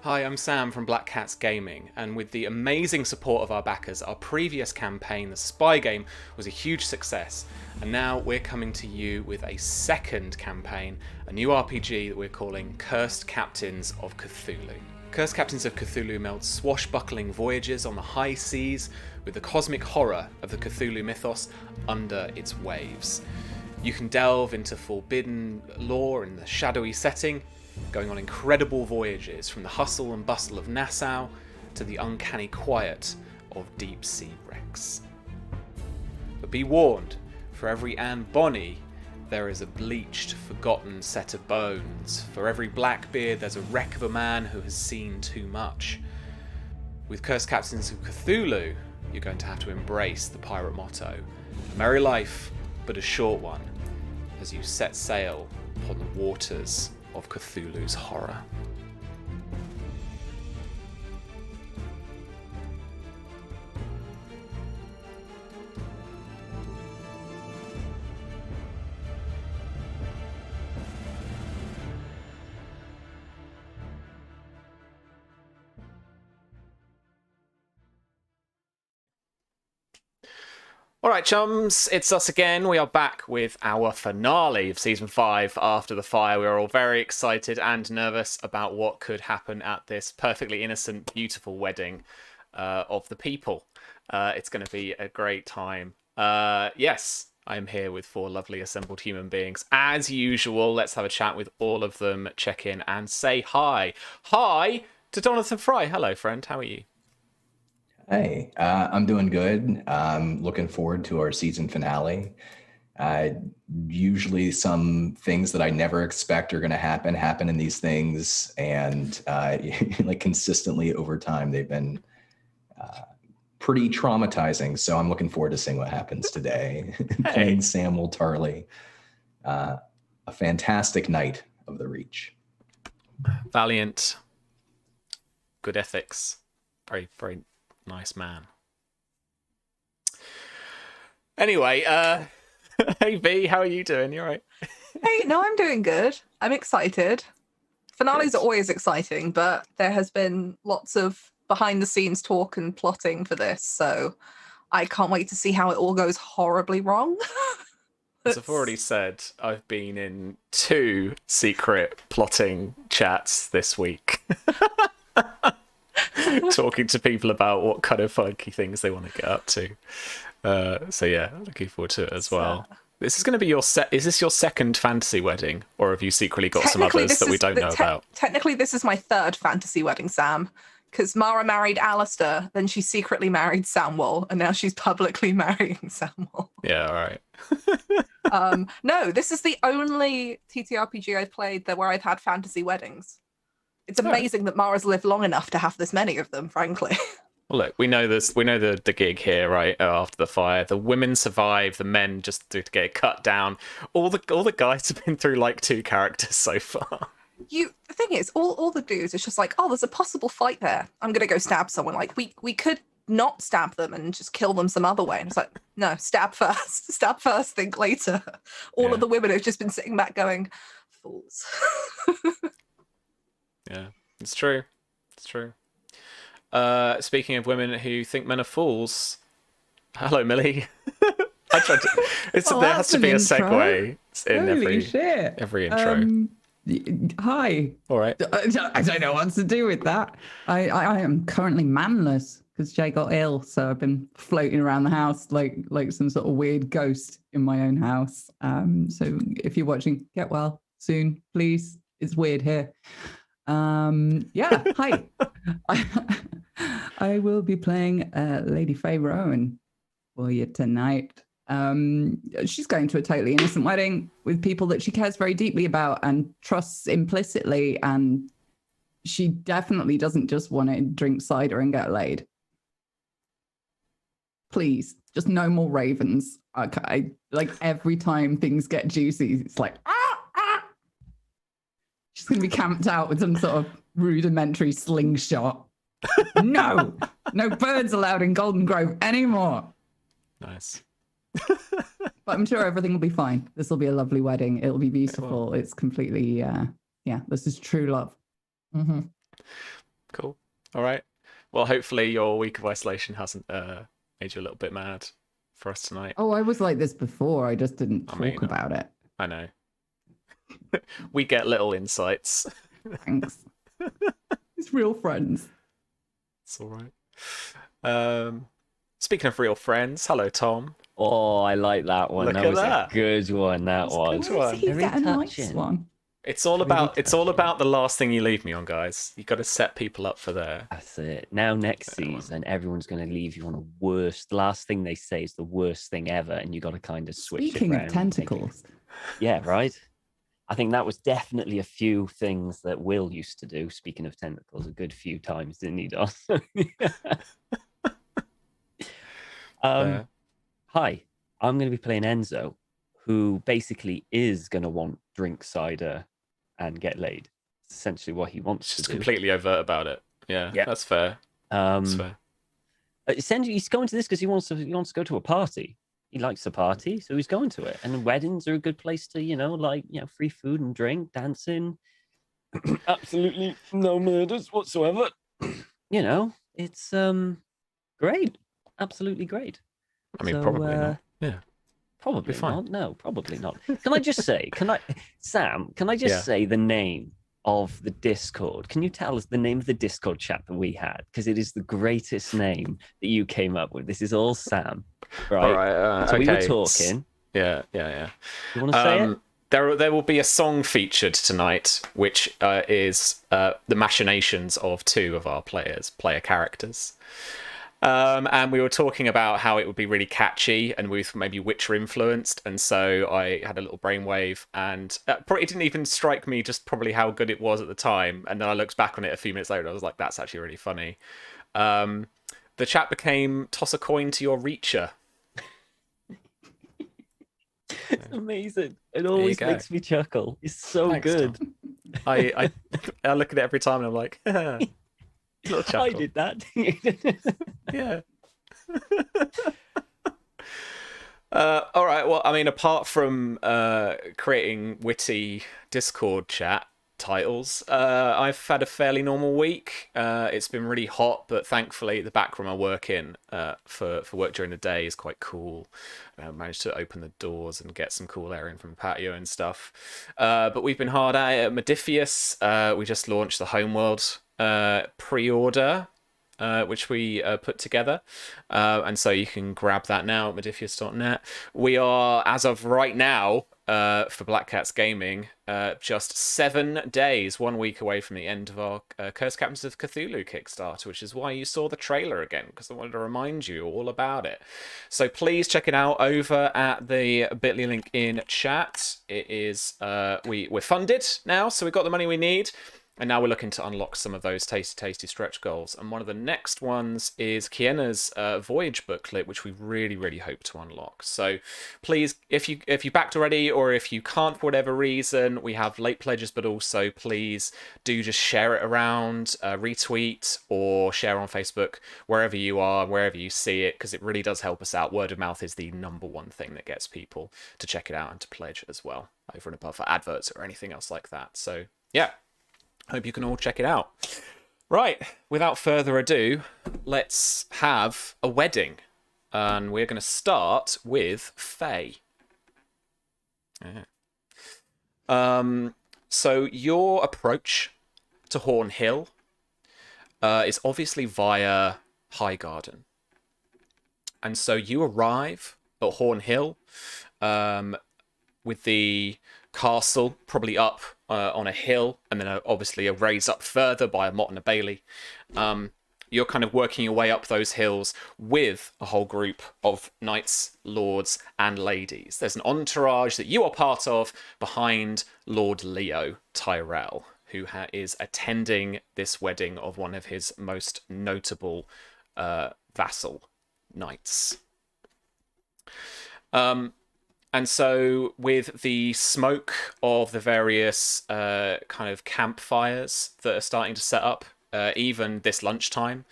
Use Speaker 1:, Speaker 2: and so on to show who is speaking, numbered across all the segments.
Speaker 1: Hi, I'm Sam from Black Cats Gaming, and with the amazing support of our backers, our previous campaign, the Spy Game, was a huge success, and now we're coming to you with a second campaign, a new RPG that we're calling Cursed Captains of Cthulhu. Cursed Captains of Cthulhu melds swashbuckling voyages on the high seas with the cosmic horror of the Cthulhu mythos under its waves. You can delve into forbidden lore in the shadowy setting, going on incredible voyages from the hustle and bustle of Nassau to the uncanny quiet of deep sea wrecks. But be warned, for every Anne Bonny, there is a bleached, forgotten set of bones. For every Blackbeard, there's a wreck of a man who has seen too much. With Cursed Captains of Cthulhu, you're going to have to embrace the pirate motto, a merry life, but a short one, as you set sail upon the waters of Cthulhu's horror. Alright, chums, it's us again. We are back with our finale of Season 5 after the fire. We are all very excited and nervous about what could happen at this perfectly innocent, beautiful wedding of the people. It's going to be a great time. Yes, I am here with 4 lovely assembled human beings. As usual, let's have a chat with all of them, check in and say hi. Hi to Jonathan Fry. Hello, friend. How are you?
Speaker 2: Hey, I'm doing good. I'm looking forward to our season finale. Uh, Usually some things that I never expect are going to happen in these things. And like consistently over time, they've been pretty traumatizing. So I'm looking forward to seeing what happens today.
Speaker 1: Hey.
Speaker 2: Playing Samuel Tarley, a fantastic knight of the Reach.
Speaker 1: Valiant, good ethics, very, very nice man. Anyway, hey V, how are you doing? You alright?
Speaker 3: Hey, no, I'm doing good. I'm excited. Finales are always exciting, but there has been lots of behind the scenes talk and plotting for this, so I can't wait to see how it all goes horribly wrong.
Speaker 1: As I've already said, I've been in 2 secret plotting chats this week. Talking to people about what kind of funky things they want to get up to. So yeah, looking forward to it as well. This is going to be your Is this your second fantasy wedding, or have you secretly got some others that we don't know about?
Speaker 3: Technically, this is my 3rd fantasy wedding, Sam, because Mara married Alistair, then she secretly married Samwell, and now she's publicly marrying Samwell.
Speaker 1: Yeah, all right.
Speaker 3: No, this is the only TTRPG I've played where I've had fantasy weddings. It's amazing that Mara's lived long enough to have this many of them, frankly.
Speaker 1: Well, look, we know this. We know the gig here, right? After the fire, the women survive, the men just to get cut down. All the guys have been through like 2 characters so far.
Speaker 3: The thing is, all the dudes, it's just like, oh, there's a possible fight there. I'm gonna go stab someone. Like we could not stab them and just kill them some other way. And it's like, no, stab first. Stab first, think later. All of the women have just been sitting back going, fools.
Speaker 1: Yeah, it's true. It's true. Speaking of women who think men are fools, hello, Millie. I tried to. There has to be a segue in every intro.
Speaker 4: Hi.
Speaker 1: All right.
Speaker 4: I don't know what to do with that. I am currently manless because Jay got ill, so I've been floating around the house like some sort of weird ghost in my own house. So if you're watching, get well soon, please. It's weird here. Yeah, hi. I will be playing Lady Fyre Owen for you tonight. She's going to a totally innocent wedding with people that she cares very deeply about and trusts implicitly, and she definitely doesn't just want to drink cider and get laid. Please, just no more ravens. Okay, like every time things get juicy, it's like she's going to be camped out with some sort of rudimentary slingshot. No birds allowed in Golden Grove anymore.
Speaker 1: Nice.
Speaker 4: But I'm sure everything will be fine. This will be a lovely wedding. It'll be beautiful. It's completely, this is true love. Mm-hmm.
Speaker 1: Cool. All right. Well, hopefully your week of isolation hasn't made you a little bit mad for us tonight.
Speaker 4: Oh, I was like this before. I just didn't talk about it.
Speaker 1: I know. We get little insights.
Speaker 4: Thanks. It's real friends.
Speaker 1: It's all right. Speaking of real friends, hello, Tom.
Speaker 5: Oh, I like that one.
Speaker 1: Look
Speaker 5: That
Speaker 1: at
Speaker 5: was
Speaker 1: that.
Speaker 5: a good one. That
Speaker 1: That's a
Speaker 5: was.
Speaker 1: good one.
Speaker 4: He's
Speaker 5: Very
Speaker 4: a nice
Speaker 5: touching.
Speaker 4: one.
Speaker 1: It's all about the last thing you leave me on, guys. You got to set people up for their.
Speaker 5: That's it. Now next season, everyone's going to leave you on a worst. The last thing they say is the worst thing ever, and you got to kind of switch
Speaker 4: Speaking
Speaker 5: it
Speaker 4: of
Speaker 5: round and make it-
Speaker 4: tentacles,
Speaker 5: Yeah, right. I think that was definitely a few things that Will used to do. Speaking of tentacles, a good few times, didn't he, Don? Hi, I'm going to be playing Enzo, who basically is going to want drink cider and get laid. It's essentially what he wants
Speaker 1: Just
Speaker 5: to do.
Speaker 1: completely overt about it. Yeah,
Speaker 5: Yep.
Speaker 1: that's fair. That's fair.
Speaker 5: Essentially, he's going to this because he wants to go to a party. He likes a party, so he's going to it. And weddings are a good place to, free food and drink, dancing. Absolutely no murders whatsoever. It's great. Absolutely great.
Speaker 1: I mean,
Speaker 5: So,
Speaker 1: probably not. Yeah.
Speaker 5: Probably
Speaker 1: fine.
Speaker 5: not. No, probably not. Can I just say, Sam, can I just say the name of the Discord? Can you tell us the name of the Discord chat that we had? Because it is the greatest name that you came up with. This is all Sam, right?
Speaker 1: All right.
Speaker 5: So
Speaker 1: okay.
Speaker 5: we were talking.
Speaker 1: Yeah.
Speaker 5: You want to say it?
Speaker 1: There will be a song featured tonight, which is the machinations of two of our player characters. And we were talking about how it would be really catchy and with maybe Witcher influenced, and so I had a little brainwave, and it didn't even strike me just probably how good it was at the time, and then I looked back on it a few minutes later and I was like, that's actually really funny. The chat became toss a coin to your reacher.
Speaker 5: It's amazing. It always makes me chuckle. It's so
Speaker 1: Thanks,
Speaker 5: good.
Speaker 1: Tom. I look at it every time and I'm like, little chuckle.
Speaker 5: I did that.
Speaker 1: Yeah. All right. Well, I mean, apart from creating witty Discord chat titles, I've had a fairly normal week. It's been really hot, but thankfully the back room I work in for work during the day is quite cool. I managed to open the doors and get some cool air in from the patio and stuff. But we've been hard at it at Modifius. We just launched the Homeworld pre-order, which we put together, and so you can grab that now at modifius.net. We are, as of right now, for Black Cats Gaming, just 7 days, 1 week away from the end of our Curse Captains of Cthulhu Kickstarter, which is why you saw the trailer again, because I wanted to remind you all about it. So please check it out over at the bit.ly link in chat. It is we're funded now, so we've got the money we need. And now we're looking to unlock some of those tasty stretch goals. And one of the next ones is Kienna's Voyage booklet, which we really, really hope to unlock. So please, if you backed already, or if you can't for whatever reason, we have late pledges, but also please do just share it around, retweet, or share on Facebook, wherever you are, wherever you see it, because it really does help us out. Word of mouth is the number one thing that gets people to check it out and to pledge as well, over and above for adverts or anything else like that. So yeah. Hope you can all check it out. Right, without further ado, let's have a wedding. And we're going to start with Faye. Yeah. So your approach to Horn Hill is obviously via Highgarden. And so you arrive at Horn Hill with the castle probably up on a hill, and then obviously a raise up further by a motte and a bailey. You're kind of working your way up those hills with a whole group of knights, lords, and ladies. There's an entourage that you are part of behind Lord Leo Tyrell, who is attending this wedding of one of his most notable vassal knights. And so with the smoke of the various kind of campfires that are starting to set up, even this lunchtime,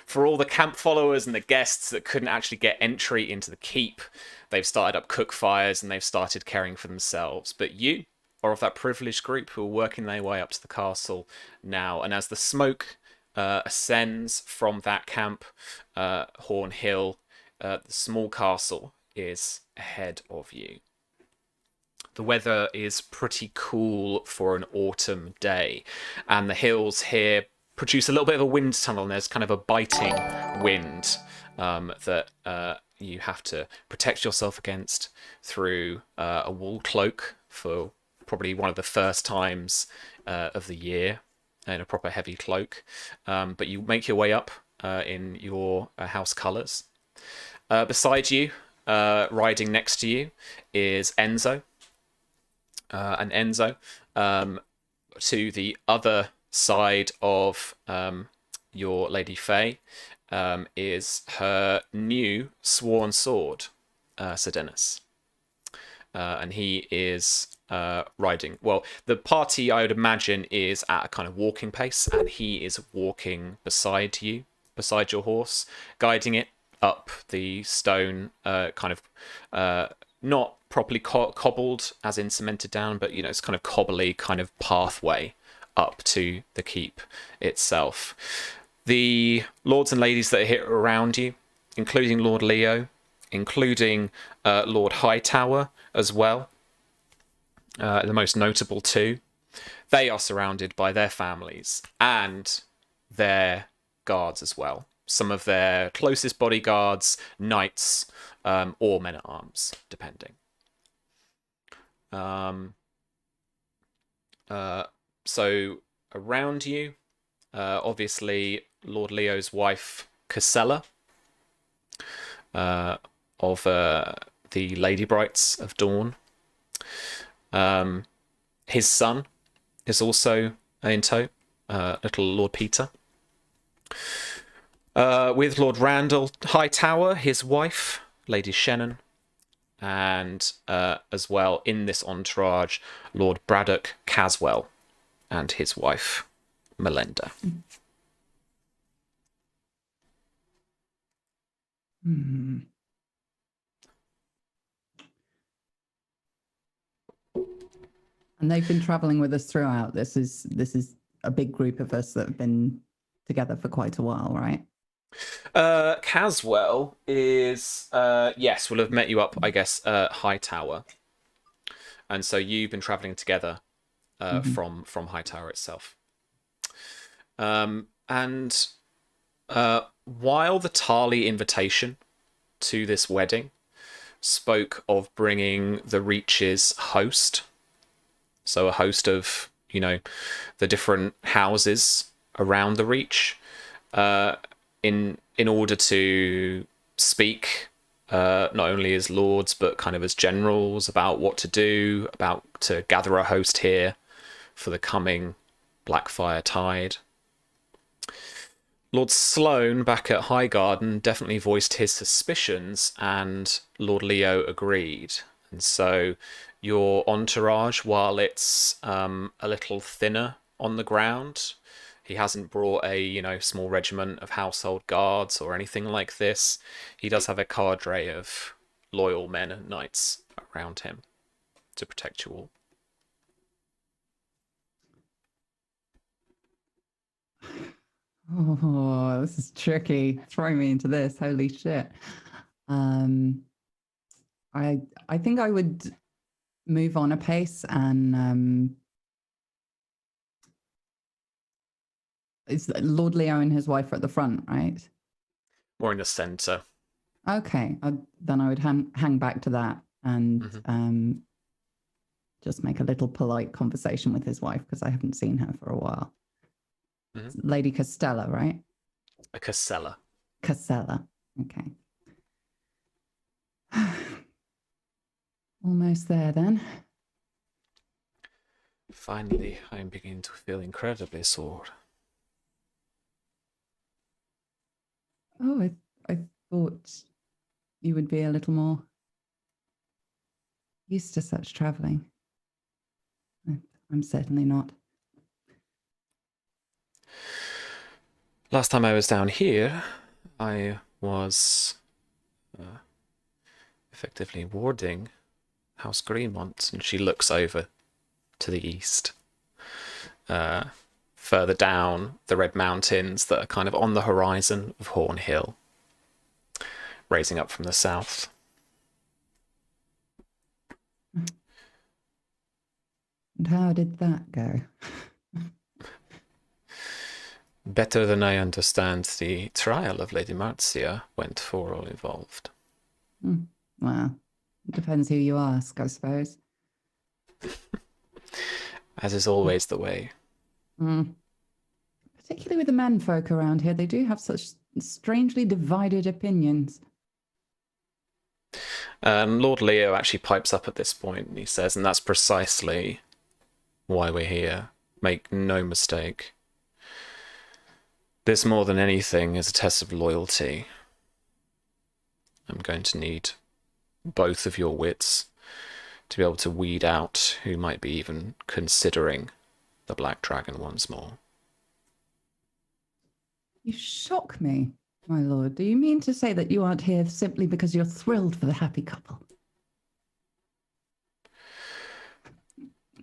Speaker 1: for all the camp followers and the guests that couldn't actually get entry into the keep, they've started up cook fires and they've started caring for themselves. But you are of that privileged group who are working their way up to the castle now. And as the smoke ascends from that camp, Horn Hill. The small castle is ahead of you. The weather is pretty cool for an autumn day, and the hills here produce a little bit of a wind tunnel, and there's kind of a biting wind that you have to protect yourself against through a wool cloak for probably one of the first times of the year, in a proper heavy cloak. But you make your way up in your house colours. Beside you, riding next to you, is Enzo. And Enzo, to the other side of your Lady Faye, is her new sworn sword, Sedenus. And he is riding. Well, the party, I would imagine, is at a kind of walking pace, and he is walking beside you, beside your horse, guiding it up the stone, kind of not properly cobbled, as in cemented down, but it's kind of cobbly kind of pathway up to the keep itself. The lords and ladies that are here around you, including Lord Leo, including Lord Hightower as well, the most notable two, they are surrounded by their families and their guards as well. Some of their closest bodyguards, knights, or men-at-arms, depending. So around you, obviously, Lord Leo's wife, Cassella, of the Lady Brights of Dawn. His son is also in tow, little Lord Peter. With Lord Randall Hightower, his wife, Lady Shannon, and as well in this entourage, Lord Braddock Caswell and his wife, Melinda.
Speaker 4: Hmm. And they've been traveling with us throughout. This is a big group of us that have been together for quite a while, right?
Speaker 1: Caswell is yes, will have met you up, I guess, Hightower, and so you've been traveling together from Hightower itself. And while the Tarly invitation to this wedding spoke of bringing the Reach's host, so a host of the different houses around the Reach, in order to speak not only as lords but kind of as generals about what to do, about to gather a host here for the coming Blackfyre tide. Lord Sloane back at Highgarden definitely voiced his suspicions, and Lord Leo agreed. And so your entourage, while it's a little thinner on the ground, he hasn't brought a small regiment of household guards or anything like this. He does have a cadre of loyal men and knights around him to protect you all.
Speaker 4: Oh, this is tricky. Throw me into this. Holy shit. I think I would move on a pace, and it's Lord Leo and his wife are at the front, right?
Speaker 1: More in the centre.
Speaker 4: Okay, then I would hang back to that and just make a little polite conversation with his wife, because I haven't seen her for a while. Lady Costella, right?
Speaker 1: A Cassella.
Speaker 4: Costella. Okay. Almost there then.
Speaker 1: Finally, I'm beginning to feel incredibly sore.
Speaker 4: Oh, I thought you would be a little more used to such traveling. I'm certainly not.
Speaker 1: Last time I was down here, I was effectively warding House Greenmont, and she looks over to the east. further down the red mountains that are kind of on the horizon of Horn Hill, raising up from the south.
Speaker 4: And how did that go?
Speaker 1: Better than I understand the trial of Lady Marcia went for all involved.
Speaker 4: Well, it depends who you ask, I suppose.
Speaker 1: As is always the way.
Speaker 4: Particularly with the menfolk around here, they do have such strangely divided opinions.
Speaker 1: Lord Leo actually pipes up at this point, and he says, and that's precisely why we're here. Make no mistake. This, more than anything, is a test of loyalty. I'm going to need both of your wits to be able to weed out who might be even considering the Black Dragon once more.
Speaker 4: You shock me, my lord. Do you mean to say that you aren't here simply because you're thrilled for the happy couple?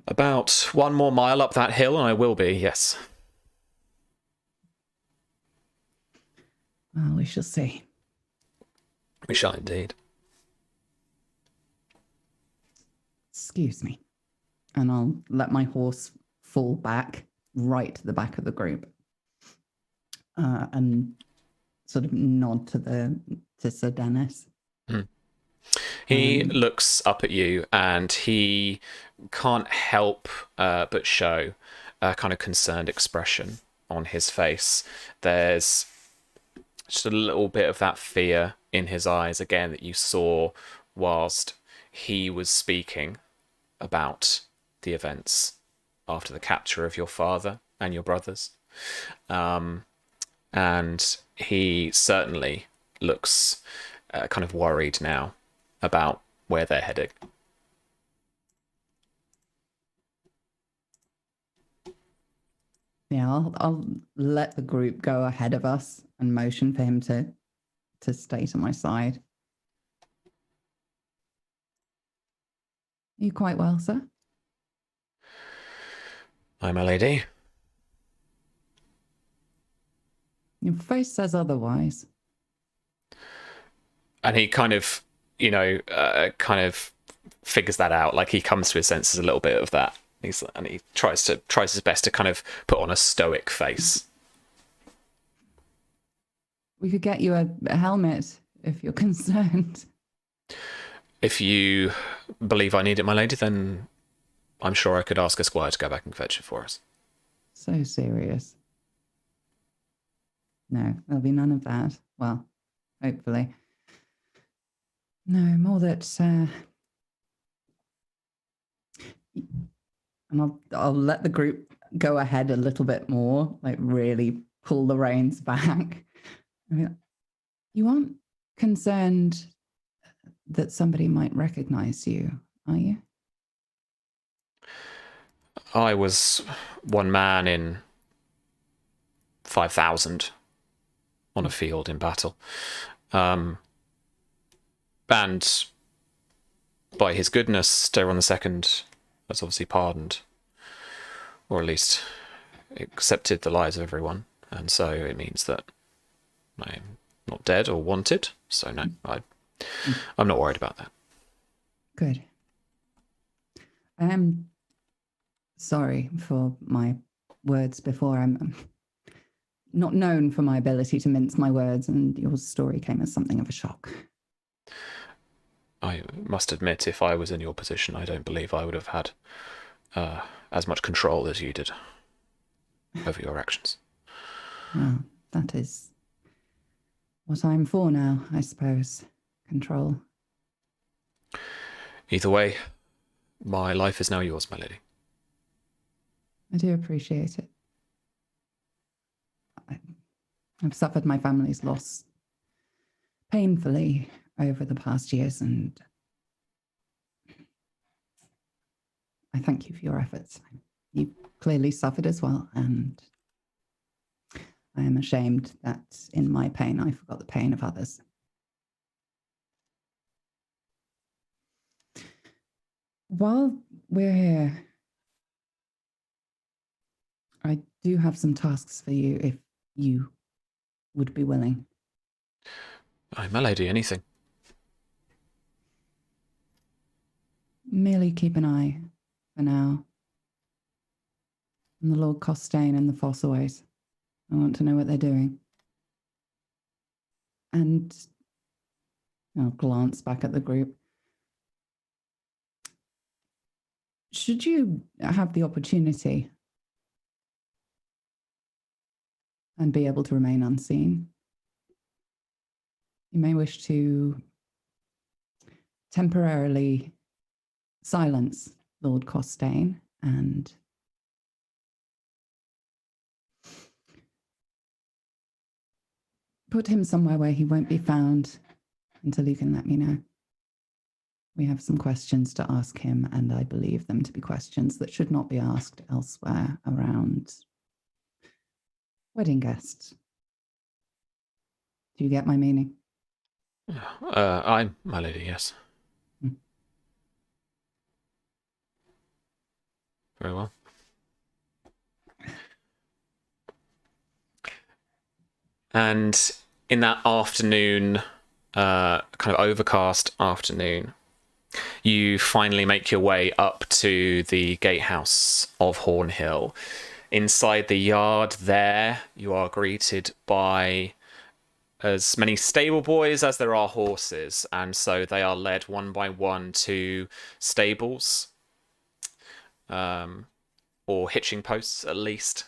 Speaker 1: About 1 more mile up that hill, and I will be, yes.
Speaker 4: Well, we shall see.
Speaker 1: We shall indeed.
Speaker 4: Excuse me. And I'll let my horse fall back right to the back of the group. And sort of nod to Sir Dennis.
Speaker 1: He looks up at you, and he can't help but show a kind of concerned expression on his face. There's just a little bit of that fear in his eyes again that you saw whilst he was speaking about the events after the capture of your father and your brothers. And he certainly looks kind of worried now about where they're heading.
Speaker 4: Yeah, I'll let the group go ahead of us and motion for him to stay to my side. Are you quite well, sir?
Speaker 1: Aye, my lady.
Speaker 4: Your face says otherwise.
Speaker 1: And he kind of, kind of figures that out. Like, he comes to his senses a little bit of that. And he tries his best to kind of put on a stoic face.
Speaker 4: We could get you a helmet if you're concerned.
Speaker 1: If you believe I need it, my lady, then I'm sure I could ask a squire to go back and fetch it for us.
Speaker 4: So serious. No, there'll be none of that. Well, hopefully. No, more that... And I'll let the group go ahead a little bit more, like really pull the reins back. I mean, you aren't concerned that somebody might recognize you, are you?
Speaker 1: I was one man in 5,000 on a field in battle. And by his goodness, Daeron II was obviously pardoned, or at least accepted the lives of everyone. And so it means that I'm not dead or wanted. So no, I'm not worried about that.
Speaker 4: Good. I am sorry for my words before. I'm not known for my ability to mince my words, and your story came as something of a shock.
Speaker 1: I must admit, if I was in your position, I don't believe I would have had as much control as you did over your actions.
Speaker 4: Well, that is what I'm for now, I suppose. Control.
Speaker 1: Either way, my life is now yours, my lady.
Speaker 4: I do appreciate it. I've suffered my family's loss painfully over the past years, and I thank you for your efforts. You clearly suffered as well, and I am ashamed that in my pain I forgot the pain of others. While we're here, I do have some tasks for you if you would be willing.
Speaker 1: Aye, my lady, anything.
Speaker 4: Merely keep an eye for now on the Lord Costain and the Fossaways. I want to know what they're doing. And I'll glance back at the group. Should you have the opportunity and be able to remain unseen, you may wish to temporarily silence Lord Costain and put him somewhere where he won't be found until you can let me know. We have some questions to ask him, and I believe them to be questions that should not be asked elsewhere around wedding guests. Do you get my meaning?
Speaker 1: Aye, my lady, yes. Very well. And in that afternoon, kind of overcast afternoon, you finally make your way up to the gatehouse of Hornhill. Inside the yard there, you are greeted by as many stable boys as there are horses, and so they are led one by one to stables, or hitching posts at least,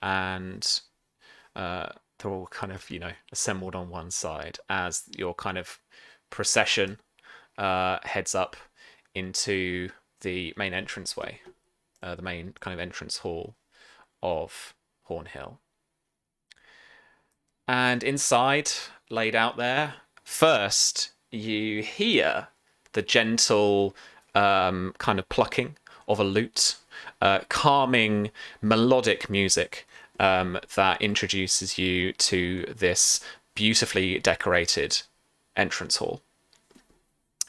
Speaker 1: and they're all kind of, assembled on one side as your kind of procession heads up into the main entranceway, the main kind of entrance hall of Hornhill. And inside, laid out there, first you hear the gentle kind of plucking of a lute, calming, melodic music that introduces you to this beautifully decorated entrance hall.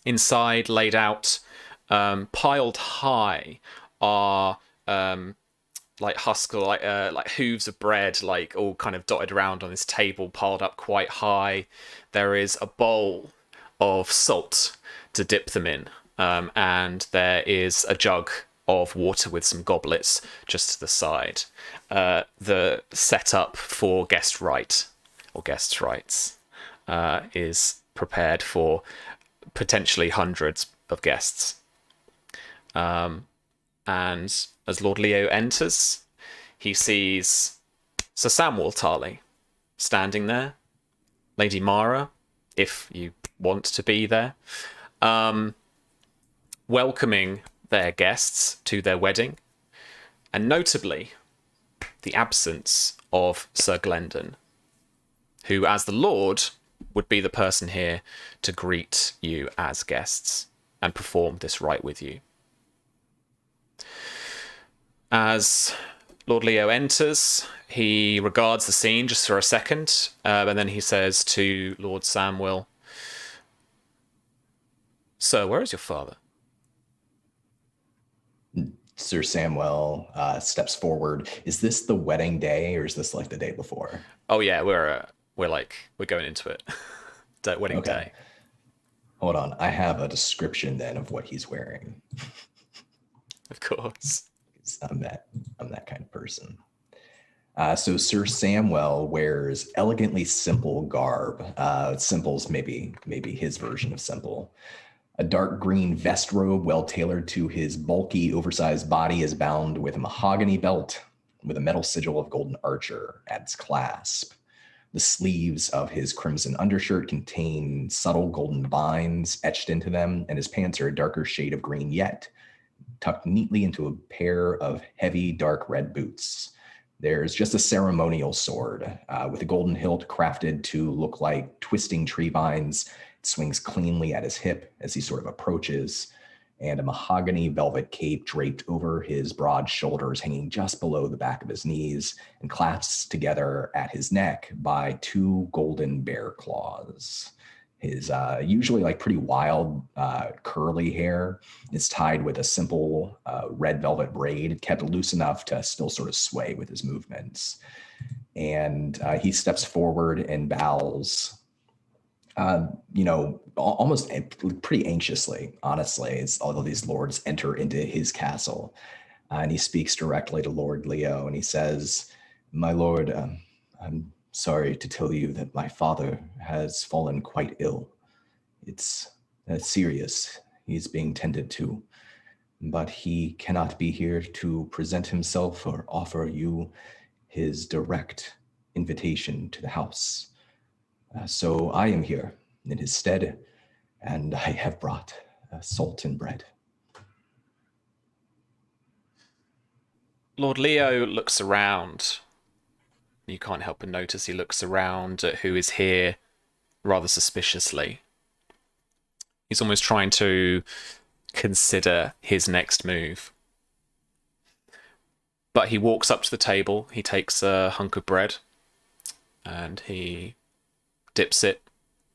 Speaker 1: Inside, laid out, piled high, are like hooves of bread, like all kind of dotted around on this table, piled up quite high. There is a bowl of salt to dip them in, and there is a jug of water with some goblets just to the side. The setup for guest right, or guests' rights, is prepared for potentially hundreds of guests. And as Lord Leo enters, he sees Sir Samuel Tarly standing there, Lady Mara, if you want to be there, welcoming their guests to their wedding, and notably the absence of Sir Glendon, who, as the Lord, would be the person here to greet you as guests and perform this rite with you. As Lord Leo enters, he regards the scene just for a second, and then he says to Lord Samuel, "Sir, where is your father?"
Speaker 2: Sir Samuel steps forward. Is this the wedding day, or is this like the day before?
Speaker 1: Oh yeah, we're going into it. Wedding day.
Speaker 2: Hold on, I have a description then of what he's wearing.
Speaker 1: Of course.
Speaker 2: I'm that kind of person. So Sir Samuel wears elegantly simple garb. Simple's maybe his version of simple. A dark green vest robe, well tailored to his bulky, oversized body, is bound with a mahogany belt with a metal sigil of golden archer at its clasp. The sleeves of his crimson undershirt contain subtle golden vines etched into them, and his pants are a darker shade of green yet, tucked neatly into a pair of heavy, dark red boots. There's just a ceremonial sword with a golden hilt crafted to look like twisting tree vines. It swings cleanly at his hip as he sort of approaches, and a mahogany velvet cape draped over his broad shoulders, hanging just below the back of his knees and clasped together at his neck by two golden bear claws. His usually like pretty wild curly hair is tied with a simple red velvet braid, kept loose enough to still sort of sway with his movements. And he steps forward and bows, almost pretty anxiously, honestly, as all of these lords enter into his castle. And he speaks directly to Lord Leo, and he says, "My lord, I'm sorry to tell you that my father has fallen quite ill. It's serious. He's being tended to, but he cannot be here to present himself or offer you his direct invitation to the house. So I am here in his stead, and I have brought salt and bread."
Speaker 1: Lord Leo looks around. You can't help but notice he looks around at who is here rather suspiciously. He's almost trying to consider his next move. But he walks up to the table, he takes a hunk of bread, and he dips it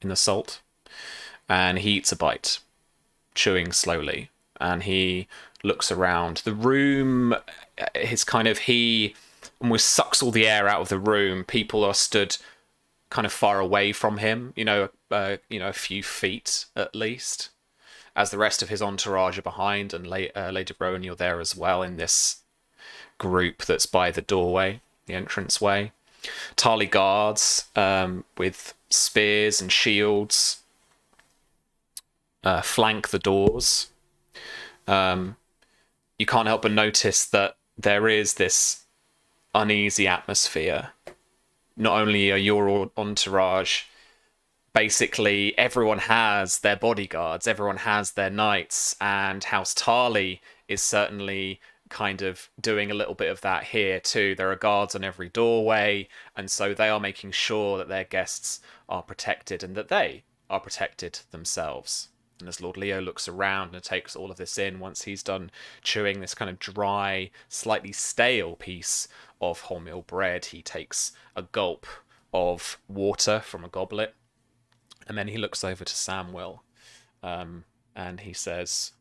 Speaker 1: in the salt, and he eats a bite, chewing slowly, and he looks around. The room is he almost sucks all the air out of the room. People are stood kind of far away from him, a few feet at least, as the rest of his entourage are behind, and Lady Rowan, you're there as well in this group that's by the doorway, the entranceway. Tarly guards with spears and shields flank the doors. You can't help but notice that there is this uneasy atmosphere. Not only are your entourage, basically everyone has their bodyguards, everyone has their knights, and House Tarly is certainly kind of doing a little bit of that here too. There are guards on every doorway, and so they are making sure that their guests are protected and that they are protected themselves. And as Lord Leo looks around and takes all of this in, once he's done chewing this kind of dry, slightly stale piece of wholemeal bread, he takes a gulp of water from a goblet, and then he looks over to Samwell, and he says,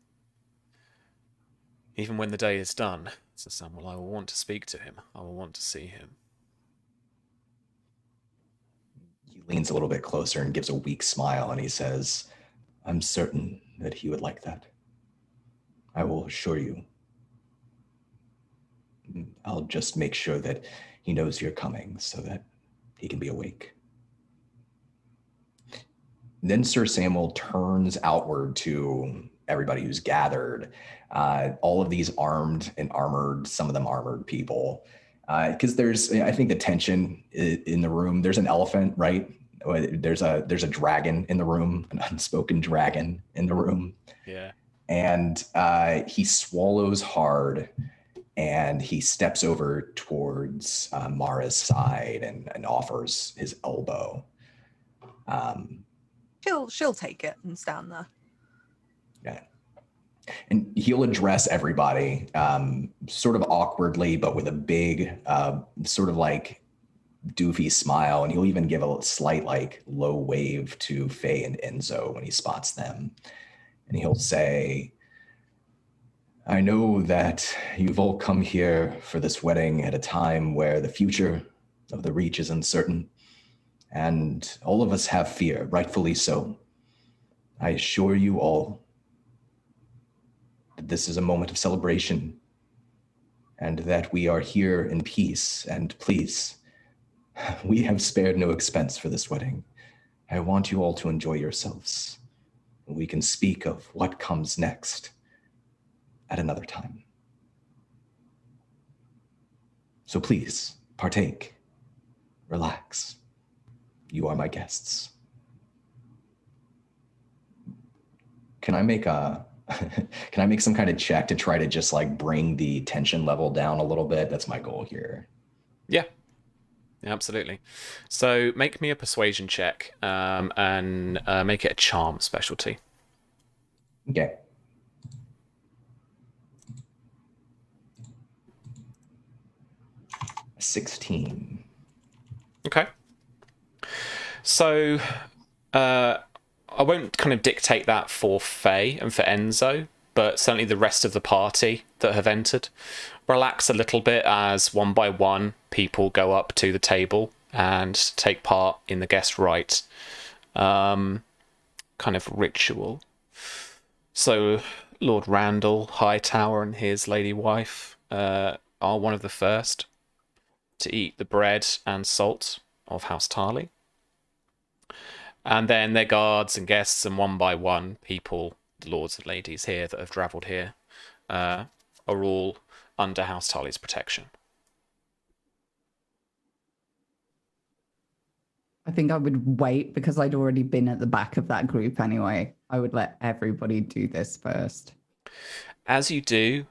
Speaker 1: "Even when the day is done," says Samwell, "I will want to speak to him. I will want to see him."
Speaker 2: He leans a little bit closer and gives a weak smile, and he says, "I'm certain that he would like that. I will assure you. I'll just make sure that he knows you're coming so that he can be awake." Then Sir Samwell turns outward to everybody who's gathered, all of these armed and armored, some of them armored people, because I think the tension in the room, there's an elephant, right? There's a dragon in the room, an unspoken dragon in the room.
Speaker 1: Yeah.
Speaker 2: And he swallows hard, and he steps over towards Mara's side and offers his elbow.
Speaker 3: She'll take it and stand there.
Speaker 2: Yeah. And he'll address everybody sort of awkwardly, but with a big sort of like doofy smile. And he'll even give a slight like low wave to Faye and Enzo when he spots them. And he'll say, "I know that you've all come here for this wedding at a time where the future of the Reach is uncertain. And all of us have fear, rightfully so. I assure you all that this is a moment of celebration and that we are here in peace. And please, we have spared no expense for this wedding. I want you all to enjoy yourselves. We can speak of what comes next at another time. So please, partake, relax. You are my guests." Can I make some kind of check to try to just like bring the tension level down a little bit? That's my goal here.
Speaker 1: Yeah, absolutely. So make me a persuasion check, and make it a charm specialty.
Speaker 2: Okay. $16.
Speaker 1: Okay. So I won't kind of dictate that for Faye and for Enzo, but certainly the rest of the party that have entered. Relax a little bit as one by one people go up to the table and take part in the guest rite kind of ritual. So Lord Randall Hightower and his lady wife are one of the first to eat the bread and salt of House Tarly. And then their guards and guests, and one by one people, the lords and ladies here that have travelled here, are all under House Tarly's protection.
Speaker 4: I think I would wait because I'd already been at the back of that group anyway. I would let everybody do this first.
Speaker 1: As you do,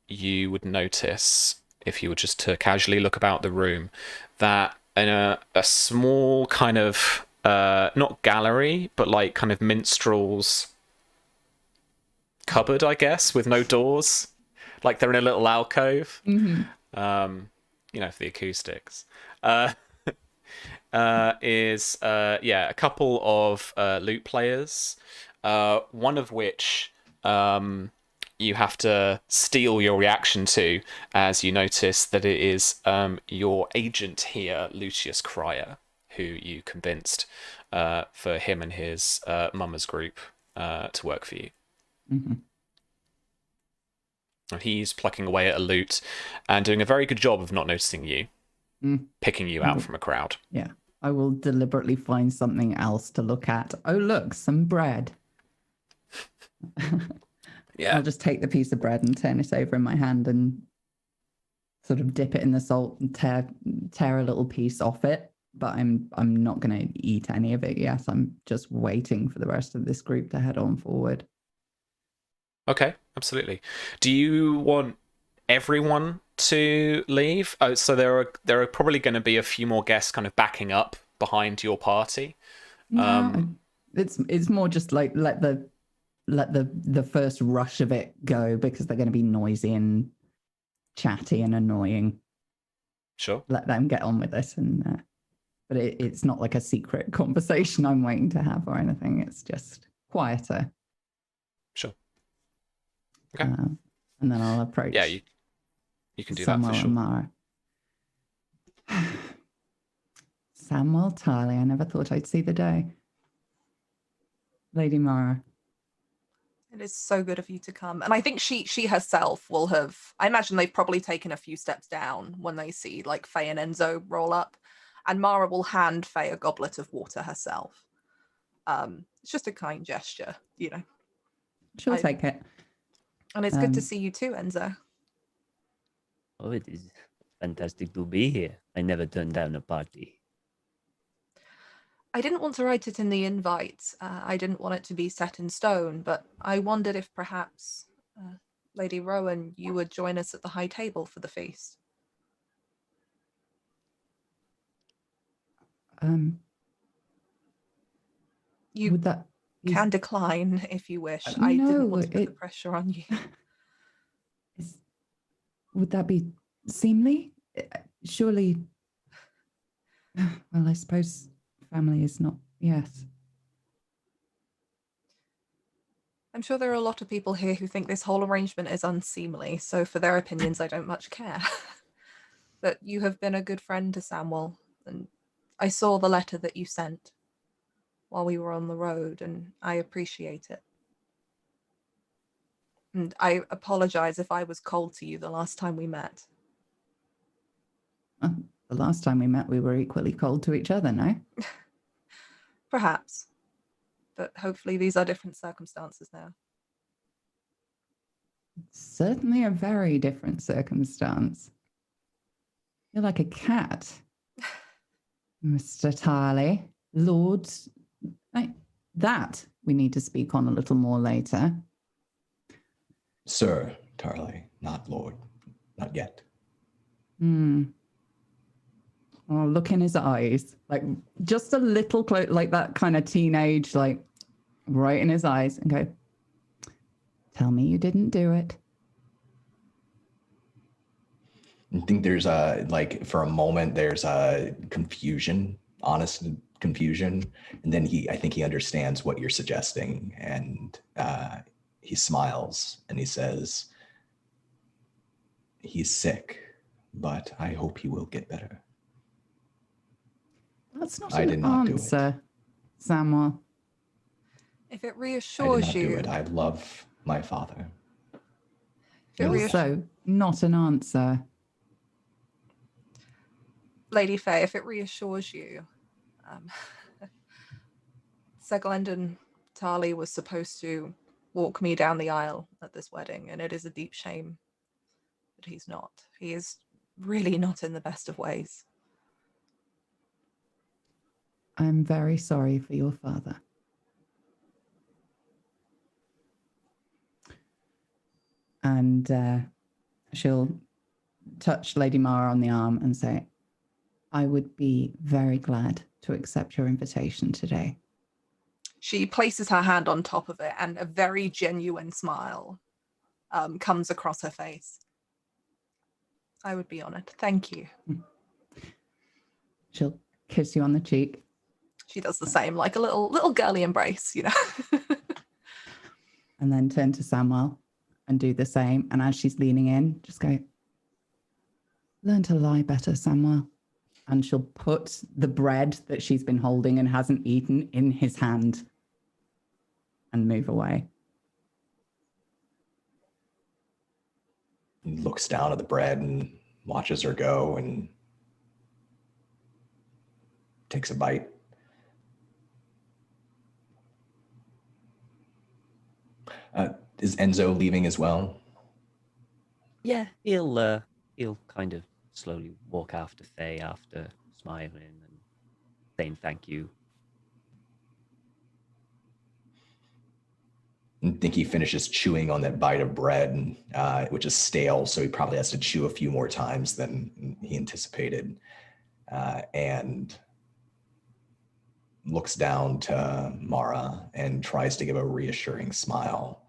Speaker 1: you would notice, if you were just to casually look about the room, that in a small kind of, not gallery, but like kind of minstrel's cupboard, I guess, with no doors. Like they're in a little alcove,
Speaker 4: Mm-hmm.
Speaker 1: For the acoustics. Is a couple of lute players, one of which you have to steal your reaction to as you notice that it is your agent here, Lucius Cryer, who you convinced for him and his mama's group to work for you.
Speaker 4: Mm-hmm.
Speaker 1: And he's plucking away at a lute and doing a very good job of not noticing you, picking you out from a crowd.
Speaker 4: Yeah. I will deliberately find something else to look at. Oh, look, some bread.
Speaker 1: Yeah.
Speaker 4: I'll just take the piece of bread and turn it over in my hand and sort of dip it in the salt and tear a little piece off it. But I'm not going to eat any of it yet. I'm just waiting for the rest of this group to head on forward.
Speaker 1: Okay, absolutely. Do you want everyone to leave? Oh, so there are probably going to be a few more guests kind of backing up behind your party.
Speaker 4: No, it's more just like let the first rush of it go because they're going to be noisy and chatty and annoying.
Speaker 1: Sure.
Speaker 4: Let them get on with it, and but it's not like a secret conversation I'm waiting to have or anything. It's just quieter.
Speaker 1: Sure. Okay.
Speaker 4: And then I'll approach.
Speaker 1: Yeah, you can do
Speaker 4: Samuel
Speaker 1: that for
Speaker 4: and
Speaker 1: sure.
Speaker 4: Mara. Samuel Tarly, I never thought I'd see the day. Lady Mara.
Speaker 3: It is so good of you to come. And I think she herself will have, I imagine they've probably taken a few steps down when they see like Faye and Enzo roll up. And Mara will hand Faye a goblet of water herself. It's just a kind gesture,
Speaker 4: She'll take it.
Speaker 3: And it's good to see you too, Enzo.
Speaker 5: Oh, it is fantastic to be here. I never turned down a party.
Speaker 3: I didn't want to write it in the invite. I didn't want it to be set in stone, but I wondered if perhaps, Lady Rowan, you would join us at the high table for the feast. You
Speaker 4: Would that
Speaker 3: can decline if you wish. I didn't want to put the pressure on you.
Speaker 4: Would that be seemly? Surely. Well, I suppose family is not. Yes.
Speaker 3: I'm sure there are a lot of people here who think this whole arrangement is unseemly, so for their opinions, I don't much care. But you have been a good friend to Samuel, and I saw the letter that you sent while we were on the road, and I appreciate it. And I apologize if I was cold to you the last time we met.
Speaker 4: The last time we met, we were equally cold to each other, no?
Speaker 3: Perhaps. But hopefully these are different circumstances now.
Speaker 4: Certainly a very different circumstance. You're like a cat, Mr. Tarly. Lords, that we need to speak on a little more later.
Speaker 2: Sir Tarly, not Lord, not yet.
Speaker 4: Oh, look in his eyes, like just a little close, like that kind of teenage, like right in his eyes, and go, tell me you didn't do it.
Speaker 2: I think there's for a moment, there's a confusion honest confusion. And then I think he understands what you're suggesting. And he smiles and he says, he's sick, but I hope he will get better.
Speaker 4: That's not
Speaker 2: I did
Speaker 4: an
Speaker 2: not do it.
Speaker 4: answer, Samuel.
Speaker 3: If it
Speaker 2: I did
Speaker 3: reassures
Speaker 2: not
Speaker 3: you,
Speaker 2: do it. I love my father.
Speaker 3: if it
Speaker 4: Also, not an answer.
Speaker 3: Lady Faye, if it reassures you, Sir Glendon Tarly was supposed to walk me down the aisle at this wedding, and it is a deep shame that he's not. He is really not in the best of ways.
Speaker 4: I'm very sorry for your father. And she'll touch Lady Mara on the arm and say, I would be very glad to accept your invitation today.
Speaker 3: She places her hand on top of it, and a very genuine smile comes across her face. I would be honored. Thank you.
Speaker 4: She'll kiss you on the cheek.
Speaker 3: She does the same, like a little girly embrace, you know.
Speaker 4: And then turn to Samuel and do the same. And as she's leaning in, just go, learn to lie better, Samuel. And she'll put the bread that she's been holding and hasn't eaten in his hand and move away.
Speaker 2: He looks down at the bread and watches her go and takes a bite. Is Enzo leaving as well?
Speaker 5: Yeah, he'll kind of slowly walk after Faye after smiling and saying thank you.
Speaker 2: I think he finishes chewing on that bite of bread, and, which is stale, so he probably has to chew a few more times than he anticipated, and looks down to Mara and tries to give a reassuring smile.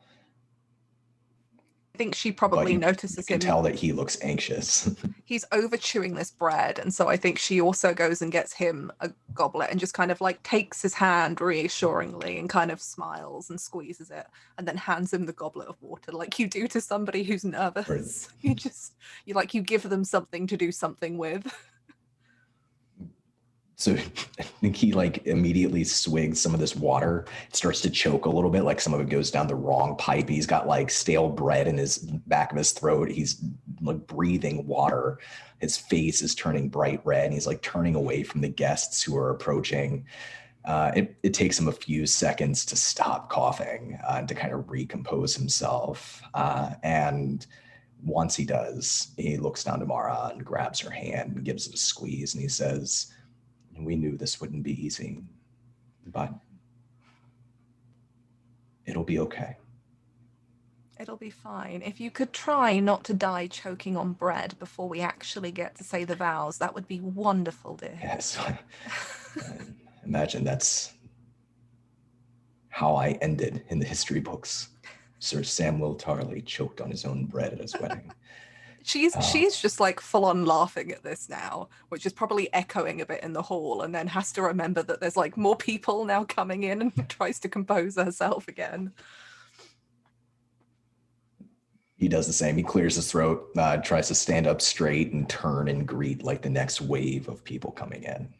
Speaker 3: I think she probably notices
Speaker 2: you can
Speaker 3: him.
Speaker 2: tell that he looks anxious.
Speaker 3: He's over chewing this bread, and so I think she also goes and gets him a goblet and just kind of like takes his hand reassuringly and kind of smiles and squeezes it and then hands him the goblet of water like you do to somebody who's nervous.
Speaker 2: Right.
Speaker 3: You give them something to do something with.
Speaker 2: So I think he like immediately swigs some of this water. It starts to choke a little bit, like some of it goes down the wrong pipe. He's got like stale bread in his back of his throat. He's like breathing water. His face is turning bright red, and he's like turning away from the guests who are approaching. It takes him a few seconds to stop coughing and to kind of recompose himself. And once he does, he looks down to Mara and grabs her hand and gives it a squeeze, and he says, we knew this wouldn't be easy, but it'll be okay.
Speaker 3: It'll be fine. If you could try not to die choking on bread before we actually get to say the vows, that would be wonderful, dear.
Speaker 2: Yes. Imagine that's how I ended in the history books. Sir Samuel Tarly choked on his own bread at his wedding.
Speaker 3: She's just like full on laughing at this now, which is probably echoing a bit in the hall, and then has to remember that there's like more people now coming in and tries to compose herself again.
Speaker 2: He does the same. He clears his throat, tries to stand up straight and turn and greet like the next wave of people coming in.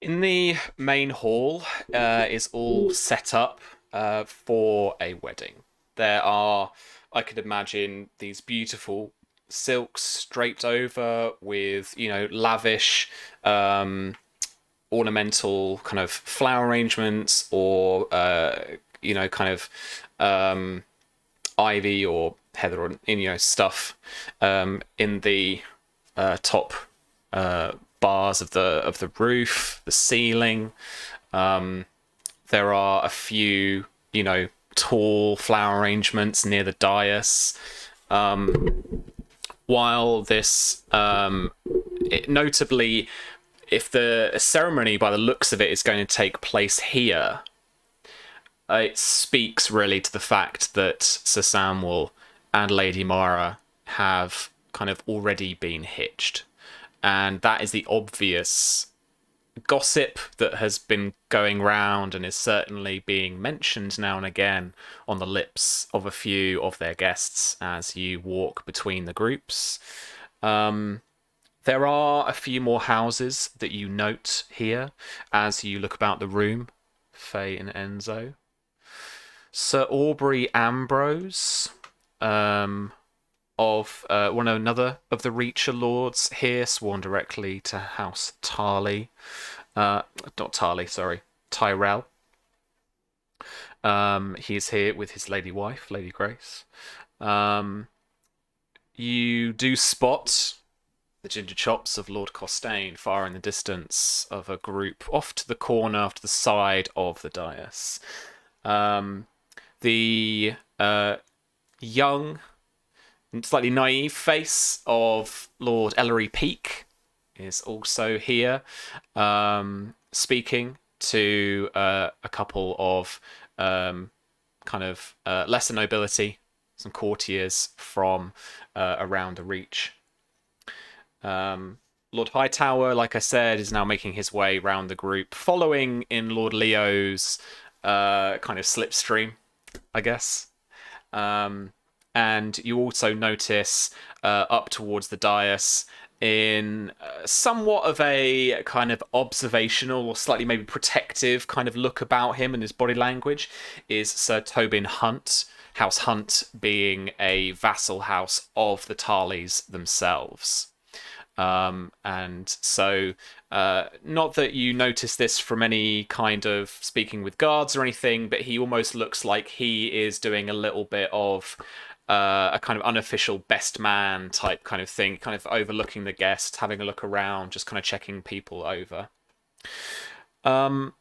Speaker 1: In the main hall is all set up for a wedding. There are, I could imagine, these beautiful silks draped over with, lavish ornamental kind of flower arrangements or, ivy or heather or, stuff in the top bars of the roof, the ceiling. There are a few, tall flower arrangements near the dais. While this, notably, if the ceremony, by the looks of it, is going to take place here, it speaks really to the fact that Sir Samuel and Lady Mara have kind of already been hitched. and that is the obvious gossip that has been going round and is certainly being mentioned now and again on the lips of a few of their guests as you walk between the groups. There are a few more houses that you note here as you look about the room, Faye and Enzo. Sir Aubrey Ambrose, of another of the Reacher lords here, sworn directly to House Tarly. Not Tarly, sorry, Tyrell. He is here with his lady wife, Lady Grace. You do spot the ginger chops of Lord Costain far in the distance of a group off to the corner, off to the side of the dais. The young, slightly naive face of Lord Ellery Peake is also here, speaking to a couple of lesser nobility, some courtiers from around the Reach. Lord Hightower, like I said, is now making his way round the group, following in Lord Leo's kind of slipstream, I guess. And you also notice up towards the dais, in somewhat of a kind of observational or slightly maybe protective kind of look about him and his body language, is Sir Tobin Hunt, House Hunt being a vassal house of the Tarleys themselves. And so, not that you notice this from any kind of speaking with guards or anything, but he almost looks like he is doing a little bit of a kind of unofficial best man type kind of thing, kind of overlooking the guests, having a look around, just kind of checking people over. I'm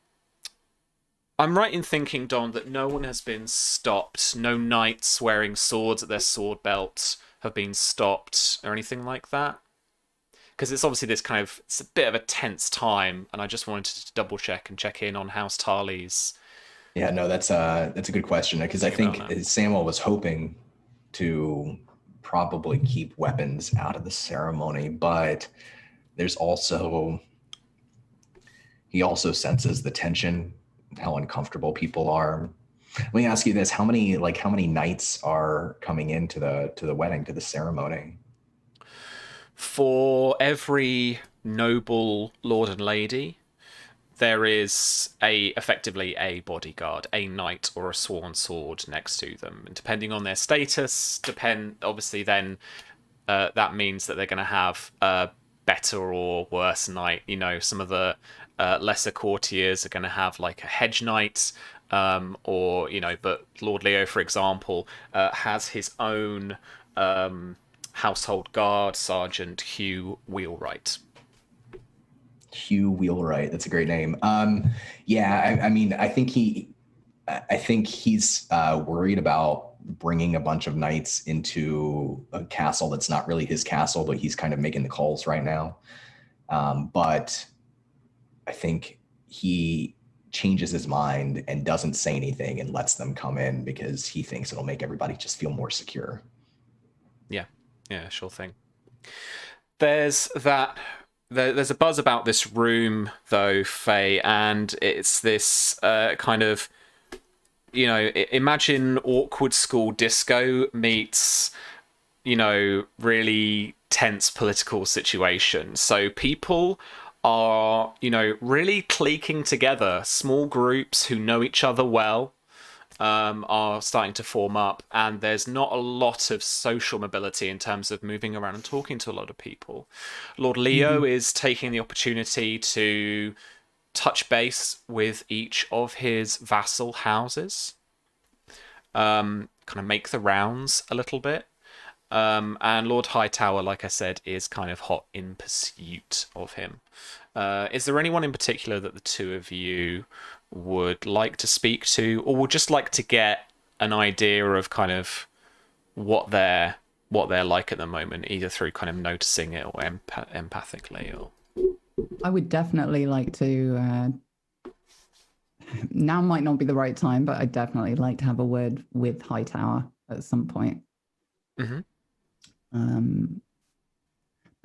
Speaker 1: right in thinking, Don, that no one has been stopped. No knights wearing swords at their sword belts have been stopped or anything like that? Because it's obviously it's a bit of a tense time, and I just wanted to double check and check in on House Tarly's.
Speaker 2: Yeah, no, that's a good question, because I think Samuel was hoping to probably keep weapons out of the ceremony, but he also senses the tension, how uncomfortable people are. Let me ask you this: how many knights are coming into the wedding, to the ceremony?
Speaker 1: For every noble lord and lady, there is effectively a bodyguard, a knight or a sworn sword next to them. And depending on their status, obviously then that means that they're going to have a better or worse knight. You know, some of the lesser courtiers are going to have like a hedge knight, but Lord Leo, for example, has his own household guard, Sergeant Hugh Wheelwright.
Speaker 2: Hugh Wheelwright, that's a great name. I think he's worried about bringing a bunch of knights into a castle that's not really his castle, but he's kind of making the calls right now. But I think he changes his mind and doesn't say anything and lets them come in because he thinks it'll make everybody just feel more secure.
Speaker 1: Yeah, sure thing. There's a buzz about this room, though, Faye, and it's this kind of, imagine awkward school disco meets, really tense political situation. So people are, really cliquing together. Small groups who know each other well are starting to form up, and there's not a lot of social mobility in terms of moving around and talking to a lot of people. Lord Leo is taking the opportunity to touch base with each of his vassal houses, kind of make the rounds a little bit. And Lord Hightower, like I said, is kind of hot in pursuit of him. Is there anyone in particular that the two of you would like to speak to, or would just like to get an idea of kind of what they're like at the moment, either through kind of noticing it or empathically? Or
Speaker 4: I would definitely like to. Now might not be the right time, but I'd definitely like to have a word with Hightower at some point.
Speaker 1: Mm-hmm.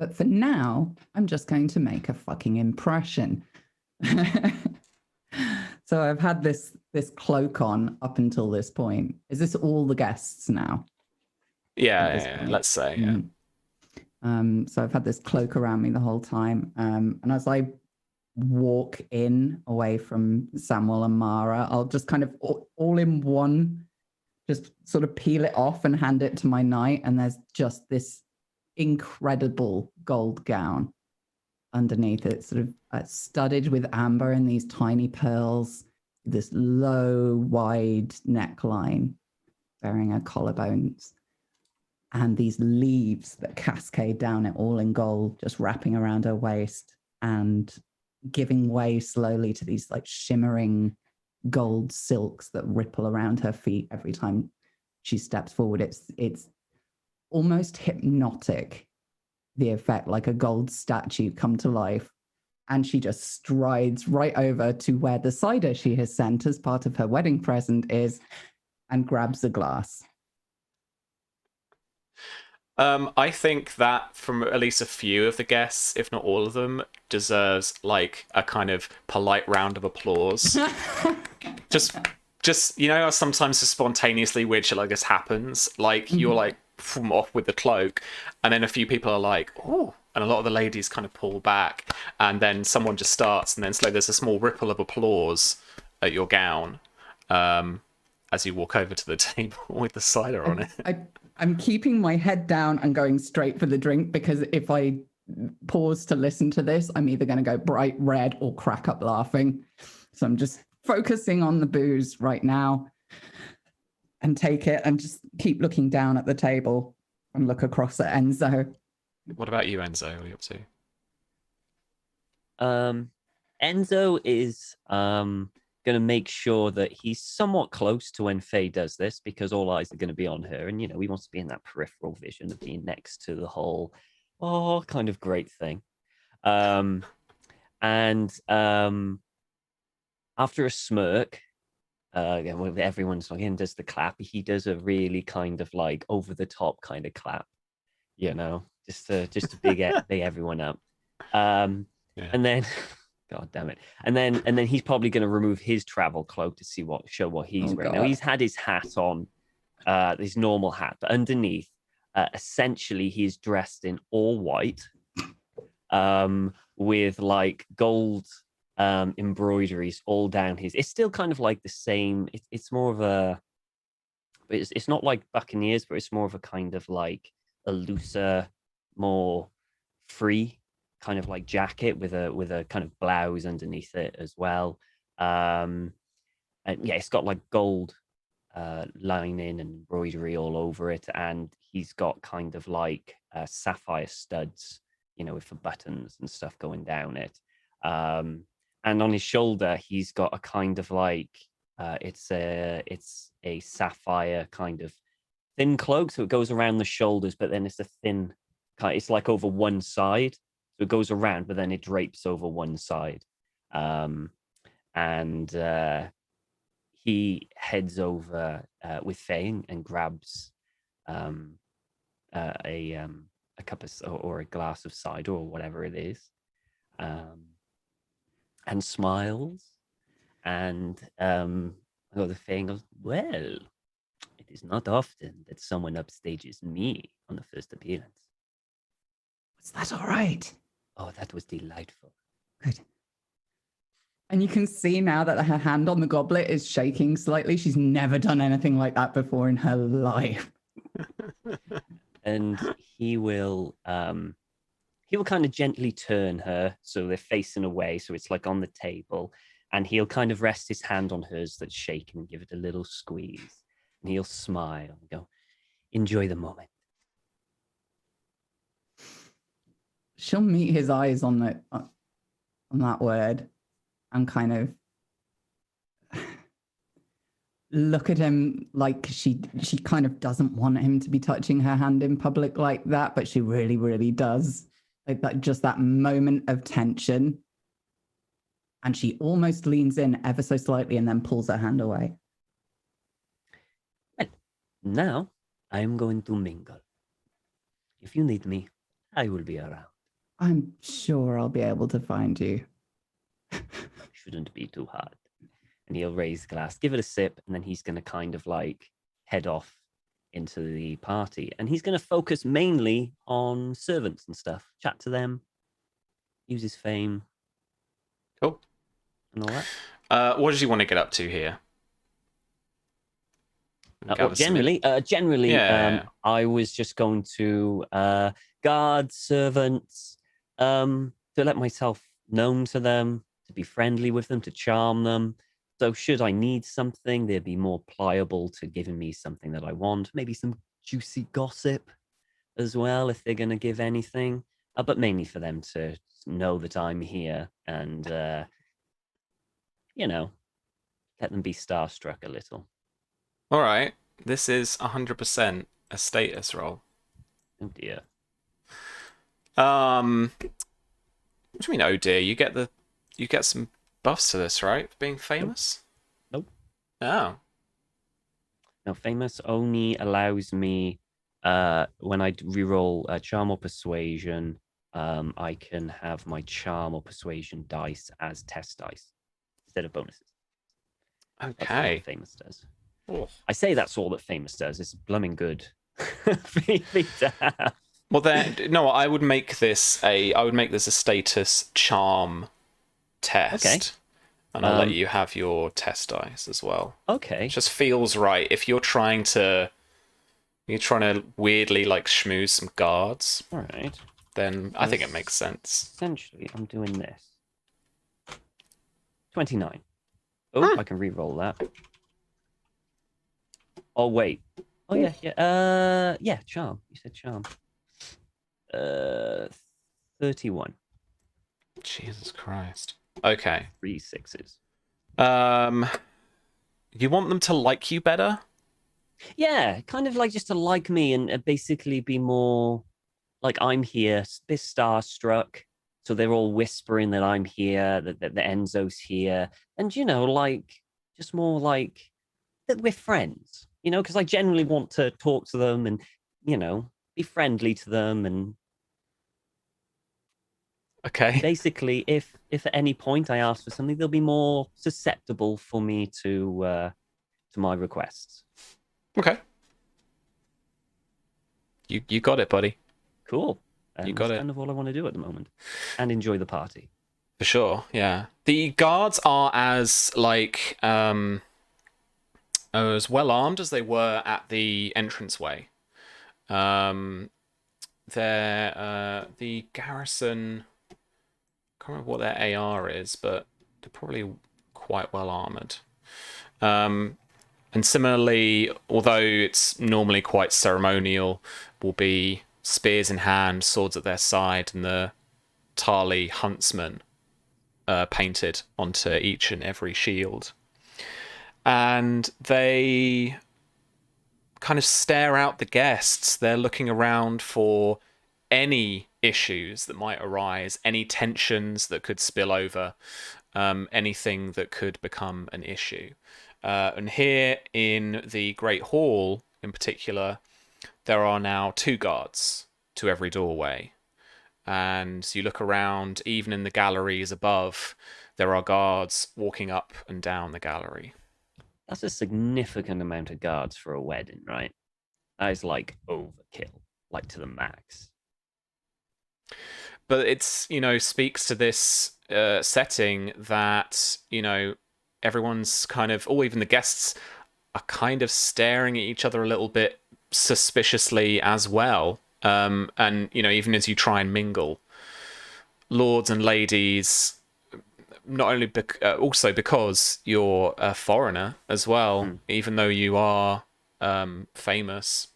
Speaker 4: But for now, I'm just going to make a fucking impression. So I've had this cloak on up until this point. Is this all the guests now?
Speaker 1: Yeah, let's say. Yeah.
Speaker 4: So I've had this cloak around me the whole time. And as I walk in away from Samuel and Mara, I'll just kind of all in one, just sort of peel it off and hand it to my knight. And there's just this incredible gold gown underneath it, sort of studded with amber and these tiny pearls, this low, wide neckline bearing her collarbones, and these leaves that cascade down it all in gold, just wrapping around her waist and giving way slowly to these like shimmering gold silks that ripple around her feet every time she steps forward. It's almost hypnotic, the effect, like a gold statue come to life. And she just strides right over to where the cider she has sent as part of her wedding present is and grabs a glass.
Speaker 1: I think that from at least a few of the guests, if not all of them, deserves like a kind of polite round of applause. just you know, sometimes just spontaneously weird shit like this happens. Like you're like off with the cloak, and then a few people are like, oh, and a lot of the ladies kind of pull back, and then someone just starts, and then slowly there's a small ripple of applause at your gown as you walk over to the table with the cider on it.
Speaker 4: I'm keeping my head down and going straight for the drink, because if I pause to listen to this, I'm either going to go bright red or crack up laughing. So I'm just focusing on the booze right now and take it and just keep looking down at the table and look across at Enzo.
Speaker 1: What about you, Enzo? What are you up to?
Speaker 5: Enzo is going to make sure that he's somewhat close to when Faye does this, because all eyes are going to be on her. And, you know, he wants to be in that peripheral vision of being next to the whole, kind of great thing. And after a smirk, when everyone's like, does the clap, he does a really kind of like over the top kind of clap, you know, just to big everyone up. And then God damn it. And then he's probably going to remove his travel cloak to show what he's wearing. Now, he's had his hat on, his normal hat, but underneath, essentially, he's dressed in all white, with like gold embroideries all down his. It's still kind of like the same. It's more of a. It's not like Buccaneers, but it's more of a kind of like a looser, more free kind of like jacket with a kind of blouse underneath it as well. And yeah, it's got like gold lining and embroidery all over it, and he's got kind of like sapphire studs, you know, with the buttons and stuff going down it. And on his shoulder, he's got a kind of like it's a sapphire kind of thin cloak, so it goes around the shoulders, but then it's a thin kind. It's like over one side. So it goes around, but then it drapes over one side. And he heads over with Faye and grabs a cup of, or a glass of cider or whatever it is, and smiles. And the Faye goes, well, it is not often that someone upstages me on the first appearance.
Speaker 4: Was that all right?
Speaker 5: Oh, that was delightful.
Speaker 4: Good. And you can see now that her hand on the goblet is shaking slightly. She's never done anything like that before in her life.
Speaker 5: And he will kind of gently turn her so they're facing away, so it's like on the table, and he'll kind of rest his hand on hers that's shaking and give it a little squeeze, and he'll smile and go, enjoy the moment.
Speaker 4: She'll meet his eyes on that word and kind of look at him like she kind of doesn't want him to be touching her hand in public like that, but she really, really does. Like that, just that moment of tension. And she almost leans in ever so slightly and then pulls her hand away.
Speaker 5: Well, now I'm going to mingle. If you need me, I will be around.
Speaker 4: I'm sure I'll be able to find you.
Speaker 5: Shouldn't be too hard. And he'll raise the glass, give it a sip, and then he's going to kind of like head off into the party. And he's going to focus mainly on servants and stuff, chat to them, use his fame.
Speaker 1: Cool.
Speaker 5: And all that.
Speaker 1: What does he want to get up to here?
Speaker 5: Generally,
Speaker 1: Yeah.
Speaker 5: I was just going to guard servants, to let myself known to them, to be friendly with them, to charm them. So should I need something, they'd be more pliable to giving me something that I want. Maybe some juicy gossip as well, if they're going to give anything. But mainly for them to know that I'm here and, let them be starstruck a little.
Speaker 1: All right. This is 100% a status roll.
Speaker 5: Oh dear.
Speaker 1: What do you mean, oh dear? You get some buffs to this, right? For being famous?
Speaker 5: Nope.
Speaker 1: Oh.
Speaker 5: Now, famous only allows me, when I reroll charm or persuasion, I can have my charm or persuasion dice as test dice instead of bonuses. That's
Speaker 1: Okay.
Speaker 5: what famous does.
Speaker 1: Oh.
Speaker 5: I say that's all that famous does. It's blooming good for me to have.
Speaker 1: Well, then, no. I would make this a status charm test,
Speaker 5: Okay.
Speaker 1: and I'll let you have your test dice as well.
Speaker 5: Okay.
Speaker 1: It just feels right if you're trying to weirdly like schmooze some guards.
Speaker 5: All right.
Speaker 1: Then I think it makes sense.
Speaker 5: Essentially, I'm doing this. 29. Oh, I can re-roll that. Oh, wait. Oh, yeah. Yeah, charm. You said charm. 31.
Speaker 1: Jesus Christ. Okay.
Speaker 5: 3 6s.
Speaker 1: You want them to like you better?
Speaker 5: Yeah, kind of like just to like me and basically be more like I'm here, a bit starstruck. So they're all whispering that I'm here, that Enzo's here. And, like, just more like that we're friends, because I generally want to talk to them and, be friendly to them. And
Speaker 1: Okay.
Speaker 5: basically, if at any point I ask for something, they'll be more susceptible for me to my requests.
Speaker 1: Okay. You got it, buddy.
Speaker 5: Cool.
Speaker 1: You got
Speaker 5: that's
Speaker 1: it.
Speaker 5: kind of all I want to do at the moment. And enjoy the party.
Speaker 1: For sure, yeah. The guards are as as well armed as they were at the entranceway. They're the garrison. I can't remember what their AR is, but they're probably quite well armored. And similarly, although it's normally quite ceremonial, will be spears in hand, swords at their side, and the Tarly huntsman painted onto each and every shield. And they kind of stare out the guests. They're looking around for any issues that might arise, any tensions that could spill over, anything that could become an issue. And here in the Great Hall, in particular, there are now 2 guards to every doorway. And you look around, even in the galleries above, there are guards walking up and down the gallery.
Speaker 5: That's a significant amount of guards for a wedding, right? That is like overkill, like to the max.
Speaker 1: But it's, speaks to this setting that, everyone's kind of, or even the guests are kind of staring at each other a little bit suspiciously as well. And, even as you try and mingle, lords and ladies, not only also because you're a foreigner as well, even though you are famous,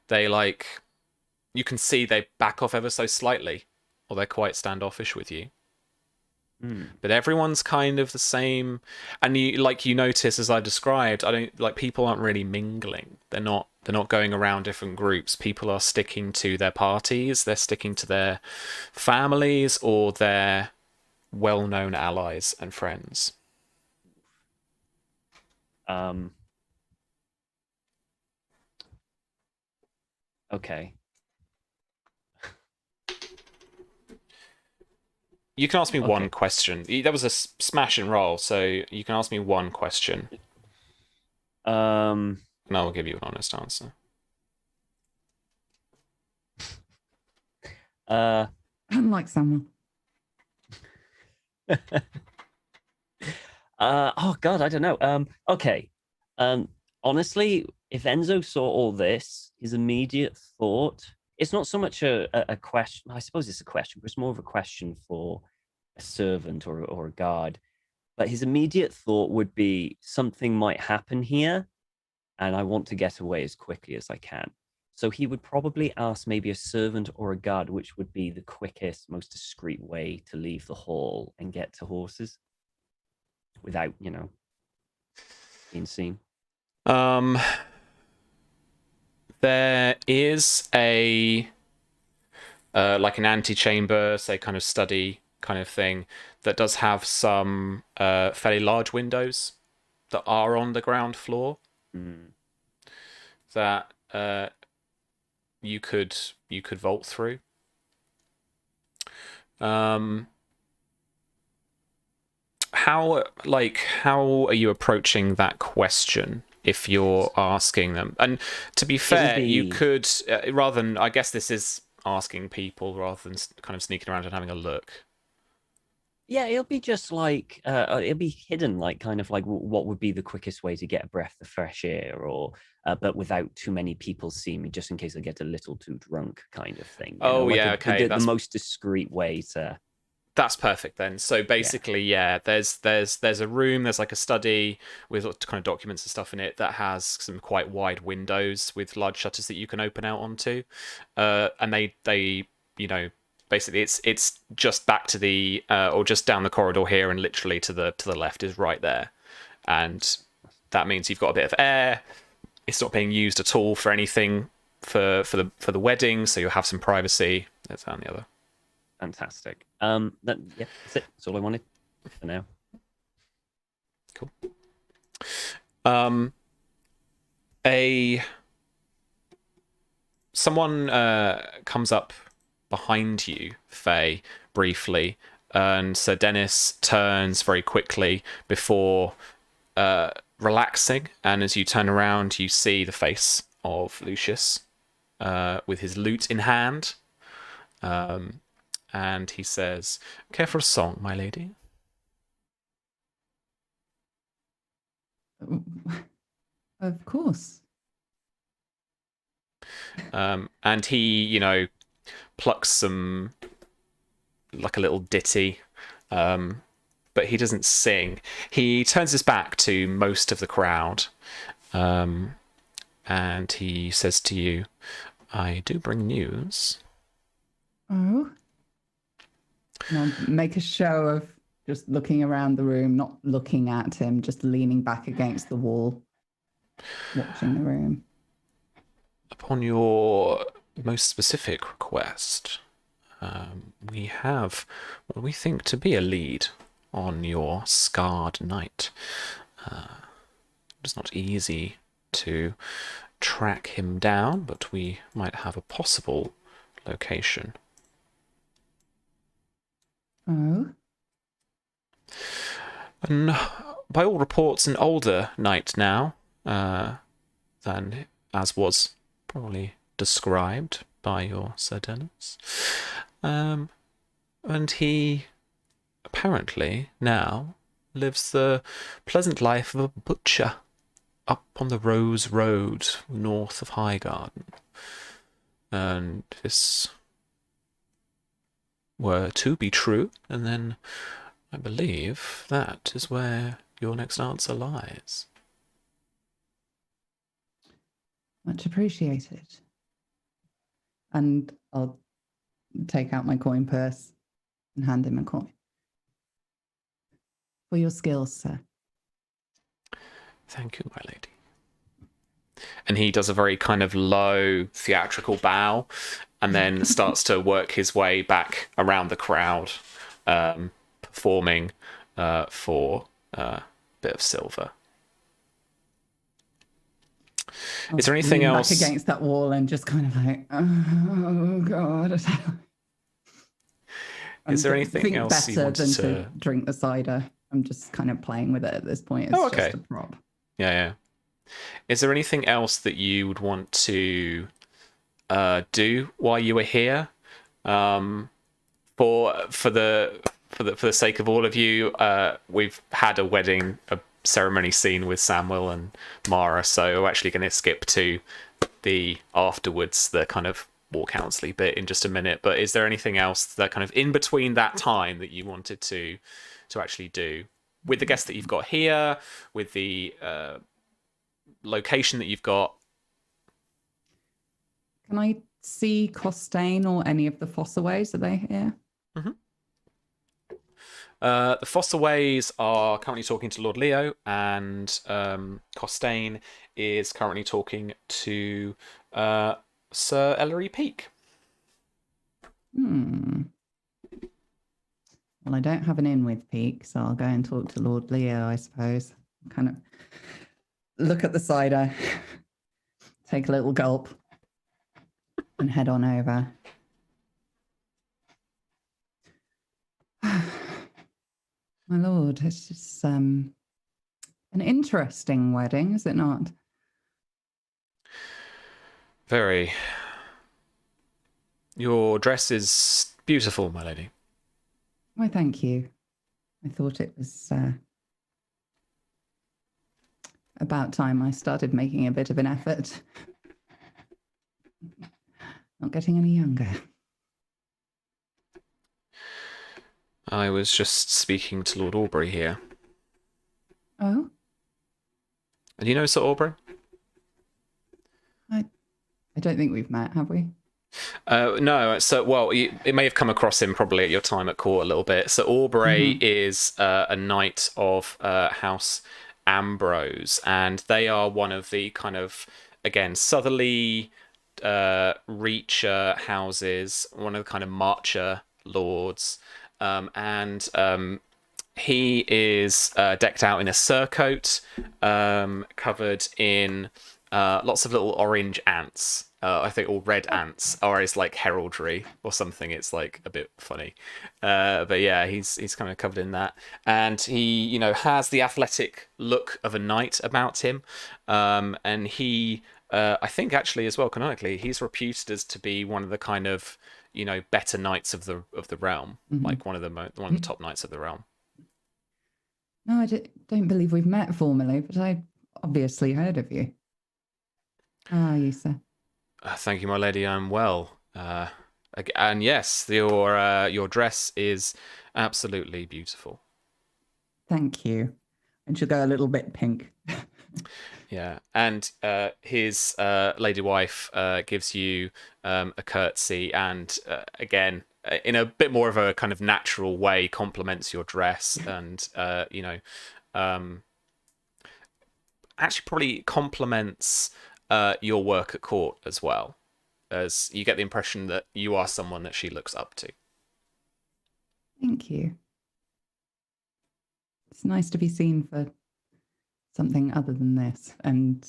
Speaker 1: they you can see they back off ever so slightly, or they're quite standoffish with you. But everyone's kind of the same, and you notice, as I described, people aren't really mingling. They're not going around different groups. People are sticking to their parties. They're sticking to their families or their well-known allies and friends.
Speaker 5: Okay.
Speaker 1: You can ask me one
Speaker 5: Okay.
Speaker 1: question. That was a smash and roll, so you can ask me one question,
Speaker 5: Um.
Speaker 1: and I will give you an honest answer.
Speaker 4: Unlike Samuel.
Speaker 5: Oh God, I don't know. Okay. Honestly, if Enzo saw all this, his immediate thought, it's not so much a question. I suppose it's a question, but it's more of a question for a servant or a guard. But his immediate thought would be something might happen here, and I want to get away as quickly as I can. So he would probably ask maybe a servant or a guard, which would be the quickest, most discreet way to leave the hall and get to horses without, being seen.
Speaker 1: There is a like an antechamber, say kind of study kind of thing that does have some fairly large windows that are on the ground floor
Speaker 5: Mm.
Speaker 1: that you could vault through. How are you approaching that question if you're asking them? And to be fair, you
Speaker 5: be-
Speaker 1: could rather than, I guess this is asking people rather than kind of sneaking around and having a look.
Speaker 5: Yeah, it'll be just like it'll be hidden, like kind of like what would be the quickest way to get a breath of fresh air, or but without too many people see me, just in case I get a little too drunk, kind of thing.
Speaker 1: Oh,
Speaker 5: like
Speaker 1: yeah, okay,
Speaker 5: the most discreet way to.
Speaker 1: That's perfect then. So basically, yeah, there's a room, there's like a study with kind of documents and stuff in it that has some quite wide windows with large shutters that you can open out onto, and they basically it's just back to the or just down the corridor here, and literally to the left is right there, and that means you've got a bit of air. It's not being used at all for anything for the wedding, so you'll have some privacy. That's that and the other.
Speaker 5: Fantastic. That's it. That's all I wanted for now.
Speaker 1: Cool. Someone comes up behind you, Faye, briefly, and Sir Dennis turns very quickly before relaxing, and as you turn around, you see the face of Lucius with his lute in hand. And he says, "Care for a song, my lady?"
Speaker 4: Of course.
Speaker 1: And he, plucks some, like a little ditty, but he doesn't sing. He turns his back to most of the crowd, and he says to you, "I do bring news."
Speaker 4: Oh. And I'll make a show of just looking around the room, not looking at him, just leaning back against the wall, watching the room.
Speaker 1: Upon your most specific request, we have what we think to be a lead on your scarred knight. It's not easy to track him down, but we might have a possible location.
Speaker 4: Oh.
Speaker 1: And by all reports, an older knight now than as was probably described by your Sir Dennis. And he apparently now lives the pleasant life of a butcher up on the Rose Road north of Highgarden. And if this were to be true, and then I believe that is where your next answer lies.
Speaker 4: Much appreciated. And I'll take out my coin purse and hand him a coin. For your skills, sir.
Speaker 1: Thank you, my lady. And he does a very kind of low theatrical bow and then starts to work his way back around the crowd, performing for a bit of silver. Is there anything
Speaker 4: lean
Speaker 1: else?
Speaker 4: Back against that wall and just kind of like, oh God.
Speaker 1: Is there
Speaker 4: I
Speaker 1: anything
Speaker 4: think
Speaker 1: else you
Speaker 4: better
Speaker 1: wanted
Speaker 4: than
Speaker 1: to...
Speaker 4: to drink the cider. I'm just kind of playing with it at this point. It's
Speaker 1: Oh, okay.
Speaker 4: just a prop.
Speaker 1: Yeah. Is there anything else that you would want to do while you were here? For the sake of all of you, we've had a ceremony scene with Samuel and Mara, so we're actually going to skip to the afterwards, the kind of more counselly bit in just a minute. But is there anything else that kind of in between that time that you wanted to actually do with the guests that you've got here, with the location that you've got?
Speaker 4: Can I see Costain or any of the Fossaways? Are they here?
Speaker 1: Mm-hmm. The Fossaways are currently talking to Lord Leo, and Costain is currently talking to Sir Ellery Peake.
Speaker 4: Well, I don't have an in with Peake, so I'll go and talk to Lord Leo, I suppose. Kind of look at the cider, take a little gulp, and head on over. My lord, it's just an interesting wedding, is it not?
Speaker 1: Very. Your dress is beautiful, my lady.
Speaker 4: Why, thank you. I thought it was about time I started making a bit of an effort. Not getting any younger.
Speaker 1: I was just speaking to Lord Aubrey here.
Speaker 4: Oh?
Speaker 1: And you know Sir Aubrey?
Speaker 4: I don't think we've met, have we?
Speaker 1: No, so, well, it may have come across him probably at your time at court a little bit. So Aubrey is a knight of House Ambrose, and they are one of the kind of, again, southerly reacher houses, one of the kind of marcher lords. He is decked out in a surcoat, covered in lots of little orange ants. I think, or red ants, or it's like heraldry or something. It's like a bit funny, but yeah, he's kind of covered in that, and he, has the athletic look of a knight about him, and he, I think actually as well canonically, he's reputed as to be one of the kind of better knights of the realm, like one of the top knights of the realm.
Speaker 4: No, I don't believe we've met formally, but I obviously heard of you. How are you, sir?
Speaker 1: Thank you, my lady. I'm well. And yes, your dress is absolutely beautiful.
Speaker 4: Thank you. And she'll go a little bit pink.
Speaker 1: Yeah, and his lady wife gives you a curtsy, and again, in a bit more of a kind of natural way, compliments your dress, and actually probably compliments your work at court as well, as you get the impression that you are someone that she looks up to.
Speaker 4: Thank you. It's nice to be seen for something other than this, and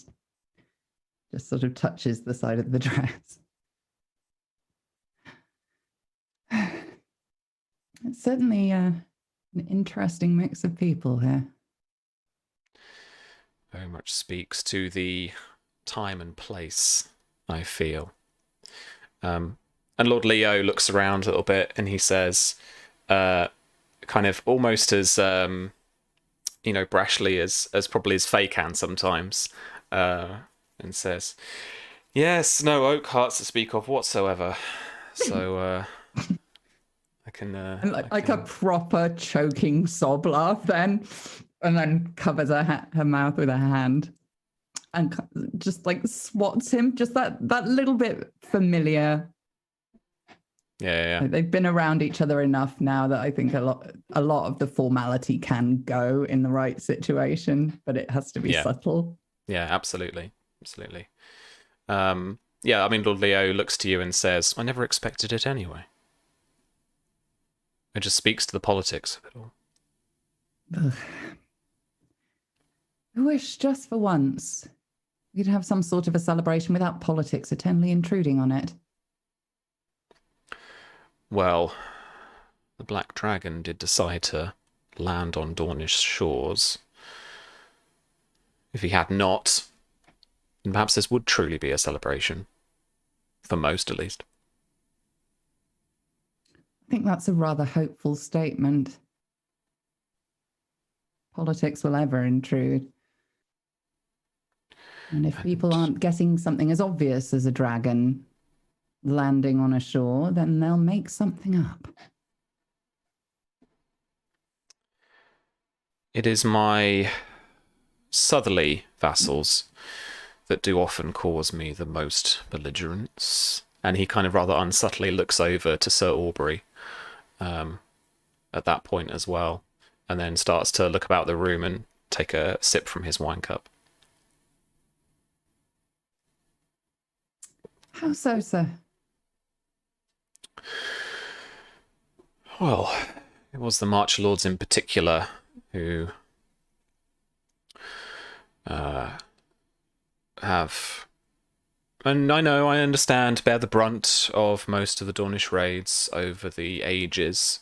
Speaker 4: just sort of touches the side of the dress. It's certainly an interesting mix of people here.
Speaker 1: Very much speaks to the time and place, I feel. And Lord Leo looks around a little bit and he says, kind of almost as brashly as probably as Faye can sometimes, and says, "Yes, no oak hearts to speak of whatsoever." So I can
Speaker 4: like a proper choking sob laugh then, and then covers her mouth with her hand, and just like swats him, just that little bit familiar.
Speaker 1: Yeah.
Speaker 4: Like, they've been around each other enough now that I think a lot of the formality can go in the right situation, but it has to be subtle.
Speaker 1: Yeah, absolutely. Yeah, I mean, Lord Leo looks to you and says, "I never expected it anyway." It just speaks to the politics of it all.
Speaker 4: Ugh. I wish just for once we could have some sort of a celebration without politics eternally intruding on it.
Speaker 1: Well, the Black Dragon did decide to land on Dornish shores, if he had not, then perhaps this would truly be a celebration. For most, at least.
Speaker 4: I think that's a rather hopeful statement. Politics will ever intrude. And if people aren't getting something as obvious as a dragon landing on a shore, then they'll make something up.
Speaker 1: It is my southerly vassals that do often cause me the most belligerence. And he kind of rather unsubtly looks over to Sir Aubrey at that point as well, and then starts to look about the room and take a sip from his wine cup.
Speaker 4: How so, sir?
Speaker 1: Well, it was the March Lords in particular who have, and I know, I understand, bear the brunt of most of the Dornish raids over the ages,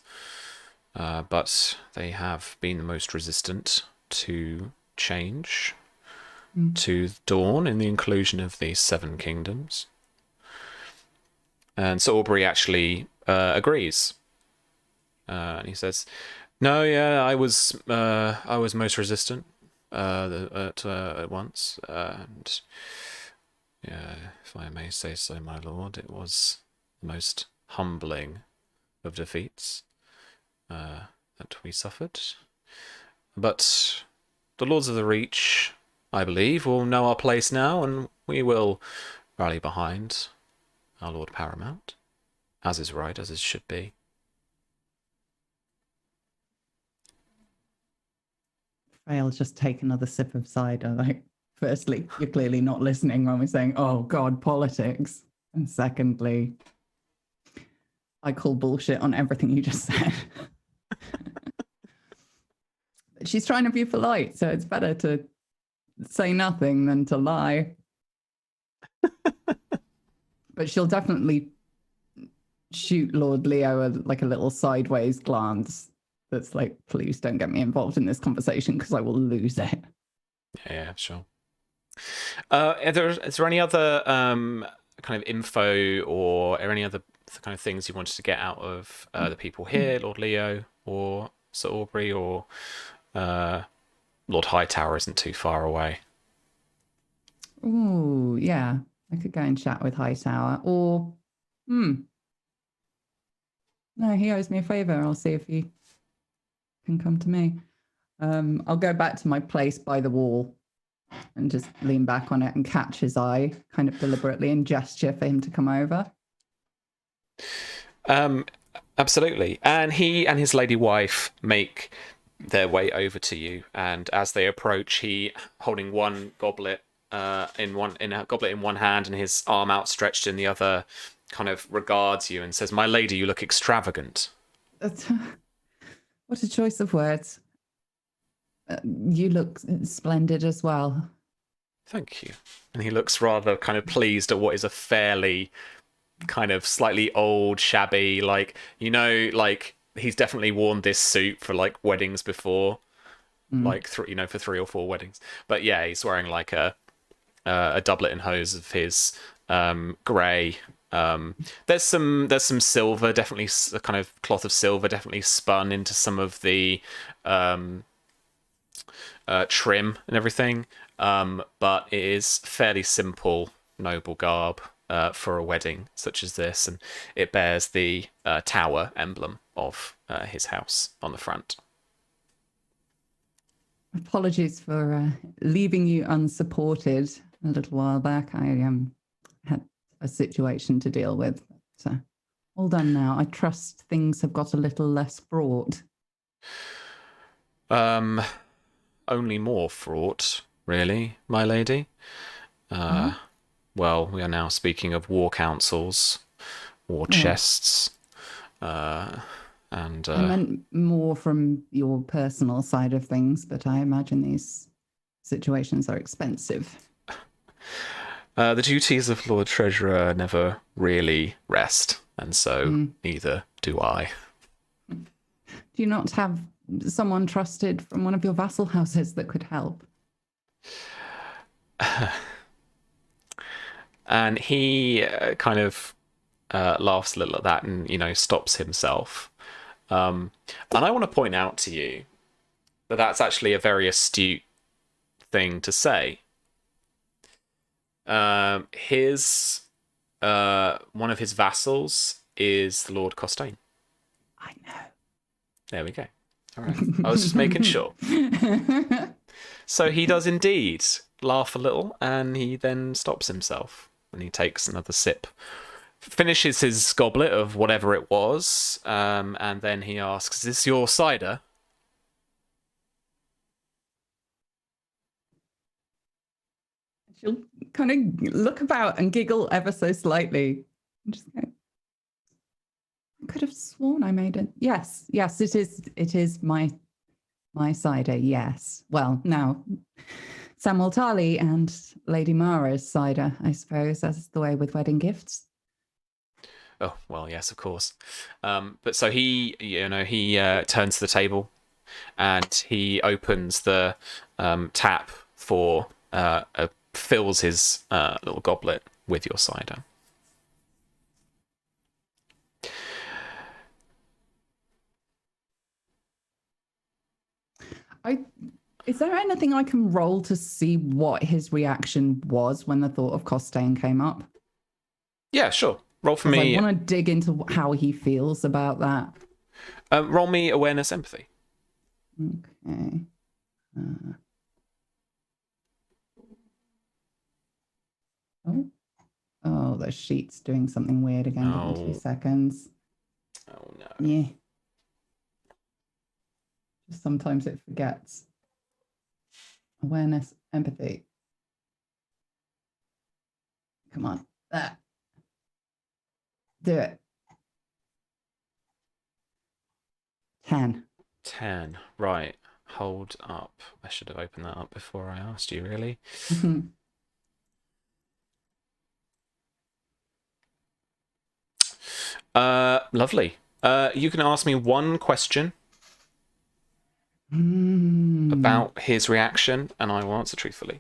Speaker 1: but they have been the most resistant to change, to Dawn in the inclusion of the Seven Kingdoms. And Sir Aubrey actually agrees. And he says, "No, yeah, I was most resistant at once, and yeah, if I may say so, my lord, it was the most humbling of defeats that we suffered. But the Lords of the Reach, I believe, will know our place now, and we will rally behind our Lord Paramount, as is right, as it should be."
Speaker 4: I'll just take another sip of cider. Like, firstly, you're clearly not listening when we're saying, "Oh God, politics," and secondly, I call bullshit on everything you just said. But she's trying to be polite, so it's better to say nothing than to lie. But she'll definitely shoot Lord Leo like a little sideways glance that's like, "Please don't get me involved in this conversation because I will lose it."
Speaker 1: Yeah, sure. Is there any other kind of info or any other kind of things you wanted to get out of the people here, Lord Leo or Sir Aubrey, or Lord Hightower isn't too far away?
Speaker 4: Ooh, yeah. I could go and chat with Hightower. Or, no, he owes me a favor. I'll see if he can come to me. I'll go back to my place by the wall and just lean back on it and catch his eye kind of deliberately and gesture for him to come over.
Speaker 1: Absolutely. And he and his lady wife make their way over to you, and as they approach, he holding one goblet in a goblet in one hand and his arm outstretched in the other, kind of regards you and says, "My lady, you look extravagant."
Speaker 4: What a choice of words. You look splendid as well.
Speaker 1: Thank you. And he looks rather kind of pleased at what is a fairly kind of slightly old, shabby, like, like he's definitely worn this suit for like weddings before, like for 3 or 4 weddings. But yeah, he's wearing like a doublet and hose of his grey. There's some silver, definitely a kind of cloth of silver, definitely spun into some of the trim and everything. But it is fairly simple, noble garb for a wedding such as this, and it bears the tower emblem of his house on the front.
Speaker 4: Apologies for leaving you unsupported a little while back. I had a situation to deal with. So all done now. I trust things have got a little less fraught.
Speaker 1: Only more fraught, really, my lady. Well, we are now speaking of war councils, war chests, and
Speaker 4: I meant more from your personal side of things, but I imagine these situations are expensive.
Speaker 1: The duties of Lord Treasurer never really rest, and so neither do I.
Speaker 4: Do you not have someone trusted from one of your vassal houses that could help?
Speaker 1: And he kind of laughs a little at that and, stops himself. And I want to point out to you that that's actually a very astute thing to say. His one of his vassals is the Lord Costain.
Speaker 4: I know.
Speaker 1: There we go. All right. I was just making sure. So he does indeed laugh a little, and he then stops himself, and he takes another sip, finishes his goblet of whatever it was, and then he asks, "Is this your cider?"
Speaker 4: She'll kind of look about and giggle ever so slightly. And just go, I could have sworn I made it. Yes, it is. It is my cider. Yes. Well, now Samuel Tarly and Lady Mara's cider, I suppose. That's the way with wedding gifts.
Speaker 1: Oh, well, yes, of course. But so he turns to the table, and he opens the tap for fills his little goblet with your cider.
Speaker 4: Is there anything I can roll to see what his reaction was when the thought of Costain came up?
Speaker 1: Yeah, sure. Roll for me.
Speaker 4: I want to dig into how he feels about that.
Speaker 1: Roll me awareness, empathy.
Speaker 4: Okay. Oh, the sheet's doing something weird again. Give me 2 seconds.
Speaker 1: Oh no.
Speaker 4: Yeah. Just sometimes it forgets. Awareness, empathy. Come on. There. Do it. 10.
Speaker 1: 10. Right. Hold up. I should have opened that up before I asked you, really. Lovely. You can ask me one question about his reaction, and I will answer truthfully.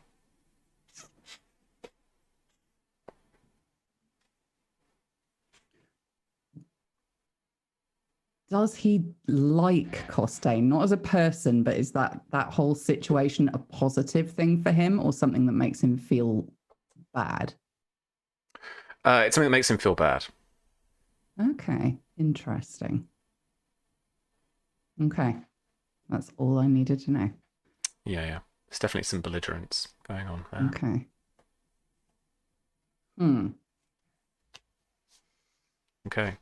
Speaker 4: Does he like Costain? Not as a person, but is that whole situation a positive thing for him or something that makes him feel bad?
Speaker 1: It's something that makes him feel bad.
Speaker 4: Okay, interesting. Okay, that's all I needed to know.
Speaker 1: Yeah. There's definitely some belligerence going on there.
Speaker 4: Okay.
Speaker 1: Okay.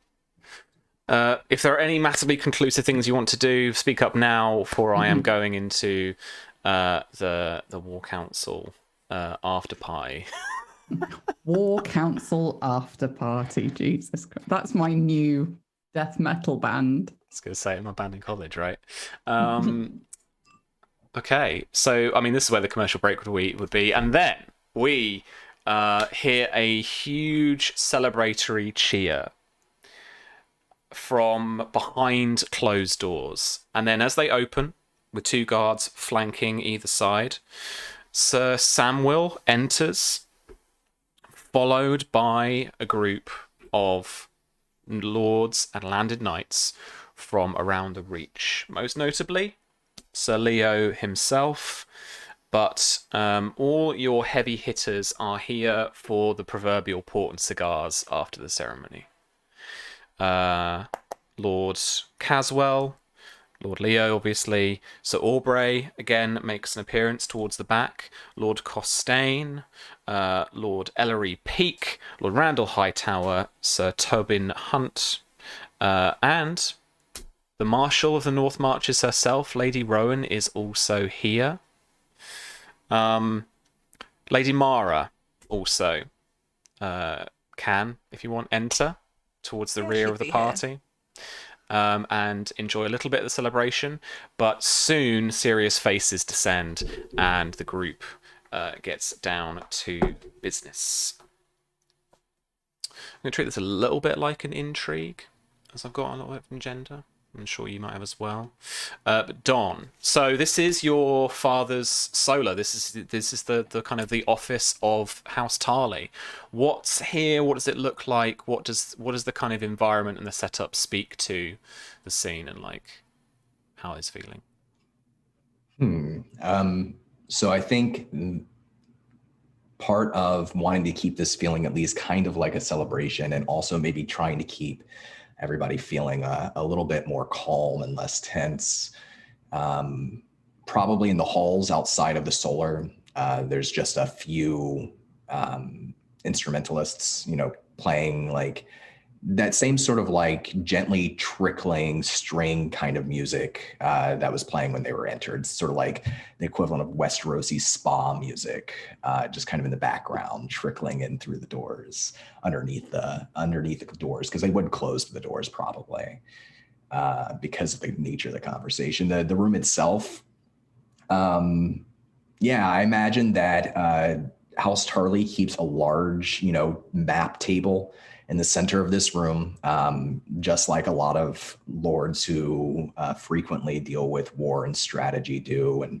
Speaker 1: If there are any massively conclusive things you want to do, speak up now, for I am going into the War Council after pie.
Speaker 4: War Council after party. Jesus Christ. That's my new death metal band.
Speaker 1: I was going to say, I'm a band in college, right? Okay, so, I mean, this is where the commercial break would be. And then we hear a huge celebratory cheer from behind closed doors. And then as they open, with 2 guards flanking either side, Sir Samuel enters, followed by a group of lords and landed knights from around the Reach. Most notably, Sir Leo himself, but all your heavy hitters are here for the proverbial port and cigars after the ceremony. Lord Caswell, Lord Leo, obviously. Sir Aubrey, again, makes an appearance towards the back. Lord Costain, Lord Ellery Peake, Lord Randall Hightower, Sir Tobin Hunt, and the Marshal of the North Marches herself, Lady Rowan, is also here. Lady Mara also can, if you want, enter towards the rear of the party. And enjoy a little bit of the celebration, but soon serious faces descend and the group gets down to business. I'm going to treat this a little bit like an intrigue, as I've got a little bit of agenda. I'm sure you might have as well. But Don, so this is your father's solo. This is the kind of the office of House Tarly. What's here? What does it look like? What does the kind of environment and the setup speak to the scene, and like how it's feeling?
Speaker 2: So I think part of wanting to keep this feeling at least kind of like a celebration, and also maybe trying to keep everybody feeling a little bit more calm and less tense. Probably in the halls outside of the solar, there's just a few instrumentalists, playing like that same sort of like gently trickling string kind of music that was playing when they were entered, sort of like the equivalent of Westerosi spa music, just kind of in the background, trickling in through the doors, underneath the doors, because they wouldn't close the doors probably because of the nature of the conversation. The room itself, yeah, I imagine that House Tarly keeps a large, map table in the center of this room, just like a lot of lords who frequently deal with war and strategy do. And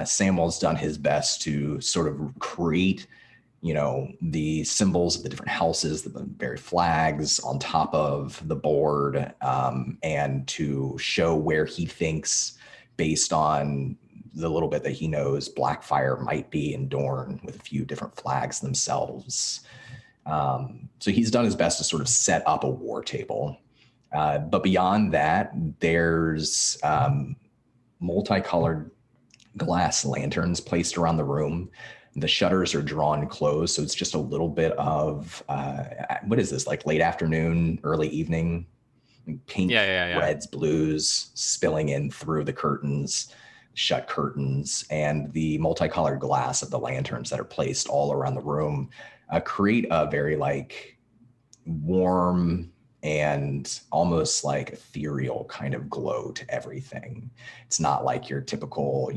Speaker 2: Samuel's done his best to sort of create, the symbols of the different houses, the very flags on top of the board, and to show where he thinks, based on the little bit that he knows, Blackfyre might be in Dorne, with a few different flags themselves. So he's done his best to sort of set up a war table. But beyond that, there's multicolored glass lanterns placed around the room. The shutters are drawn closed, so it's just a little bit of, what is this, like late afternoon, early evening? Pink, reds, blues spilling in through the curtains, shut curtains, and the multicolored glass of the lanterns that are placed all around the room create a very like warm and almost like ethereal kind of glow to everything. It's not like your typical,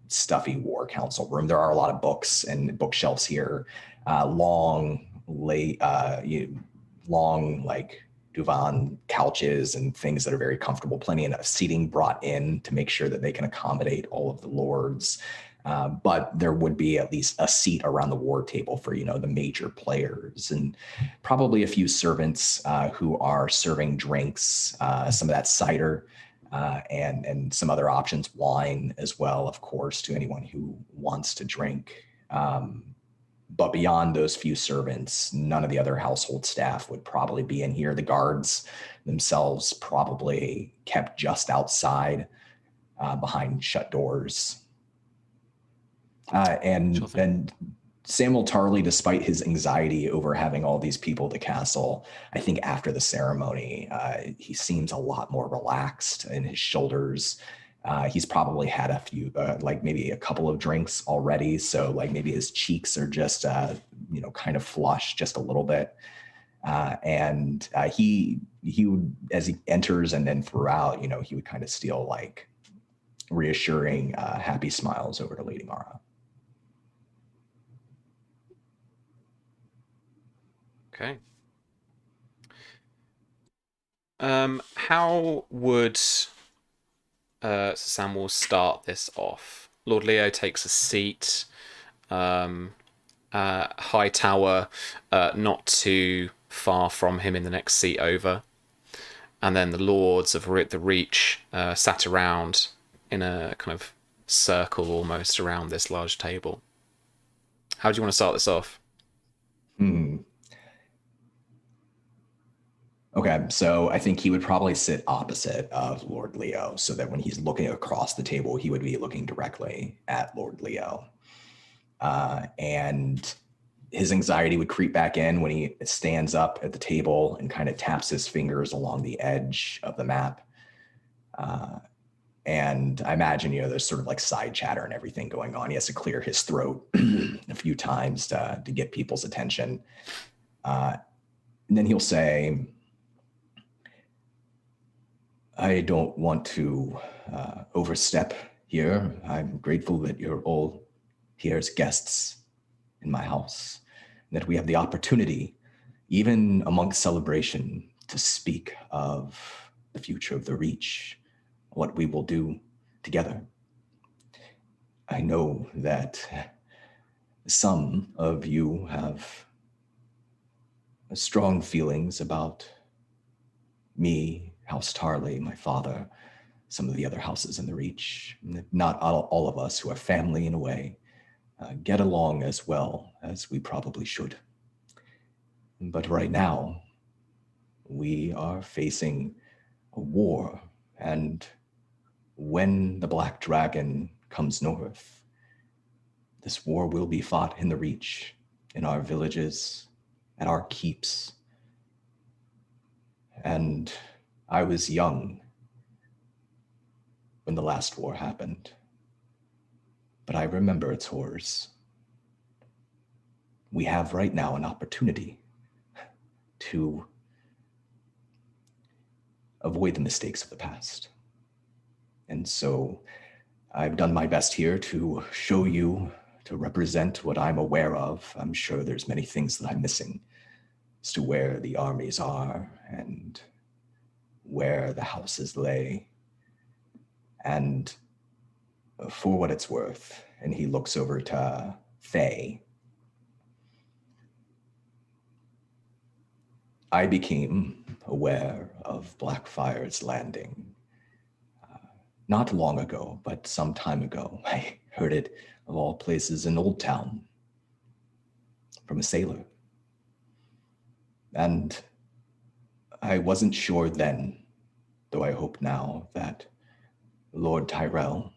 Speaker 2: stuffy war council room. There are a lot of books and bookshelves here, long like divan couches and things that are very comfortable, plenty of seating brought in to make sure that they can accommodate all of the lords. But there would be at least a seat around the war table for, the major players, and probably a few servants who are serving drinks, some of that cider, and some other options, wine as well, of course, to anyone who wants to drink. But beyond those few servants, none of the other household staff would probably be in here. The guards themselves probably kept just outside behind shut doors. And Samuel Tarly, despite his anxiety over having all these people at the castle, I think after the ceremony, he seems a lot more relaxed in his shoulders. He's probably had a few, like maybe a couple of drinks already. So like maybe his cheeks are just, kind of flush just a little bit. And he would, as he enters and then throughout, he would kind of steal like reassuring, happy smiles over to Lady Mara.
Speaker 1: Okay. How would Samuel start this off? Lord Leo takes a seat, high tower, not too far from him in the next seat over, and then the lords of the Reach sat around in a kind of circle almost around this large table. How do you want to start this off?
Speaker 2: Okay, so I think he would probably sit opposite of Lord Leo, so that when he's looking across the table, he would be looking directly at Lord Leo. And his anxiety would creep back in when he stands up at the table and kind of taps his fingers along the edge of the map. And I imagine, there's sort of like side chatter and everything going on. He has to clear his throat a few times to get people's attention. And then he'll say, I don't want to overstep here. I'm grateful that you're all here as guests in my house, and that we have the opportunity, even amongst celebration, to speak of the future of the Reach, what we will do together. I know that some of you have strong feelings about me, House Tarley, my father, some of the other houses in the Reach. Not all of us who are family in a way get along as well as we probably should. But right now, we are facing a war, and when the Black Dragon comes north, this war will be fought in the Reach, in our villages, at our keeps. And I was young when the last war happened, but I remember its horrors. We have right now an opportunity to avoid the mistakes of the past. And so I've done my best here to show you, to represent what I'm aware of. I'm sure there's many things that I'm missing as to where the armies are and where the houses lay. And for what it's worth, and he looks over to Faye, I became aware of Blackfyre's landing not long ago, but some time ago. I heard it, of all places, in Old Town from a sailor. And I wasn't sure then, though I hope now, that Lord Tyrell,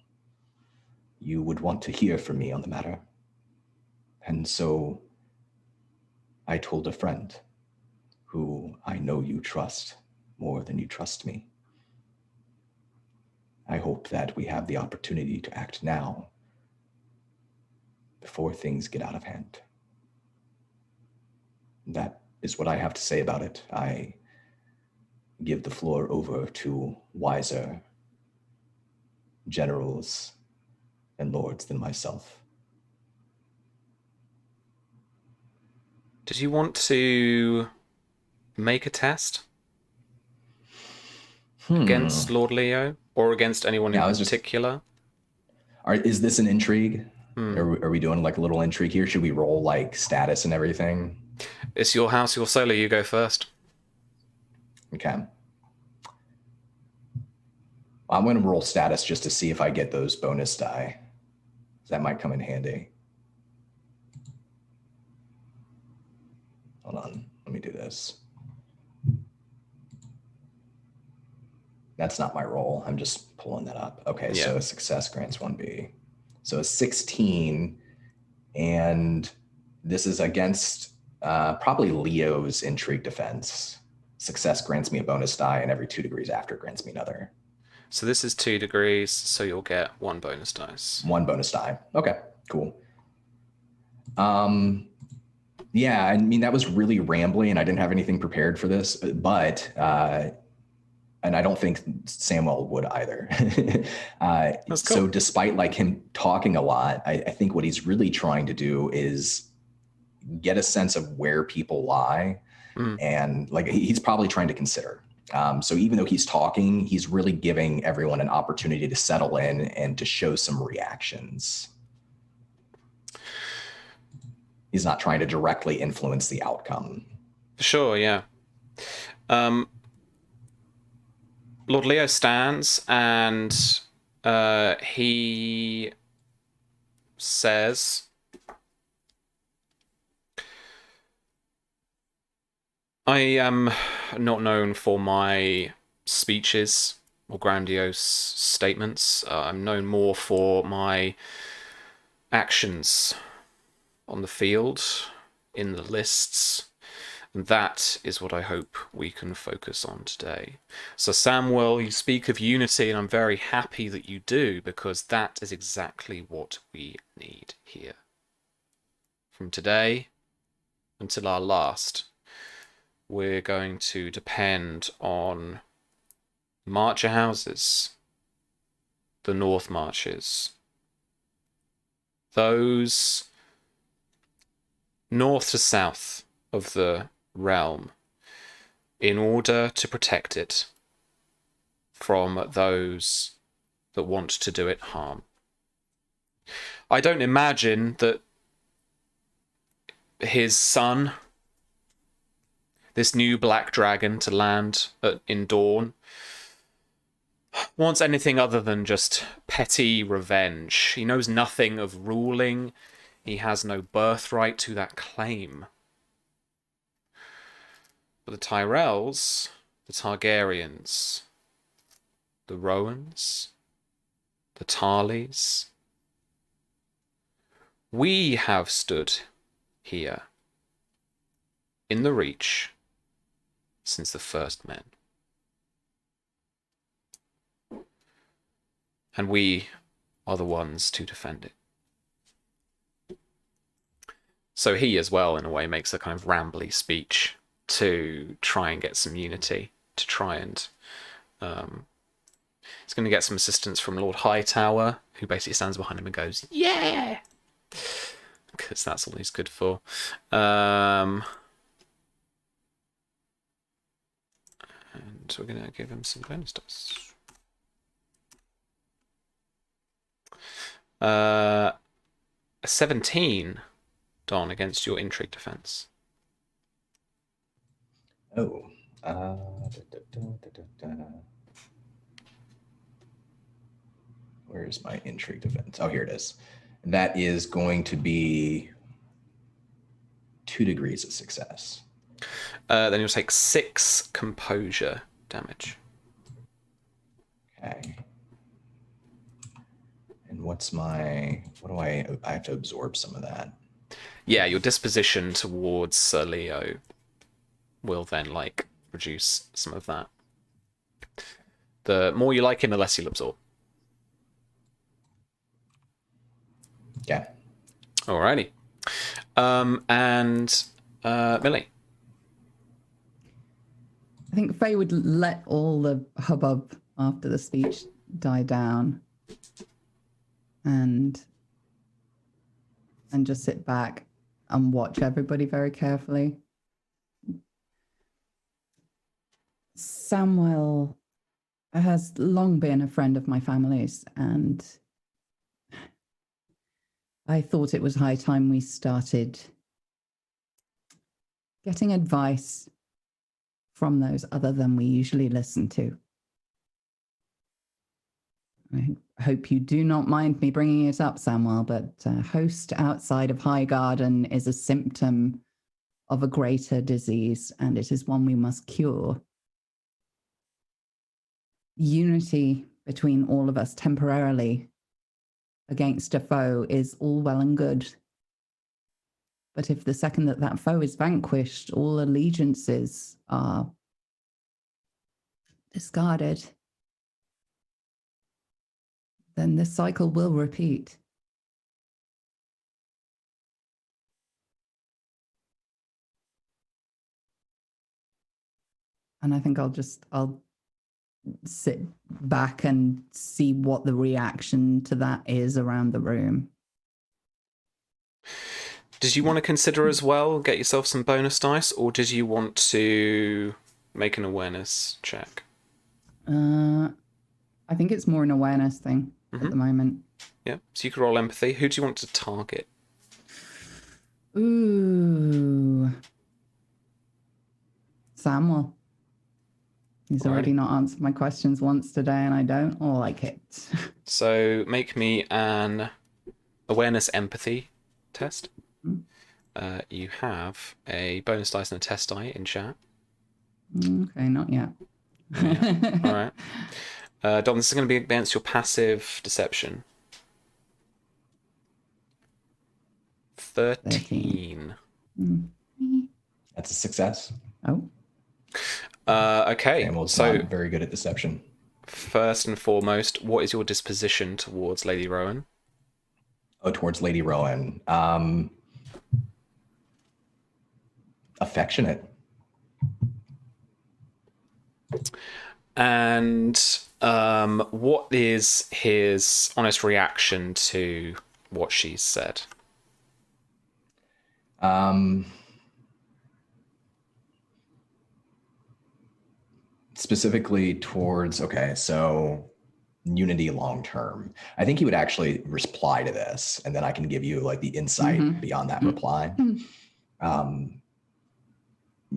Speaker 2: you would want to hear from me on the matter. And so I told a friend who I know you trust more than you trust me. I hope that we have the opportunity to act now before things get out of hand. That is what I have to say about it. I give the floor over to wiser generals and lords than myself.
Speaker 1: Did you want to make a test against Lord Leo or against anyone in particular?
Speaker 2: Is this an intrigue? Are we doing like a little intrigue here? Should we roll like status and everything?
Speaker 1: It's your house, your solo. You go first.
Speaker 2: Okay. I'm going to roll status just to see if I get those bonus die. That might come in handy. Hold on. Let me do this. That's not my roll. I'm just pulling that up. Okay, yeah. So success grants 1B. So a 16, and this is against probably Leo's intrigue defense. Success grants me a bonus die, and every 2 degrees after grants me another.
Speaker 1: So this is 2 degrees, so you'll get 1 bonus dice.
Speaker 2: 1 bonus die. Okay, cool. Yeah, I mean, that was really rambly, and I didn't have anything prepared for this, but and I don't think Samuel would either. That's cool. So despite like him talking a lot, I think what he's really trying to do is get a sense of where people lie. And like he's probably trying to consider. So even though he's talking, he's really giving everyone an opportunity to settle in and to show some reactions. He's not trying to directly influence the outcome.
Speaker 1: Sure, yeah. Lord Leo stands and he says, I am not known for my speeches or grandiose statements. I'm known more for my actions on the field, in the lists. And that is what I hope we can focus on today. So Samuel, you speak of unity, and I'm very happy that you do, because that is exactly what we need here. From today until our last, we're going to depend on Marcher houses, the North Marches, those north to south of the realm, in order to protect it from those that want to do it harm. I don't imagine that his son, this new black dragon to land in Dawn, wants anything other than just petty revenge. He knows nothing of ruling. He has no birthright to that claim. But the Tyrells, the Targaryens, the Rowans, the Tarleys, we have stood here in the Reach since the first men. And we are the ones to defend it. So he as well, in a way, makes a kind of rambly speech to try and get some unity, to try and... he's going to get some assistance from Lord Hightower, who basically stands behind him and goes, yeah! Because that's all he's good for. And we're going to give him some bonus dice. A 17, Don, against your intrigue defense.
Speaker 2: Oh. Where's my intrigue defense? Oh, here it is. That is going to be 2 degrees of success.
Speaker 1: Then you'll take 6 composure damage.
Speaker 2: Okay. And what do I have to absorb some of that?
Speaker 1: Yeah, your disposition towards Sir Leo will then, like, reduce some of that. The more you like him, the less you'll absorb.
Speaker 2: Yeah.
Speaker 1: Alrighty. And Millie.
Speaker 4: I think Faye would let all the hubbub after the speech die down and just sit back and watch everybody very carefully. Samuel has long been a friend of my family's, and I thought it was high time we started getting advice from those other than we usually listen to. I hope you do not mind me bringing it up, Samuel, but host outside of Highgarden is a symptom of a greater disease, and it is one we must cure. Unity between all of us temporarily against a foe is all well and good. But if the second that that foe is vanquished, all allegiances are discarded, then this cycle will repeat. And I think I'll sit back and see what the reaction to that is around the room.
Speaker 1: Did you want to consider as well, get yourself some bonus dice, or did you want to make an awareness check?
Speaker 4: I think it's more an awareness thing at the moment.
Speaker 1: Yeah, so you could roll empathy. Who do you want to target?
Speaker 4: Ooh. Samuel. He's already not answered my questions once today, and I don't like it.
Speaker 1: So make me an awareness empathy test. You have a bonus dice and a test die in chat.
Speaker 4: Okay, not yet.
Speaker 1: Yeah. All right. Dom, this is going to be against your passive deception. 13.
Speaker 2: That's a success.
Speaker 4: Oh.
Speaker 1: Okay.
Speaker 2: Samuel's
Speaker 1: so
Speaker 2: not very good at deception.
Speaker 1: First and foremost, what is your disposition towards Lady Rowan?
Speaker 2: Oh, towards Lady Rowan. Affectionate.
Speaker 1: And what is his honest reaction to what she's said?
Speaker 2: specifically towards, okay, so unity long term. I think he would actually reply to this, and then I can give you like the insight beyond that reply.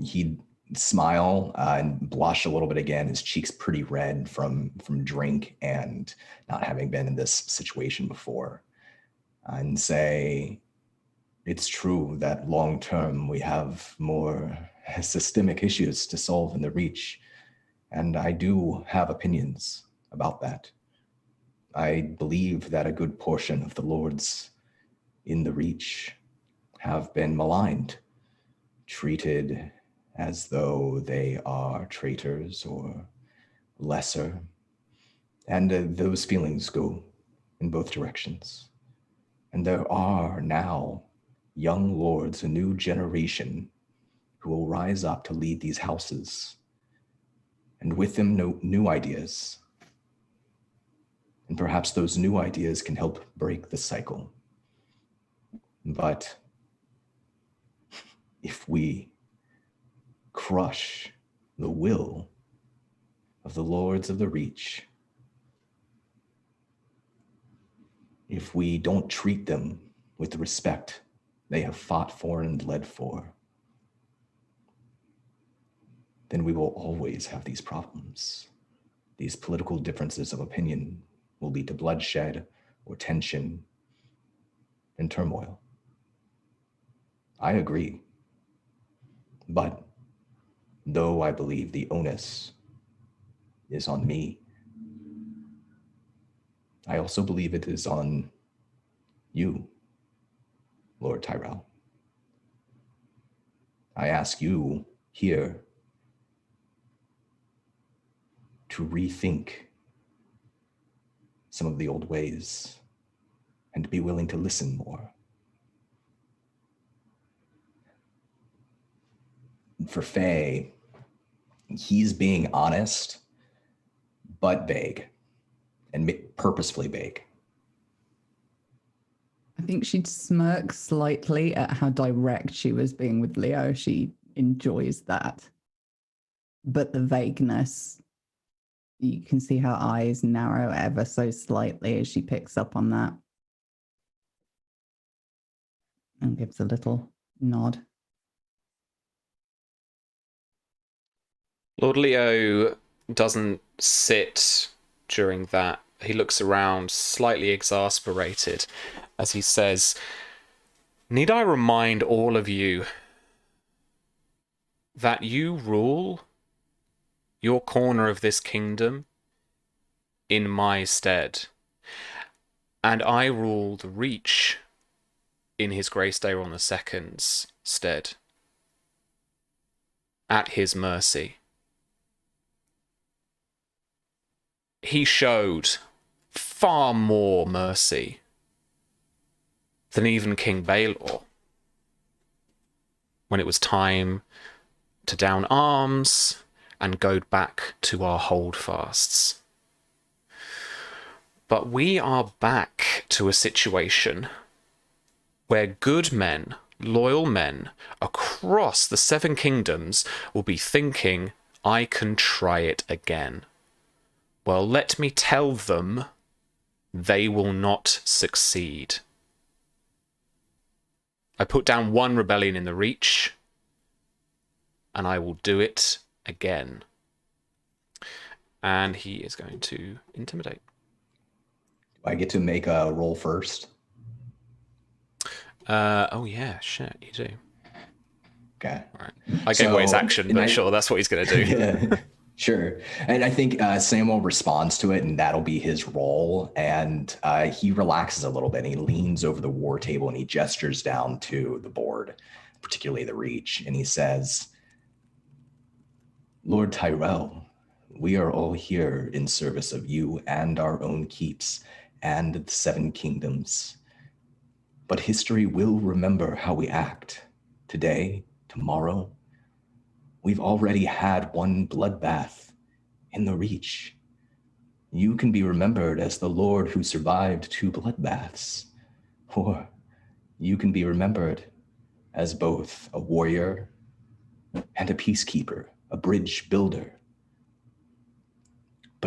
Speaker 2: He'd smile and blush a little bit again, his cheeks pretty red from drink and not having been in this situation before, and say, it's true that long term we have more systemic issues to solve in the Reach, and I do have opinions about that. I believe that a good portion of the lords in the Reach have been maligned, treated as though they are traitors or lesser. And those feelings go in both directions. And there are now young lords, a new generation who will rise up to lead these houses. And with them, new ideas. And perhaps those new ideas can help break the cycle. But if we crush the will of the lords of the Reach, if we don't treat them with the respect they have fought for and led for, then we will always have these problems. These political differences of opinion will lead to bloodshed or tension and turmoil. I agree. But though I believe the onus is on me, I also believe it is on you, Lord Tyrell. I ask you here to rethink some of the old ways and to be willing to listen more. For Faye, he's being honest, but vague, and purposefully vague.
Speaker 4: I think she'd smirk slightly at how direct she was being with Leo. She enjoys that. But the vagueness, you can see her eyes narrow ever so slightly as she picks up on that. And gives a little nod.
Speaker 1: Lord Leo doesn't sit during that. He looks around, slightly exasperated, as he says, "Need I remind all of you that you rule your corner of this kingdom in my stead, and I rule the Reach in His Grace Daeron II's stead, at his mercy." He showed far more mercy than even King Baelor when it was time to down arms and go back to our holdfasts. But we are back to a situation where good men, loyal men across the Seven Kingdoms will be thinking, I can try it again. Well, let me tell them they will not succeed. I put down one rebellion in the Reach, and I will do it again. And he is going to intimidate.
Speaker 2: I get to make a roll first.
Speaker 1: Oh yeah, shit, you do.
Speaker 2: Okay.
Speaker 1: All right. I gave away his action, but sure, that's what he's going to do.
Speaker 2: Yeah, sure. And I think Samuel responds to it, and that'll be his role. And he relaxes a little bit. And he leans over the war table and he gestures down to the board, particularly the Reach, and he says, Lord Tyrell, we are all here in service of you and our own keeps and the Seven Kingdoms. But history will remember how we act today, tomorrow. We've already had one bloodbath in the Reach. You can be remembered as the Lord who survived 2 bloodbaths, or you can be remembered as both a warrior and a peacekeeper, a bridge builder.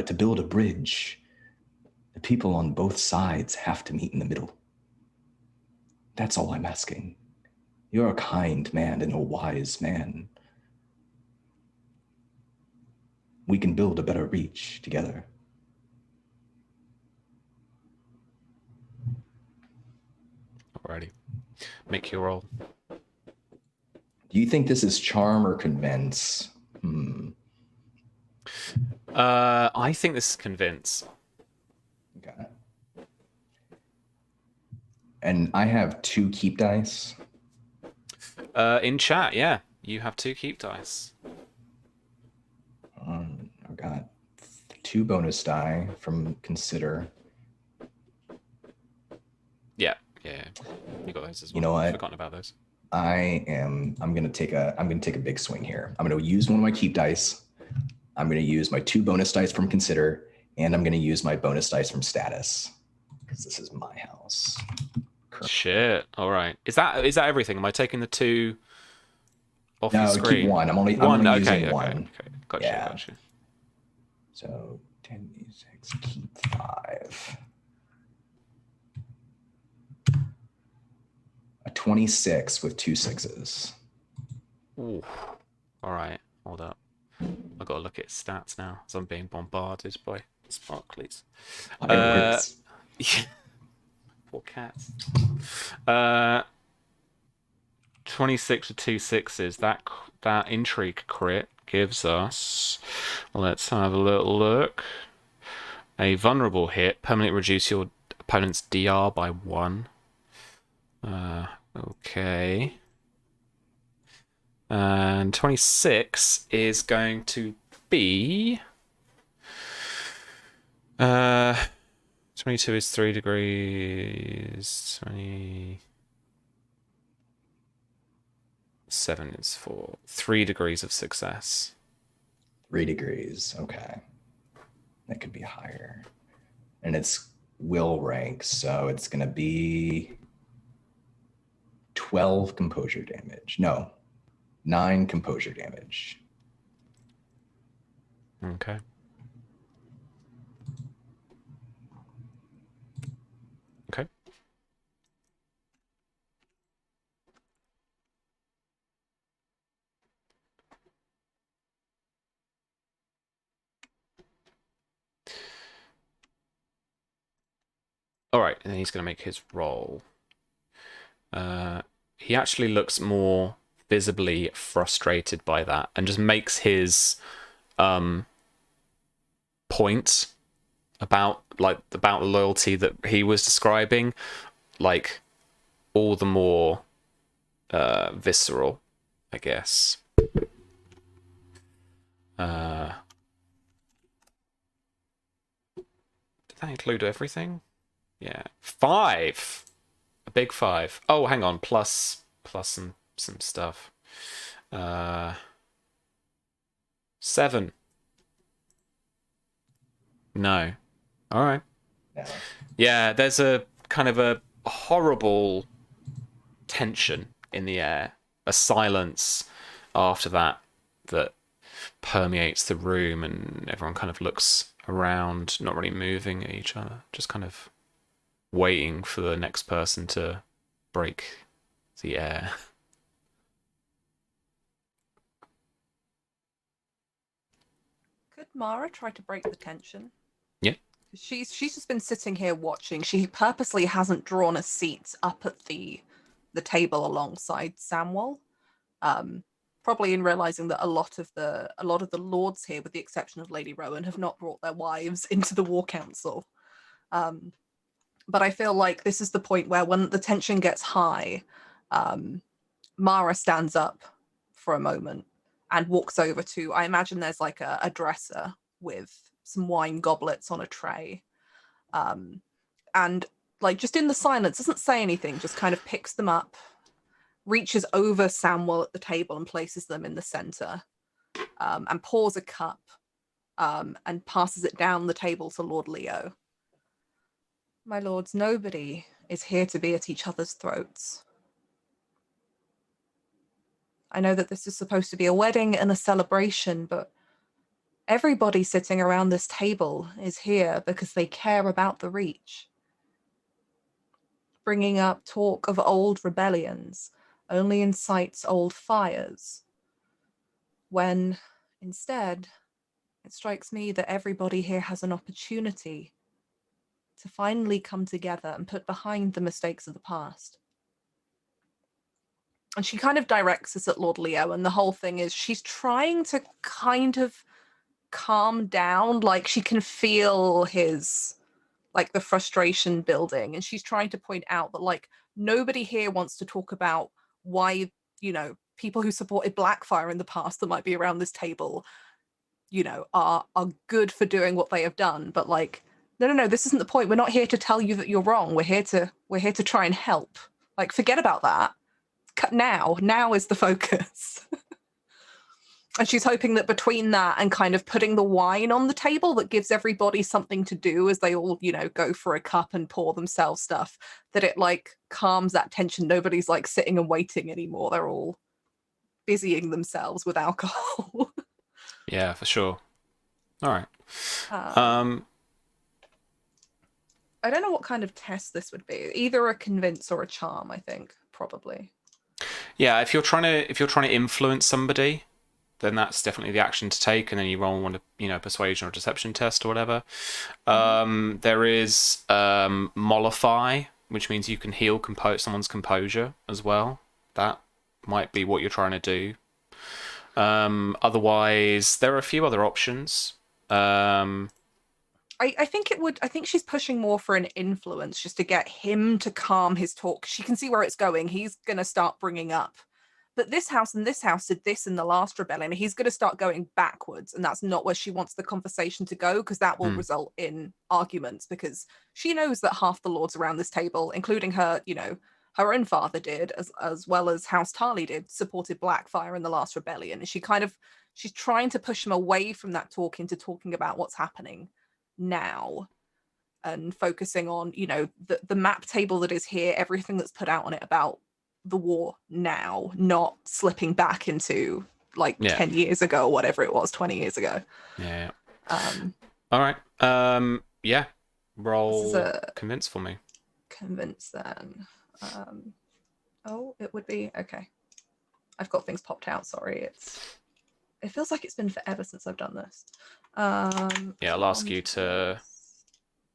Speaker 2: But to build a bridge, the people on both sides have to meet in the middle. That's all I'm asking. You're a kind man and a wise man. We can build a better reach together.
Speaker 1: Alrighty. Make your roll.
Speaker 2: Do you think this is charm or convince?
Speaker 1: I think this is convince.
Speaker 2: Okay. And I have 2 keep dice.
Speaker 1: In chat, yeah. You have 2 keep dice.
Speaker 2: I've got 2 bonus die from consider.
Speaker 1: Yeah. You got those as well.
Speaker 2: You know what?
Speaker 1: I've forgotten about those.
Speaker 2: I'm gonna take a big swing here. I'm gonna use one of my keep dice. I'm gonna use my 2 bonus dice from consider, and I'm gonna use my bonus dice from status. Because this is my house.
Speaker 1: Shit. Alright. Is that everything? Am I taking the 2 off the
Speaker 2: No,
Speaker 1: screen?
Speaker 2: keep 1. I'm only
Speaker 1: Okay,
Speaker 2: using 1.
Speaker 1: Okay. Gotcha.
Speaker 2: So 10d6, keep 5. A 26 with 2 6s.
Speaker 1: Ooh. Alright, hold up. I've got to look at stats now, as I'm being bombarded by sparklies.
Speaker 2: Fireworks.
Speaker 1: Poor cats. 26 with 2 6s. That intrigue crit gives us. Let's have a little look. A vulnerable hit. Permanently reduce your opponent's DR by 1. Okay. And 26 is going to be 22 is 3 degrees. 27 is 4. 3 degrees of success.
Speaker 2: 3 degrees. Okay. That could be higher. And it's will rank, so it's going to be 12 composure damage. No, 9 composure damage.
Speaker 1: Okay. All right, and then he's going to make his roll. He actually looks more visibly frustrated by that, and just makes his point about loyalty that he was describing, like, all the more visceral, I guess. Did that include everything? Yeah. 5. A big 5. Oh, hang on. Plus some stuff. 7. No. All right.
Speaker 2: No.
Speaker 1: Yeah, there's a kind of a horrible tension in the air. A silence after that permeates the room, and everyone kind of looks around, not really moving at each other, just kind of waiting for the next person to break the air.
Speaker 3: Could Mara try to break the tension?
Speaker 1: Yeah.
Speaker 3: She's just been sitting here watching. She purposely hasn't drawn a seat up at the table alongside Samwell. Probably in realizing that a lot of the lords here, with the exception of Lady Rowan, have not brought their wives into the War Council. But I feel like this is the point where, when the tension gets high, Mara stands up for a moment and walks over to, I imagine there's like a dresser with some wine goblets on a tray. And like, just in the silence, doesn't say anything, just kind of picks them up, reaches over Samwell at the table and places them in the center, and pours a cup, and passes it down the table to Lord Leo. My lords, nobody is here to be at each other's throats. I know that this is supposed to be a wedding and a celebration, but Everybody sitting around this table is here because they care about the Reach. Bringing up talk of old rebellions only incites old fires, when instead it strikes me that everybody here has an opportunity to finally come together and put behind the mistakes of the past. And she kind of directs this at Lord Leo, and the whole thing is she's trying to kind of calm down, like she can feel his, like, the frustration building, and she's trying to point out that, like, nobody here wants to talk about why, you know, people who supported Blackfyre in the past that might be around this table, you know, are good for doing what they have done, but like, no, this isn't the point. We're not here to tell you that you're wrong. We're here to try and help. Like, forget about that. Now is the focus. And she's hoping that between that and kind of putting the wine on the table that gives everybody something to do as they all, you know, go for a cup and pour themselves stuff, that it like calms that tension. Nobody's like sitting and waiting anymore. They're all busying themselves with alcohol.
Speaker 1: Yeah, for sure. All right.
Speaker 3: I don't know what kind of test this would be. Either a convince or a charm, I think, probably.
Speaker 1: Yeah, if you're trying to influence somebody, then that's definitely the action to take, and then you roll one, you know, persuasion or deception test or whatever. There is mollify, which means you can heal someone's composure as well. That might be what you're trying to do. Otherwise, there are a few other options.
Speaker 3: I think she's pushing more for an influence, just to get him to calm his talk. She can see where it's going. He's going to start bringing up, but this house and this house did this in the last rebellion. He's going to start going backwards, and that's not where she wants the conversation to go, because that will result in arguments, because she knows that half the lords around this table, including her, you know, her own father did, as well as House Tarly did, supported Blackfyre in the last rebellion. And she's trying to push him away from that talk into talking about what's happening now, and focusing on, you know, the map table that is here, everything that's put out on it about the war now, not slipping back into like 10 years ago or whatever it was, 20 years ago.
Speaker 1: Yeah. All right. Yeah. Roll convince for me.
Speaker 3: Convince then. It would be okay. I've got things popped out. Sorry, it feels like it's been forever since I've done this.
Speaker 1: Yeah, I'll ask you to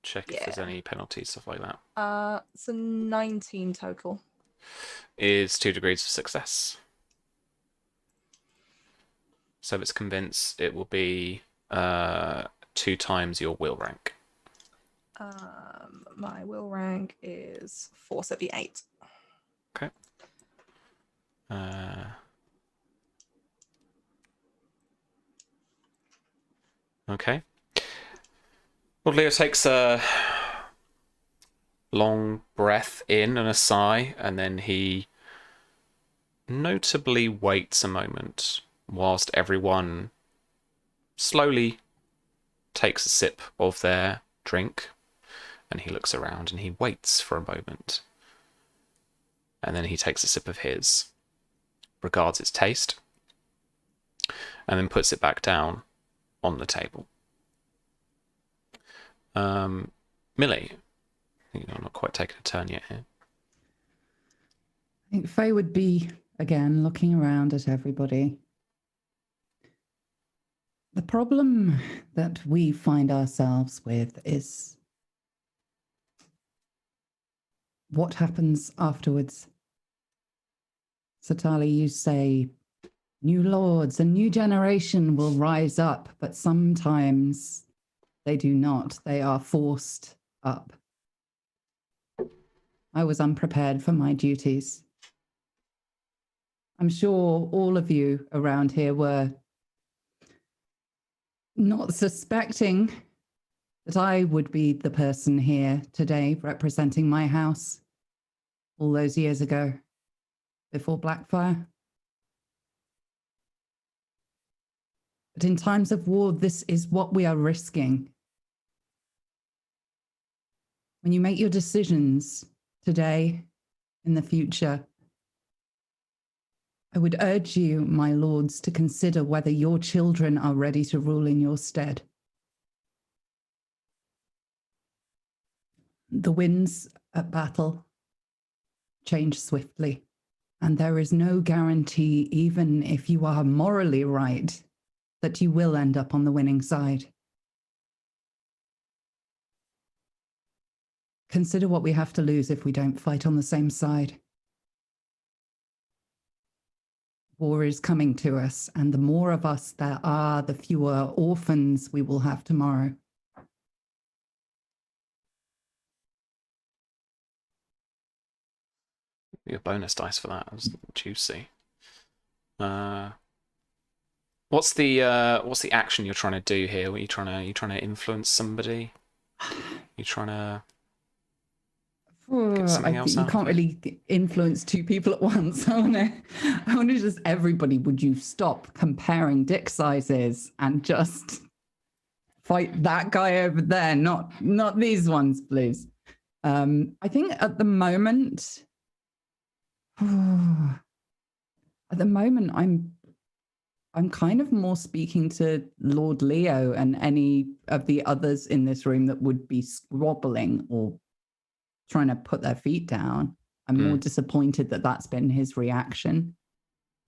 Speaker 1: check if there's any penalties, stuff like that.
Speaker 3: It's a 19 total.
Speaker 1: Is 2 degrees of success. So if it's convince, it will be 2 times your will rank.
Speaker 3: My will rank is 4, so it'd be 8.
Speaker 1: Okay. Okay. Well, Leo takes a long breath in and a sigh, and then he notably waits a moment whilst everyone slowly takes a sip of their drink, and he looks around and he waits for a moment, and then he takes a sip of his, regards its taste, and then puts it back down on the table. Millie, you're not quite taking a turn yet here.
Speaker 4: I think Faye would be, again, looking around at everybody. The problem that we find ourselves with is what happens afterwards. Satali, you say new lords, a new generation will rise up, but sometimes they do not. They are forced up. I was unprepared for my duties. I'm sure all of you around here were not suspecting that I would be the person here today representing my house all those years ago, before Blackfyre. But in times of war, this is what we are risking. When you make your decisions today, in the future, I would urge you, my lords, to consider whether your children are ready to rule in your stead. The winds at battle change swiftly, and there is no guarantee, even if you are morally right, that you will end up on the winning side. Consider what we have to lose if we don't fight on the same side. War is coming to us, and the more of us there are, the fewer orphans we will have tomorrow.
Speaker 1: Your bonus dice for that was juicy. What's the action you're trying to do here? Are you trying to influence somebody? You trying to get something else
Speaker 4: You
Speaker 1: out
Speaker 4: can't
Speaker 1: of it?
Speaker 4: really influence two people at once. I want to just everybody. Would you stop comparing dick sizes and just fight that guy over there? Not these ones, please. I think at the moment, I'm kind of more speaking to Lord Leo and any of the others in this room that would be squabbling or trying to put their feet down. I'm more disappointed that that's been his reaction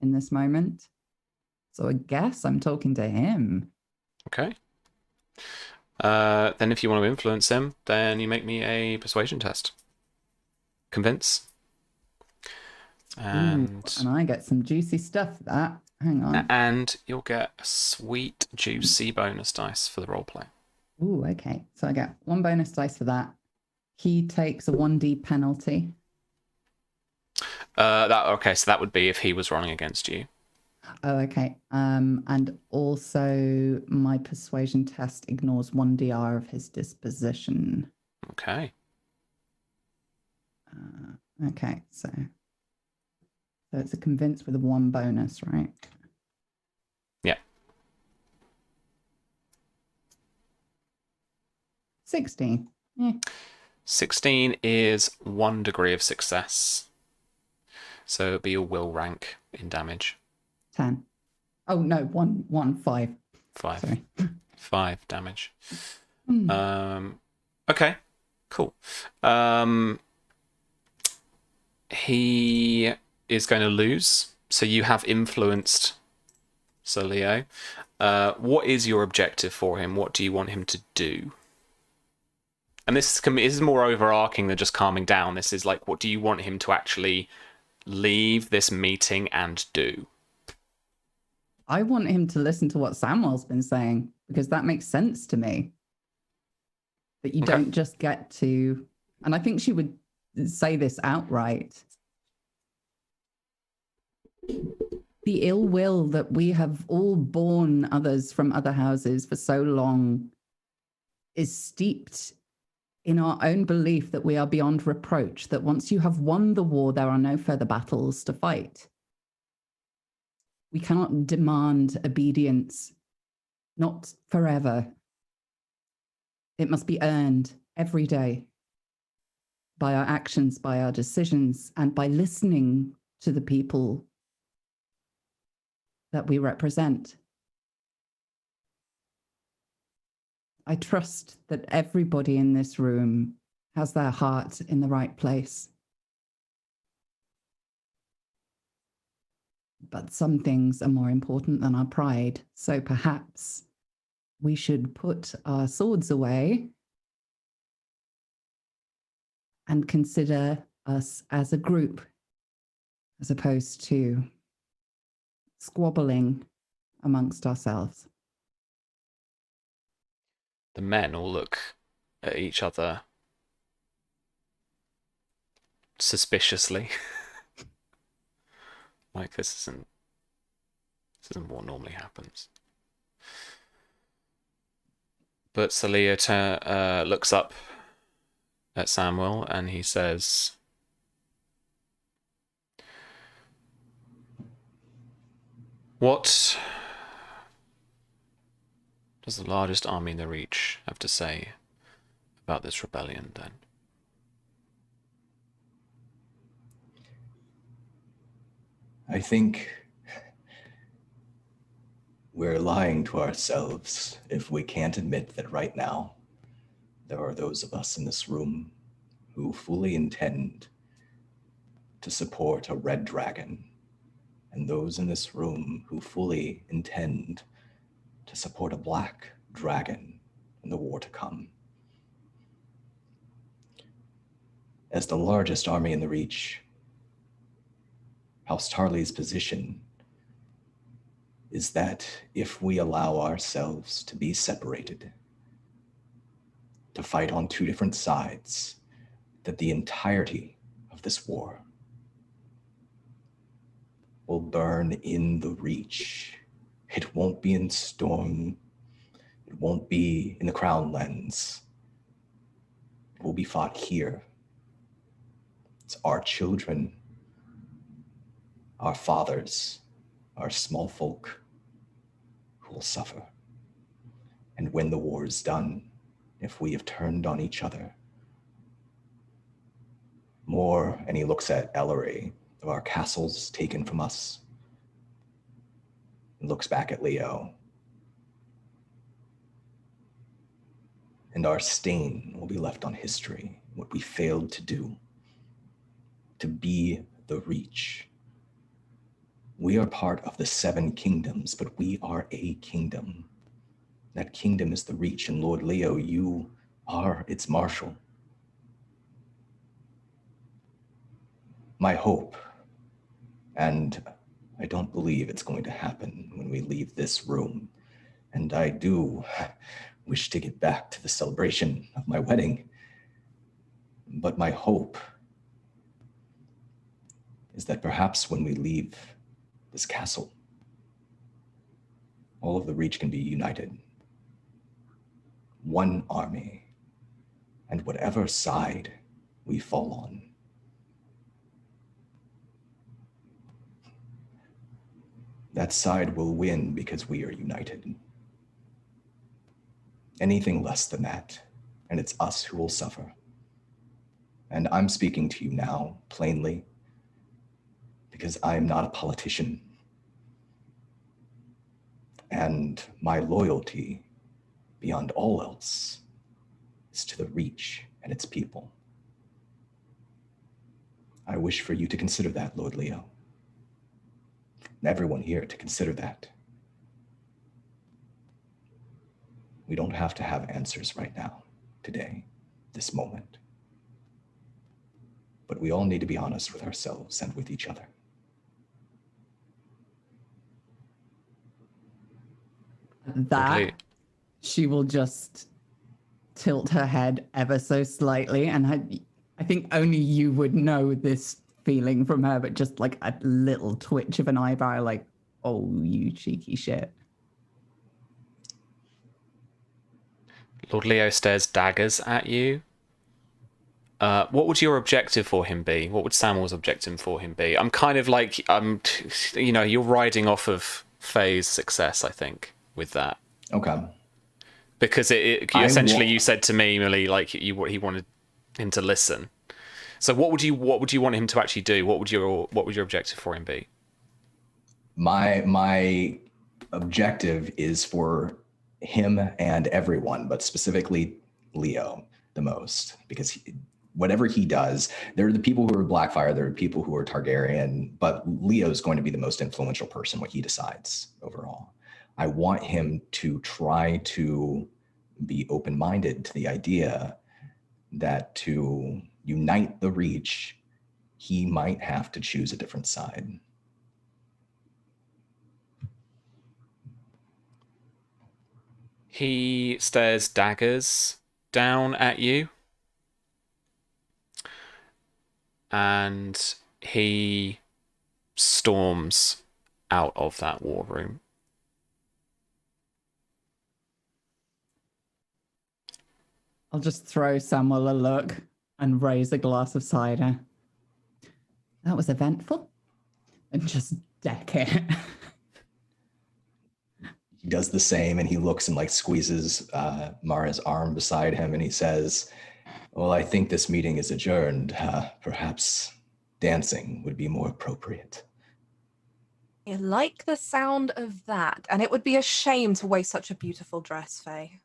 Speaker 4: in this moment. So I guess I'm talking to him.
Speaker 1: Okay. Then if you want to influence him, then you make me a persuasion test. Convince. And
Speaker 4: I get some juicy stuff for that. Hang on.
Speaker 1: And you'll get a sweet, juicy bonus dice for the roleplay.
Speaker 4: Ooh, okay. So I get one bonus dice for that. He takes a 1d penalty.
Speaker 1: Okay, so that would be if he was running against you.
Speaker 4: Oh, okay. And also my persuasion test ignores 1dr of his disposition.
Speaker 1: Okay.
Speaker 4: Okay, so it's a convince with a 1 bonus, right?
Speaker 1: Yeah.
Speaker 4: 16. Yeah.
Speaker 1: 16 is 1 degree of success. So it'll be your will rank in damage.
Speaker 4: 10. Oh, no, 5.
Speaker 1: 5.
Speaker 4: Sorry.
Speaker 1: 5 damage. Okay, cool. He is going to lose, so you have influenced Sir Leo. What is your objective for him? What do you want him to do? And this is more overarching than just calming down. This is like, what do you want him to actually leave this meeting and do?
Speaker 4: I want him to listen to what Samuel's been saying, because that makes sense to me. That you don't just get to... And I think she would say this outright. The ill will that we have all borne others from other houses for so long is steeped in our own belief that we are beyond reproach, that once you have won the war, there are no further battles to fight. We cannot demand obedience, not forever. It must be earned every day by our actions, by our decisions, and by listening to the people that we represent. I trust that everybody in this room has their heart in the right place. But some things are more important than our pride. So perhaps we should put our swords away and consider us as a group, as opposed to squabbling amongst ourselves.
Speaker 1: The men all look at each other suspiciously. Like this isn't what normally happens. But Celia looks up at Samuel and he says, "What does the largest army in the Reach have to say about this rebellion, then?"
Speaker 2: I think we're lying to ourselves if we can't admit that right now there are those of us in this room who fully intend to support a red dragon, and those in this room who fully intend to support a black dragon in the war to come. As the largest army in the Reach, House Tarly's position is that if we allow ourselves to be separated, to fight on two different sides, that the entirety of this war will burn in the Reach. It won't be in Storm. It won't be in the Crown Lands. It will be fought here. It's our children, our fathers, our small folk who will suffer. And when the war is done, if we have turned on each other, more, and he looks at Ellery, of our castles taken from us, and looks back at Leo, and our stain will be left on history, what we failed to do, to be the Reach. We are part of the 7 kingdoms, but we are a kingdom. That kingdom is the Reach, and Lord Leo, you are its marshal. My hope, and I don't believe it's going to happen when we leave this room, and I do wish to get back to the celebration of my wedding, but my hope is that perhaps when we leave this castle, all of the Reach can be united. One army, and whatever side we fall on, that side will win because we are united. Anything less than that, and it's us who will suffer. And I'm speaking to you now, plainly, because I'm not a politician. And my loyalty, beyond all else, is to the Reach and its people. I wish for you to consider that, Lord Leo. And everyone here to consider that. We don't have to have answers right now, today, this moment. But we all need to be honest with ourselves and with each other.
Speaker 4: That
Speaker 1: Okay.
Speaker 4: she will just tilt her head ever so slightly, and I think only you would know this feeling from her, but just like a little twitch of an eyebrow, like, oh, you cheeky shit.
Speaker 1: Lord Leo stares daggers at you. What would your objective for him be? What would Samuel's objective for him be? I'm kind of like, you're riding off of Faye's success, I think, with that.
Speaker 2: Okay.
Speaker 1: Because essentially you said to me, Millie, like he wanted him to listen. So what would you want him to actually do? What would your objective for him be?
Speaker 2: My objective is for him and everyone, but specifically Leo the most, because whatever he does, there are the people who are Blackfyre, there are people who are Targaryen, but Leo is going to be the most influential person, what he decides overall. I want him to try to be open-minded to the idea that to unite the Reach, he might have to choose a different side.
Speaker 1: He stares daggers down at you. And he storms out of that war room.
Speaker 4: I'll just throw Samuel a look and raise a glass of cider. That was eventful. And just deck it.
Speaker 2: He does the same, and he looks and like squeezes Mara's arm beside him, and he says, well, I think this meeting is adjourned. Perhaps dancing would be more appropriate.
Speaker 3: I like the sound of that, and it would be a shame to waste such a beautiful dress, Faye.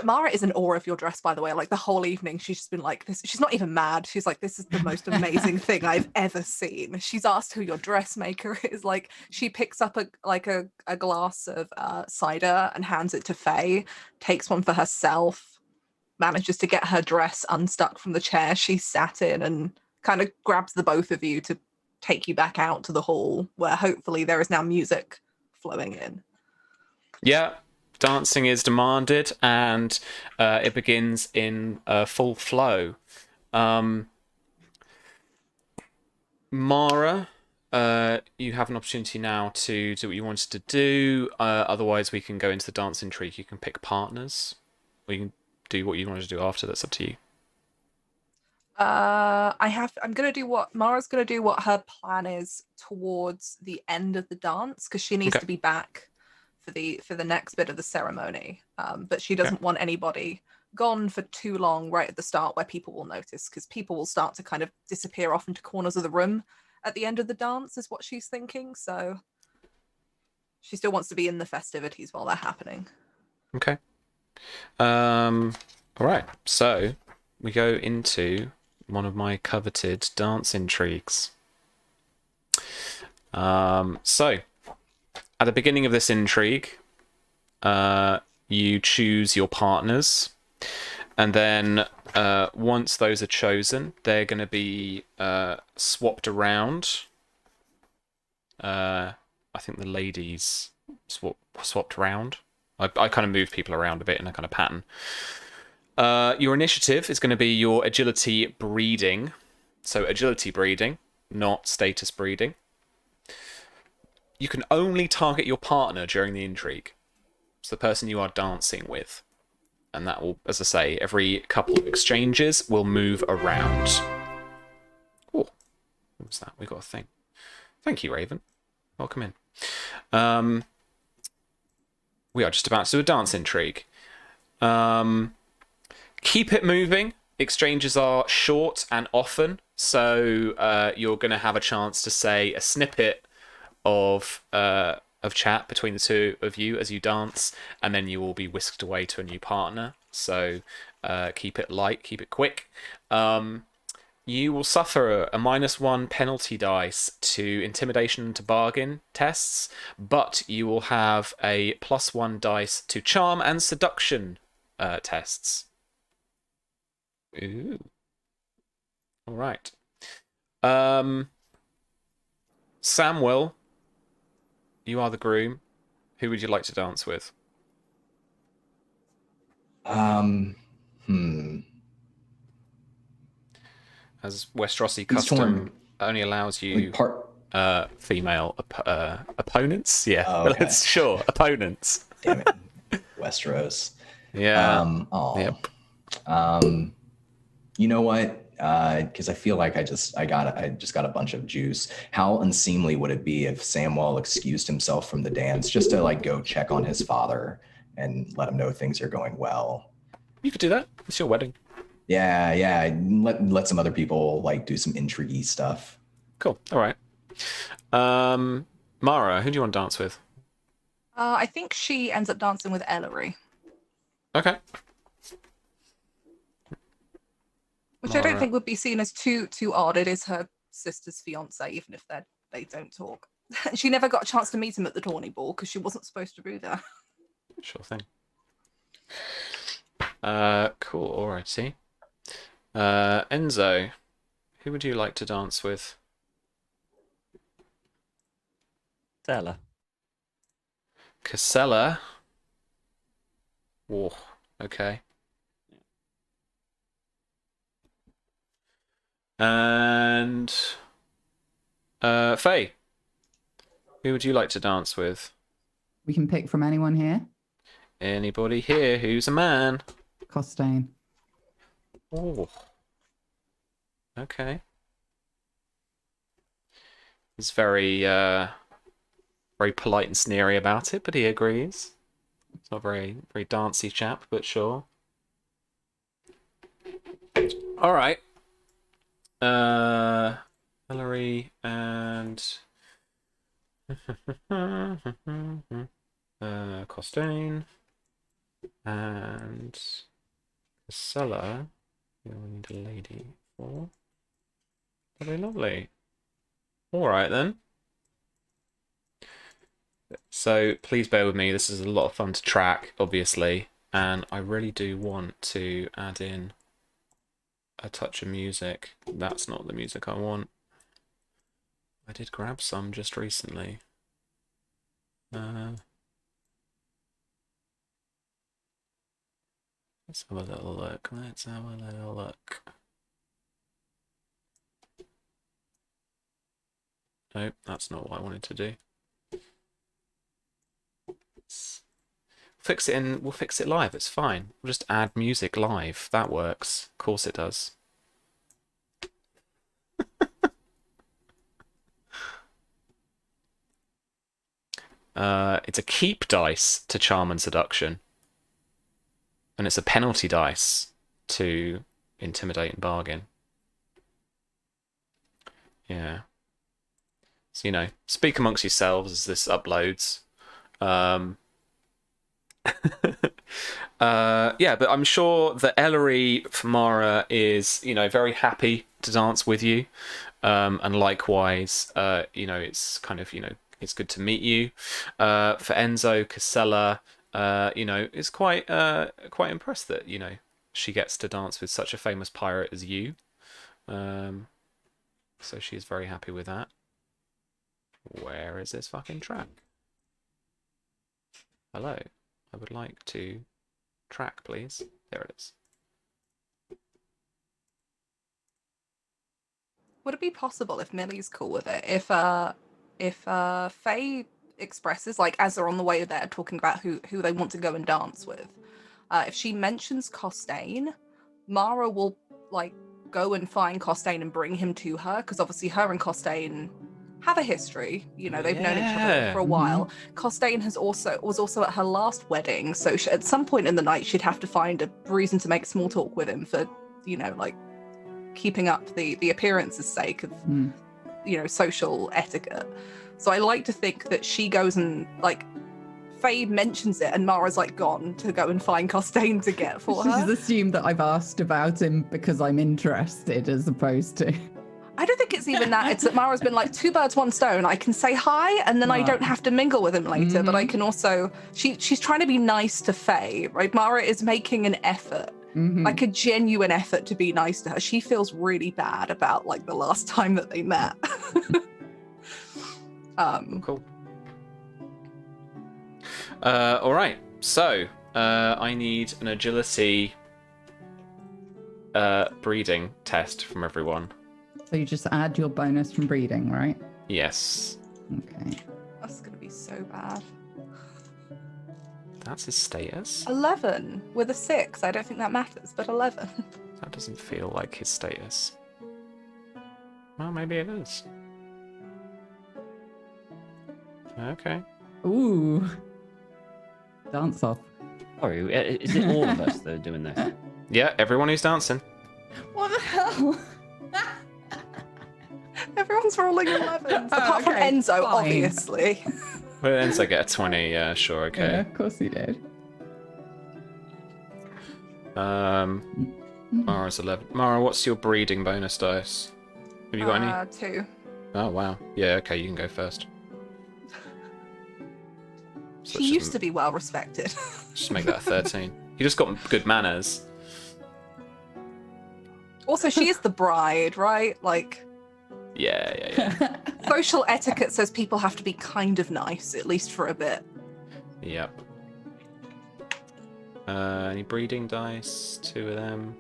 Speaker 3: Mara is in awe of your dress, by the way. Like the whole evening, she's just been like this. She's not even mad. She's like, this is the most amazing thing I've ever seen. She's asked who your dressmaker is. Like, she picks up a glass of cider and hands it to Faye, takes one for herself, manages to get her dress unstuck from the chair she sat in, and kind of grabs the both of you to take you back out to the hall, where hopefully there is now music flowing in.
Speaker 1: Yeah, dancing is demanded, and it begins in full flow. Mara, you have an opportunity now to do what you wanted to do. Otherwise, we can go into the dance intrigue. You can pick partners, or you can do what you wanted to do after. That's up to you.
Speaker 3: I'm gonna do what Mara's gonna do. What her plan is towards the end of the dance, because she needs
Speaker 1: Okay.
Speaker 3: to be back for the next bit of the ceremony. But she doesn't want anybody gone for too long right at the start, where people will notice, because people will start to kind of disappear off into corners of the room at the end of the dance, is what she's thinking. So she still wants to be in the festivities while they're happening.
Speaker 1: Okay. All right. So we go into one of my coveted dance intrigues. So at the beginning of this intrigue, you choose your partners, and then once those are chosen, they're going to be swapped around. I think the ladies swapped around. I kind of move people around a bit in a kind of pattern. Your initiative is going to be your agility breeding. So agility breeding, not status breeding. You can only target your partner during the intrigue. It's the person you are dancing with. And that will, as I say, every couple of exchanges will move around. Oh, what was that? We got a thing. Thank you, Raven. Welcome in. We are just about to do a dance intrigue. Keep it moving. Exchanges are short and often, so you're going to have a chance to say a snippet of chat between the two of you as you dance, and then you will be whisked away to a new partner. So keep it light, keep it quick. You will suffer a -1 penalty dice to intimidation and to bargain tests, but you will have a +1 dice to charm and seduction tests. Ooh. All right. Samuel, you are the groom. Who would you like to dance with? As Westerosi custom only allows you female opponents. Yeah,
Speaker 2: Oh, okay.
Speaker 1: Sure, opponents.
Speaker 2: Damn it, Westeros.
Speaker 1: Yeah.
Speaker 2: Yep. You know what? Because I feel like I just got a bunch of juice. How unseemly would it be if Samwell excused himself from the dance just to like go check on his father and let him know things are going well?
Speaker 1: You could do that. It's your wedding.
Speaker 2: Yeah. Let some other people like do some intriguey stuff.
Speaker 1: Cool. All right. Mara, who do you want to dance with?
Speaker 3: I think she ends up dancing with Ellery.
Speaker 1: Okay.
Speaker 3: Which I don't think would be seen as too odd. It is her sister's fiance, even if they don't talk. She never got a chance to meet him at the tourney ball because she wasn't supposed to be there.
Speaker 1: Sure thing. Cool. Alrighty. Enzo, who would you like to dance with?
Speaker 5: Stella.
Speaker 1: Casella. Oh, okay. And Faye, who would you like to dance with?
Speaker 4: We can pick from anyone here.
Speaker 1: Anybody here who's a man?
Speaker 4: Costain.
Speaker 1: Oh. Okay. He's very polite and sneery about it, but he agrees. It's not very dancey chap, but sure. All right. Hillary and Costain. And Casella. We need a lady for. Lovely, lovely. Alright then. So please bear with me. This is a lot of fun to track, obviously. And I really do want to add in a touch of music. That's not the music I want. I did grab some just recently. Let's have a little look. Let's have a little look. Nope, that's not what I wanted to do. Fix it in. We'll fix it live. It's fine. We'll just add music live. That works. Of course it does. It's a keep dice to charm and seduction, and it's a penalty dice to intimidate and bargain. Yeah. So, you know, speak amongst yourselves as this uploads. Yeah, but I'm sure that Ellery Famara is, you know, very happy to dance with you. And likewise, you know, it's kind of, you know, it's good to meet you. For Enzo, Casella, you know, is quite impressed that, you know, she gets to dance with such a famous pirate as you. So she is very happy with that. Where is this fucking track? Hello. I would like to track, please. There it is.
Speaker 3: Would it be possible if Millie's cool with it? If Faye expresses, like, as they're on the way there talking about who they want to go and dance with, if she mentions Costain, Mara will, like, go and find Costain and bring him to her, because obviously her and Costain have a history. You know, they've known each other for a while. Costain was also at her last wedding, so at some point in the night she'd have to find a reason to make small talk with him for, you know, like, keeping up the appearance's sake of, you know, social etiquette. So I like to think that she goes and, like, Faye mentions it and Mara's, like, gone to go and find Costain to get for her.
Speaker 4: She's assumed that I've asked about him because I'm interested, as opposed to...
Speaker 3: I don't think it's even that. It's that Mara's been like, 2 birds, 1 stone. I can say hi and then I don't have to mingle with him later, but I can also... She's trying to be nice to Faye, right? Mara is making an effort, like a genuine effort to be nice to her. She feels really bad about, like, the last time that they met.
Speaker 1: Cool. All right. So I need an agility breeding test from everyone.
Speaker 4: So you just add your bonus from breeding, right?
Speaker 1: Yes.
Speaker 4: Okay.
Speaker 3: That's going to be so bad.
Speaker 1: That's his status.
Speaker 3: 11 with a 6. I don't think that matters, but 11.
Speaker 1: That doesn't feel like his status. Well, maybe it is. Okay.
Speaker 4: Ooh. Dance off.
Speaker 5: Sorry, is it all of us that are doing this?
Speaker 1: Yeah, everyone who's dancing.
Speaker 4: What the hell?
Speaker 3: Everyone's rolling 11s, apart from
Speaker 4: okay,
Speaker 3: Enzo,
Speaker 4: fine.
Speaker 3: obviously.
Speaker 1: Well, Enzo get a 20, yeah, sure, okay.
Speaker 4: Yeah, of course he did.
Speaker 1: Mara's 11. Mara, what's your breeding bonus dice? Have you got any?
Speaker 3: 2.
Speaker 1: Oh, wow. Yeah, okay, you can go first. So
Speaker 3: She used to be well respected.
Speaker 1: Just make that a 13. You just got good manners.
Speaker 3: Also, she is the bride, right? Like,
Speaker 1: Yeah.
Speaker 3: social etiquette says people have to be kind of nice, at least for a bit.
Speaker 1: Yep. Any breeding dice? 2 of them.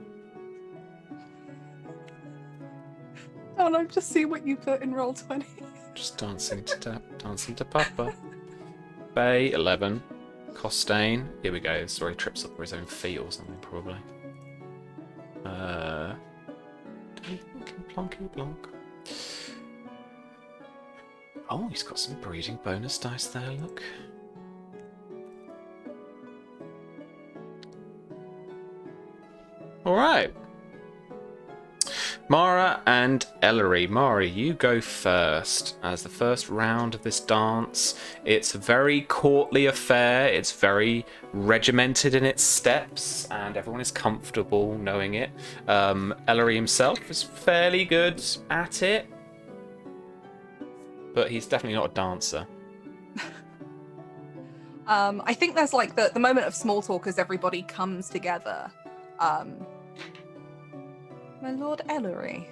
Speaker 3: Oh no, just see what you put in roll 20.
Speaker 1: Just dancing to Papa. Bay, 11. Costain. Here we go. Sorry, trips up his own feet or something, probably. Plonky plonk. Oh, he's got some breeding bonus dice there, look. Alright. Mara and Ellery. Mara, you go first as the first round of this dance. It's a very courtly affair. It's very regimented in its steps, and everyone is comfortable knowing it. Ellery himself is fairly good at it, but he's definitely not a dancer.
Speaker 3: I think there's like the moment of small talk as everybody comes together. My Lord Ellery,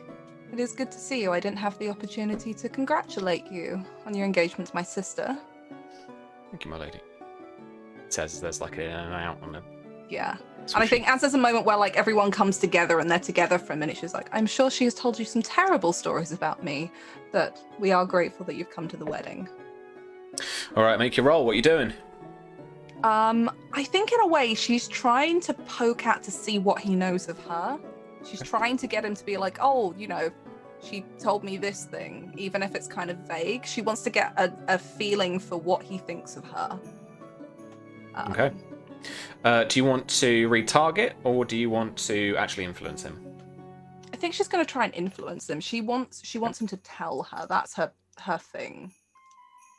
Speaker 3: it is good to see you. I didn't have the opportunity to congratulate you on your engagement to my sister.
Speaker 1: Thank you, my lady. It says there's like an out on a...
Speaker 3: Yeah. And I think as there's a moment where like everyone comes together and they're together for a minute, she's like, I'm sure she has told you some terrible stories about me, but we are grateful that you've come to the wedding.
Speaker 1: All right, make your roll. What are you doing?
Speaker 3: I think in a way she's trying to poke at to see what he knows of her. She's trying to get him to be like, oh, you know, she told me this thing, even if it's kind of vague. She wants to get a feeling for what he thinks of her.
Speaker 1: Okay. Do you want to retarget, or do you want to actually influence him?
Speaker 3: I think she's going to try and influence him. She wants him to tell her. That's her thing.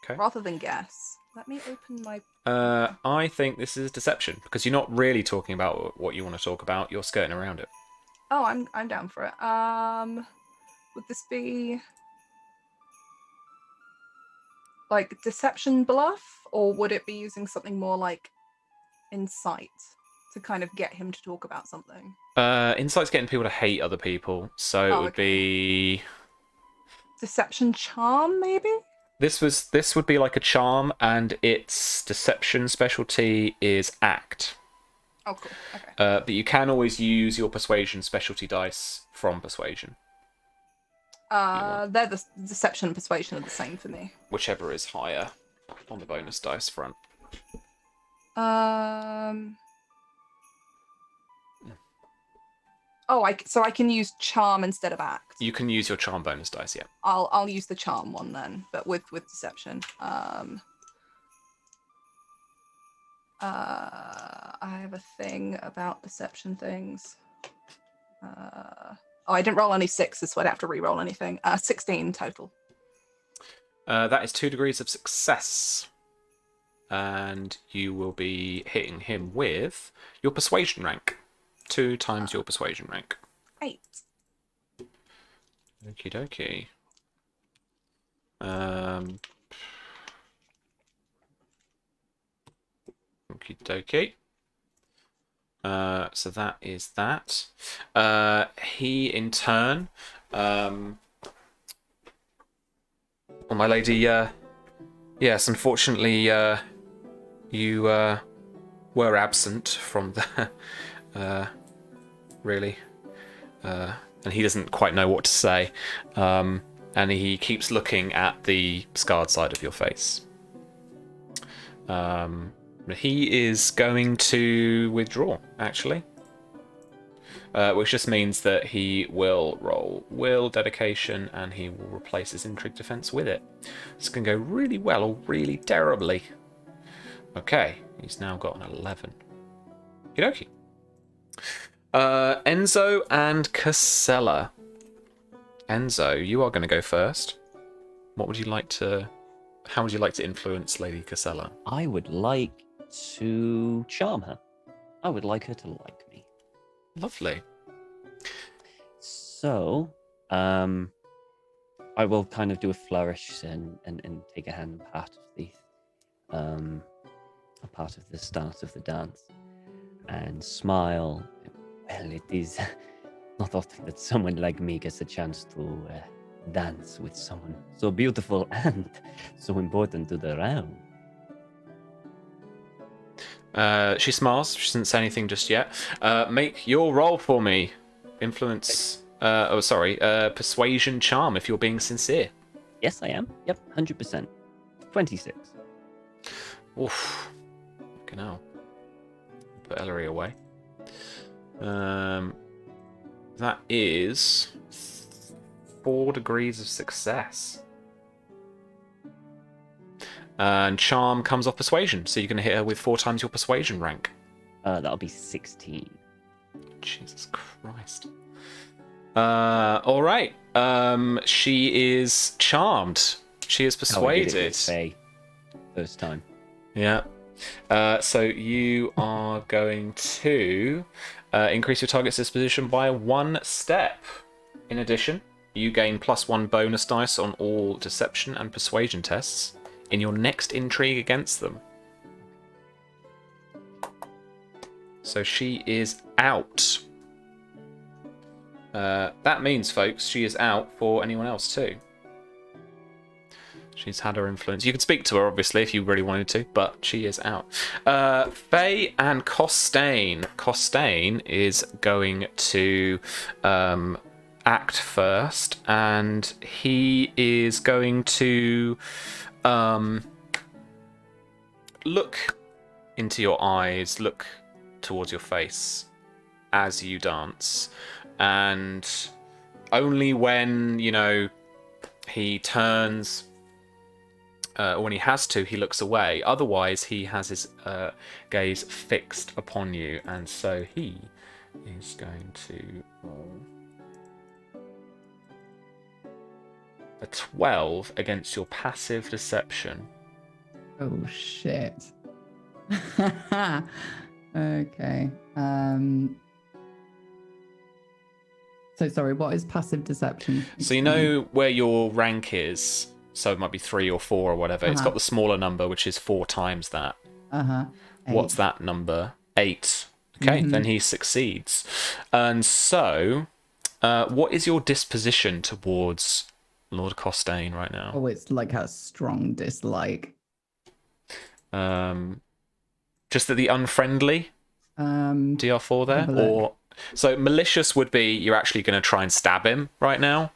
Speaker 1: Okay.
Speaker 3: Rather than guess. Let me open my...
Speaker 1: I think this is deception, because you're not really talking about what you want to talk about. You're skirting around it.
Speaker 3: Oh, I'm down for it. Would this be like deception bluff, or would it be using something more like insight to kind of get him to talk about something?
Speaker 1: Insight's getting people to hate other people, so it would be
Speaker 3: deception charm, maybe.
Speaker 1: This would be like a charm, and its deception specialty is act.
Speaker 3: Oh, cool. Okay.
Speaker 1: But you can always use your persuasion specialty dice from persuasion.
Speaker 3: They're the deception and persuasion are the same for me.
Speaker 1: Whichever is higher on the bonus dice front.
Speaker 3: Oh, so I can use charm instead of act.
Speaker 1: You can use your charm bonus dice, yeah.
Speaker 3: I'll use the charm one then, but with deception. I have a thing about deception things. I didn't roll any sixes, so I'd have to re-roll anything. 16 total.
Speaker 1: That is 2 degrees of success. And you will be hitting him with your persuasion rank. 2 times your persuasion rank.
Speaker 3: 8.
Speaker 1: Okie dokie. Okie dokie. So that is that. He in turn, well, my lady, yes, unfortunately, you were absent from the, really, and he doesn't quite know what to say, and he keeps looking at the scarred side of your face. He is going to withdraw, actually. Which just means that he will roll will, dedication, and he will replace his intrigue defense with it. It's going to go really well or really terribly. Okay, he's now got an 11. Okie dokie. Enzo and Casella. Enzo, you are going to go first. What would you like to... How would you like to influence Lady Casella?
Speaker 5: I would like to charm her. I would like her to like me.
Speaker 1: Lovely.
Speaker 5: So, I will kind of do a flourish and take a hand part of the start of the dance and smile. Well, it is not often that someone like me gets a chance to dance with someone so beautiful and so important to the realm.
Speaker 1: She smiles. She doesn't say anything just yet. Make your roll for me. Influence. Persuasion charm if you're being sincere.
Speaker 5: Yes, I am. Yep, 100%. 26.
Speaker 1: Oof. Fucking hell. Put Ellery away. That is 4 degrees of success. And charm comes off persuasion, so you're going to hit her with 4 times your persuasion rank.
Speaker 5: That'll be 16.
Speaker 1: Jesus Christ. All right. She is charmed. She is
Speaker 5: How we did it
Speaker 1: persuaded.
Speaker 5: with Faye first time.
Speaker 1: Yeah. So you are going to increase your target's disposition by 1 step. In addition, you gain +1 bonus dice on all deception and persuasion tests in your next intrigue against them. So she is out. That means, folks, she is out for anyone else too. She's had her influence. You could speak to her, obviously, if you really wanted to, but she is out. Faye and Costain. Costain is going to act first, and he is going to look into your eyes, look towards your face as you dance, and only when, you know, he turns... when he has to, he looks away. Otherwise, he has his gaze fixed upon you, and so he is going to roll a 12 against your passive deception.
Speaker 4: Oh shit. Okay. So sorry, what is passive deception?
Speaker 1: So you know where your rank is. So it might be 3 or 4 or whatever. It's got the smaller number, which is 4 times that. What's that number? 8. Okay, then he succeeds. And so, what is your disposition towards Lord Costain right now?
Speaker 4: Oh, it's like a strong dislike.
Speaker 1: Just at the unfriendly DR4 there? Or so malicious would be you're actually going to try and stab him right now.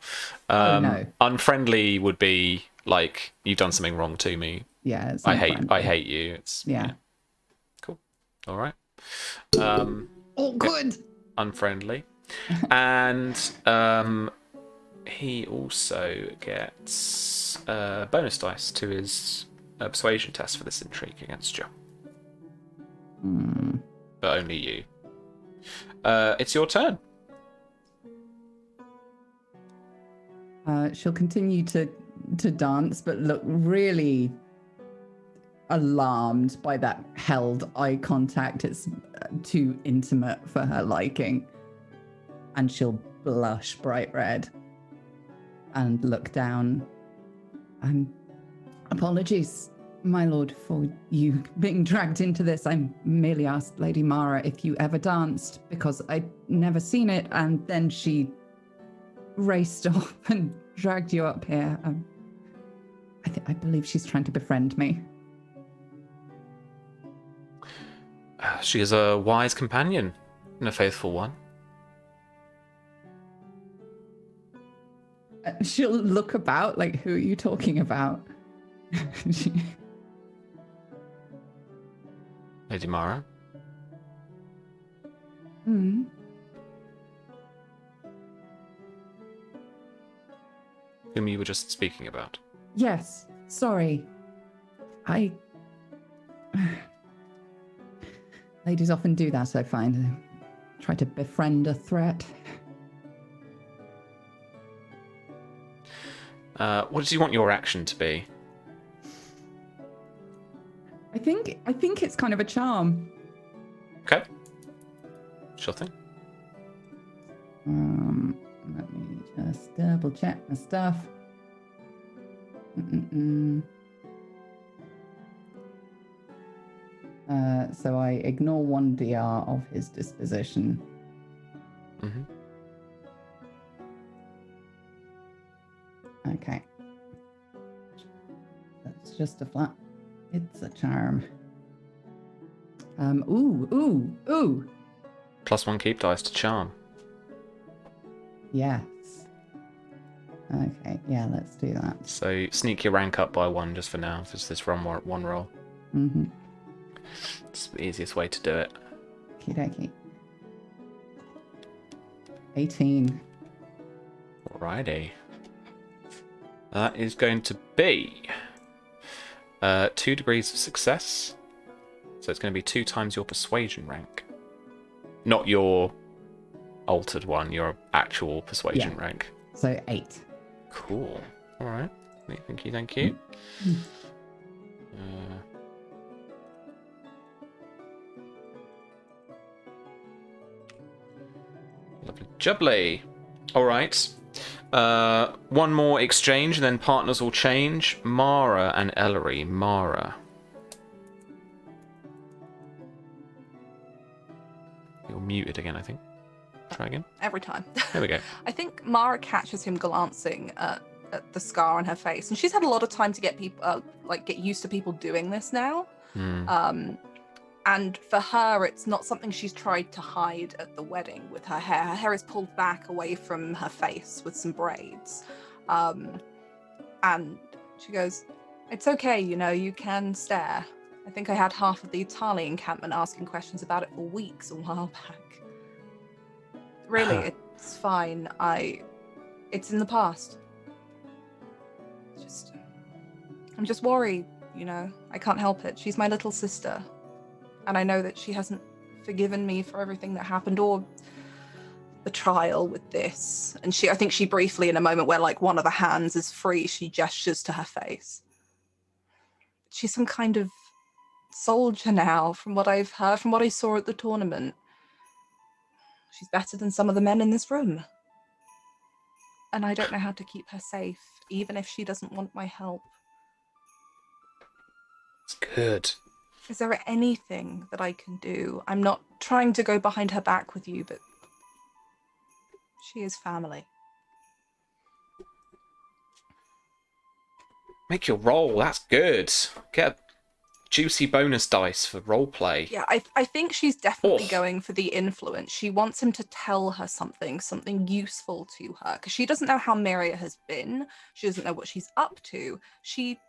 Speaker 4: No.
Speaker 1: Unfriendly would be like you've done something wrong to me.
Speaker 4: Yeah, it's
Speaker 1: I hate you. It's
Speaker 4: yeah.
Speaker 1: Cool. All right.
Speaker 4: Good.
Speaker 1: Unfriendly. And he also gets bonus dice to his persuasion test for this intrigue against you. But only you. It's your turn.
Speaker 4: She'll continue to dance, but look really alarmed by that held eye contact. It's too intimate for her liking. And she'll blush bright red and look down. Apologies, my lord, for you being dragged into this. I merely asked Lady Mara if you ever danced, because I'd never seen it, and then she raced off and dragged you up here. I believe she's trying to befriend me.
Speaker 1: She is a wise companion and a faithful one.
Speaker 4: She'll look about, like, who are you talking about?
Speaker 1: Lady Mara?
Speaker 4: Hmm.
Speaker 1: Whom you were just speaking about.
Speaker 4: Yes, sorry. Ladies often do that, I find. Try to befriend a threat.
Speaker 1: What do you want your action to be?
Speaker 4: I think it's kind of a charm.
Speaker 1: Okay. Sure thing.
Speaker 4: Let me just double check my stuff. So I ignore 1 DR of his disposition.
Speaker 1: Mm-hmm.
Speaker 4: Okay. That's just a flat. It's a charm. Ooh.
Speaker 1: +1 keep dice to charm.
Speaker 4: Yes. Okay, yeah, let's do that.
Speaker 1: So sneak your rank up by 1 just for now. Just this one roll.
Speaker 4: Mm-hmm.
Speaker 1: It's the easiest way to do it.
Speaker 4: Okie dokie. 18.
Speaker 1: Alrighty. That is going to be 2 degrees of success. So it's going to be 2 times your persuasion rank. Not your altered one, your actual persuasion
Speaker 4: Yeah.
Speaker 1: rank.
Speaker 4: So 8.
Speaker 1: Cool. All right. Thank you. Thank you. Lovely. Jubbly. All right. One more exchange, and then partners will change. Mara and Ellery. Mara. You're muted again, I think. Try again.
Speaker 3: Every time.
Speaker 1: There we go.
Speaker 3: I think Mara catches him glancing at the scar on her face, and she's had a lot of time to get people, get used to people doing this now. And for her, it's not something she's tried to hide at the wedding with her hair. Her hair is pulled back away from her face with some braids. And she goes, "It's okay, you can stare. I think I had half of the Itali encampment asking questions about it for weeks a while back. Really, it's fine. It's in the past. I'm just worried, I can't help it. She's my little sister. And I know that she hasn't forgiven me for everything that happened, or the trial with this." And I think she briefly, in a moment where one of the hands is free, she gestures to her face. She's some kind of soldier now, from what I've heard, from what I saw at the tournament. She's better than some of the men in this room. And I don't know how to keep her safe, even if she doesn't want my help.
Speaker 1: It's good.
Speaker 3: Is there anything that I can do? I'm not trying to go behind her back with you, but she is family.
Speaker 1: Make your roll. That's good. Get a juicy bonus dice for roleplay.
Speaker 3: Yeah, I think she's definitely going for the influence. She wants him to tell her something useful to her, because she doesn't know how Miria has been. She doesn't know what she's up to. She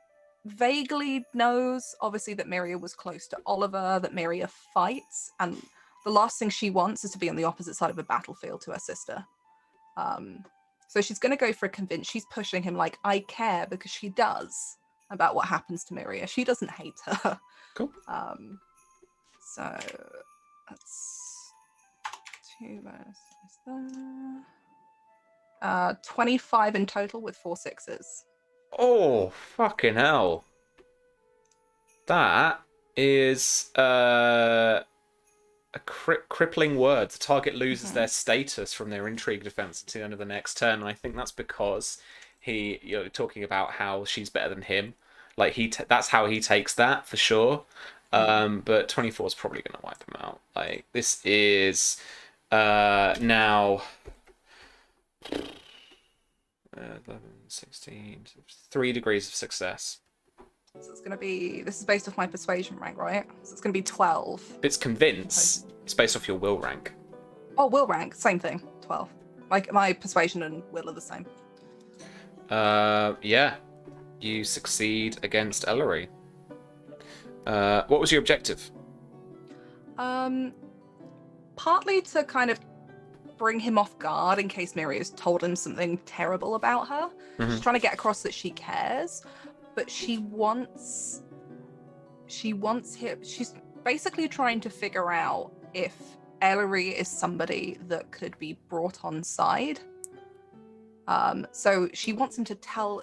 Speaker 3: vaguely knows, obviously, that Miria was close to Oliver, that Miria fights, and the last thing she wants is to be on the opposite side of a battlefield to her sister. So she's going to go for a convince. She's pushing him I care, because she does, about what happens to Miria. She doesn't hate her.
Speaker 1: Cool.
Speaker 3: So that's 2 bonuses there. 25 in total with 4 6s.
Speaker 1: Oh, fucking hell. That is a crippling word. The target loses their status from their intrigue defense until the end of the next turn, and I think that's because you're talking about how she's better than him. That's how he takes that, for sure. But 24 is probably going to wipe him out. This is now 11, 16, 3 degrees of success.
Speaker 3: So it's going to be, this is based off my persuasion rank, right? So it's going to be 12.
Speaker 1: It's convince. It's based off your will rank.
Speaker 3: Oh, will rank, same thing, 12. My persuasion and will are the same.
Speaker 1: Yeah. You succeed against Ellery. What was your objective?
Speaker 3: Partly to kind of bring him off guard in case Miria's told him something terrible about her. She's trying to get across that she cares, but she wants him. She's basically trying to figure out if Ellery is somebody that could be brought on side. So she wants him to tell.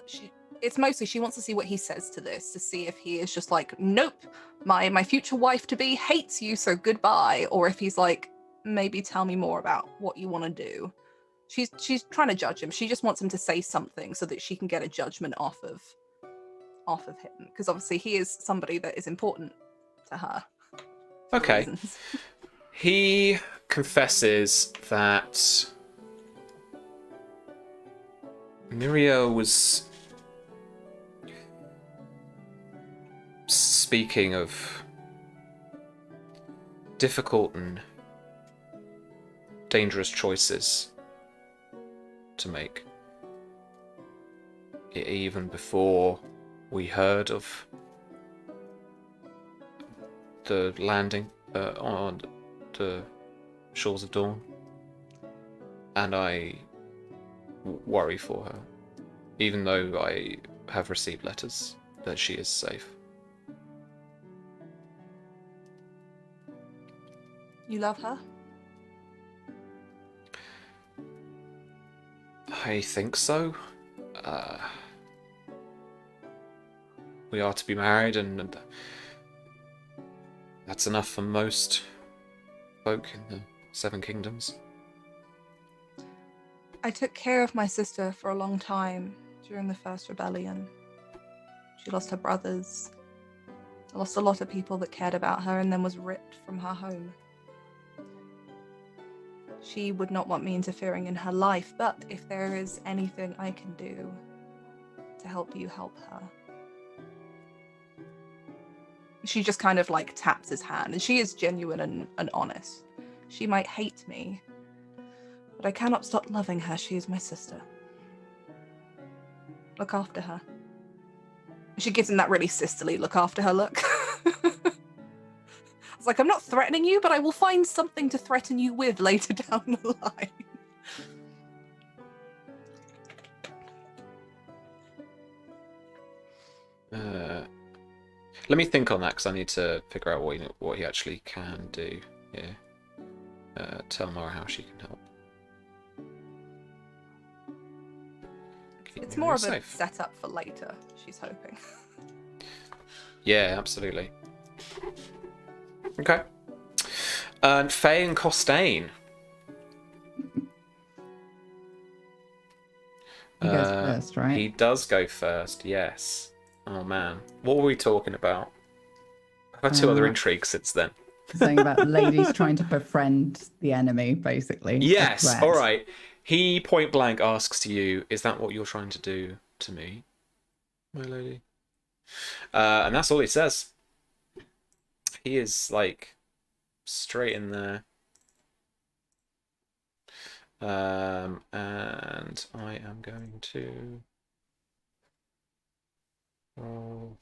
Speaker 3: It's mostly she wants to see what he says to this, to see if he is just nope, my future wife to be hates you, so goodbye, or if he's maybe tell me more about what you want to do. She's trying to judge him. She just wants him to say something so that she can get a judgment off of him, because obviously he is somebody that is important to her.
Speaker 1: Okay.
Speaker 3: Reasons.
Speaker 1: He confesses that Miria was speaking of difficult and dangerous choices to make, even before we heard of the landing on the shores of Dawn, and I worry for her, even though I have received letters that she is safe.
Speaker 3: You love her?
Speaker 1: I think so. We are to be married, and that's enough for most folk in the Seven Kingdoms.
Speaker 3: I took care of my sister for a long time during the First Rebellion. She lost her brothers, lost a lot of people that cared about her, and then was ripped from her home. She would not want me interfering in her life, but if there is anything I can do to help you help her. She just kind of like taps his hand, and she is genuine and honest. She might hate me, but I cannot stop loving her. She is my sister. Look after her. She gives him that really sisterly look after her look. It's like, I'm not threatening you, but I will find something to threaten you with later down the line.
Speaker 1: Let me think on that, because I need to figure out what he actually can do here. Tell Mara how she can help.
Speaker 3: It's more of a setup for later, she's hoping.
Speaker 1: Yeah, absolutely. Okay. And Faye and Costain.
Speaker 4: He goes first, right?
Speaker 1: He does go first, yes. Oh man. What were we talking about? I've had two other intrigues since then.
Speaker 4: Saying about ladies trying to befriend the enemy, basically.
Speaker 1: Yes, alright. He point blank asks you, is that what you're trying to do to me, my lady? And that's all he says. He is like straight in there. And I am going to roll.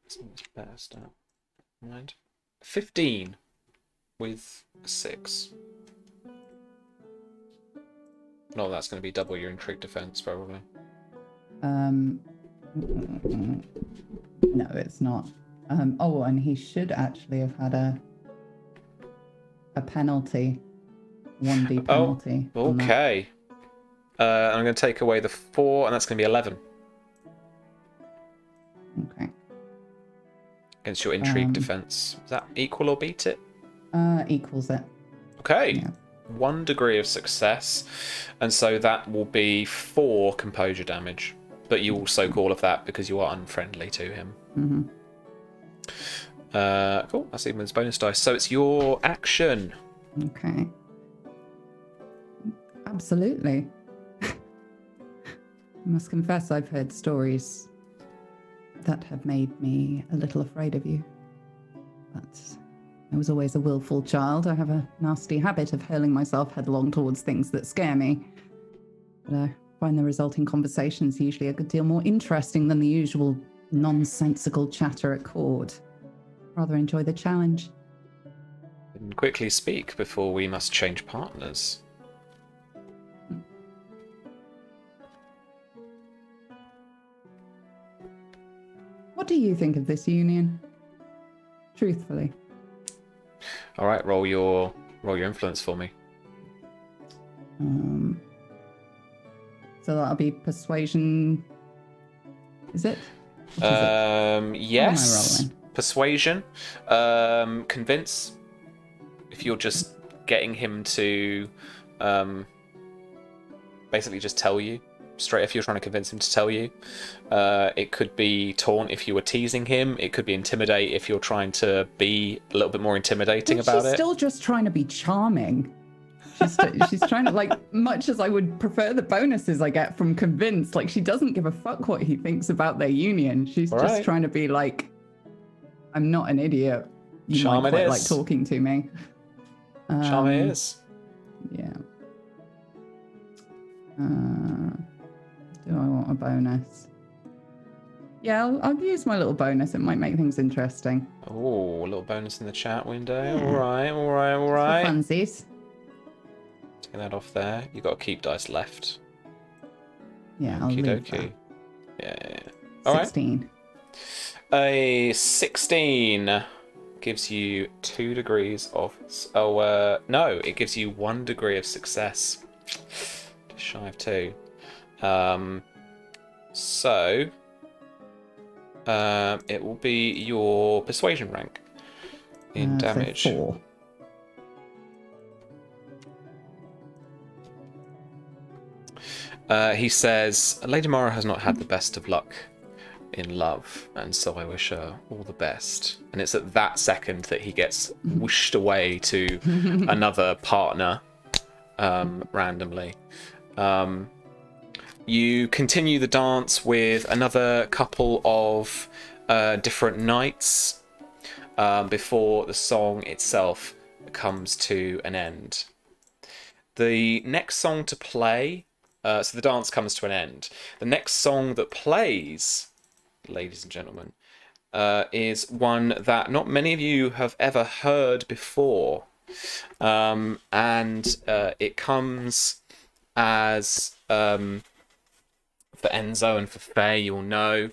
Speaker 1: It's better stat. Mind. 15 with a 6. No, that's going to be double your intrigue defense, probably.
Speaker 4: No, it's not. Oh, and he should actually have had a penalty. 1d penalty.
Speaker 1: Oh, okay. I'm going to take away the 4, and that's going to be 11.
Speaker 4: Okay.
Speaker 1: Against your intrigue defense. Is that equal or beat it?
Speaker 4: Equals it.
Speaker 1: Okay.
Speaker 4: Yeah.
Speaker 1: 1 degree of success. And so that will be 4 composure damage. But you will soak all of that because you are unfriendly to him.
Speaker 4: Mm-hmm.
Speaker 1: Cool. That's even his bonus dice. So it's your action.
Speaker 4: Okay. Absolutely. I must confess, I've heard stories that have made me a little afraid of you. But I was always a willful child. I have a nasty habit of hurling myself headlong towards things that scare me. But I find the resulting conversations usually a good deal more interesting than the usual nonsensical chatter at court. Rather enjoy the challenge.
Speaker 1: And quickly speak before we must change partners.
Speaker 4: What do you think of this union? Truthfully.
Speaker 1: All right, roll your influence for me.
Speaker 4: So that'll be persuasion. Is it? What is it?
Speaker 1: Yes. Persuasion. Convince. If you're just getting him to basically just tell you straight, if you're trying to convince him to tell you. It could be taunt if you were teasing him. It could be intimidate if you're trying to be a little bit more intimidating about it.
Speaker 4: She's still just trying to be charming. She's trying to, like, much as I would prefer the bonuses I get from convince, like, she doesn't give a fuck what he thinks about their union. She's just trying to be like, I'm not an idiot. You might quite like talking to me.
Speaker 1: Charm it is.
Speaker 4: Yeah. Do I want a bonus? Yeah, I'll use my little bonus. It might make things interesting.
Speaker 1: Oh, a little bonus in the chat window.
Speaker 4: Yeah.
Speaker 1: All right.
Speaker 4: For funsies.
Speaker 1: Take that off there. You got to keep dice left.
Speaker 4: Yeah, I'll leave that.
Speaker 1: Yeah.
Speaker 4: 16.
Speaker 1: A 16 gives you 2 degrees of... no, it gives you 1 degree of success. Just shy of 2. So... it will be your persuasion rank in damage.
Speaker 4: So 4.
Speaker 1: He says, Lady Mara has not had the best of luck in love, and so I wish her all the best. And it's at that second that he gets whooshed away to another partner, randomly. You continue the dance with another couple of different knights before the song itself comes to an end. The next song to play, so the dance comes to an end. The next song that plays, ladies and gentlemen, is one that not many of you have ever heard before. And it comes as... for Enzo and for Faye, you'll know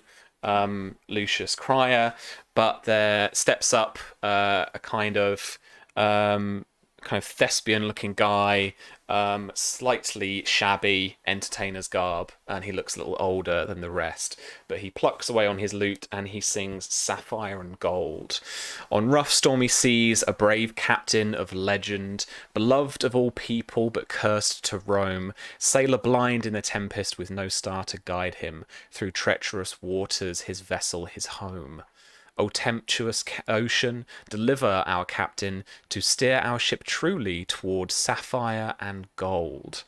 Speaker 1: Lucius Cryer, but there steps up a kind of thespian-looking guy, slightly shabby entertainer's garb, and he looks a little older than the rest. But he plucks away on his lute and he sings Sapphire and Gold. On rough stormy seas, a brave captain of legend, beloved of all people but cursed to roam, sailor blind in the tempest with no star to guide him, through treacherous waters his vessel his home. O tempestuous ocean, deliver our captain to steer our ship truly toward sapphire and gold.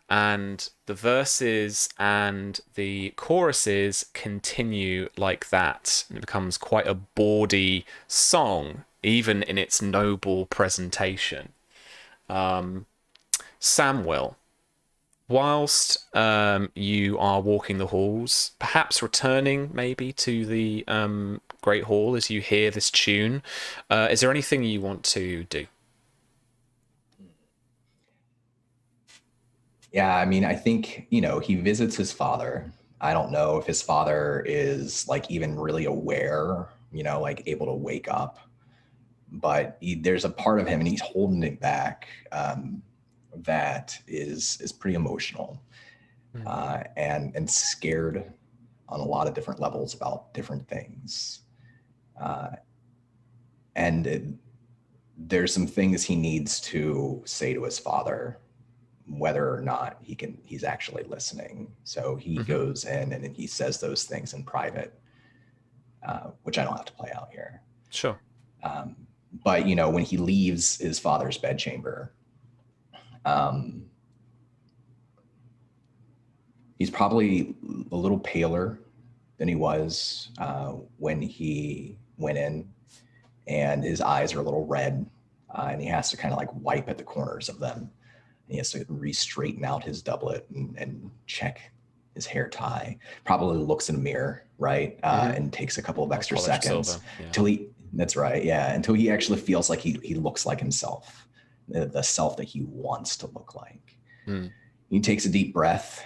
Speaker 1: And the verses and the choruses continue like that. And it becomes quite a bawdy song, even in its noble presentation. Samuel, whilst you are walking the halls, perhaps returning maybe to the Great Hall as you hear this tune, is there anything you want to do?
Speaker 2: Yeah, I mean, I think, he visits his father. I don't know if his father is like even really aware, like able to wake up, but there's a part of him and he's holding it back that is pretty emotional and scared on a lot of different levels about different things. There's some things he needs to say to his father, whether or not he's actually listening. So he goes in and he says those things in private, which I don't have to play out here.
Speaker 1: Sure.
Speaker 2: But, when he leaves his father's bedchamber, he's probably a little paler than he was when he went in, and his eyes are a little red, and he has to kind of like wipe at the corners of them. He has to re-straighten out his doublet and check his hair tie. Probably looks in a mirror, right? And takes a couple of extra seconds until until he actually feels like he looks like himself, the self that he wants to look like. He takes a deep breath,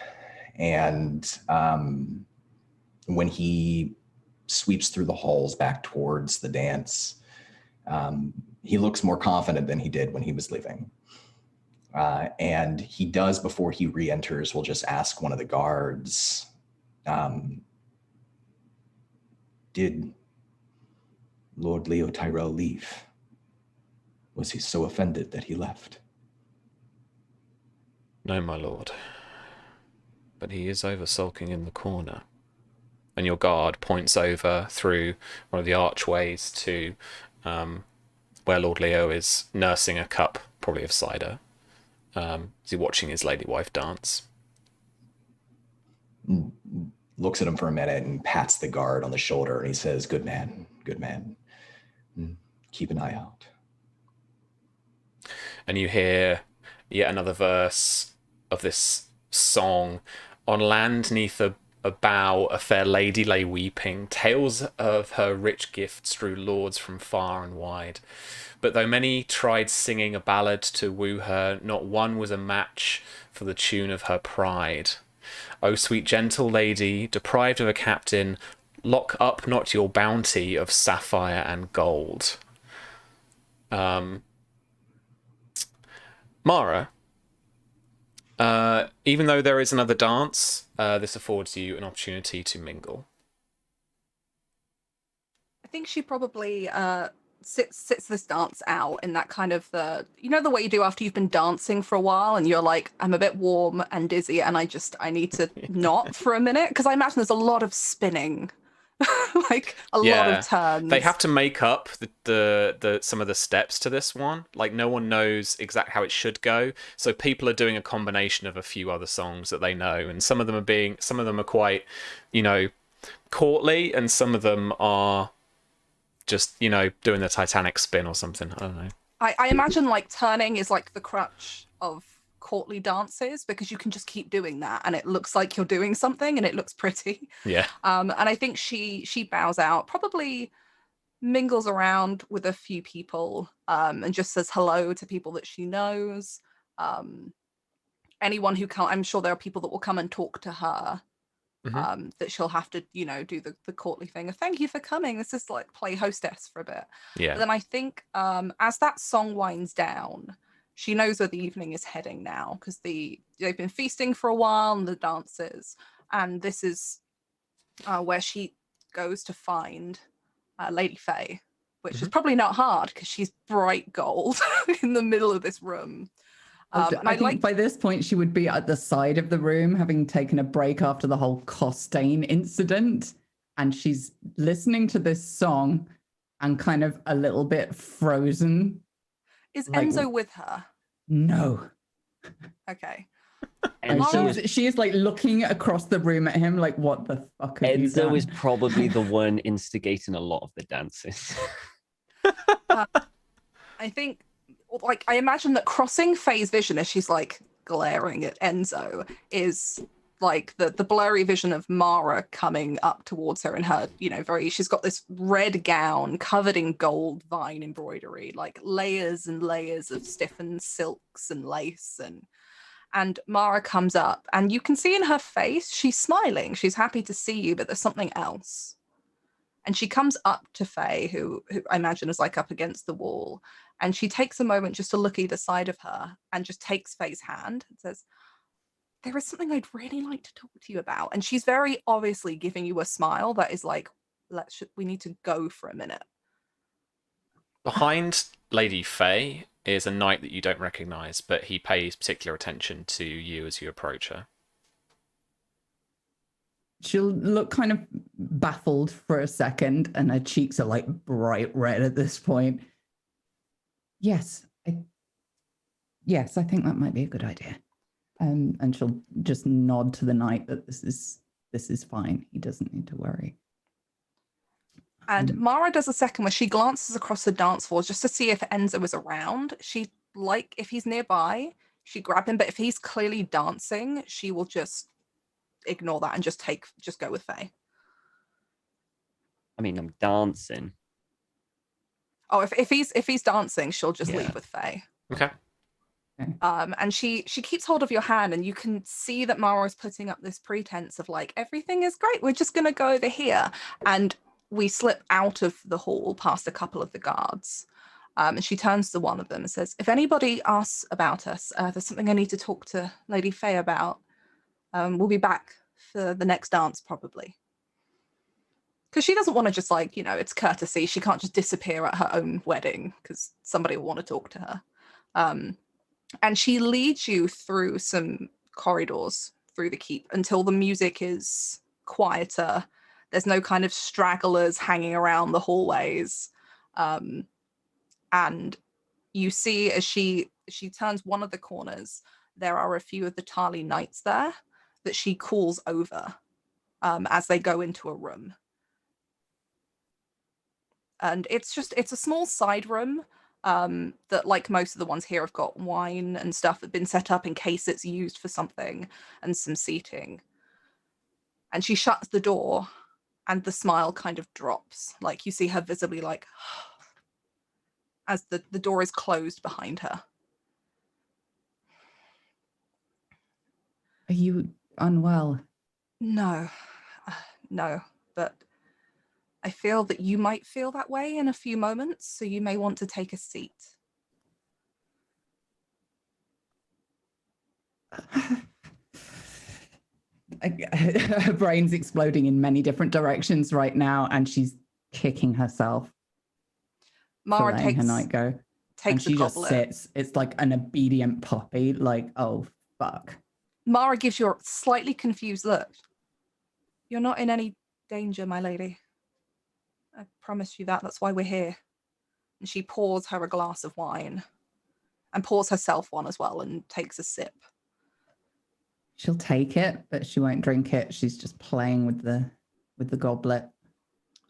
Speaker 2: and when he sweeps through the halls back towards the dance, he looks more confident than he did when he was leaving. And he does, before he re-enters, will just ask one of the guards, did Lord Leo Tyrell leave? Was he so offended that he left?
Speaker 1: No, my lord. But he is over sulking in the corner. And your guard points over through one of the archways to where Lord Leo is nursing a cup, probably of cider. Is he watching his lady wife dance?
Speaker 2: Looks at him for a minute and pats the guard on the shoulder, and he says, good man. Keep an eye out.
Speaker 1: And you hear yet another verse of this song. On land neath a bough, a fair lady lay weeping, tales of her rich gifts drew lords from far and wide. But though many tried singing a ballad to woo her, not one was a match for the tune of her pride. O sweet gentle lady, deprived of a captain, lock up not your bounty of sapphire and gold. Mara, even though there is another dance, this affords you an opportunity to mingle.
Speaker 3: I think she probably sits this dance out in that kind of the way you do after you've been dancing for a while and you're like, I'm a bit warm and dizzy and I need to not for a minute, because I imagine there's a lot of spinning. Like a lot of turns.
Speaker 1: They have to make up the some of the steps to this one. Like no one knows exactly how it should go, so people are doing a combination of a few other songs that they know, and some of them are quite, courtly, and some of them are just doing the Titanic spin or something. I don't know.
Speaker 3: I imagine like turning is like the crutch of courtly dances, because you can just keep doing that and it looks like you're doing something and it looks pretty.
Speaker 1: Yeah.
Speaker 3: And I think she bows out, probably mingles around with a few people, and just says hello to people that she knows. Anyone who I'm sure there are people that will come and talk to her.
Speaker 1: Mm-hmm.
Speaker 3: That she'll have to, do the courtly thing of thank you for coming. This is like play hostess for a bit.
Speaker 1: Yeah.
Speaker 3: But then I think as that song winds down, she knows where the evening is heading now, because they've been feasting for a while and the dances, and this is where she goes to find Lady Faye, which is probably not hard because she's bright gold in the middle of this room.
Speaker 4: I think by this point she would be at the side of the room, having taken a break after the whole Costain incident, and she's listening to this song and kind of a little bit frozen.
Speaker 3: Is Enzo with her?
Speaker 4: No.
Speaker 3: Okay.
Speaker 4: And she is like looking across the room at him like, what the fuck have you done?
Speaker 5: Enzo is probably the one instigating a lot of the dances.
Speaker 3: I think, like, I imagine that crossing Faye's vision as she's like glaring at Enzo is like the blurry vision of Mara coming up towards her in her, she's got this red gown covered in gold vine embroidery, like layers and layers of stiffened silks and lace, and Mara comes up and you can see in her face she's smiling, she's happy to see you, but there's something else. And she comes up to Faye, who I imagine is like up against the wall, and she takes a moment just to look either side of her and just takes Faye's hand and says, there is something I'd really like to talk to you about. And she's very obviously giving you a smile that is like, we need to go for a minute.
Speaker 1: Behind Lady Faye is a knight that you don't recognize, but he pays particular attention to you as you approach her.
Speaker 4: She'll look kind of baffled for a second, and her cheeks are like bright red at this point. Yes, I think that might be a good idea. And she'll just nod to the knight that this is fine. He doesn't need to worry.
Speaker 3: And Mara does a second where she glances across the dance floor just to see if Enzo is around. If he's nearby, she grab him, but if he's clearly dancing, she will just ignore that and just go with Faye.
Speaker 5: I mean, I'm dancing.
Speaker 3: Oh, if he's dancing, she'll just leave with Faye.
Speaker 1: Okay.
Speaker 3: And she keeps hold of your hand, and you can see that Mara is putting up this pretense of like, everything is great, we're just gonna go over here. And we slip out of the hall past a couple of the guards. And she turns to one of them and says, if anybody asks about us, there's something I need to talk to Lady Faye about. We'll be back for the next dance, probably. Because she doesn't want to just it's courtesy. She can't just disappear at her own wedding because somebody will want to talk to her. And she leads you through some corridors through the keep until the music is quieter. There's no kind of stragglers hanging around the hallways. And you see as she turns one of the corners, there are a few of the Tarly knights there that she calls over as they go into a room. And it's a small side room that, like most of the ones here, have got wine and stuff that have been set up in case it's used for something, and some seating. And she shuts the door and the smile kind of drops. Like you see her visibly as the door is closed behind her.
Speaker 4: Are you unwell?
Speaker 3: No, but I feel that you might feel that way in a few moments, so you may want to take a seat.
Speaker 4: Her brain's exploding in many different directions right now, and she's kicking herself for
Speaker 3: Mara
Speaker 4: letting her night go. And
Speaker 3: takes
Speaker 4: she
Speaker 3: the
Speaker 4: just
Speaker 3: goblet.
Speaker 4: sits. It's like an obedient puppy, like, oh, fuck.
Speaker 3: Mara gives you a slightly confused look. You're not in any danger, my lady. I promise you that. That's why we're here. And she pours her a glass of wine and pours herself one as well and takes a sip.
Speaker 4: She'll take it, but she won't drink it. She's just playing with the goblet.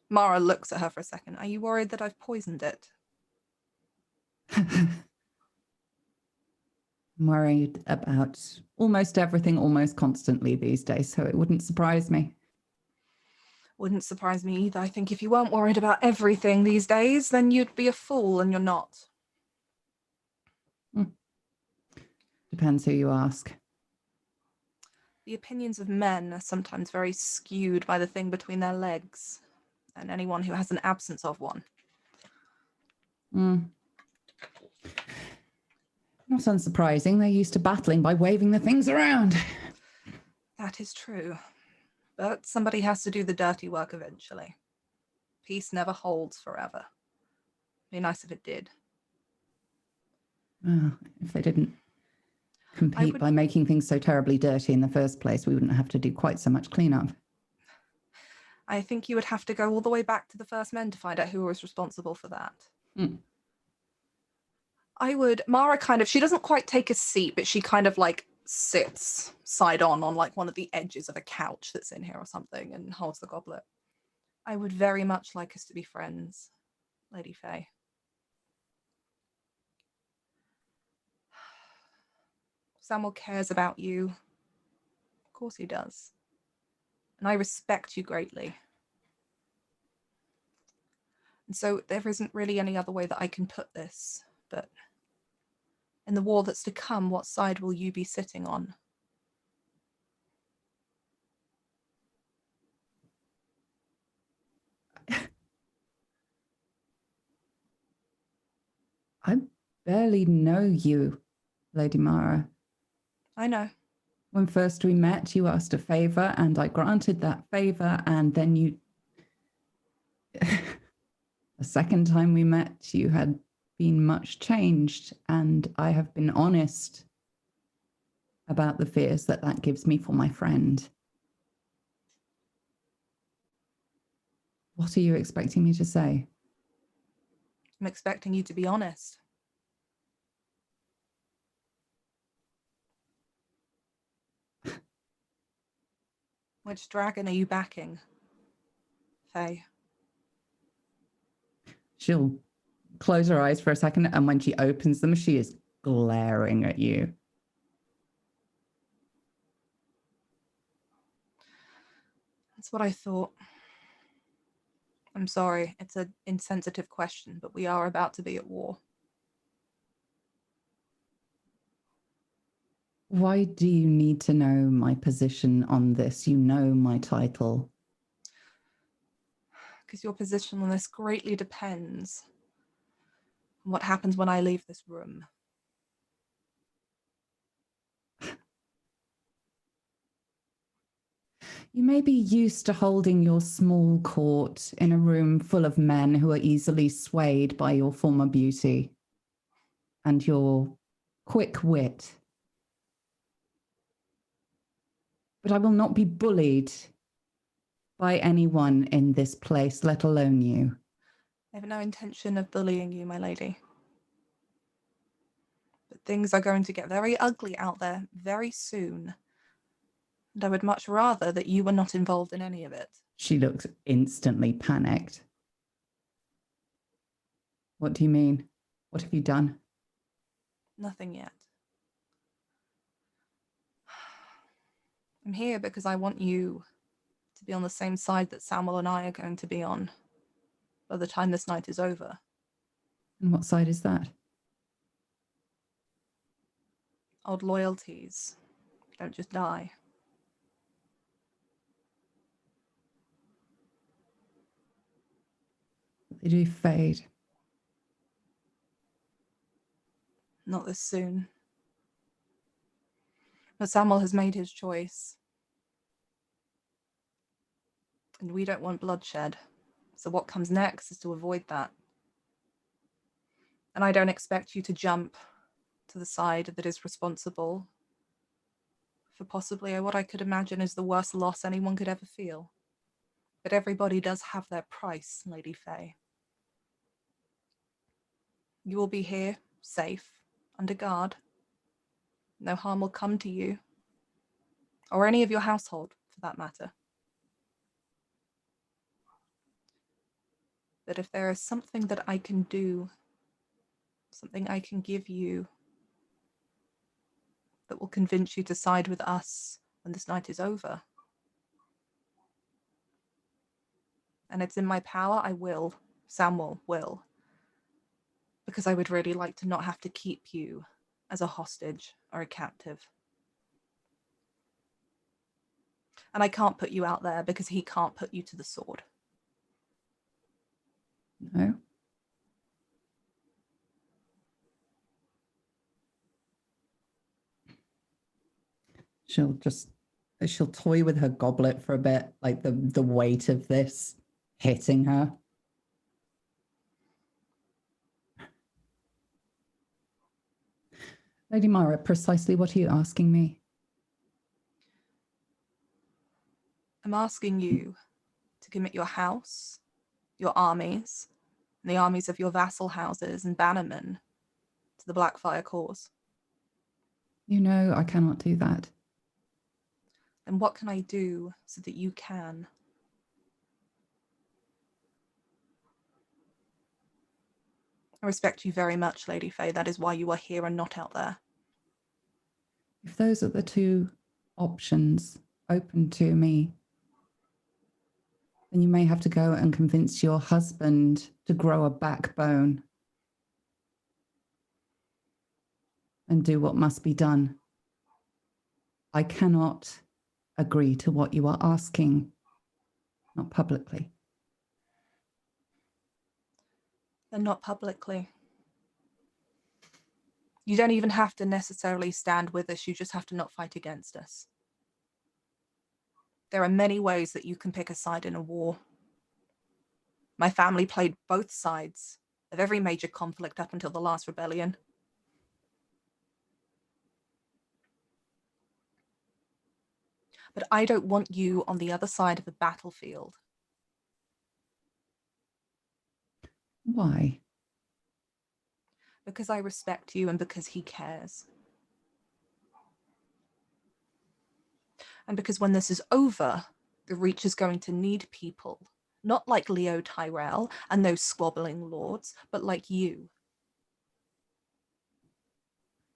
Speaker 3: Mara looks at her for a second. Are you worried that I've poisoned it?
Speaker 4: I'm worried about almost everything almost constantly these days, so it wouldn't surprise me.
Speaker 3: Wouldn't surprise me either. I think if you weren't worried about everything these days, then you'd be a fool, and you're not.
Speaker 4: Depends who you ask.
Speaker 3: The opinions of men are sometimes very skewed by the thing between their legs, and anyone who has an absence of one.
Speaker 4: Not unsurprising. They're used to battling by waving the things around.
Speaker 3: That is true. But somebody has to do the dirty work eventually. Peace never holds forever. Be nice if it did.
Speaker 4: Well, if they didn't compete by making things so terribly dirty in the first place, we wouldn't have to do quite so much cleanup.
Speaker 3: I think you would have to go all the way back to the first men to find out who was responsible for that. Mara she doesn't quite take a seat, but she kind of like sits side on like one of the edges of a couch that's in here or something and holds the goblet. I would very much like us to be friends, Lady Faye. Samuel cares about you. Of course he does. And I respect you greatly. And so there isn't really any other way that I can put this, but in the war that's to come, what side will you be sitting on?
Speaker 4: I barely know you, Lady Mara.
Speaker 3: I know.
Speaker 4: When first we met, you asked a favor, and I granted that favor, and then you... The second time we met, you had been much changed, and I have been honest about the fears that gives me for my friend. What are you expecting me to say?
Speaker 3: I'm expecting you to be honest. Which dragon are you backing, Faye?
Speaker 4: She'll close her eyes for a second, and when she opens them, she is glaring at you.
Speaker 3: That's what I thought. I'm sorry, it's an insensitive question, but we are about to be at war.
Speaker 4: Why do you need to know my position on this? You know my title.
Speaker 3: Because your position on this greatly depends on what happens when I leave this room.
Speaker 4: You may be used to holding your small court in a room full of men who are easily swayed by your former beauty and your quick wit. But I will not be bullied by anyone in this place, let alone you.
Speaker 3: I have no intention of bullying you, my lady. But things are going to get very ugly out there very soon. And I would much rather that you were not involved in any of it.
Speaker 4: She looks instantly panicked. What do you mean? What have you done?
Speaker 3: Nothing yet. I'm here because I want you to be on the same side that Samuel and I are going to be on by the time this night is over.
Speaker 4: And what side is that?
Speaker 3: Old loyalties don't just die.
Speaker 4: They do fade.
Speaker 3: Not this soon. But Samuel has made his choice. And we don't want bloodshed. So what comes next is to avoid that. And I don't expect you to jump to the side that is responsible for possibly what I could imagine is the worst loss anyone could ever feel. But everybody does have their price, Lady Faye. You will be here, safe, under guard. No harm will come to you, or any of your household, for that matter. But if there is something that I can do, something I can give you, that will convince you to side with us when this night is over, and it's in my power, I will. Samuel will. Because I would really like to not have to keep you as a hostage or a captive. And I can't put you out there because he can't put you to the sword.
Speaker 4: No. She'll toy with her goblet for a bit, like the weight of this hitting her. Lady Mara, precisely what are you asking me?
Speaker 3: I'm asking you to commit your house, your armies, and the armies of your vassal houses and bannermen to the Blackfyre cause.
Speaker 4: You know I cannot do that.
Speaker 3: Then what can I do so that you can? I respect you very much, Lady Faye. That is why you are here and not out there.
Speaker 4: If those are the two options open to me, then you may have to go and convince your husband to grow a backbone and do what must be done. I cannot agree to what you are asking, not publicly.
Speaker 3: Then not publicly. You don't even have to necessarily stand with us. You just have to not fight against us. There are many ways that you can pick a side in a war. My family played both sides of every major conflict up until the last rebellion. But I don't want you on the other side of the battlefield.
Speaker 4: Why?
Speaker 3: Because I respect you and because he cares. And because when this is over, the Reach is going to need people. Not like Leo Tyrell and those squabbling lords, but like you.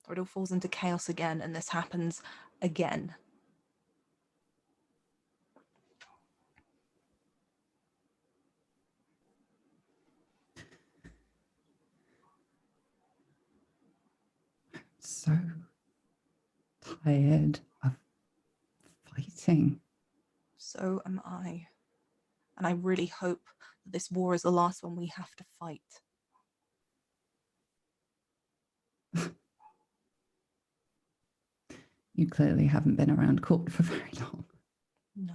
Speaker 3: Or it all falls into chaos again, and this happens again.
Speaker 4: So tired of fighting.
Speaker 3: So am I. And I really hope that this war is the last one we have to fight.
Speaker 4: You clearly haven't been around court for very long.
Speaker 3: No.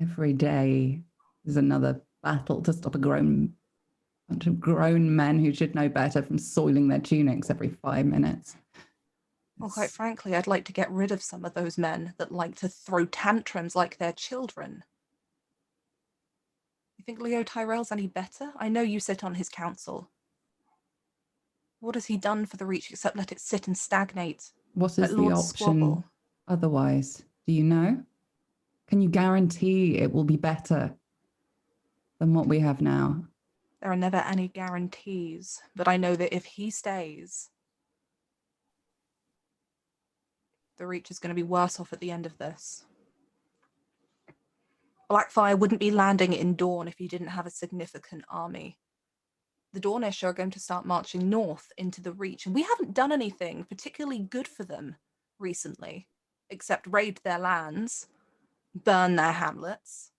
Speaker 4: Every day is another battle to stop a bunch of grown men who should know better from soiling their tunics every 5 minutes.
Speaker 3: Well, quite frankly, I'd like to get rid of some of those men that like to throw tantrums like their children. You think Leo Tyrell's any better? I know you sit on his council. What has he done for the Reach except let it sit and stagnate?
Speaker 4: What is
Speaker 3: Let
Speaker 4: the
Speaker 3: Lords
Speaker 4: option
Speaker 3: squabble?
Speaker 4: otherwise? Do you know? Can you guarantee it will be better than what we have now?
Speaker 3: There are never any guarantees, but I know that if he stays, the Reach is going to be worse off at the end of this. Blackfyre wouldn't be landing in Dawn if he didn't have a significant army. The Dornish are going to start marching north into the Reach, and we haven't done anything particularly good for them recently, except raid their lands, burn their hamlets.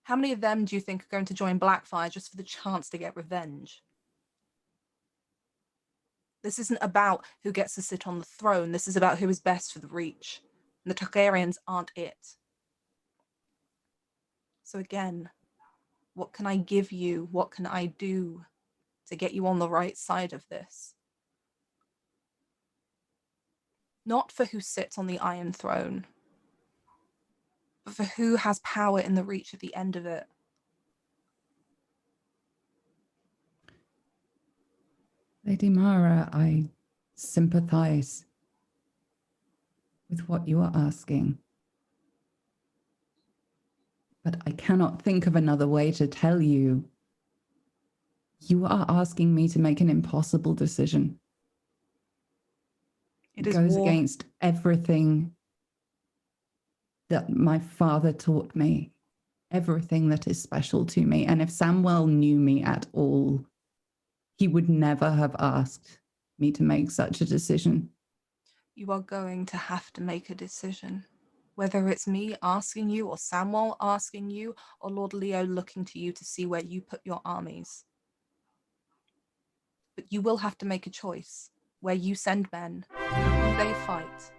Speaker 3: How many of them do you think are going to join Blackfyre just for the chance to get revenge? This isn't about who gets to sit on the throne. This is about who is best for the Reach. And the Targaryens aren't it. So again, what can I give you? What can I do to get you on the right side of this? Not for who sits on the Iron Throne, but for who has power in the Reach at the end of it.
Speaker 4: Lady Mara, I sympathize with what you are asking. But I cannot think of another way to tell you. You are asking me to make an impossible decision. It goes against everything that my father taught me, everything that is special to me. And if Samwell knew me at all, he would never have asked me to make such a decision.
Speaker 3: You are going to have to make a decision. Whether it's me asking you or Samwell asking you or Lord Leo looking to you to see where you put your armies. But you will have to make a choice where you send men, who they fight.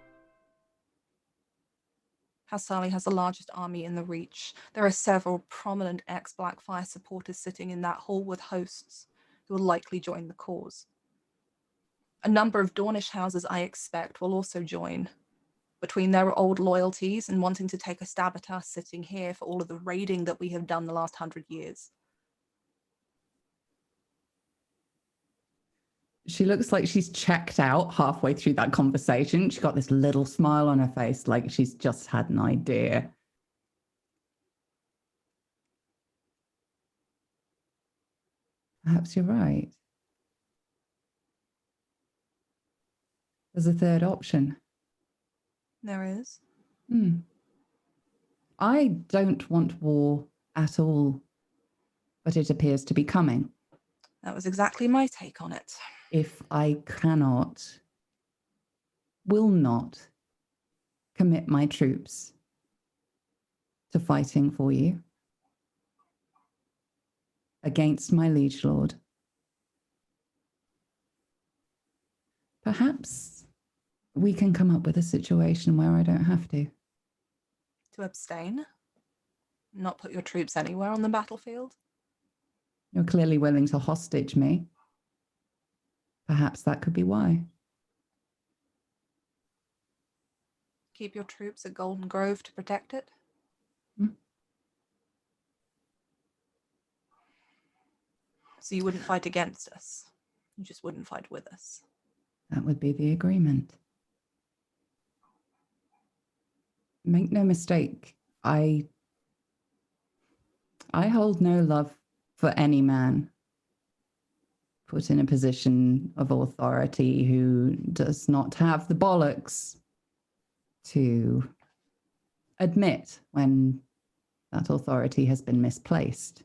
Speaker 3: Hassali has the largest army in the Reach. There are several prominent ex-Blackfyre supporters sitting in that hall with hosts who will likely join the cause. A number of Dornish houses, I expect, will also join. Between their old loyalties and wanting to take a stab at us sitting here for all of the raiding that we have done the last 100 years.
Speaker 4: She looks like she's checked out halfway through that conversation. She's got this little smile on her face, like she's just had an idea. Perhaps you're right. There's a third option.
Speaker 3: There is.
Speaker 4: I don't want war at all, but it appears to be coming.
Speaker 3: That was exactly my take on it.
Speaker 4: If I cannot, will not commit my troops to fighting for you against my liege lord, perhaps we can come up with a situation where I don't have to.
Speaker 3: To abstain? Not put your troops anywhere on the battlefield?
Speaker 4: You're clearly willing to hostage me. Perhaps that could be why.
Speaker 3: Keep your troops at Golden Grove to protect it? So you wouldn't fight against us. You just wouldn't fight with us.
Speaker 4: That would be the agreement. Make no mistake, I hold no love for any man put in a position of authority who does not have the bollocks to admit when that authority has been misplaced.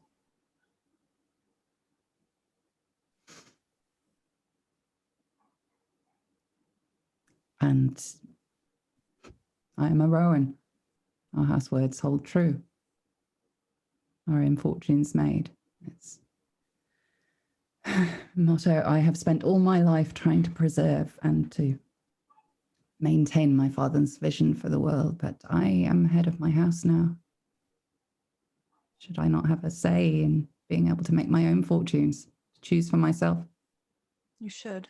Speaker 4: And I am a Rowan. Our house words hold true. Our own fortunes made. It's a motto I have spent all my life trying to preserve and to maintain my father's vision for the world, but I am head of my house now. Should I not have a say in being able to make my own fortunes, to choose for myself?
Speaker 3: You should.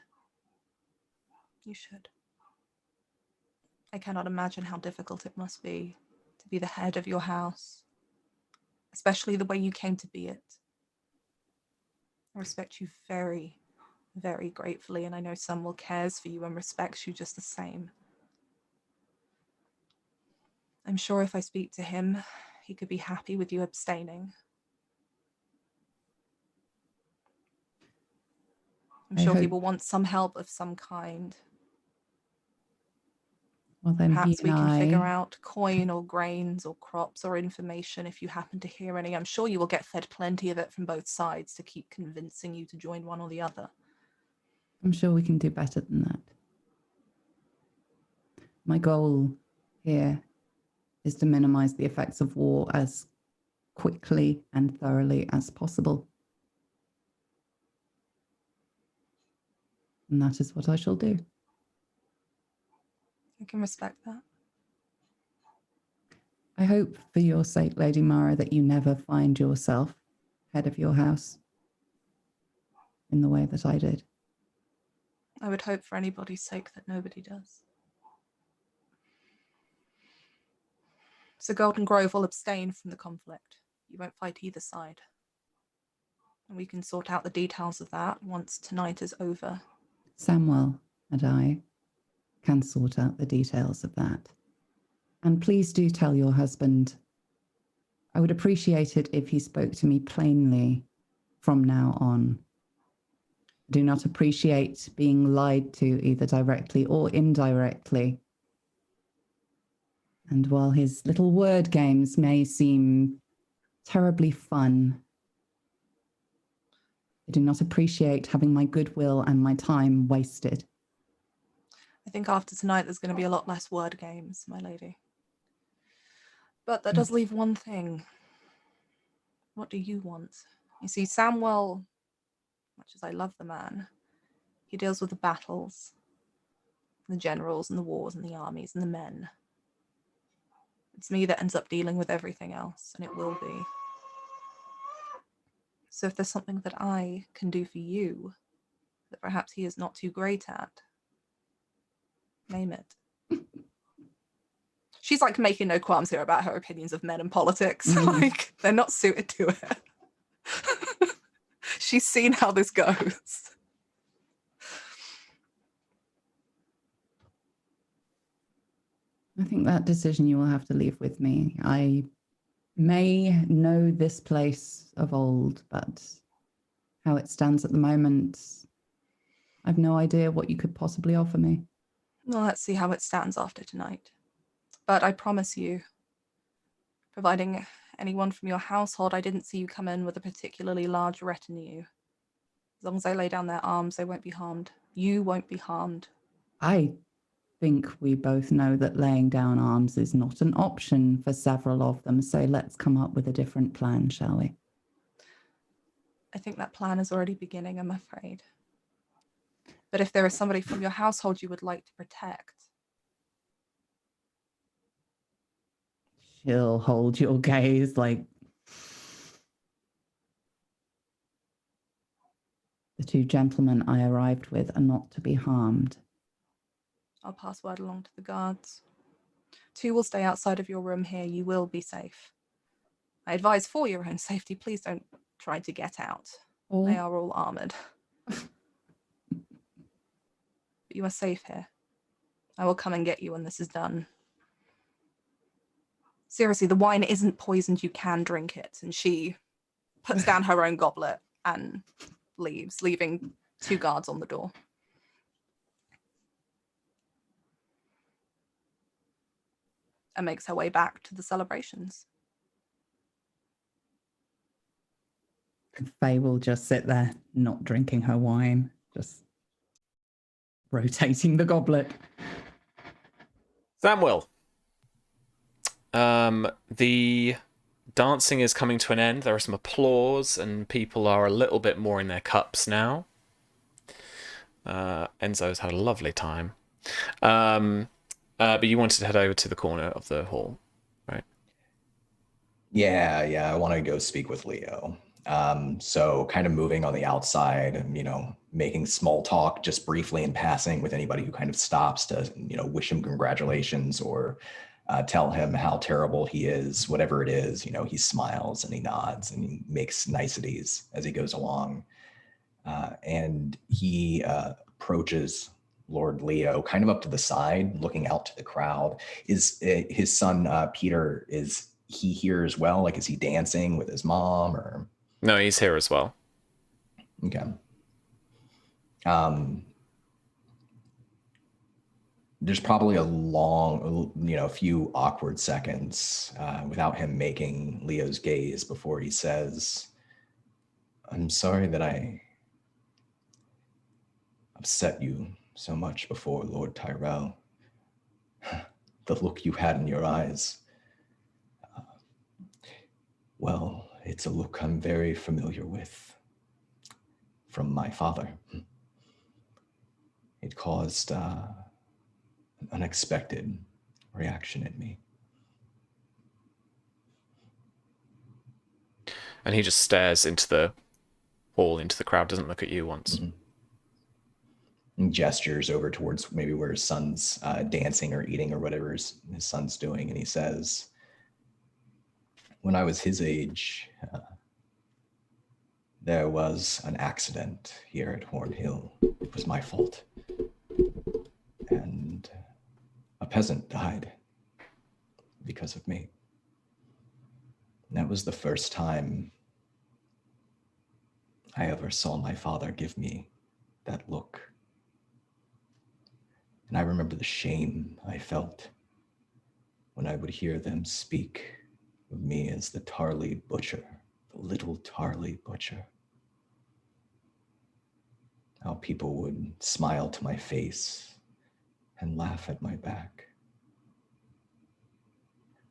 Speaker 3: You should. I cannot imagine how difficult it must be to be the head of your house, especially the way you came to be it. I respect you very, very gratefully, and I know Samwell cares for you and respects you just the same. I'm sure if I speak to him, he could be happy with you abstaining. I'm sure he will want some help of some kind.
Speaker 4: Well, then
Speaker 3: perhaps we can figure out coin or grains or crops or information if you happen to hear any. I'm sure you will get fed plenty of it from both sides to keep convincing you to join one or the other.
Speaker 4: I'm sure we can do better than that. My goal here is to minimize the effects of war as quickly and thoroughly as possible. And that is what I shall do.
Speaker 3: I can respect that.
Speaker 4: I hope for your sake, Lady Mara, that you never find yourself head of your house in the way that I did.
Speaker 3: I would hope for anybody's sake that nobody does. So Golden Grove will abstain from the conflict. You won't fight either side. And we can sort out the details of that once tonight is over.
Speaker 4: Samwell and I can sort out the details of that. And please do tell your husband, I would appreciate it if he spoke to me plainly from now on. Do not appreciate being lied to either directly or indirectly. And while his little word games may seem terribly fun, I do not appreciate having my goodwill and my time wasted.
Speaker 3: I think after tonight there's going to be a lot less word games, my lady. But that does leave one thing. What do you want? You see, Samwell, much as I love the man, he deals with the battles, the generals and the wars and the armies and the men. It's me that ends up dealing with everything else, and it will be. So if there's something that I can do for you that perhaps he is not too great at, name it. She's like making no qualms here about her opinions of men and politics. Like, they're not suited to it. She's seen how this goes.
Speaker 4: I think that decision you will have to leave with me. I may know this place of old, but how it stands at the moment, I've no idea what you could possibly offer me.
Speaker 3: Well, let's see how it stands after tonight. But I promise you, providing anyone from your household, I didn't see you come in with a particularly large retinue. As long as they lay down their arms, they won't be harmed. You won't be harmed.
Speaker 4: I think we both know that laying down arms is not an option for several of them, so let's come up with a different plan, shall we?
Speaker 3: I think that plan is already beginning, I'm afraid. But if there is somebody from your household you would like to protect,
Speaker 4: She'll hold your gaze like the two gentlemen I arrived with are not to be harmed.
Speaker 3: I'll pass word along to the guards. 2 will stay outside of your room here. You will be safe. I advise for your own safety, please don't try to get out. They are all armored. But you are safe here. I will come and get you when this is done. Seriously, the wine isn't poisoned. You can drink it. And she puts down her own goblet and leaves, leaving 2 guards on the door. And makes her way back to the celebrations.
Speaker 4: Faye will just sit there, not drinking her wine, just rotating the goblet.
Speaker 1: Samuel, the dancing is coming to an end. There are some applause, and people are a little bit more in their cups now. Enzo's had a lovely time. But you wanted to head over to the corner of the hall, right?
Speaker 2: Yeah, I want to go speak with Leo. So kind of moving on the outside, making small talk just briefly in passing with anybody who kind of stops to, wish him congratulations or tell him how terrible he is, whatever it is. He smiles and he nods and he makes niceties as he goes along. And he approaches Lord Leo kind of up to the side, looking out to the crowd. Is his son, Peter, is he here as well? Like, is he dancing with his mom or?
Speaker 1: No, he's here as well.
Speaker 2: Okay. There's probably a few awkward seconds without him making Leo's gaze before he says, I'm sorry that I upset you so much before, Lord Tyrell. The look you had in your eyes. Well, it's a look I'm very familiar with from my father. It caused an unexpected reaction in me.
Speaker 1: And he just stares into the hall, into the crowd, doesn't look at you once.
Speaker 2: Mm-hmm. And gestures over towards maybe where his son's dancing or eating or whatever his son's doing. And he says, when I was his age, there was an accident here at Horn Hill. It was my fault. And a peasant died because of me. And that was the first time I ever saw my father give me that look. And I remember the shame I felt when I would hear them speak of me as the Tarly Butcher, the little Tarly Butcher. How people would smile to my face and laugh at my back.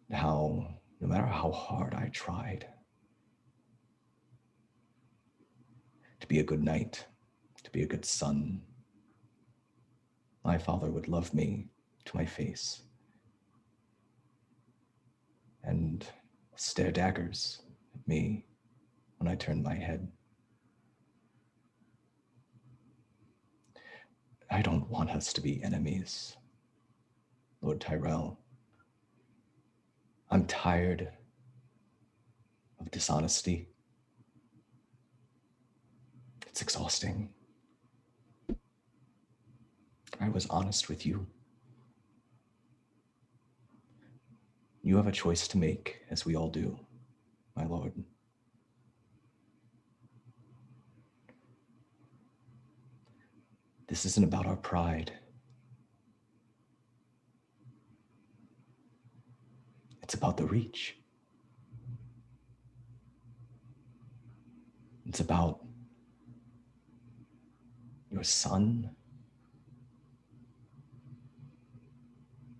Speaker 2: And how, no matter how hard I tried to be a good knight, to be a good son, my father would love me to my face and stare daggers at me when I turned my head. I don't want us to be enemies, Lord Tyrell. I'm tired of dishonesty. It's exhausting. I was honest with you. You have a choice to make, as we all do, my lord. This isn't about our pride. It's about the Reach. It's about your son,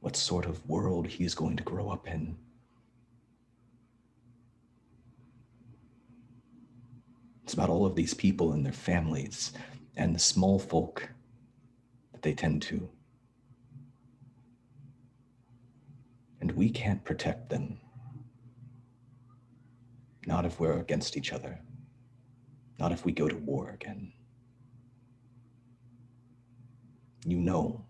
Speaker 2: what sort of world he's going to grow up in. It's about all of these people and their families and the small folk that they tend to. And we can't protect them. Not if we're against each other. Not if we go to war again. You know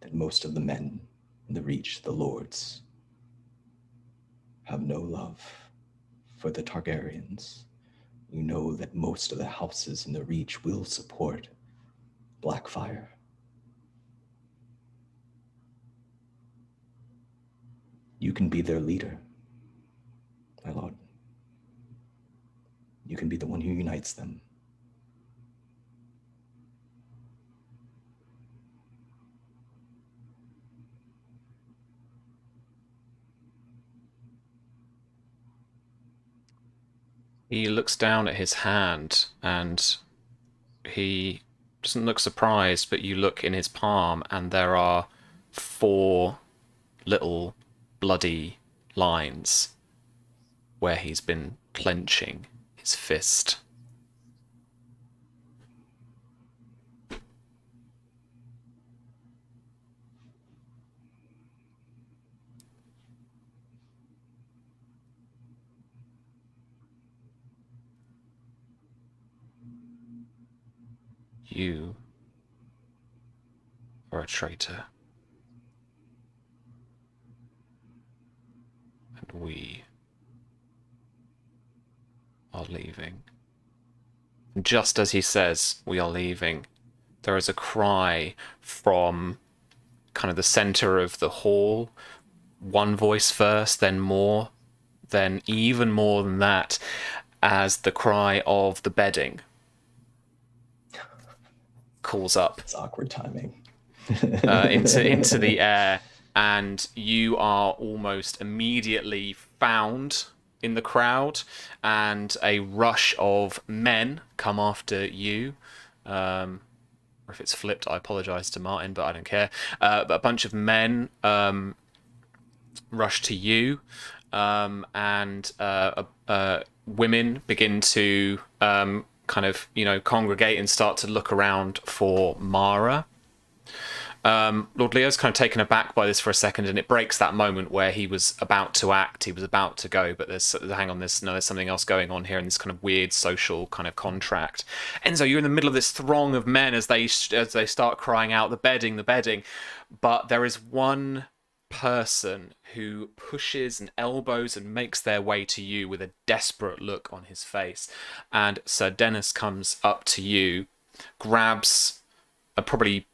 Speaker 2: that most of the men in the Reach, the lords, have no love for the Targaryens. You know that most of the houses in the Reach will support Blackfyre. You can be their leader, my lord. You can be the one who unites them.
Speaker 1: He looks down at his hand and he doesn't look surprised, but you look in his palm and there are 4 little bloody lines where he's been clenching his fist. You are a traitor. And we are leaving. And just as he says, we are leaving, there is a cry from kind of the center of the hall. One voice first, then more, then even more than that, as the cry of the bedding calls up.
Speaker 2: It's awkward timing.
Speaker 1: into the air, and you are almost immediately found in the crowd, and a rush of men come after you. Or if it's flipped, I apologize to Martin, but I don't care. But a bunch of men rush to you, and women begin to kind of, congregate and start to look around for Mara. Lord Leo's kind of taken aback by this for a second, and it breaks that moment where he was about to act, he was about to go, but there's something else going on here in this kind of weird social kind of contract. Enzo, you're in the middle of this throng of men as they start crying out, the bedding, but there is one person who pushes and elbows and makes their way to you with a desperate look on his face, and Sir Dennis comes up to you, grabs probably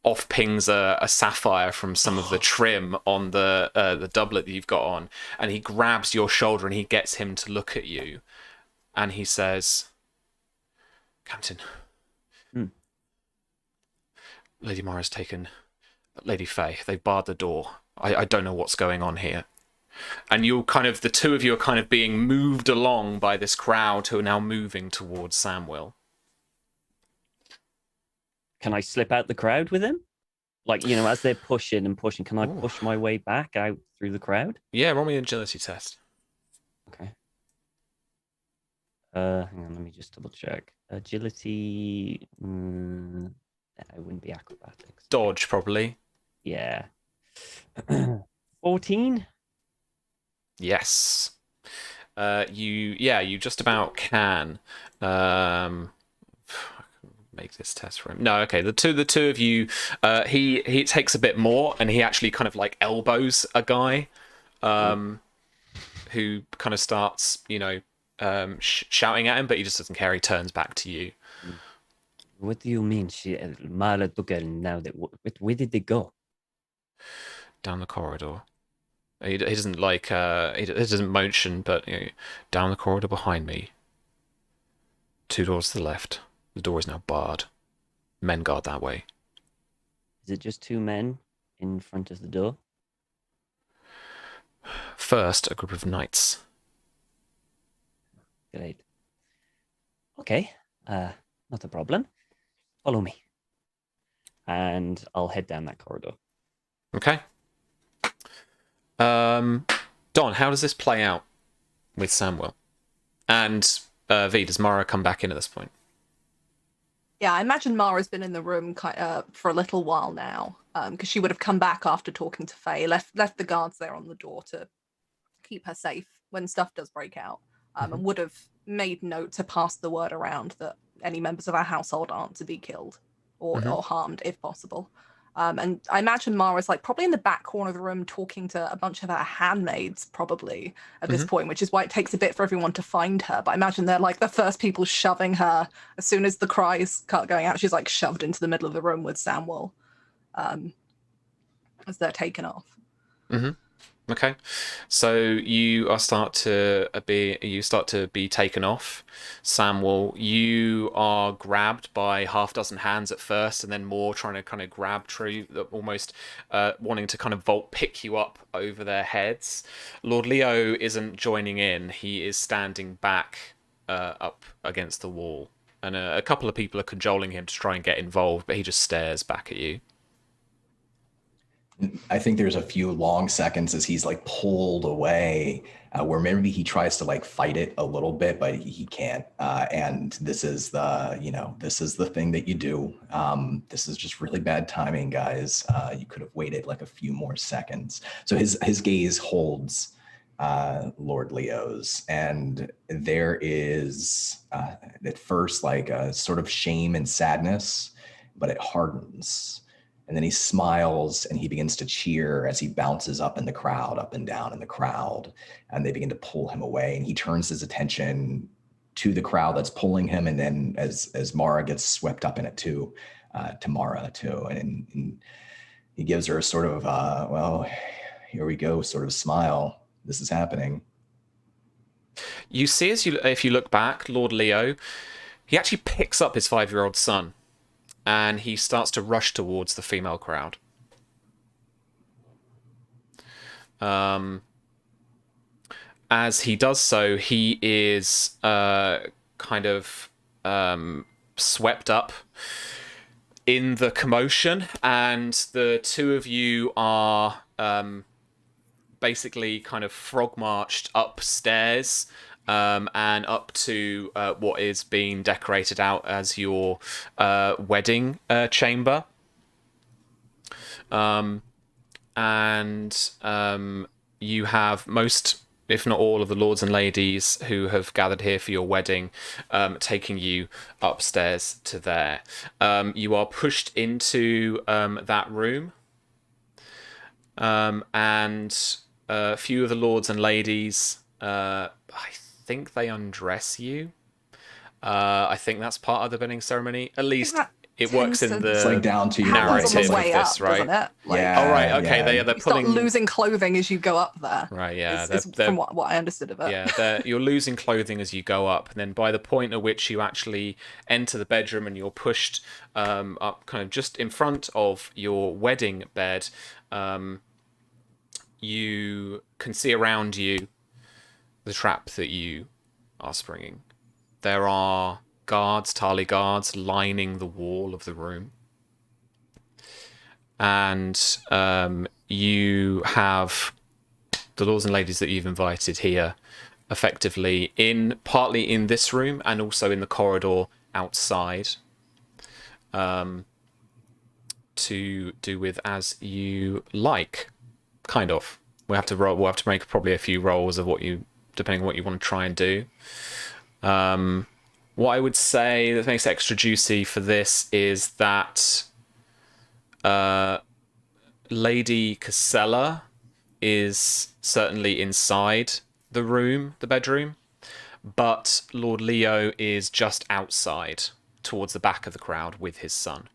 Speaker 1: off pings a sapphire from some of the trim on the doublet that you've got on, and he grabs your shoulder and he gets him to look at you, and he says, Captain, Lady Mara's taken Lady Faye. They've barred the door. I don't know what's going on here. And the two of you are kind of being moved along by this crowd who are now moving towards Samwell.
Speaker 5: Can I slip out the crowd with him? Like, as they're pushing and pushing, can I push my way back out through the crowd?
Speaker 1: Yeah, roll me an agility test.
Speaker 5: Okay. Hang on, let me just double check. Agility, it wouldn't be acrobatics.
Speaker 1: Dodge, probably.
Speaker 5: Yeah. 14?
Speaker 1: Yes. You just about can. Make this test for him. No, okay. The two of you. He takes a bit more, and he actually kind of like elbows a guy, who kind of starts, shouting at him, but he just doesn't care. He turns back to you.
Speaker 5: What do you mean? Mara took her now. Where did they go?
Speaker 1: Down the corridor. He doesn't like. He doesn't motion, but down the corridor behind me. 2 doors to the left. The door is now barred. Men guard that way.
Speaker 5: Is it just 2 men in front of the door?
Speaker 1: First, a group of knights.
Speaker 5: Great. Okay. Not a problem. Follow me. And I'll head down that corridor.
Speaker 1: Okay. Don, how does this play out with Samwell? And V, does Mara come back in at this point?
Speaker 3: Yeah, I imagine Mara's been in the room for a little while now, because she would have come back after talking to Faye, left the guards there on the door to keep her safe when stuff does break out, and would have made note to pass the word around that any members of our household aren't to be killed or harmed if possible. And I imagine Mara's probably in the back corner of the room talking to a bunch of her handmaids probably at this point, which is why it takes a bit for everyone to find her. But I imagine they're the first people shoving her. As soon as the cries start going out, she's shoved into the middle of the room with Samwell, as they're taken off.
Speaker 1: Okay, so you start to be taken off. Samwell, you are grabbed by half dozen hands at first, and then more trying to kind of grab True, almost wanting to kind of pick you up over their heads. Lord Leo isn't joining in; he is standing back up against the wall, and a couple of people are cajoling him to try and get involved, but he just stares back at you.
Speaker 2: I think there's a few long seconds as he's pulled away, where maybe he tries to fight it a little bit, but he can't. And this is the thing that you do. This is just really bad timing, guys. You could have waited a few more seconds. So his gaze holds Lord Leo's, and there is at first a sort of shame and sadness, but it hardens. And then he smiles and he begins to cheer as he bounces up in the crowd, up and down in the crowd, and they begin to pull him away. And he turns his attention to the crowd that's pulling him. And then as Mara gets swept up in it too, to Mara too. And he gives her a sort of, well, here we go, sort of smile. This is happening.
Speaker 1: You see, if you look back, Lord Leo, he actually picks up his 5-year-old son, and he starts to rush towards the female crowd. As he does so, he is kind of swept up in the commotion, and the two of you are basically kind of frog marched upstairs and up to what is being decorated out as your wedding chamber. You have most, if not all, of the lords and ladies who have gathered here for your wedding, taking you upstairs to there. You are pushed into that room, and a few of the lords and ladies, I think they undress you. I think that's part of the wedding ceremony. At least it works in
Speaker 2: It's like
Speaker 1: the
Speaker 2: down to your
Speaker 1: narrative
Speaker 3: happens on the
Speaker 1: of
Speaker 3: way
Speaker 1: this,
Speaker 3: up,
Speaker 1: right?
Speaker 3: doesn't it? Like,
Speaker 2: Yeah.
Speaker 1: Oh, right. Okay.
Speaker 2: yeah.
Speaker 1: They're
Speaker 3: you start
Speaker 1: pulling.
Speaker 3: losing clothing as you go up there.
Speaker 1: Right. Yeah.
Speaker 3: Is from what I understood of it.
Speaker 1: Yeah, you're losing clothing as you go up, and then by the point at which you actually enter the bedroom and you're pushed up kind of just in front of your wedding bed, you can see around you the trap that you are springing. There are Tarly guards lining the wall of the room, and you have the lords and ladies that you've invited here effectively partly in this room and also in the corridor outside, to do with as you like, kind of. We'll have to make probably a few rolls of depending on what you want to try and do. What I would say that makes it extra juicy for this is that Lady Casella is certainly inside the bedroom, but Lord Leo is just outside towards the back of the crowd with his son.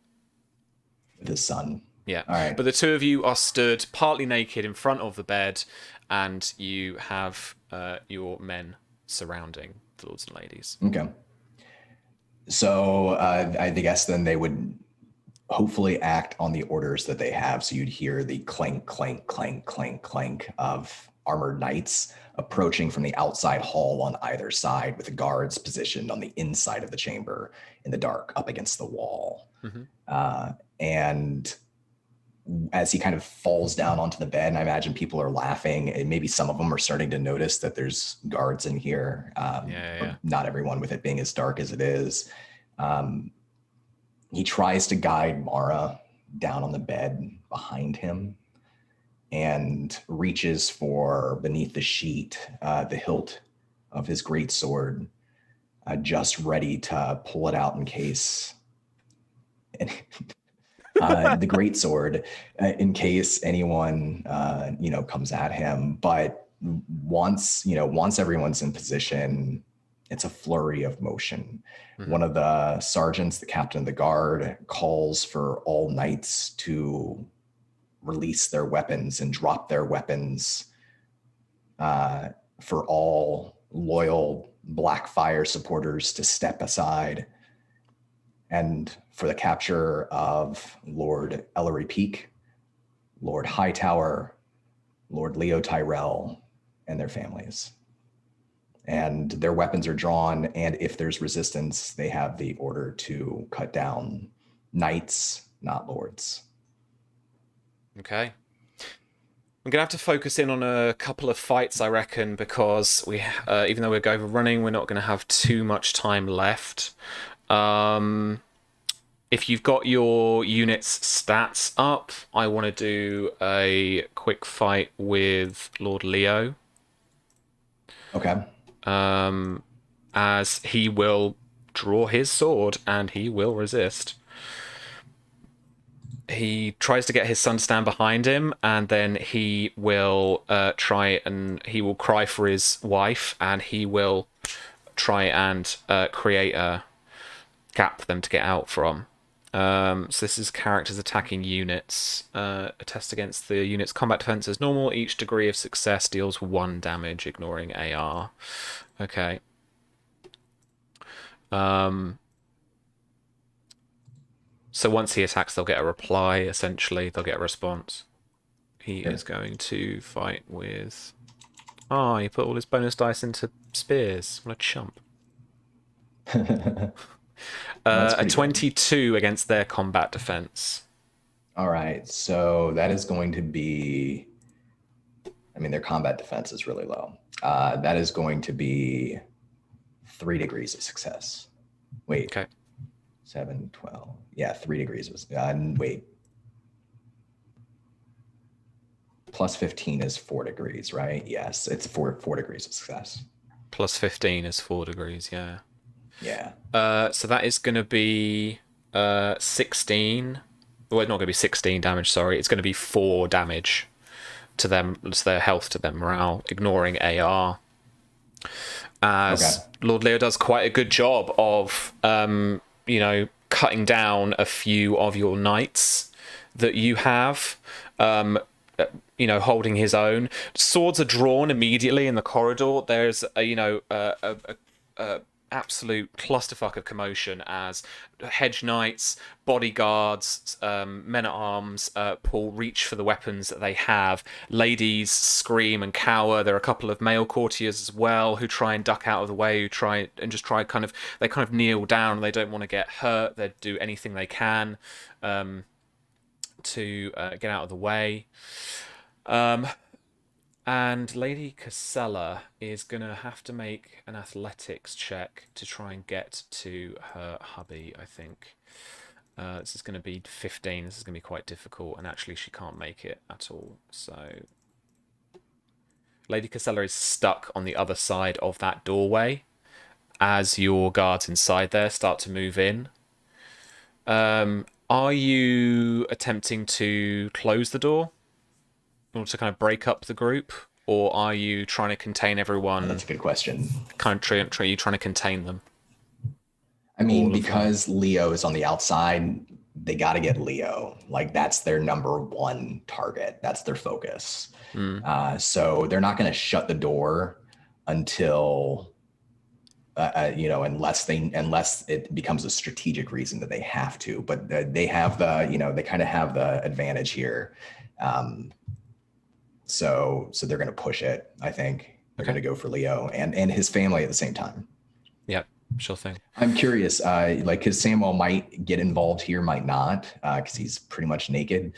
Speaker 2: The son.
Speaker 1: Yeah.
Speaker 2: All right.
Speaker 1: But the two of you are stood partly naked in front of the bed, and you have your men surrounding the lords and ladies.
Speaker 2: Okay. So I guess then they would hopefully act on the orders that they have. So you'd hear the clank, clank, clank, clank, clank of armored knights approaching from the outside hall on either side, with the guards positioned on the inside of the chamber in the dark up against the wall. Mm-hmm. And as he kind of falls down onto the bed, and I imagine people are laughing, and maybe some of them are starting to notice that there's guards in here. But not everyone, with it being as dark as it is. He tries to guide Mara down on the bed behind him and reaches for, beneath the sheet, the hilt of his great sword, just ready to pull it out in case. The great sword, in case anyone comes at him. But once everyone's in position, it's a flurry of motion. Mm-hmm. One of the sergeants, the captain of the guard, calls for all knights to release their weapons and drop their weapons, for all loyal Blackfyre supporters to step aside, and for the capture of Lord Ellery Peak, Lord Hightower, Lord Leo Tyrell, and their families. And their weapons are drawn, and if there's resistance, they have the order to cut down knights, not lords.
Speaker 1: Okay. I'm going to have to focus in on a couple of fights, I reckon, because we, even though we're overrunning, we're not going to have too much time left. If you've got your unit's stats up, I want to do a quick fight with Lord Leo.
Speaker 2: Okay.
Speaker 1: As he will draw his sword and he will resist. He tries to get his son to stand behind him, and then he will he will cry for his wife, and he will try and create a gap for them to get out from. So this is characters attacking units. A test against the unit's combat defense is normal. Each degree of success deals 1 damage, ignoring AR. Okay. So once he attacks, they'll get a reply, essentially. They'll get a response. He is going to fight with... Oh, he put all his bonus dice into spears. What a chump. A 22 good against their combat defense.
Speaker 2: All right, so that is going to be I mean, their combat defense is really low. That is going to be 3 degrees of success. Wait.
Speaker 1: Okay.
Speaker 2: 7, 12. Yeah, 3 degrees was. Wait. Plus 15 is 4 degrees, right? Yes, it's 4 degrees of success.
Speaker 1: Plus 15 is 4 degrees, yeah.
Speaker 2: Yeah.
Speaker 1: So that is going to be 16. Well, it's not going to be 16 damage, sorry. It's going to be 4 damage to them, to their health, to their morale, ignoring AR. As Lord Leo does quite a good job of, cutting down a few of your knights that you have, holding his own. Swords are drawn immediately in the corridor. There's a absolute clusterfuck of commotion as hedge knights, bodyguards, men-at-arms reach for the weapons that they have. Ladies scream and cower. There are a couple of male courtiers as well who try and duck out of the way, they kind of kneel down. They don't want to get hurt. They do anything they can to get out of the way. And Lady Casella is going to have to make an athletics check to try and get to her hubby, I think. This is going to be 15. This is going to be quite difficult, and actually she can't make it at all. So Lady Casella is stuck on the other side of that doorway as your guards inside there start to move in. Are you attempting to close the door in order to kind of break up the group, or are you trying to contain everyone?
Speaker 2: That's a good question.
Speaker 1: Are you trying to contain them?
Speaker 2: I mean, because Leo is on the outside, they got to get Leo. Like, that's their number one target. That's their focus. So they're not going to shut the door until, unless it becomes a strategic reason that they have to. But they have they kind of have the advantage here. So they're going to push it. I think they're going to go for Leo and his family at the same time.
Speaker 1: Yeah, sure thing.
Speaker 2: I'm curious, because Samwell might get involved here, might not, because he's pretty much naked.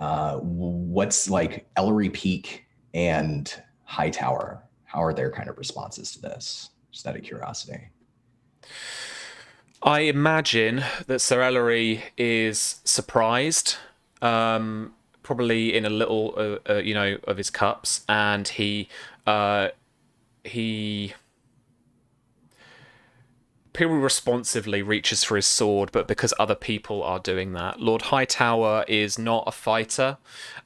Speaker 2: What's like Ellery Peak and Hightower? How are their kind of responses to this? Just out of curiosity.
Speaker 1: I imagine that Sir Ellery is surprised. Probably in a little, of his cups, and he pretty responsively reaches for his sword, but because other people are doing that. Lord Hightower is not a fighter,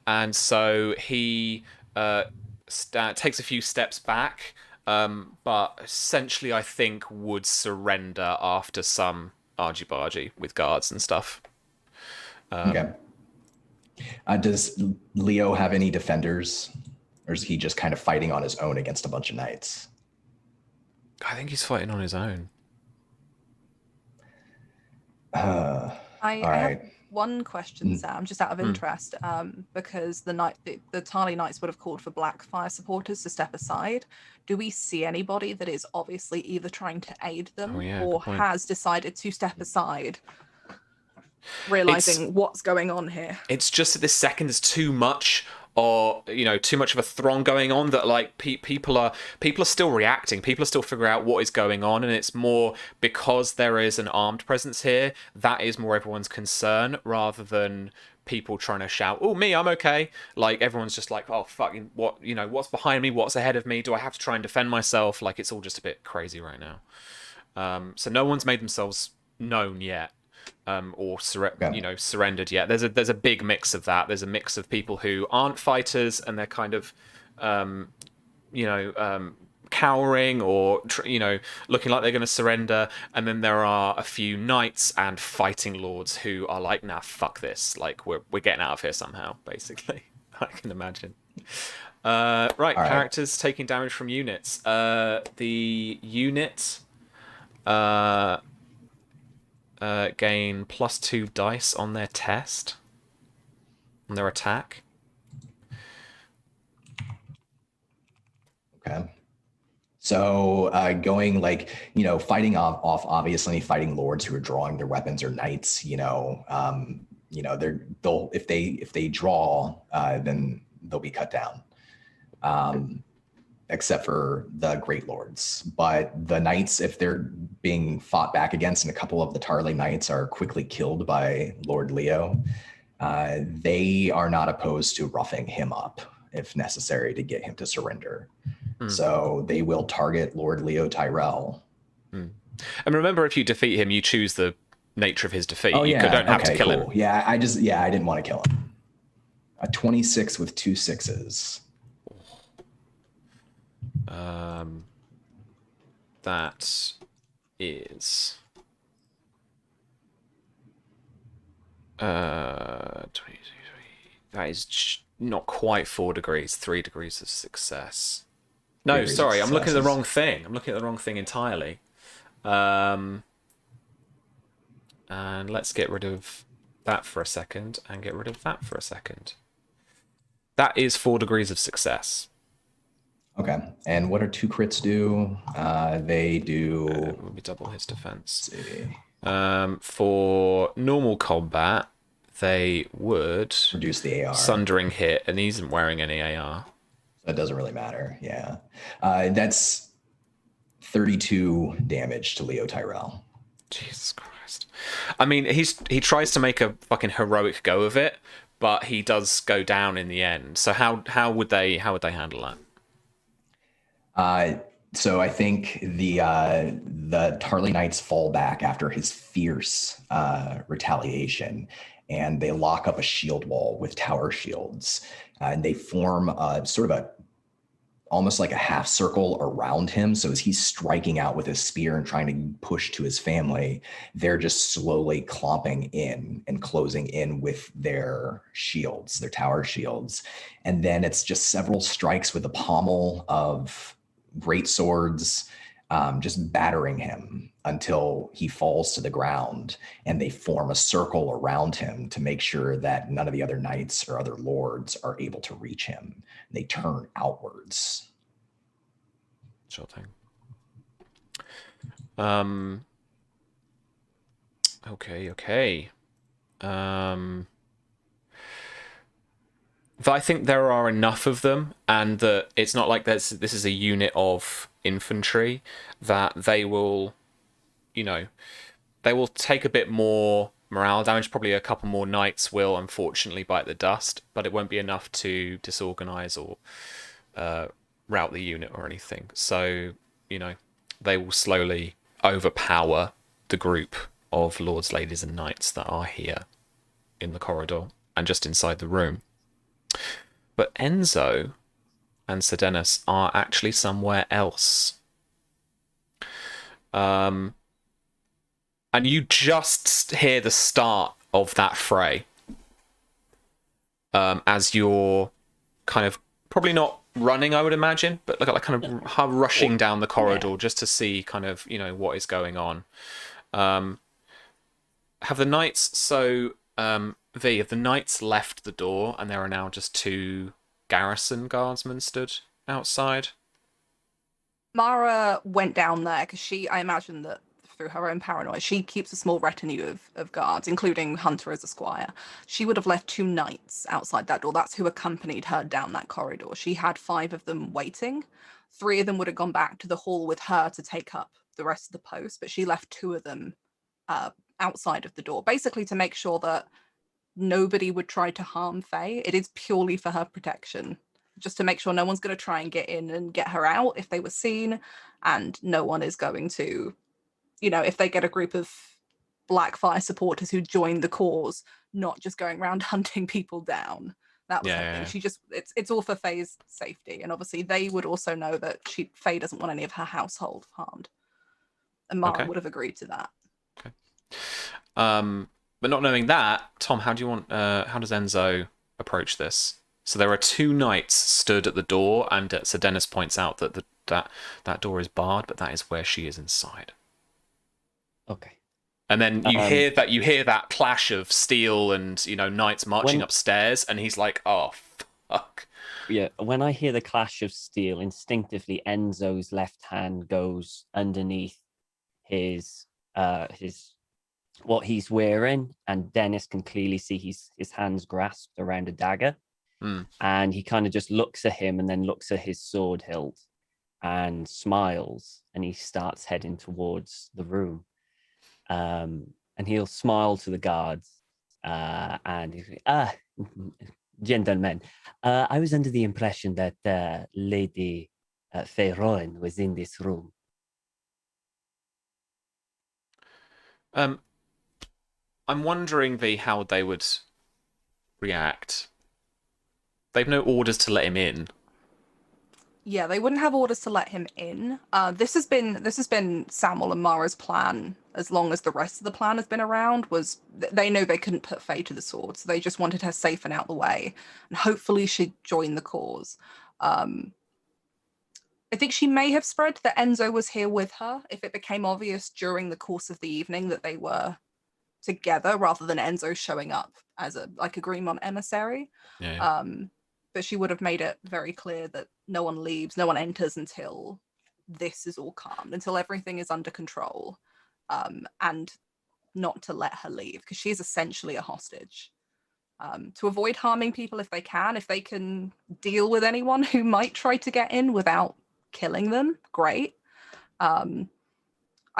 Speaker 1: and so he takes a few steps back, but essentially I think would surrender after some argy-bargy with guards and stuff.
Speaker 2: Okay. Does Leo have any defenders, or is he just kind of fighting on his own against a bunch of knights?
Speaker 1: I think he's fighting on his own.
Speaker 2: All
Speaker 3: I
Speaker 2: right.
Speaker 3: have one question, Sam, just out of interest, because the Tarly Knights would have called for Blackfyre supporters to step aside. Do we see anybody that is obviously either trying to aid them or has decided to step aside, realizing what's going on here?
Speaker 1: It's just at this second there's too much, or too much of a throng going on, that like people are still reacting. People are still figuring out what is going on, and it's more because there is an armed presence here. That is more everyone's concern, rather than people trying to shout, "Oh, me, I'm okay." Like, everyone's just like, "Oh, fucking what? What's behind me? What's ahead of me? Do I have to try and defend myself?" Like, it's all just a bit crazy right now. So no one's made themselves known yet. Or surrendered yet. There's a big mix of that. There's a mix of people who aren't fighters and they're kind of cowering or looking like they're going to surrender, and then there are a few knights and fighting lords who are like, nah, fuck this, like we're getting out of here somehow, basically. I can imagine. Right, characters taking damage from units. The unit gain +2 dice on their test, on their attack.
Speaker 2: Okay. So going fighting off obviously fighting lords who are drawing their weapons, or knights, they'll if they draw, then they'll be cut down. except for the Great Lords. But the knights, if they're being fought back against, and a couple of the Tarly knights are quickly killed by Lord Leo, they are not opposed to roughing him up if necessary to get him to surrender. So they will target Lord Leo Tyrell.
Speaker 1: And remember, if you defeat him, you choose the nature of his defeat.
Speaker 2: Oh,
Speaker 1: You
Speaker 2: yeah.
Speaker 1: don't have to kill him.
Speaker 2: Yeah, I didn't want to kill him. A 26 with 2 6s.
Speaker 1: That is 23. That is not quite 4 degrees. 3 degrees of success. No, sorry, I'm looking at the wrong thing. I'm looking at the wrong thing entirely. And let's get rid of that for a second and get rid of that for a second. That is 4 degrees of success.
Speaker 2: Okay. And what do 2 crits do? They do...
Speaker 1: Let me double his defense.
Speaker 2: Let's see.
Speaker 1: For normal combat, they would...
Speaker 2: reduce the AR.
Speaker 1: Sundering hit, and he isn't wearing any AR.
Speaker 2: That doesn't really matter, yeah. That's 32 damage to Leo Tyrell.
Speaker 1: Jesus Christ. I mean, he tries to make a fucking heroic go of it, but he does go down in the end. So how would they handle that?
Speaker 2: So I think the Tarly Knights fall back after his fierce retaliation, and they lock up a shield wall with tower shields, and they form sort of almost like a half circle around him. So as he's striking out with his spear and trying to push to his family, they're just slowly clomping in and closing in with their shields, their tower shields. And then it's just several strikes with the pommel of great swords, just battering him until he falls to the ground, and they form a circle around him to make sure that none of the other knights or other lords are able to reach him. They turn outwards.
Speaker 1: Sure thing. Okay. But I think there are enough of them, and that it's not like this is a unit of infantry, that they will, they will take a bit more morale damage. Probably a couple more knights will unfortunately bite the dust, but it won't be enough to disorganize or rout the unit or anything. So, they will slowly overpower the group of lords, ladies, and knights that are here in the corridor and just inside the room. But Enzo and Sedenus are actually somewhere else. And you just hear the start of that fray. As you're kind of, probably not running, I would imagine, but like kind of rushing down the corridor just to see kind of, what is going on. Have the knights, have the knights left the door and there are now just 2 garrison guardsmen stood outside?
Speaker 3: Mara went down there because I imagine that through her own paranoia, she keeps a small retinue of guards, including Hunter as a squire. She would have left 2 knights outside that door. That's who accompanied her down that corridor. She had 5 of them waiting. 3 of them would have gone back to the hall with her to take up the rest of the post, but she left 2 of them outside of the door, basically to make sure that nobody would try to harm Faye. It is purely for her protection, just to make sure no one's going to try and get in and get her out if they were seen, and no one is going to, if they get a group of Blackfyre supporters who join the cause, not just going around hunting people down. That was her thing. She just, it's all for Faye's safety, and obviously they would also know that Faye doesn't want any of her household harmed, and Mara would have agreed to that.
Speaker 1: Okay. But not knowing that, Tom, how does Enzo approach this? So there are 2 knights stood at the door, and Sedenus points out that that door is barred, but that is where she is inside.
Speaker 5: Okay.
Speaker 1: And then you hear that clash of steel and knights marching upstairs, and he's like, "Oh fuck."
Speaker 5: Yeah, when I hear the clash of steel, instinctively Enzo's left hand goes underneath his what he's wearing, and Dennis can clearly see his hands grasped around a dagger. And he kind of just looks at him and then looks at his sword hilt and smiles, and he starts heading towards the room. And he'll smile to the guards, and he's like, gentlemen, I was under the impression that Lady Fyre was in this room.
Speaker 1: I'm wondering how they would react. They've no orders to let him in.
Speaker 3: Yeah, they wouldn't have orders to let him in. This has been Samuel and Mara's plan as long as the rest of the plan has been around. Was they know they couldn't put Faye to the sword, so they just wanted her safe and out the way, and hopefully she'd join the cause. I think she may have spread that Enzo was here with her if it became obvious during the course of the evening that they were together, rather than Enzo showing up as a Greenmont emissary.
Speaker 1: Yeah.
Speaker 3: But she would have made it very clear that no one leaves, no one enters until this is all calmed, until everything is under control, and not to let her leave, because she is essentially a hostage. To avoid harming people if they can deal with anyone who might try to get in without killing them, great. I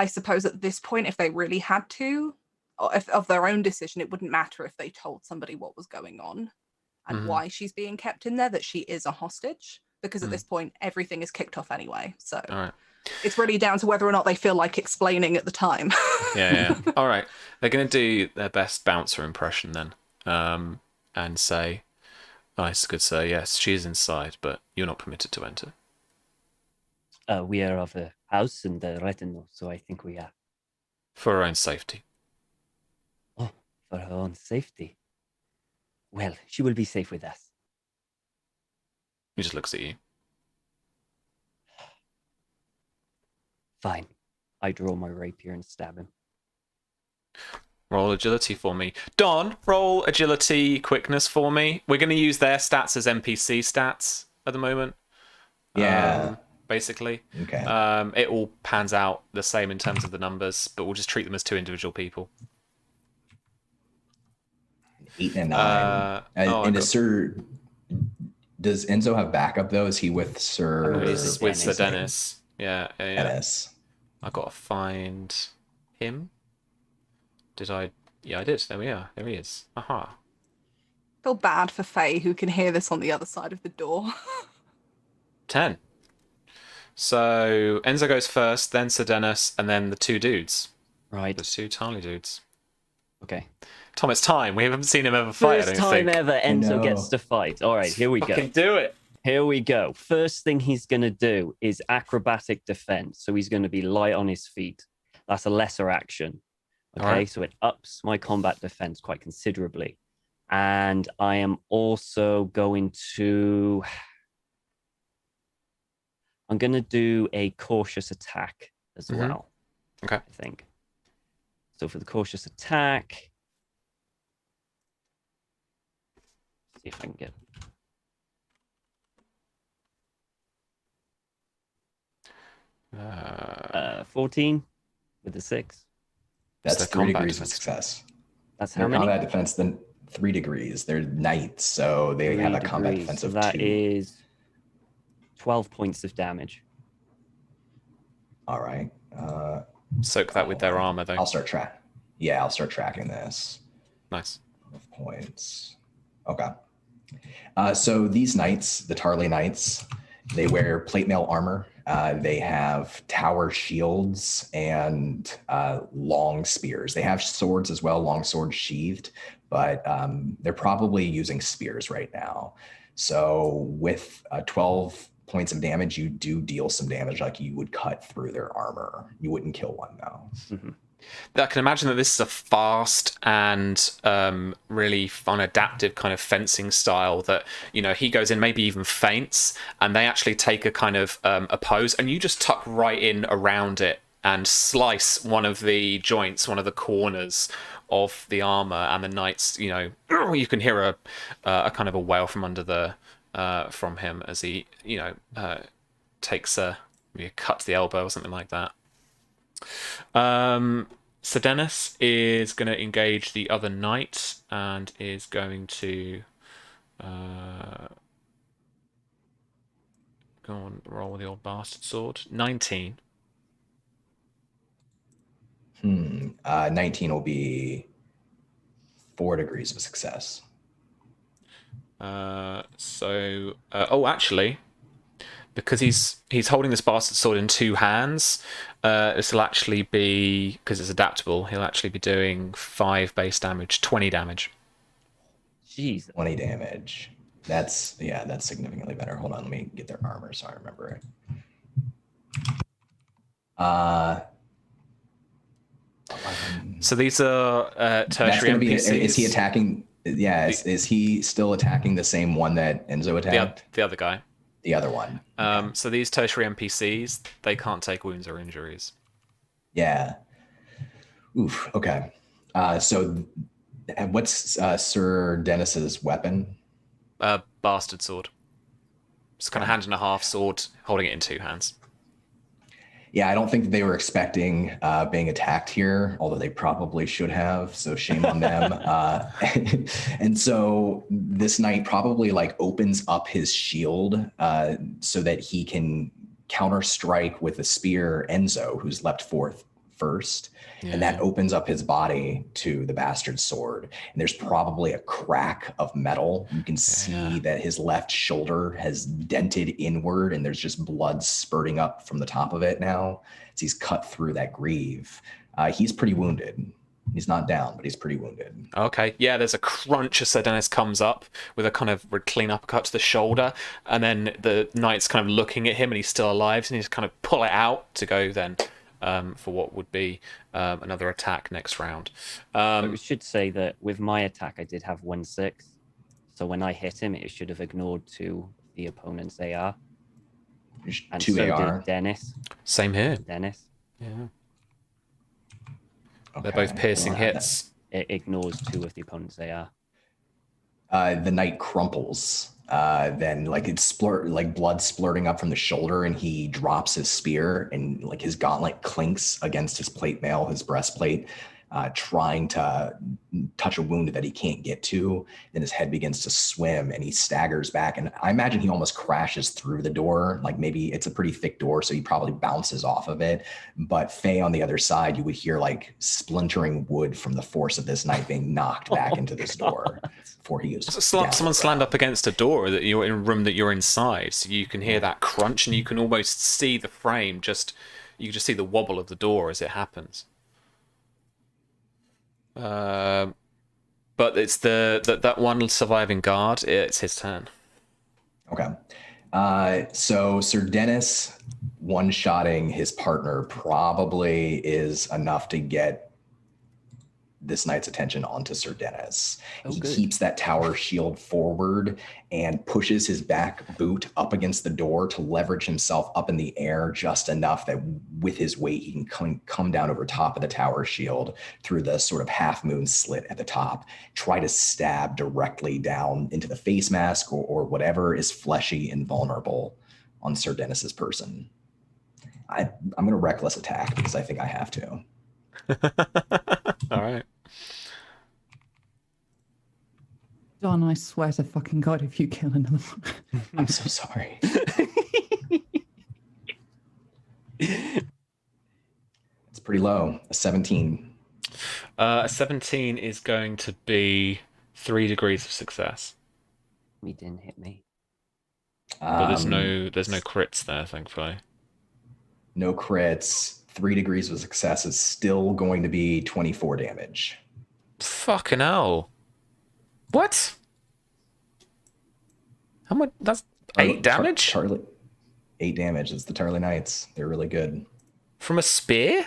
Speaker 3: suppose at this point, if they really had to, or if of their own decision, it wouldn't matter if they told somebody what was going on and why she's being kept in there, that she is a hostage, because at this point everything is kicked off anyway. So
Speaker 1: All right.
Speaker 3: it's really down to whether or not they feel like explaining at the time.
Speaker 1: Yeah. All right. They're going to do their best bouncer impression then, and say, "Nice, good sir. Yes, she is inside, but you're not permitted to enter."
Speaker 5: We are of a house and a retinue, so I think we are.
Speaker 1: For our own safety.
Speaker 5: Oh, for her own safety. Well, she will be safe with us.
Speaker 1: He just looks at you.
Speaker 5: Fine. I draw my rapier and stab him.
Speaker 1: Roll agility for me. Don, roll agility quickness for me. We're going to use their stats as NPC stats at the moment.
Speaker 2: Yeah.
Speaker 1: Basically.
Speaker 2: Okay.
Speaker 1: It all pans out the same in terms of the numbers, but we'll just treat them as two individual people.
Speaker 2: 8 and 9. Does Enzo have backup though? Is he with Sir?
Speaker 1: He's with Sir Dennis. Yeah.
Speaker 2: Dennis.
Speaker 1: I gotta find him. Did I? Yeah, I did. There we are. There he is. Aha.
Speaker 3: Feel bad for Faye, who can hear this on the other side of the door.
Speaker 1: 10. So Enzo goes first, then Sir Dennis, and then the two dudes.
Speaker 5: Right.
Speaker 1: The two tiny dudes.
Speaker 5: Okay.
Speaker 1: Tom, it's time. We haven't seen him ever fight.
Speaker 5: First time ever Enzo gets to fight. All right, here we go.
Speaker 1: Fucking do it.
Speaker 5: Here we go. First thing he's going to do is acrobatic defense. So he's going to be light on his feet. That's a lesser action. Okay,
Speaker 1: right.
Speaker 5: So it ups my combat defense quite considerably. And I am also going to... I'm going to do a cautious attack as well.
Speaker 1: Okay.
Speaker 5: I think. So for the cautious attack... See if I can get... 14 with the 6.
Speaker 2: That's
Speaker 1: the
Speaker 2: 3
Speaker 1: combat
Speaker 2: degrees
Speaker 1: defense.
Speaker 2: of success.
Speaker 5: That's how
Speaker 2: Their
Speaker 5: many?
Speaker 2: combat defense, then 3 degrees. They're knights, so they have a combat defense of 2.
Speaker 5: That is 12 points of damage.
Speaker 2: All right.
Speaker 1: Soak that with their armor, though.
Speaker 2: I'll start tracking this.
Speaker 1: Nice.
Speaker 2: 12 points. Okay. So these knights, the Tarly knights, they wear plate mail armor. They have tower shields and long spears. They have swords as well, long swords sheathed, but they're probably using spears right now. So with 12 points of damage, you do deal some damage, like you would cut through their armor. You wouldn't kill one, though.
Speaker 5: Mm-hmm.
Speaker 1: I can imagine that this is a fast and really fun, adaptive kind of fencing style that, you know, he goes in, maybe even feints, and they actually take a kind of a pose, and you just tuck right in around it and slice one of the joints, one of the corners of the armor, and the knights, you know, you can hear a kind of a wail from under the from him as he, you know, takes a cut to the elbow or something like that. Sir Dennis is going to engage the other knight and is going to Go on, roll with the old bastard sword. 19.
Speaker 2: 19 will be 4 degrees of success.
Speaker 1: Actually, because he's holding this bastard sword in 2 hands, this will actually be, because it's adaptable, he'll actually be doing 5 base damage, 20 damage.
Speaker 5: Jeez.
Speaker 2: 20 damage. That's significantly better. Hold on, let me get their armor so I remember it.
Speaker 1: So these are tertiary NPCs.
Speaker 2: Is he attacking? Yeah, is he still attacking the same one that Enzo attacked?
Speaker 1: The other guy.
Speaker 2: The other one.
Speaker 1: Okay. So these tertiary NPCs, they can't take wounds or injuries.
Speaker 2: Yeah. Oof. Okay. So what's Sir Dennis's weapon?
Speaker 1: Bastard sword. It's kind of hand and a half sword, holding it in 2 hands.
Speaker 2: Yeah, I don't think they were expecting being attacked here, although they probably should have. So shame on them. And so this knight probably like opens up his shield so that he can counter strike with a spear Enzo, who's leapt forth first. And that opens up his body to the bastard sword. And there's probably a crack of metal. You can see that his left shoulder has dented inward and there's just blood spurting up from the top of it now as he's cut through that greave. He's pretty wounded. He's not down, but he's pretty wounded.
Speaker 1: Okay, yeah, there's a crunch as Sir Dennis comes up with a kind of clean uppercut to the shoulder, and then the knight's kind of looking at him and he's still alive, and he's kind of pull it out to go then for what would be another attack next round.
Speaker 5: I should say that with my attack, I did have 1/6. So when I hit him, it should have ignored 2 of the opponent's AR. And
Speaker 2: 2
Speaker 5: so
Speaker 2: AR.
Speaker 5: did Dennis.
Speaker 1: Same here.
Speaker 5: Dennis.
Speaker 1: Yeah.
Speaker 2: Okay.
Speaker 1: They're both piercing hits.
Speaker 5: It ignores 2 of the opponent's AR.
Speaker 2: The knight crumples. Then like it's like blood splurting up from the shoulder, and he drops his spear, and like his gauntlet clinks against his plate mail, his breastplate, trying to touch a wound that he can't get to. Then his head begins to swim and he staggers back. And I imagine he almost crashes through the door. Like maybe it's a pretty thick door, so he probably bounces off of it. But Faye on the other side, you would hear like splintering wood from the force of this knight being knocked back into this door before he was.
Speaker 1: Someone slammed up against a door that you're in a room that you're inside, so you can hear that crunch and you can almost see the frame. You can just see the wobble of the door as it happens. But it's that one surviving guard. It's his turn.
Speaker 2: Okay. So Sir Dennis one-shotting his partner probably is enough to get this knight's attention onto Sir Dennis. He keeps that tower shield forward and pushes his back boot up against the door to leverage himself up in the air just enough that with his weight, he can come down over top of the tower shield through the sort of half moon slit at the top, try to stab directly down into the face mask or whatever is fleshy and vulnerable on Sir Dennis's person. I'm going to reckless attack because I think I have to.
Speaker 1: All right.
Speaker 4: Don, I swear to fucking God, if you kill another one.
Speaker 2: I'm so sorry. It's pretty low. A 17.
Speaker 1: A 17 is going to be 3 degrees of success.
Speaker 5: He didn't hit me.
Speaker 1: But there's no crits there, thankfully.
Speaker 2: No crits. 3 degrees of success is still going to be 24 damage.
Speaker 1: Fucking hell. What? How much? That's 8 damage?
Speaker 2: 8 damage. It's the Tarly Knights. They're really good.
Speaker 1: From a spear?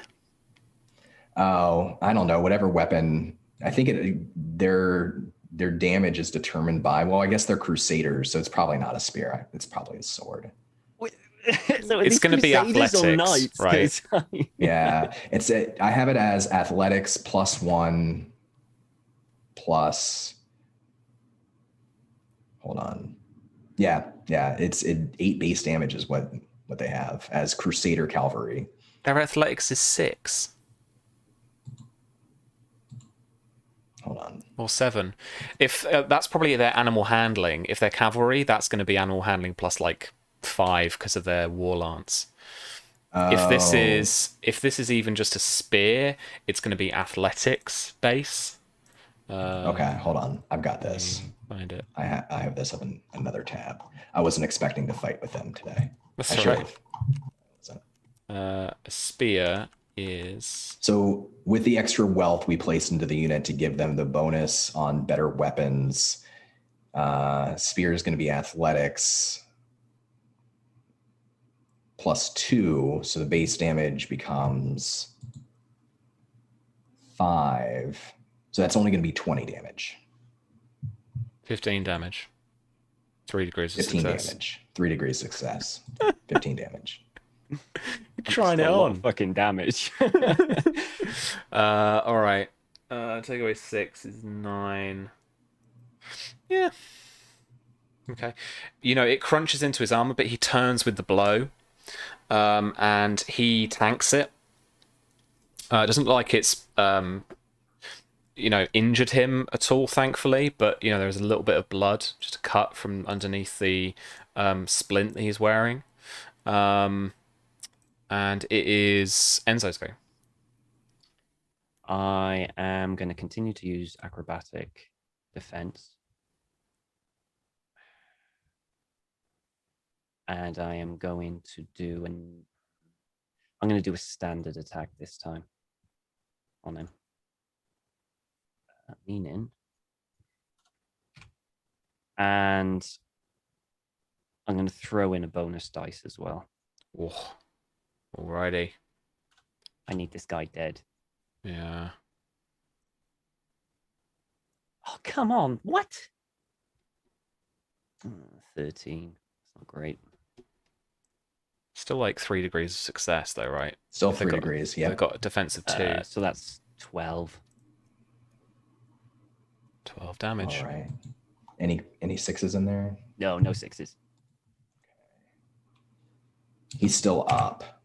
Speaker 2: Oh, I don't know. Whatever weapon. I think their damage is determined by, well, I guess they're Crusaders, so it's probably not a spear. It's probably a sword.
Speaker 5: So
Speaker 1: it's going to be athletics,
Speaker 5: knights,
Speaker 1: right?
Speaker 2: Yeah. I have it as athletics +1 plus. Hold on. Yeah. It's 8 base damage is what they have as Crusader Cavalry.
Speaker 1: Their athletics is 6.
Speaker 2: Hold on.
Speaker 1: or 7. If that's probably their animal handling. If they're cavalry, that's going to be animal handling plus like 5 because of their war lance. If this is even just a spear, it's going to be athletics base.
Speaker 2: Okay, hold on. I've got this.
Speaker 1: Find it.
Speaker 2: I have this up in another tab. I wasn't expecting to fight with them today.
Speaker 1: That's
Speaker 2: I
Speaker 1: all
Speaker 2: should
Speaker 1: right.
Speaker 2: have.
Speaker 1: A spear is...
Speaker 2: So with the extra wealth we placed into the unit to give them the bonus on better weapons, spear is going to be athletics +2, so the base damage becomes 5. So that's only going to be 20 damage.
Speaker 1: 15 damage. 3 degrees of
Speaker 2: 15
Speaker 1: success.
Speaker 2: damage. 3 degrees
Speaker 1: success.
Speaker 2: 15 damage.
Speaker 1: You're trying it
Speaker 5: That's a lot
Speaker 1: on.
Speaker 5: of fucking damage.
Speaker 1: All right. Take away 6 is 9. Yeah. Okay. It crunches into his armor, but he turns with the blow, and he tanks it. It doesn't look like it's injured him at all, thankfully, but there's a little bit of blood, just a cut from underneath the splint that he's wearing. And it is Enzo's go.
Speaker 5: I am going to continue to use acrobatic defense. And I am going to do I'm going to do a standard attack this time on him. Meaning. And I'm going to throw in a bonus dice as well.
Speaker 1: Oh, alrighty.
Speaker 5: I need this guy dead.
Speaker 1: Yeah.
Speaker 5: Oh, come on. What? 13. That's not great.
Speaker 1: Still like 3 degrees of success, though, right?
Speaker 2: Still 3 degrees, yeah.
Speaker 1: They've got a defensive 2.
Speaker 5: So that's 12.
Speaker 1: 12 damage.
Speaker 2: All right. Any 6s in there?
Speaker 5: No 6s.
Speaker 2: He's still up.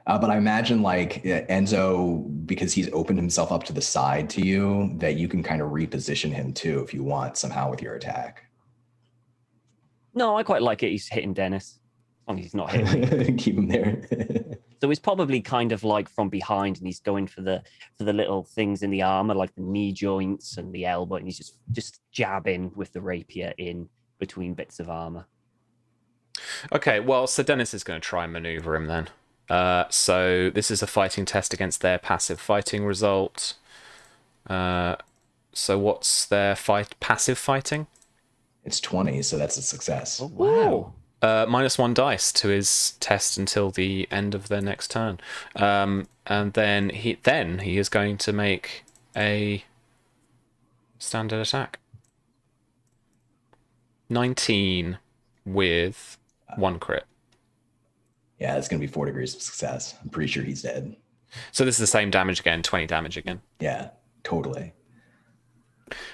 Speaker 2: But I imagine like Enzo, because he's opened himself up to the side to you, that you can kind of reposition him too if you want somehow with your attack.
Speaker 5: No, I quite like it. He's hitting Dennis. As long as he's not hitting me.
Speaker 2: Keep him there.
Speaker 5: So it's probably kind of like from behind, and he's going for the little things in the armor, like the knee joints and the elbow, and he's just jabbing with the rapier in between bits of armor.
Speaker 1: Okay, well, so Dennis is going to try and maneuver him then. So this is a fighting test against their passive fighting result. So what's their passive fighting?
Speaker 2: It's 20, so that's a success.
Speaker 5: Oh, wow.
Speaker 1: -1 dice to his test until the end of their next turn. And then he is going to make a standard attack. 19 with 1 crit.
Speaker 2: Yeah, it's going to be 4 degrees of success. I'm pretty sure he's dead.
Speaker 1: So this is the same damage again, 20 damage again.
Speaker 2: Yeah, totally.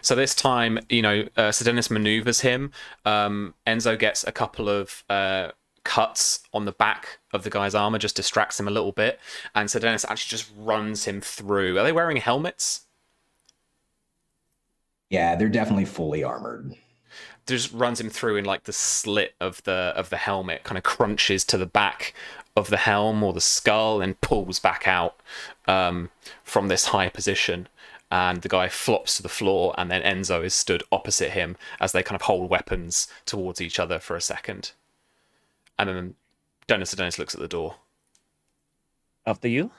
Speaker 1: So this time, Sedenis maneuvers him. Enzo gets a couple of cuts on the back of the guy's armor, just distracts him a little bit. And Sedenis actually just runs him through. Are they wearing helmets?
Speaker 2: Yeah, they're definitely fully armored.
Speaker 1: Just runs him through in like the slit of the helmet, kind of crunches to the back of the helm or the skull and pulls back out from this high position. And the guy flops to the floor, and then Enzo is stood opposite him as they kind of hold weapons towards each other for a second. And then Dennis looks at the door.
Speaker 5: After you?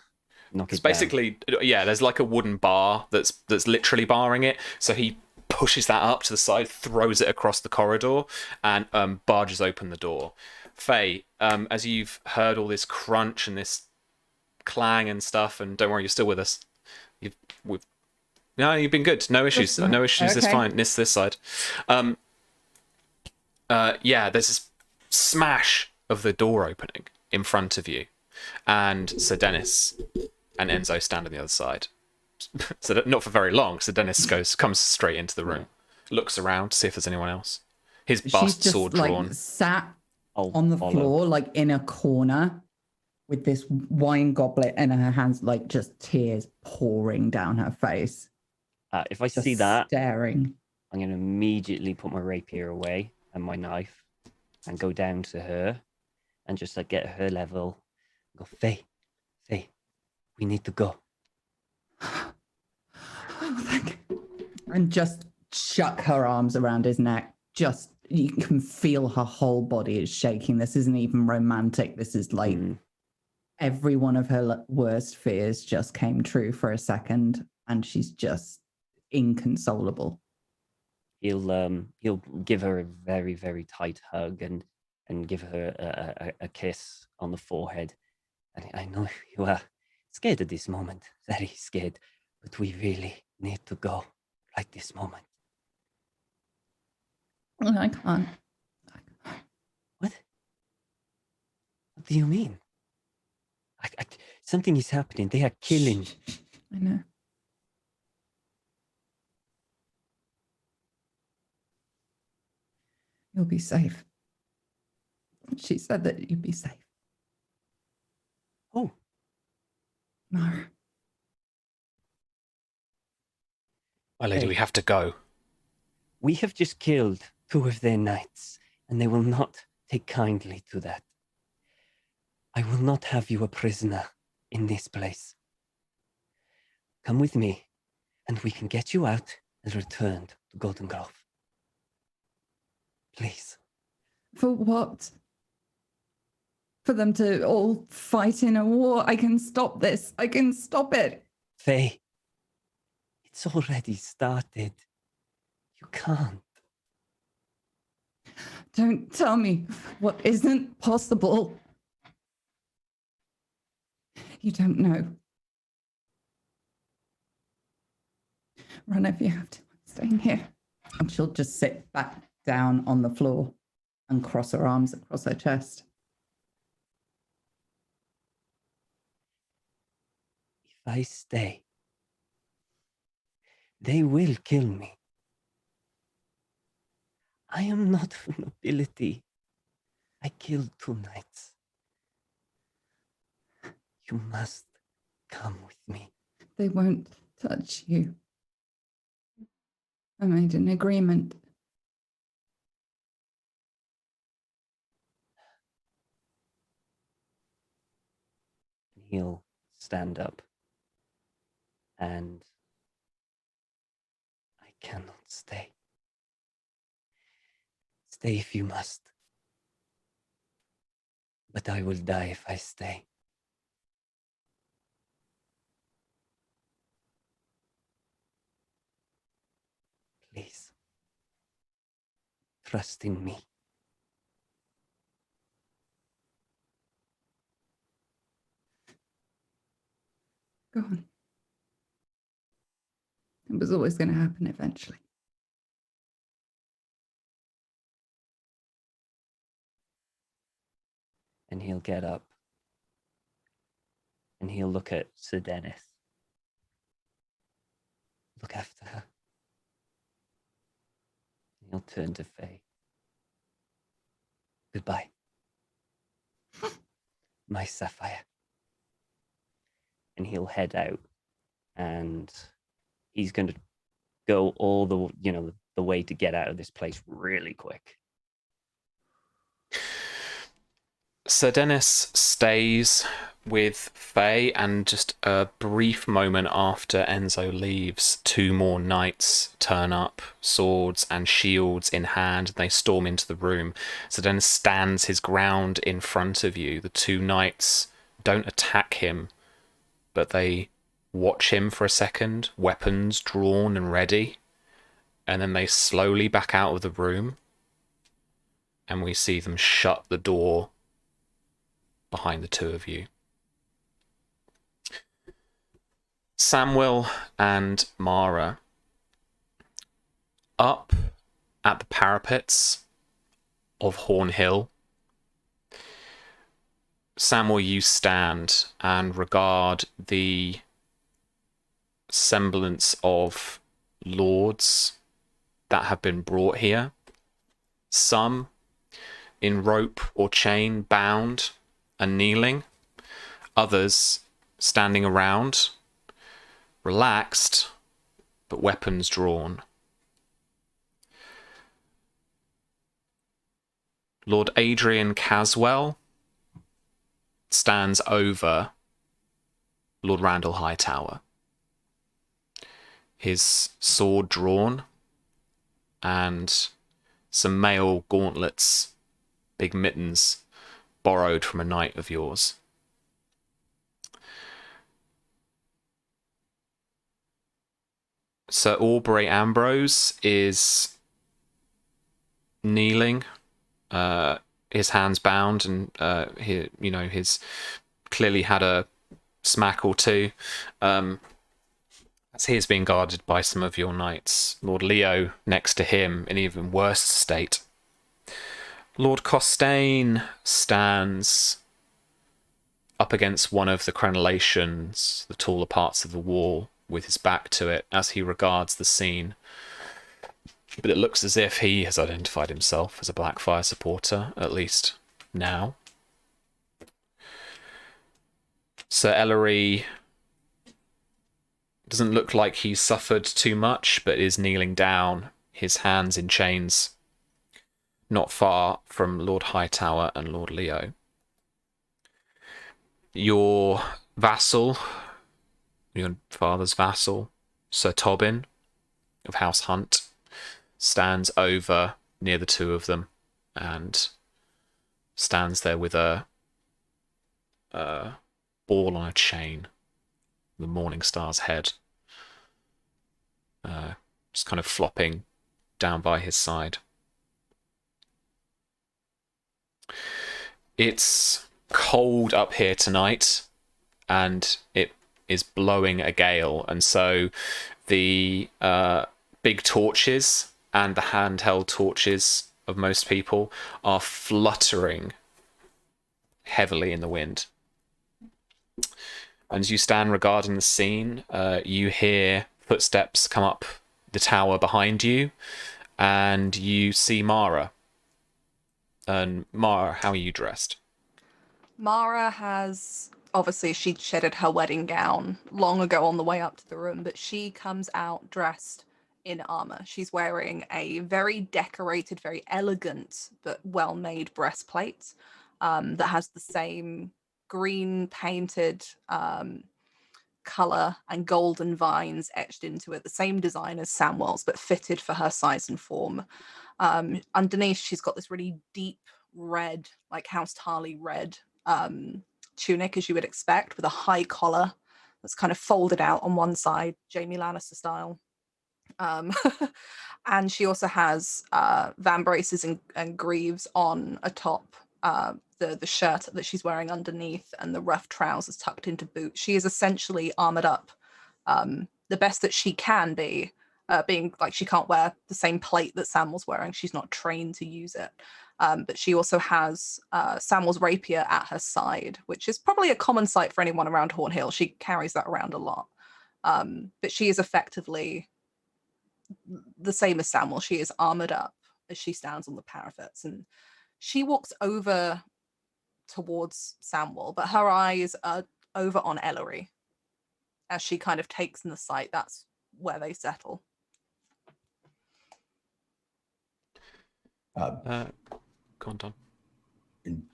Speaker 5: Knock
Speaker 1: It's
Speaker 5: it down.
Speaker 1: basically, yeah, there's like a wooden bar that's literally barring it. So he pushes that up to the side, throws it across the corridor, and barges open the door. Faye, as you've heard all this crunch and this clang and stuff, and don't worry, you're still with us. No, you've been good. No issues. No issues this
Speaker 4: Okay.
Speaker 1: fine. This side. Yeah, there's this smash of the door opening in front of you, and Sir Dennis and Enzo stand on the other side. So that, not for very long. So Dennis comes straight into the room, looks around to see if there's anyone else. His
Speaker 4: She's
Speaker 1: bust
Speaker 4: just
Speaker 1: sword
Speaker 4: like
Speaker 1: drawn.
Speaker 4: sat
Speaker 5: I'll
Speaker 4: on the
Speaker 5: follow.
Speaker 4: floor, like in a corner, with this wine goblet in her hands, like just tears pouring down her face.
Speaker 5: If I
Speaker 4: Just
Speaker 5: see that,
Speaker 4: staring.
Speaker 5: I'm going to immediately put my rapier away and my knife and go down to her and just like get her level. Go, Faye, we need to go.
Speaker 4: Oh, thank you. And just chuck her arms around his neck. Just, you can feel her whole body is shaking. This isn't even romantic. This is like every one of her worst fears just came true for a second, and she's just inconsolable.
Speaker 5: He'll give her a very, very tight hug and give her a kiss on the forehead. And I know you are scared at this moment, very scared, but we really need to go right this moment.
Speaker 4: I can't.
Speaker 5: What? What do you mean? Something is happening. They are killing.
Speaker 4: I know. You'll be safe. She said that you'd be safe.
Speaker 5: Oh,
Speaker 4: Mara.
Speaker 1: My lady,
Speaker 5: Hey.
Speaker 1: we have to go.
Speaker 5: we have just killed 2 of their knights, and they will not take kindly to that. I will not have you a prisoner in this place. Come with me, and we can get you out and return to Golden Grove. Please.
Speaker 4: For what? For them to all fight in a war? I can stop this. I can stop it.
Speaker 5: Faye, it's already started. You can't.
Speaker 4: Don't tell me what isn't possible. You don't know. Run if you have to. I'm staying here. And she'll just sit back down on the floor and cross her arms across her chest.
Speaker 5: If I stay, they will kill me. I am not of nobility. I killed 2 knights. You must come with me.
Speaker 4: They won't touch you. I made an agreement.
Speaker 5: He'll stand up. And I cannot stay. Stay if you must. But I will die if I stay. Please. Trust in me.
Speaker 4: Go on. It was always going to happen eventually.
Speaker 5: And he'll get up. And he'll look at Sir Dennis. Look after her. He'll turn to Faye. Goodbye. My Sapphire. And he'll head out. And he's going to go all the way to get out of this place really quick.
Speaker 1: Sir Dennis stays with Faye, and just a brief moment after Enzo leaves, 2 more knights turn up, swords and shields in hand. They storm into the room. Sir Dennis stands his ground in front of you. The 2 knights don't attack him, but they watch him for a second, weapons drawn and ready, and then they slowly back out of the room, and we see them shut the door behind the 2 of you. Samuel and Mara, up at the parapets of Horn Hill, Samuel, you stand and regard the semblance of lords that have been brought here. Some in rope or chain, bound and kneeling. Others standing around, relaxed, but weapons drawn. Lord Adrian Caswell stands over Lord Randall Hightower, his sword drawn and some mail gauntlets, big mittens, borrowed from a knight of yours. Sir Aubrey Ambrose is kneeling, his hands bound, and he's clearly had a smack or two. As he is being guarded by some of your knights. Lord Leo next to him in even worse state. Lord Costain stands up against one of the crenellations, the taller parts of the wall, with his back to it as he regards the scene. But it looks as if he has identified himself as a Blackfyre supporter, at least now. Sir Ellery doesn't look like he's suffered too much, but is kneeling down, his hands in chains, not far from Lord Hightower and Lord Leo. Your vassal, your father's vassal, Sir Tobin of House Hunt, stands over near the two of them and stands there with a ball on a chain, the Morning Star's head, just kind of flopping down by his side. It's cold up here tonight, and it is blowing a gale, and so the big torches and the handheld torches of most people are fluttering heavily in the wind. And as you stand regarding the scene, you hear footsteps come up the tower behind you, and you see Mara. And Mara, how are you dressed?
Speaker 3: Mara has, obviously, she shedded her wedding gown long ago on the way up to the room, but she comes out dressed in armor. She's wearing a very decorated, very elegant, but well-made breastplate that has the same green painted color and golden vines etched into it, the same design as Samwell's, but fitted for her size and form. Underneath, she's got this really deep red, like House Tarly red tunic, as you would expect, with a high collar that's kind of folded out on one side, Jaime Lannister style. And she also has van braces and greaves on atop the shirt that she's wearing underneath, and the rough trousers tucked into boots. She is essentially armored up, the best that she can be, being like she can't wear the same plate that Samwell's wearing. She's not trained to use it. But she also has Samwell's rapier at her side, which is probably a common sight for anyone around Hornhill. She carries that around a lot. But she is effectively the same as Samwell. She is armored up as she stands on the parapets, and she walks over towards Samwell, but her eyes are over on Ellery. As she kind of takes in the sight, that's where they settle.
Speaker 1: Go on, Don.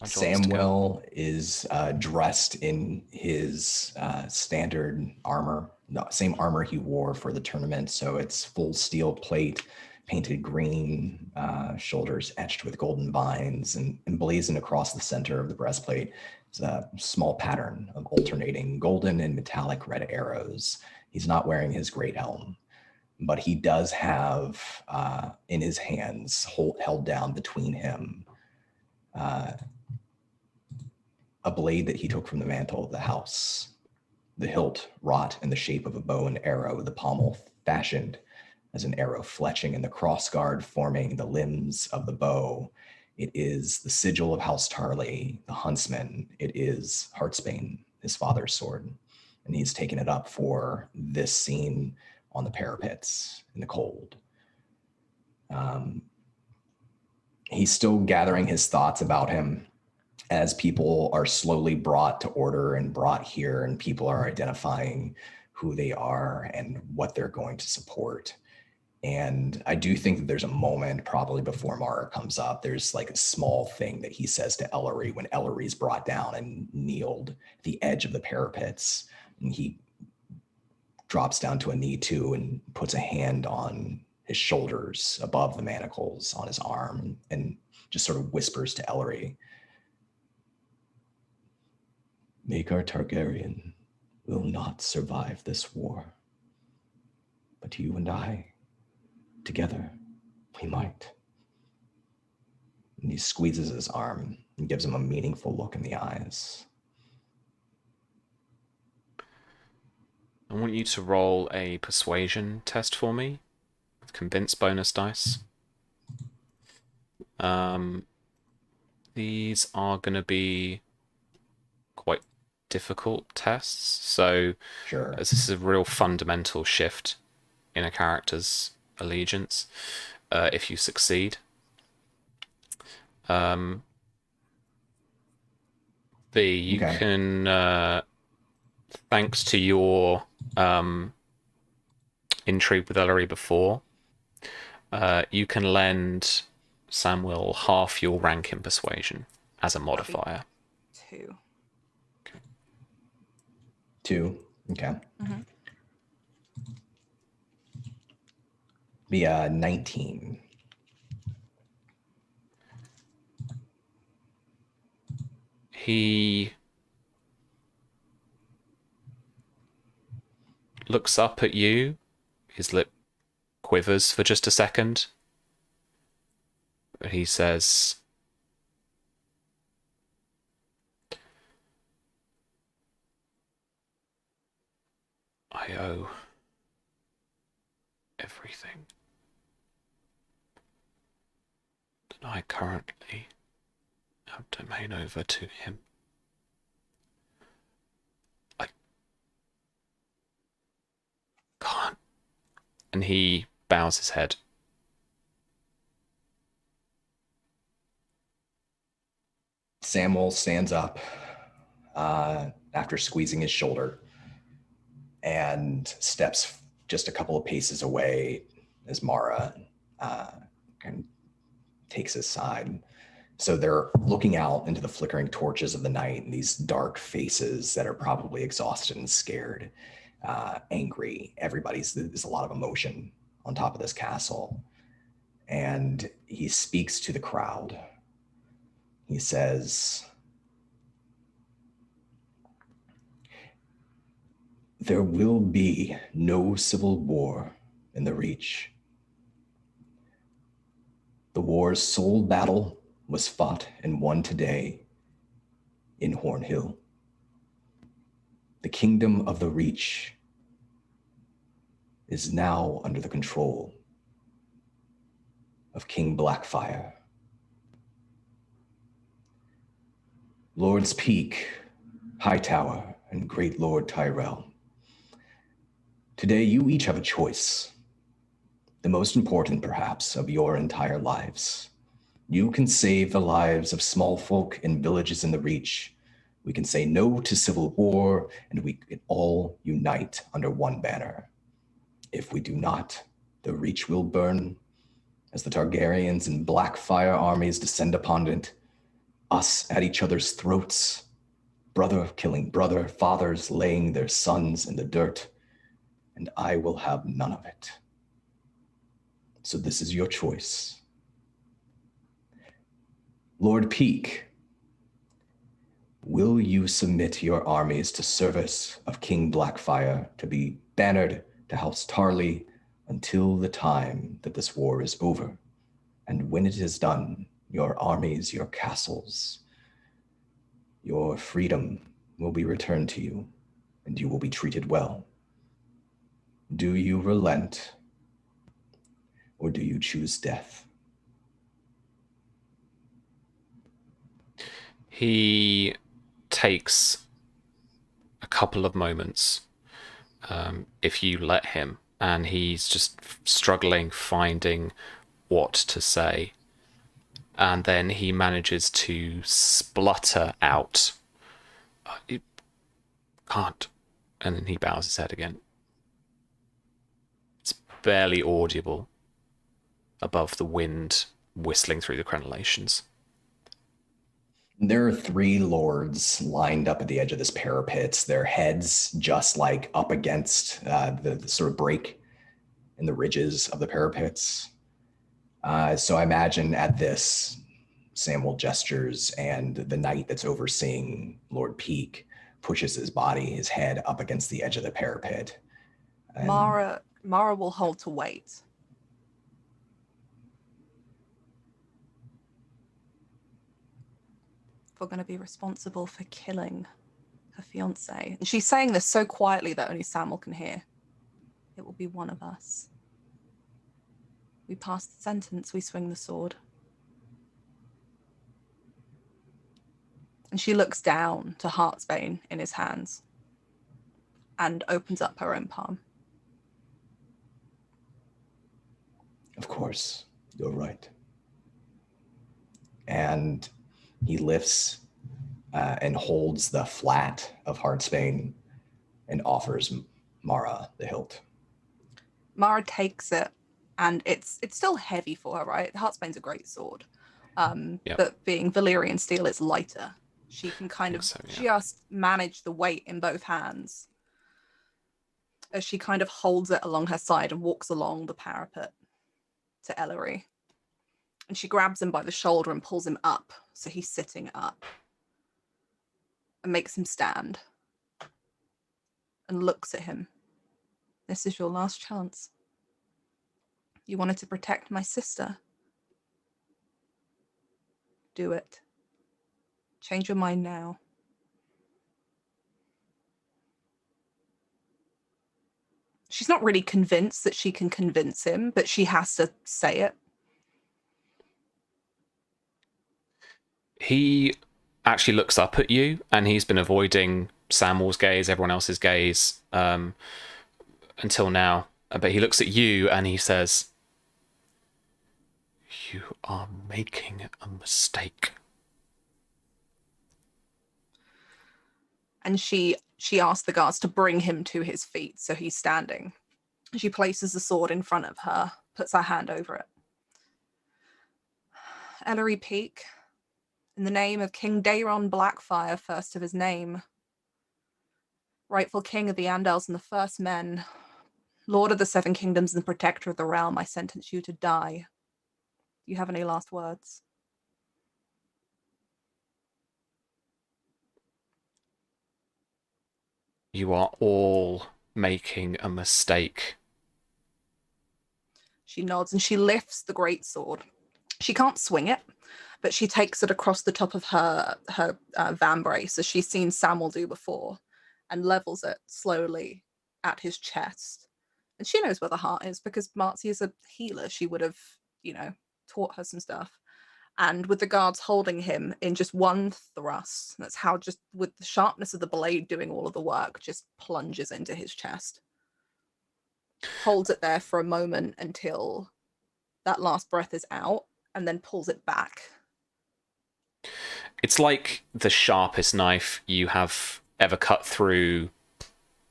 Speaker 2: Samwell is dressed in his standard armor, same armor he wore for the tournament. So it's full steel plate, painted green, shoulders etched with golden vines, and emblazoned across the center of the breastplate is a small pattern of alternating golden and metallic red arrows. He's not wearing his great helm, but he does have in his hands, held down between him, a blade that he took from the mantle of the house. The hilt wrought in the shape of a bow and arrow, the pommel fashioned as an arrow fletching, and the crossguard forming the limbs of the bow. It is the sigil of House Tarly, the huntsman. It is Heartsbane, his father's sword. And he's taken it up for this scene on the parapets in the cold. He's still gathering his thoughts about him as people are slowly brought to order and brought here, and people are identifying who they are and what they're going to support. And I do think that there's a moment probably before Mara comes up. There's like a small thing that he says to Ellery when Ellery's brought down and kneeled at the edge of the parapets. And he drops down to a knee too and puts a hand on his shoulders above the manacles on his arm and just sort of whispers to Ellery, Maegor Targaryen will not survive this war. But you and I, together, we might. And he squeezes his arm and gives him a meaningful look in the eyes.
Speaker 1: I want you to roll a persuasion test for me with convince bonus dice. These are going to be quite difficult tests. So,
Speaker 2: Sure.
Speaker 1: as this is a real fundamental shift in a character's allegiance, if you succeed. B, you can, thanks to your intrigue with Ellery before, you can lend Samuel half your rank in persuasion as a modifier.
Speaker 3: 2.
Speaker 2: 2. Okay.
Speaker 3: Mm-hmm.
Speaker 2: Be 19.
Speaker 1: He looks up at you. His lip quivers for just a second. He says, I owe everything that I currently have domain over to him. I can't. And he bows his head.
Speaker 2: Samuel stands up after squeezing his shoulder and steps just a couple of paces away as Mara kind of takes his side. So they're looking out into the flickering torches of the night and these dark faces that are probably exhausted and scared, angry. There's a lot of emotion on top of this castle. And he speaks to the crowd. He says, there will be no civil war in the Reach. The war's sole battle was fought and won today in Hornhill. The kingdom of the Reach is now under the control of King Blackfyre. Lord's Peak, Hightower, and Great Lord Tyrell. Today, you each have a choice, the most important, perhaps, of your entire lives. You can save the lives of small folk in villages in the Reach. We can say no to civil war, and we can all unite under one banner. If we do not, the Reach will burn as the Targaryens and Blackfyre armies descend upon it, us at each other's throats, brother killing brother, fathers laying their sons in the dirt, and I will have none of it. So this is your choice. Lord Peak, will you submit your armies to service of King Blackfyre to be bannered to House Tarly until the time that this war is over? And when it is done, your armies, your castles, your freedom will be returned to you, and you will be treated well. Do you relent, or do you choose death?
Speaker 1: He takes a couple of moments, if you let him, and he's just struggling, finding what to say. And then he manages to splutter out, "You can't." And then he bows his head again. barely audible above the wind whistling through the crenellations.
Speaker 2: There are 3 lords lined up at the edge of this parapet, their heads just like up against the sort of break in the ridges of the parapets. So I imagine at this, Samuel gestures, and the knight that's overseeing Lord Peak pushes his head up against the edge of the parapet. And
Speaker 3: Mara will hold to wait. We're going to be responsible for killing her fiance. And she's saying this so quietly that only Samuel can hear. It will be one of us. We pass the sentence, we swing the sword. And she looks down to Heartsbane in his hands and opens up her own palm.
Speaker 2: Of course, you're right. And he lifts and holds the flat of Heartsbane and offers Mara the hilt.
Speaker 3: Mara takes it, and it's still heavy for her, right? Heartsbane's a great sword. But being Valyrian steel, it's lighter. She can kind of just manage the weight in both hands as she kind of holds it along her side and walks along the parapet to Ellery. And she grabs him by the shoulder and pulls him up so he's sitting up and makes him stand and looks at him. This is your last chance. You wanted to protect my sister. Do it. Change your mind now. She's not really convinced that she can convince him, but she has to say it.
Speaker 1: He actually looks up at you, and he's been avoiding Samuel's gaze, everyone else's gaze, until now. But he looks at you and he says, "You are making a mistake."
Speaker 3: And she asks the guards to bring him to his feet, so he's standing. She places the sword in front of her, puts her hand over it. Ellery Peak, in the name of King Daemon Blackfyre, first of his name, rightful king of the Andals and the First Men, lord of the Seven Kingdoms and protector of the realm, I sentence you to die. Do you have any last words?
Speaker 1: You are all making a mistake.
Speaker 3: She nods and she lifts the great sword. She can't swing it, but she takes it across the top of her vambrace, as she's seen Samuel do before, and levels it slowly at his chest. And she knows where the heart is because Marcy is a healer. She would have, taught her some stuff. And with the guards holding him in just one thrust, that's how, just with the sharpness of the blade doing all of the work, just plunges into his chest. Holds it there for a moment until that last breath is out, and then pulls it back.
Speaker 1: It's like the sharpest knife you have ever cut through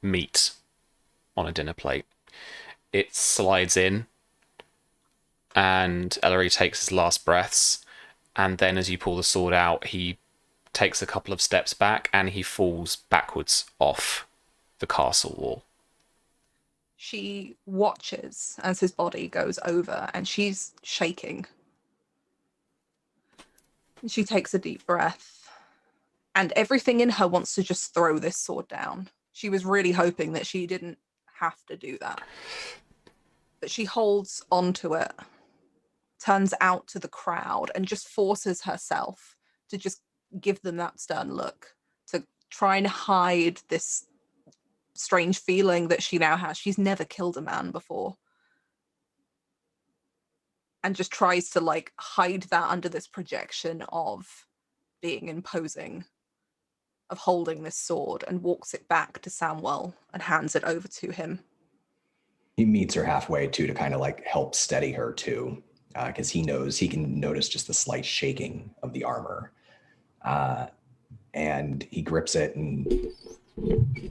Speaker 1: meat on a dinner plate. It slides in, and Ellery takes his last breaths, and then as you pull the sword out, he takes a couple of steps back and he falls backwards off the castle wall.
Speaker 3: She watches as his body goes over, and she's shaking. She takes a deep breath, and everything in her wants to just throw this sword down. She was really hoping that she didn't have to do that. But she holds onto it, turns out to the crowd, and just forces herself to just give them that stern look, to try and hide this strange feeling that she now has. She's never killed a man before. And just tries to hide that under this projection of being imposing, of holding this sword, and walks it back to Samwell and hands it over to him.
Speaker 2: He meets her halfway too, to kind of help steady her too, because he knows he can notice just the slight shaking of the armor. And he grips it and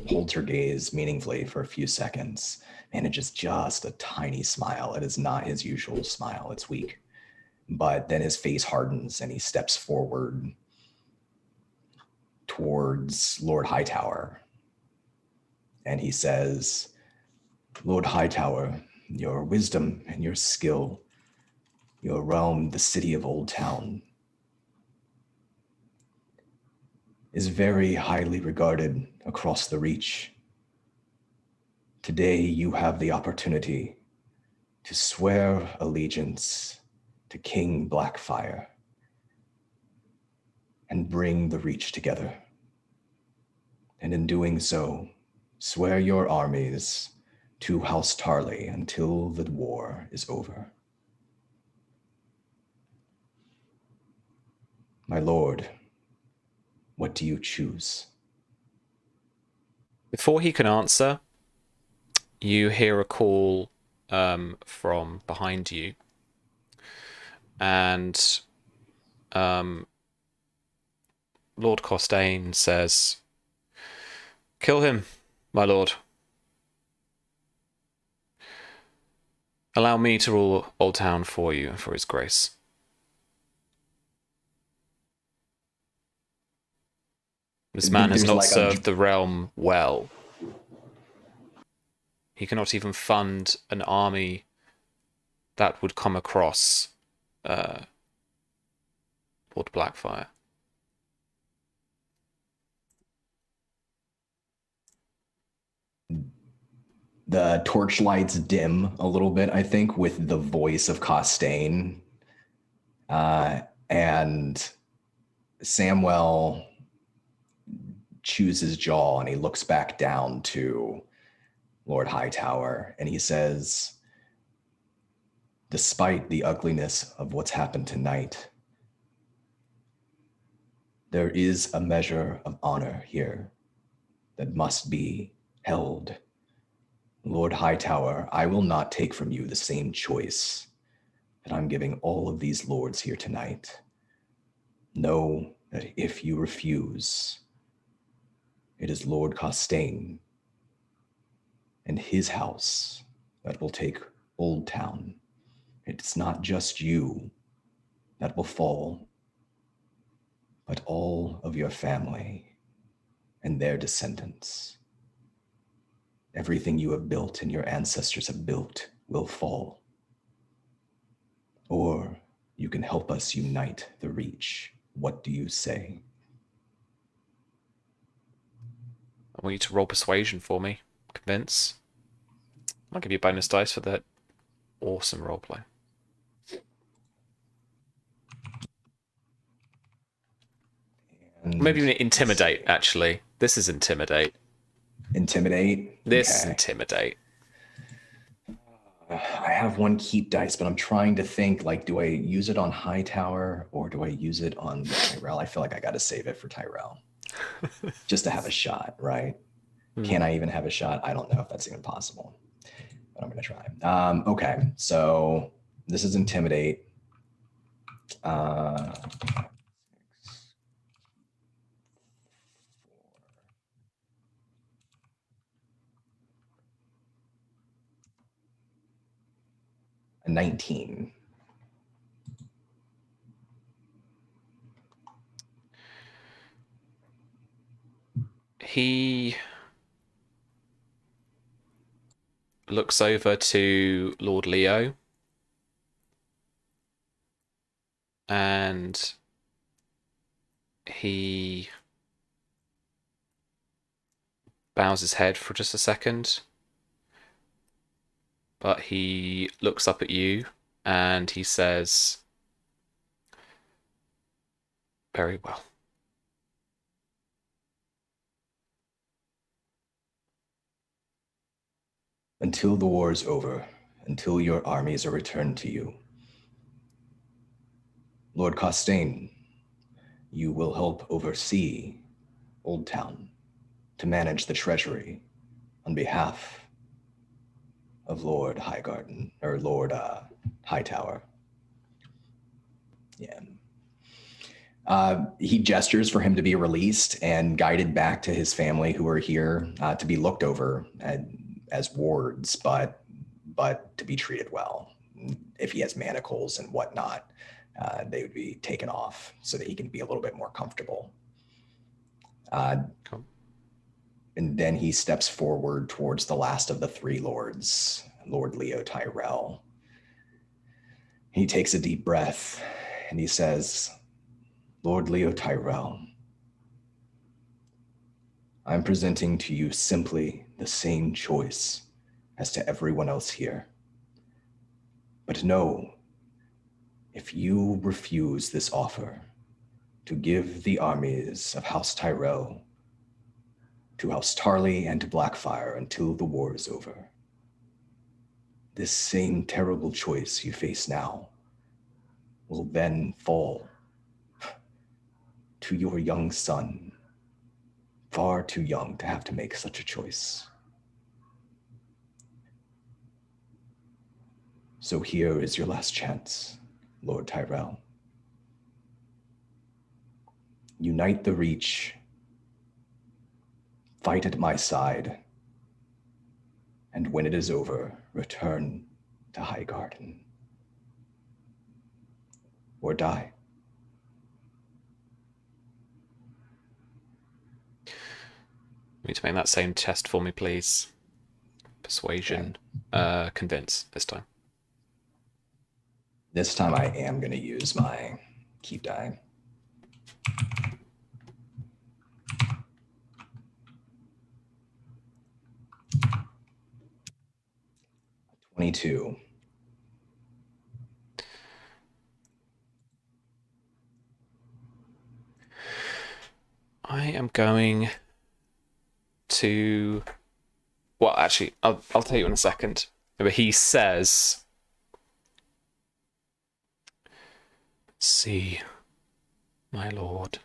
Speaker 2: holds her gaze meaningfully for a few seconds, manages just a tiny smile. It is not his usual smile, it's weak. But then his face hardens and he steps forward towards Lord Hightower. And he says, Lord Hightower, your wisdom and your skill, your realm, the city of Old Town, is very highly regarded across the Reach. Today, you have the opportunity to swear allegiance to King Blackfyre and bring the Reach together. And in doing so, swear your armies to House Tarly until the war is over. My lord, what do you choose?
Speaker 1: Before he can answer, you hear a call from behind you. And Lord Costain says, "Kill him, my lord. Allow me to rule Old Town for you and for his grace." This man has not served the realm well. He cannot even fund an army that would come across Lord Blackfyre.
Speaker 2: The torchlights dim a little bit, I think, with the voice of Costain. And Samwell chews his jaw and he looks back down to Lord Hightower and he says, despite the ugliness of what's happened tonight, there is a measure of honor here that must be held. Lord Hightower, I will not take from you the same choice that I'm giving all of these lords here tonight. Know that if you refuse, it is Lord Costain and his house that will take Old Town. It's not just you that will fall, but all of your family and their descendants. Everything you have built and your ancestors have built will fall. Or you can help us unite the Reach. What do you say?
Speaker 1: I want you to roll persuasion for me. Convince. I'll give you bonus dice for that awesome roleplay. Maybe even intimidate, actually. This is intimidate.
Speaker 2: Intimidate?
Speaker 1: This is intimidate.
Speaker 2: I have one keep dice, but I'm trying to think, like, do I use it on Hightower or do I use it on Tyrell? I feel like I got to save it for Tyrell. Just to have a shot, right? Can I even have a shot? I don't know if that's even possible, but I'm going to try. Okay, so this is intimidate. A 19.
Speaker 1: He looks over to Lord Leo and he bows his head for just a second, but he looks up at you and he says, "Very well.
Speaker 2: Until the war is over, until your armies are returned to you, Lord Costain, you will help oversee Old Town to manage the treasury on behalf of Lord Highgarden, or Lord Hightower. Yeah. He gestures for him to be released and guided back to his family who are here to be looked over as wards, but to be treated well. If he has manacles and whatnot, they would be taken off so that he can be a little bit more comfortable.
Speaker 1: Cool.
Speaker 2: And then he steps forward towards the last of the three lords, Lord Leo Tyrell. He takes a deep breath and he says, Lord Leo Tyrell, I'm presenting to you simply the same choice as to everyone else here. But know, if you refuse this offer to give the armies of House Tyrell to House Tarly and to Blackfyre until the war is over, this same terrible choice you face now will then fall to your young son, far too young to have to make such a choice. So here is your last chance, Lord Tyrell. Unite the Reach, fight at my side, and when it is over, return to Highgarden. Or die.
Speaker 1: You need to make that same test for me, please. Persuasion. Convince this time.
Speaker 2: This time I am going to use my keep die. $22.
Speaker 1: I am going to... Well, actually, I'll tell you in a second. But he says... See, my lord,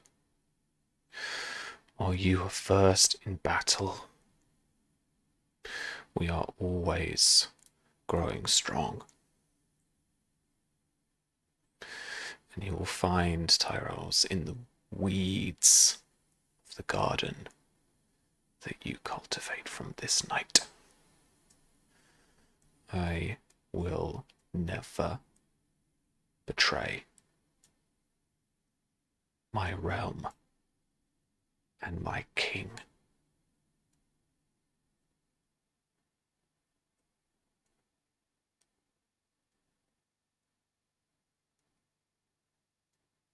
Speaker 1: while you are first in battle, we are always growing strong. And you will find Tyrells in the weeds of the garden that you cultivate from this night. I will never betray my realm and my king.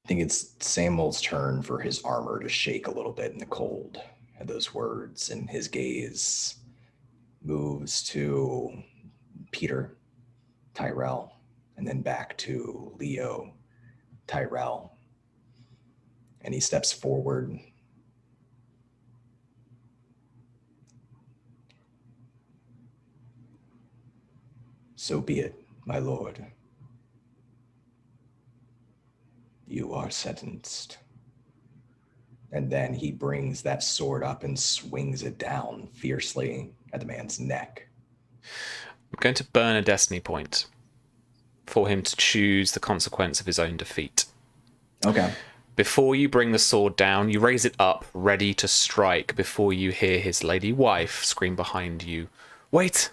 Speaker 2: I think it's Samuel's turn for his armor to shake a little bit in the cold at those words, and his gaze moves to Peter Tyrell and then back to Leo Tyrell. And he steps forward. So be it, my lord. You are sentenced. And then he brings that sword up and swings it down fiercely at the man's neck.
Speaker 1: I'm going to burn a destiny point for him to choose the consequence of his own defeat.
Speaker 2: Okay.
Speaker 1: Before you bring the sword down, you raise it up, ready to strike, before you hear his lady wife scream behind you, "Wait!"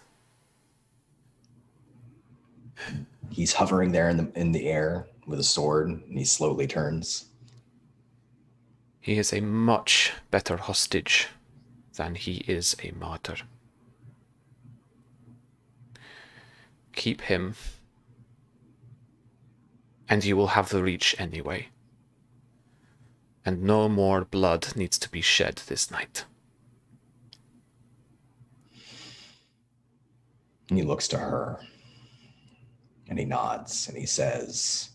Speaker 2: He's hovering there in the air with a sword, and he slowly turns.
Speaker 1: He is a much better hostage than he is a martyr. Keep him, and you will have the Reach anyway. And no more blood needs to be shed this night.
Speaker 2: And he looks to her, and he nods, and he says,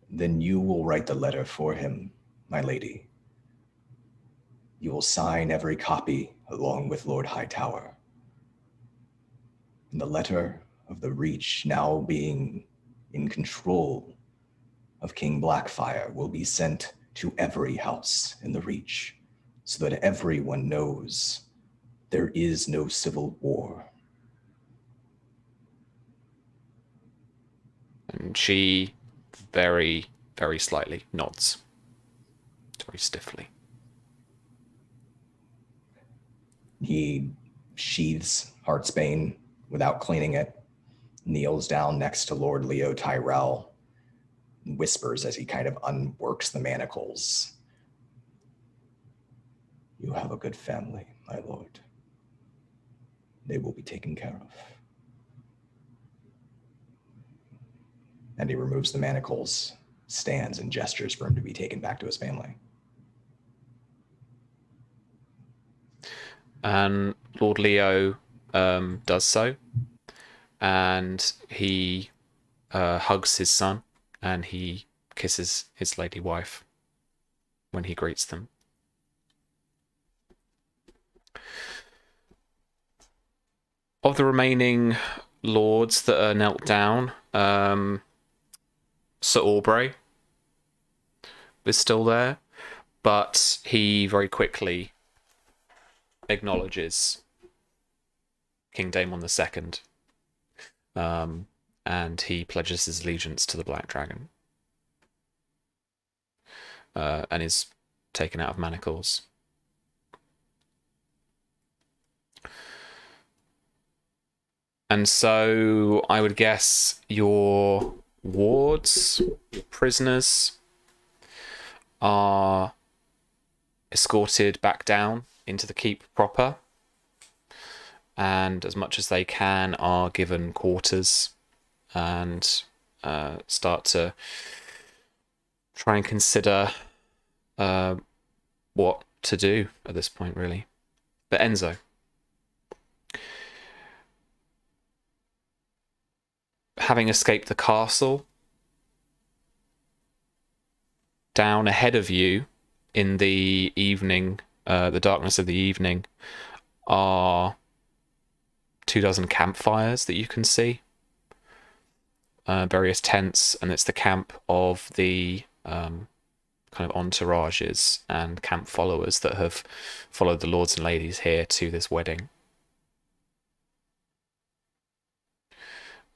Speaker 2: "Then you will write the letter for him, my lady. You will sign every copy along with Lord Hightower. And the letter of the Reach, now being in control of King Blackfyre, will be sent to every house in the Reach, so that everyone knows there is no civil war."
Speaker 1: And she very very slightly nods. Very stiffly.
Speaker 2: He sheathes Heartsbane without cleaning it, kneels down next to Lord Leo Tyrell, and whispers as he kind of unworks the manacles. You have a good family, my lord. They will be taken care of. And he removes the manacles, stands and gestures for him to be taken back to his family.
Speaker 1: And Lord Leo does so, and he hugs his son, and he kisses his lady wife when he greets them. Of the remaining lords that are knelt down, Sir Aubrey is still there, but he very quickly acknowledges King Daemon II, and he pledges his allegiance to the Black Dragon, and is taken out of manacles. And so I would guess your wards, your prisoners, are escorted back down into the keep proper, and as much as they can are given quarters and start to try and consider what to do at this point, really. But Enzo, having escaped the castle, down ahead of you in the evening, the darkness of the evening, are 24 campfires that you can see, various tents, and it's the camp of the kind of entourages and camp followers that have followed the lords and ladies here to this wedding.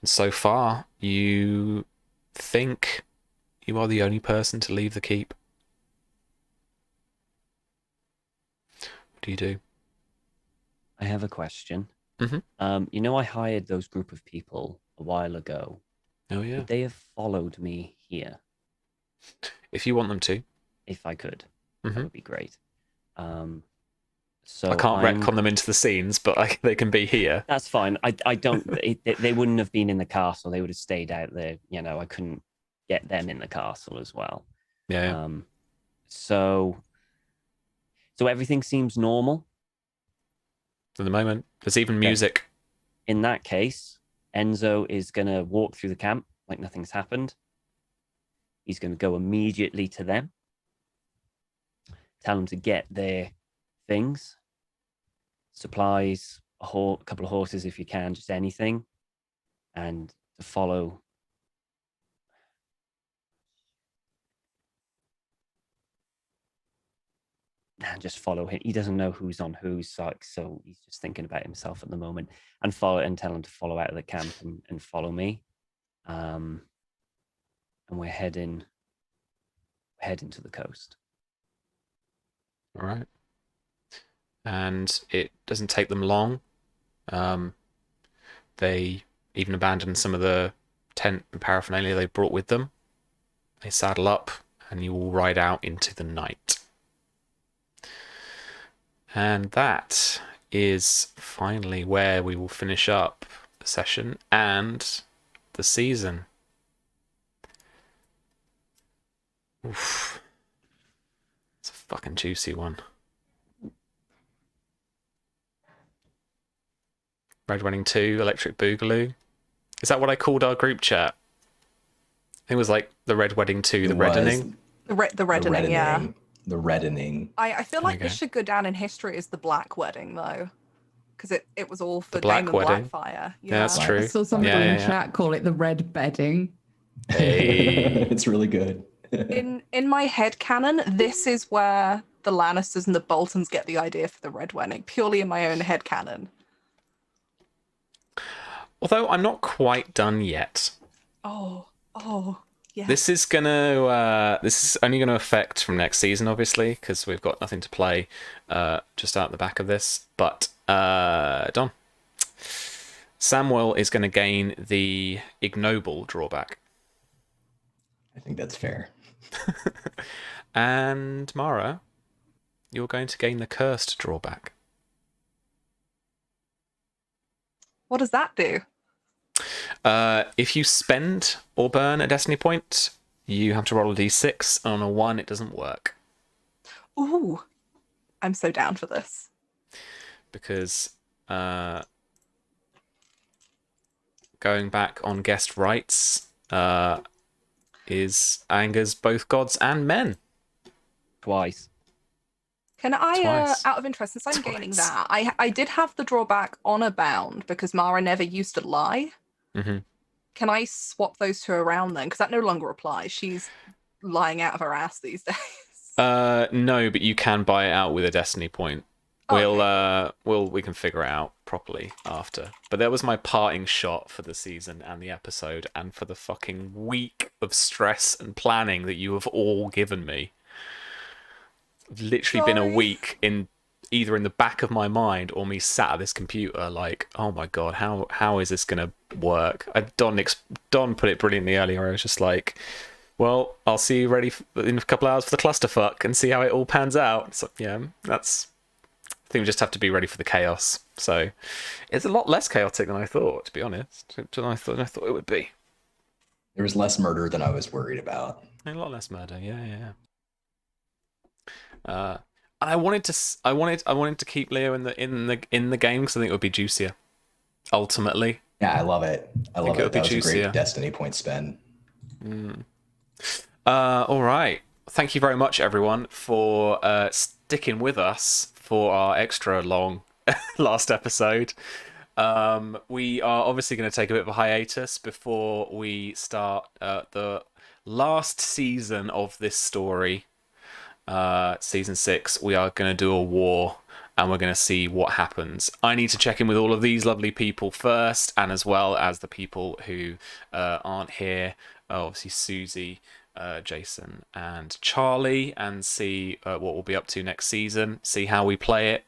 Speaker 1: And so far, you think you are the only person to leave the keep. What do you do?
Speaker 5: I have a question.
Speaker 1: Mm-hmm.
Speaker 5: You know, I hired those group of people a while ago.
Speaker 1: Oh, yeah.
Speaker 5: Would they have followed me here?
Speaker 1: If you want them to.
Speaker 5: If I could,
Speaker 1: Mm-hmm.
Speaker 5: that would be great. So
Speaker 1: I can't retcon them into the scenes, but they can be here.
Speaker 5: That's fine. I don't. They wouldn't have been in the castle. They would have stayed out there. You know, I couldn't get them in the castle as well.
Speaker 1: Yeah.
Speaker 5: So everything seems normal.
Speaker 1: For the moment, there's even music.
Speaker 5: In that case, Enzo is going to walk through the camp like nothing's happened. He's going to go immediately to them. Tell them to get their things, supplies, a couple of horses if you can, just anything, and to follow. And just follow him. He doesn't know who's on whose side, so he's just thinking about himself at the moment. And follow and tell him to follow out of the camp and follow me. And we're heading to the coast.
Speaker 1: All right. And it doesn't take them long. They even abandon some of the tent and paraphernalia they brought with them. They saddle up, and you all ride out into the night. And that is finally where we will finish up the session and the season. Oof. It's a fucking juicy one. Red Wedding 2, Electric Boogaloo. Is that what I called our group chat? I think it was like the Red Wedding 2, the reddening.
Speaker 3: The reddening, yeah.
Speaker 2: The reddening.
Speaker 3: I feel like
Speaker 1: Okay.
Speaker 3: this should go down in history as the Black Wedding, though. Because it was all for
Speaker 1: Black
Speaker 3: Daemon
Speaker 1: Wedding?
Speaker 3: Blackfyre.
Speaker 1: Yeah, that's true.
Speaker 4: I saw somebody
Speaker 1: Yeah,
Speaker 4: in
Speaker 1: yeah.
Speaker 4: chat call it the red bedding.
Speaker 1: Hey.
Speaker 2: It's really good.
Speaker 3: In my head canon, this is where the Lannisters and the Boltons get the idea for the Red Wedding, purely in my own head canon.
Speaker 1: Although I'm not quite done yet.
Speaker 3: Oh. Yeah.
Speaker 1: This is only gonna affect from next season, obviously, because we've got nothing to play just out the back of this. But Don, Samuel is going to gain the ignoble drawback,
Speaker 2: I think that's fair.
Speaker 1: and Mara, you're going to gain the cursed drawback.
Speaker 3: What does that do?
Speaker 1: If you spend or burn a destiny point, you have to roll a d6. On a 1, it doesn't work.
Speaker 3: Ooh, I'm so down for this.
Speaker 1: Because going back on guest rights angers both gods and men.
Speaker 5: Twice.
Speaker 3: Can I,
Speaker 1: Twice.
Speaker 3: out of interest, since I'm gaining
Speaker 1: Twice.
Speaker 3: that, I did have the drawback on a bound because Mara never used to lie.
Speaker 1: Mm-hmm.
Speaker 3: Can I swap those two around then? Because that no longer applies. She's lying out of her ass these days.
Speaker 1: No, but you can buy it out with a destiny point.
Speaker 3: Okay.
Speaker 1: We can figure it out properly after. But that was my parting shot for the season and the episode, and for the fucking week of stress and planning that you have all given me. I've literally been a
Speaker 3: Sorry.
Speaker 1: week in either in the back of my mind or me sat at this computer like, oh my god, how is this gonna work? Don put it brilliantly earlier. I was just like, well, I'll see you ready in a couple hours for the clusterfuck and see how it all pans out. So yeah, I think we just have to be ready for the chaos. So it's a lot less chaotic than I thought, to be honest. Than I thought it would be.
Speaker 2: There was less murder than I was worried about.
Speaker 1: A lot less murder. Yeah. And I wanted to keep Leo in the game because I think it would be juicier. Ultimately.
Speaker 2: Yeah, I love it. I love it. That was a
Speaker 1: juicier.
Speaker 2: great destiny point spend.
Speaker 1: All right. Thank you very much, everyone, for sticking with us for our extra long last episode. We are obviously going to take a bit of a hiatus before we start the last season of this story. Season 6. We are going to do a war, and we're going to see what happens. I need to check in with all of these lovely people first, and as well as the people who aren't here. Obviously, Susie, Jason, and Charlie, and see what we'll be up to next season. See how we play it.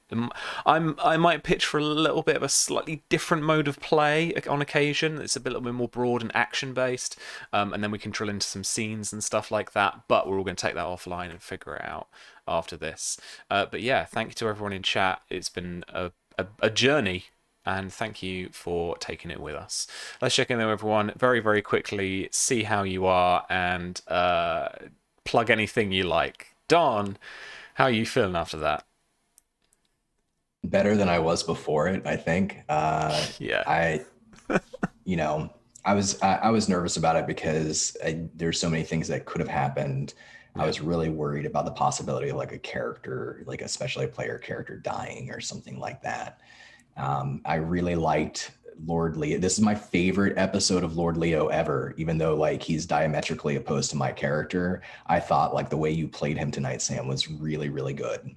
Speaker 1: I might pitch for a little bit of a slightly different mode of play on occasion. It's a little bit more broad and action based, and then we can drill into some scenes and stuff like that. But we're all going to take that offline and figure it out after this. But yeah, thank you to everyone in chat. It's been a journey. And thank you for taking it with us. Let's check in there, everyone, very, very quickly, see how you are, and plug anything you like. Don, how are you feeling after that?
Speaker 2: Better than I was before it, I think.
Speaker 1: Yeah.
Speaker 2: I was nervous about it because there's so many things that could have happened. Yeah. I was really worried about the possibility of like a character, like especially a player character dying or something like that. I really liked Lord Leo. This is my favorite episode of Lord Leo ever, even though like he's diametrically opposed to my character. I thought like the way you played him tonight, Sam, was really, really good.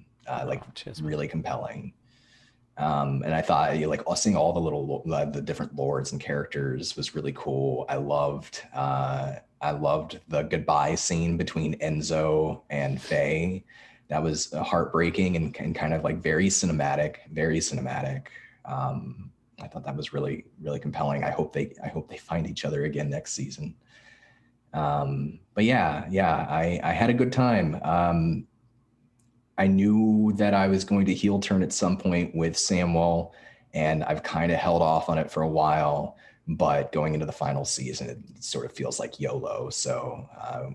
Speaker 2: Really compelling. And I thought like seeing all the different lords and characters was really cool. I loved the goodbye scene between Enzo and Faye. That was heartbreaking and kind of like very cinematic. I thought that was really, really compelling. I hope they find each other again next season. But yeah, I had a good time. I knew that I was going to heel turn at some point with Samuel, and I've kind of held off on it for a while. But going into the final season, it sort of feels like YOLO. So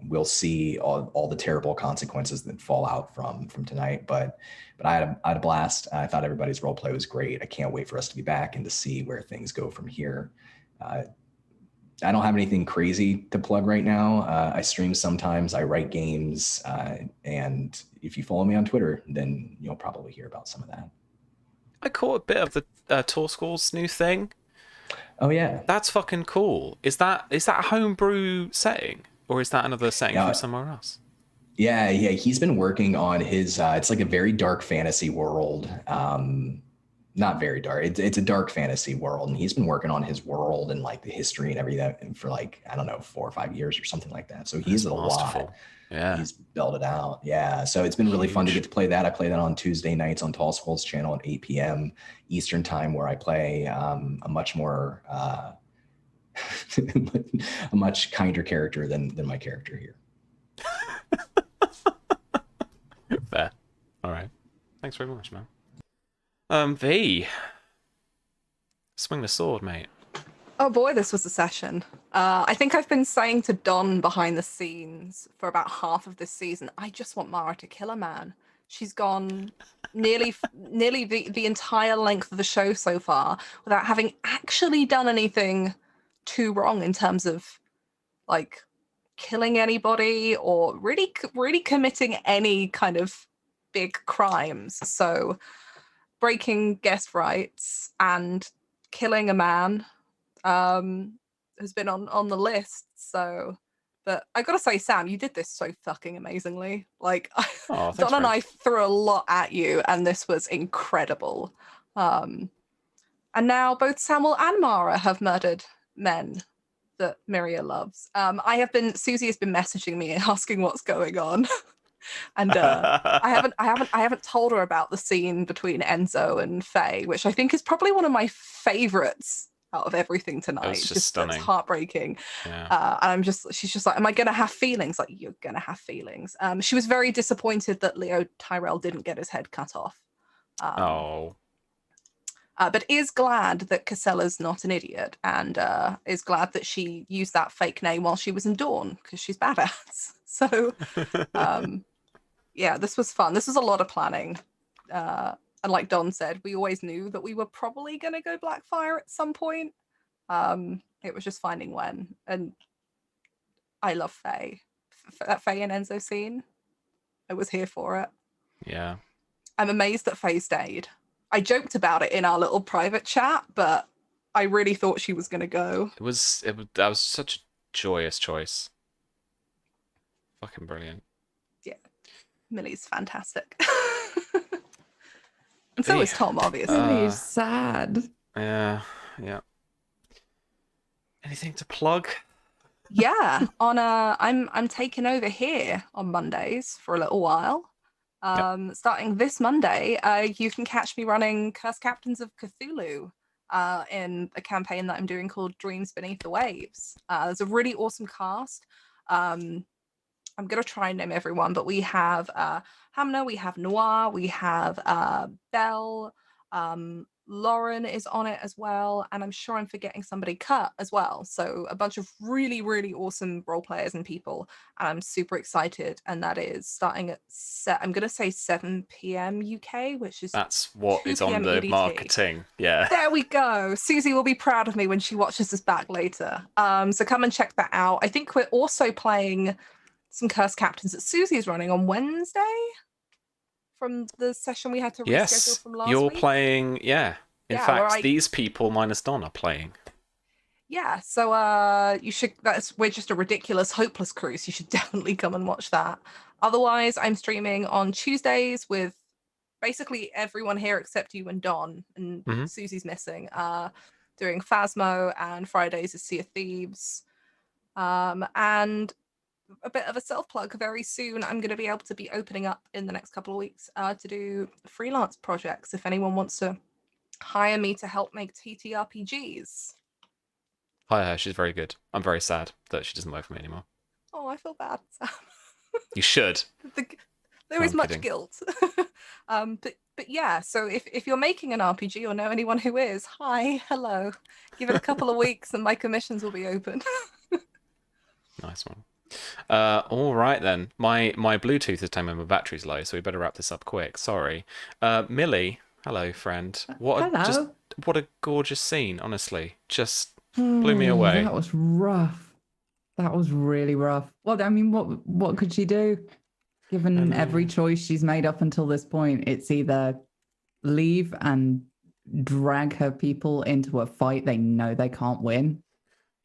Speaker 2: we'll see all the terrible consequences that fall out from tonight. But I had a blast. I thought everybody's role play was great. I can't wait for us to be back and to see where things go from here. I don't have anything crazy to plug right now. I stream sometimes. I write games. And if you follow me on Twitter, then you'll probably hear about some of that.
Speaker 1: I caught a bit of the Tour School's new thing.
Speaker 2: Oh yeah,
Speaker 1: that's fucking cool. Is that a homebrew setting, or is that another setting from somewhere else?
Speaker 2: Yeah. He's been working on his. It's like a very dark fantasy world. not very dark. It's a dark fantasy world, and he's been working on his world and like the history and everything for like, I don't know, 4 or 5 years or something like that. So he's
Speaker 1: That's
Speaker 2: a
Speaker 1: masterful.
Speaker 2: lot.
Speaker 1: Yeah.
Speaker 2: He's built it out. Yeah. So it's been really fun to
Speaker 1: Huge.
Speaker 2: get to play that. I play that on Tuesday nights on Tall Skulls channel at 8 p.m. Eastern time, where I play a much more a much kinder character than my character here.
Speaker 1: Fair. All right. Thanks very much, man. V. Swing the sword, mate.
Speaker 3: Oh boy, this was a session. I think I've been saying to Don behind the scenes for about half of this season, I just want Mara to kill a man. She's gone nearly the entire length of the show so far without having actually done anything too wrong in terms of like killing anybody or really committing any kind of big crimes. So breaking guest rights and killing a man has been on the list. So, but I gotta say, Sam, you did this so fucking amazingly. Like,
Speaker 1: Oh, thanks,
Speaker 3: Don and
Speaker 1: friend.
Speaker 3: I threw a lot at you, and this was incredible. And now both Samuel and Mara have murdered men that Miria loves. Susie has been messaging me asking what's going on. And I haven't told her about the scene between Enzo and Faye, which I think is probably one of my favorites out of everything tonight.
Speaker 1: It was just stunning.
Speaker 3: It's heartbreaking.
Speaker 1: Yeah.
Speaker 3: And she's just like, am I gonna have feelings? Like, you're gonna have feelings. She was very disappointed that Leo Tyrell didn't get his head cut off. But is glad that Casella's not an idiot, and is glad that she used that fake name while she was in Dawn, because she's badass. So yeah, this was fun. This was a lot of planning. And like Don said, we always knew that we were probably going to go Blackfyre at some point. It was just finding when. And I love Faye. That Faye and Enzo scene, I was here for it.
Speaker 1: Yeah.
Speaker 3: I'm amazed that Faye stayed. I joked about it in our little private chat, but I really thought she was going to go.
Speaker 1: That was such a joyous choice. Fucking brilliant.
Speaker 3: Yeah. Millie's fantastic. And so is Tom, obviously.
Speaker 4: He's sad.
Speaker 1: Yeah. Anything to plug?
Speaker 3: Yeah, I'm taking over here on Mondays for a little while. Starting this Monday, you can catch me running Curse Captains of Cthulhu in a campaign that I'm doing called Dreams Beneath the Waves. There's a really awesome cast. I'm going to try and name everyone, but we have Hamna, we have Noir, we have Belle, Lauren is on it as well, and I'm sure I'm forgetting somebody, Kurt, as well. So a bunch of really, really awesome role players and people, and I'm super excited. And that is starting at I'm going to say 7 p.m. UK, which is
Speaker 1: That's what
Speaker 3: 2
Speaker 1: is on
Speaker 3: p.m.
Speaker 1: the
Speaker 3: EDT.
Speaker 1: marketing. Yeah.
Speaker 3: There we go. Susie will be proud of me when she watches this back later. So come and check that out. I think we're also playing some Curse Captains that Susie is running on Wednesday from the session we had to reschedule from last week.
Speaker 1: You're playing, yeah. In fact, these people minus Don are playing.
Speaker 3: Yeah, so you should. We're just a ridiculous, hopeless crew. So you should definitely come and watch that. Otherwise, I'm streaming on Tuesdays with basically everyone here except you and Don, and Susie's missing. Doing Phasmo, and Fridays is Sea of Thieves, and a bit of a self-plug. Very soon I'm going to be able to be opening up in the next couple of weeks to do freelance projects if anyone wants to hire me to help make TTRPGs.
Speaker 1: Hire her, she's very good. I'm very sad that she doesn't work for me anymore.
Speaker 3: Oh, I feel bad, Sam.
Speaker 1: You should.
Speaker 3: There is much
Speaker 1: kidding.
Speaker 3: guilt. But yeah, so if you're making an RPG or know anyone who is, hi, hello. Give it a couple of weeks and my commissions will be open.
Speaker 1: Nice one. All right then. My Bluetooth is telling me my battery's low, so we better wrap this up quick. Sorry. Millie, hello, friend. What a gorgeous scene, honestly. Just blew me away.
Speaker 4: That was rough. That was really rough. Well, I mean, what could she do? Given every choice she's made up until this point, it's either leave and drag her people into a fight they know they can't win.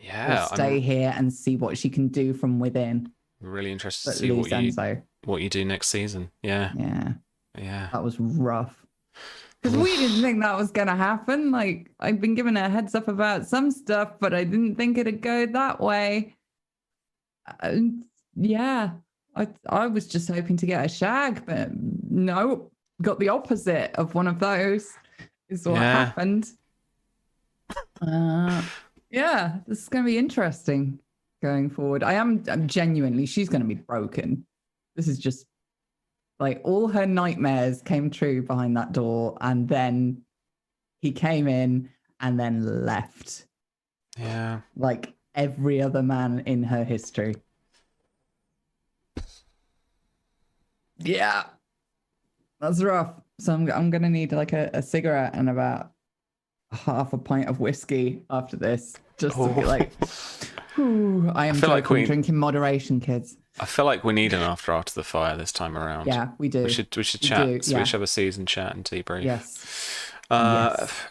Speaker 1: Yeah,
Speaker 4: or stay here and see what she can do from within.
Speaker 1: I'm really interested to see what you do next season. Yeah.
Speaker 4: That was rough. Because we didn't think that was going to happen. Like, I've been given a heads up about some stuff, but I didn't think it'd go that way. Yeah, I was just hoping to get a shag, but no, got the opposite of one of those is what happened. Yeah, this is going to be interesting going forward. I'm genuinely, she's going to be broken. This is just like all her nightmares came true behind that door, and then he came in and then left.
Speaker 1: Yeah.
Speaker 4: Like every other man in her history. Yeah. That's rough. So I'm going to need like a cigarette and about half a pint of whiskey after this, just to be like, whew, I am joking, drink in moderation, kids.
Speaker 1: I feel like we need an after the fire this time around.
Speaker 4: Yeah, we do.
Speaker 1: We should chat. So we should have a season chat and debrief.
Speaker 4: Yes.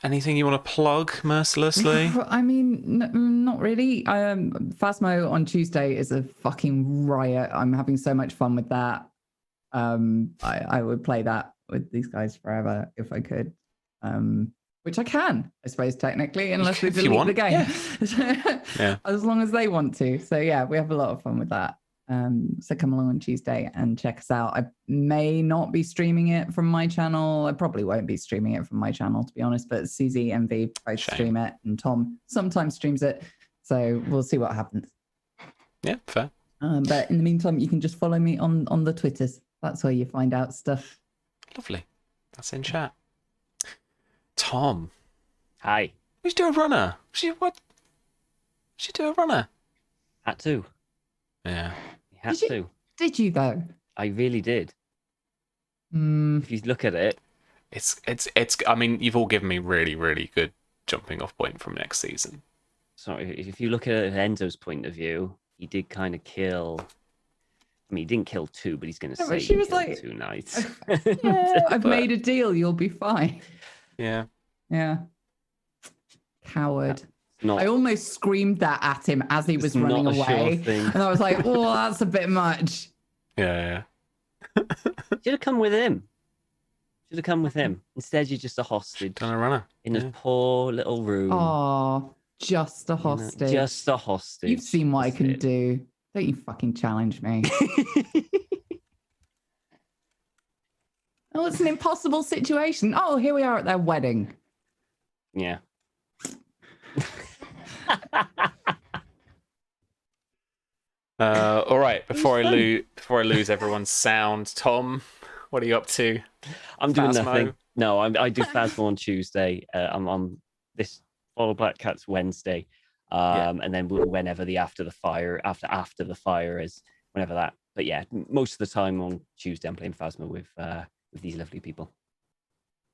Speaker 1: Anything you want to plug mercilessly?
Speaker 4: I mean, not really. Phasmo on Tuesday is a fucking riot. I'm having so much fun with that. I would play that with these guys forever if I could. Which I can, I suppose, technically, unless they delete the game.
Speaker 1: Yeah.
Speaker 4: As long as they want to. So yeah, we have a lot of fun with that. So come along on Tuesday and check us out. I may not be streaming it from my channel. I probably won't be streaming it from my channel, to be honest, but CZ and V both stream it, and Tom sometimes streams it. So we'll see what happens.
Speaker 1: Yeah, fair.
Speaker 4: But in the meantime, you can just follow me on the Twitters. That's where you find out stuff.
Speaker 1: Lovely. That's in chat. Tom.
Speaker 5: Hi.
Speaker 1: We should do a runner. What? Should do a runner.
Speaker 5: Had to.
Speaker 1: Yeah.
Speaker 5: Had to.
Speaker 4: Did you though?
Speaker 5: I really did. If you look at it,
Speaker 1: it's. I mean, you've all given me really, really good jumping off point from next season.
Speaker 5: So if you look at it at Enzo's point of view, he did kind of kill. I mean, he didn't kill two, but he's going to say
Speaker 4: she was like,
Speaker 5: 2 nights.
Speaker 4: Yeah, I've made a deal. You'll be fine.
Speaker 1: Yeah.
Speaker 4: Yeah. Coward.
Speaker 5: Not,
Speaker 4: I almost screamed that at him as he was running away. And I was like, oh, that's a bit much.
Speaker 1: Yeah.
Speaker 5: Should have come with him. Instead, you're just a hostage.
Speaker 1: Done a runner.
Speaker 5: In a poor little room.
Speaker 4: Oh, just a hostage.
Speaker 5: Just a hostage.
Speaker 4: You've seen what I can do. Don't you fucking challenge me. Oh, it's an impossible situation. Oh, here we are at their wedding.
Speaker 5: Yeah.
Speaker 1: All right. Before I lose everyone's sound, Tom, what are you up to?
Speaker 5: I'm doing nothing. No, I do Phasmo on Tuesday. I'm on this Follow Black Cats Wednesday, and then whenever the after the fire is, whenever that. But yeah, most of the time on Tuesday, I'm playing Phasmo with these lovely people.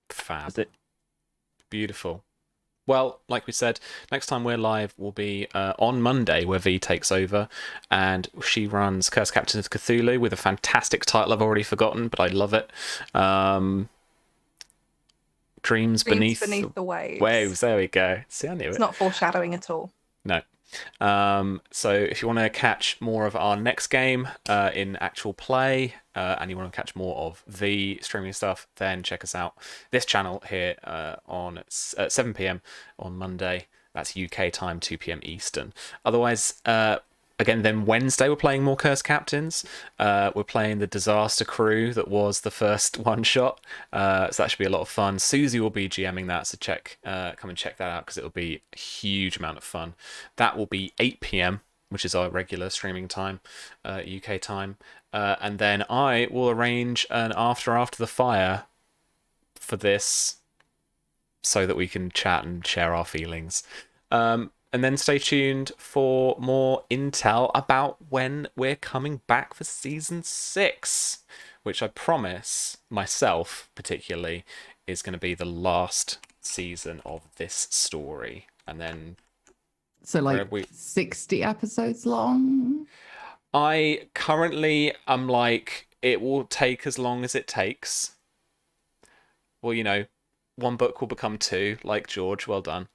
Speaker 1: Fab.
Speaker 5: That's it.
Speaker 1: Beautiful. Well, like we said, next time we're live will be on Monday, where V takes over, and she runs Curse Captains of Cthulhu with a fantastic title I've already forgotten, but I love it. Dreams Beneath
Speaker 3: the Waves.
Speaker 1: Waves, there we go. See, I knew
Speaker 3: It's
Speaker 1: it.
Speaker 3: not foreshadowing at all.
Speaker 1: No. So if you want to catch more of our next game in actual play, and you want to catch more of the streaming stuff, then check us out this channel here on 7 p.m. on Monday. That's UK time, 2 p.m. Eastern. Otherwise, again, then Wednesday we're playing more Curse Captains. We're playing the Disaster Crew that was the first one shot. So that should be a lot of fun. Susie will be GMing that, so come and check that out, because it'll be a huge amount of fun. That will be 8 p.m., which is our regular streaming time, UK time. And then I will arrange an after the fire for this, so that we can chat and share our feelings. And then stay tuned for more intel about when we're coming back for season 6, which I promise myself particularly is going to be the last season of this story. And then...
Speaker 4: So like 60 episodes long?
Speaker 1: I currently am like, it will take as long as it takes. Well, you know, one book will become 2, like George. Well done.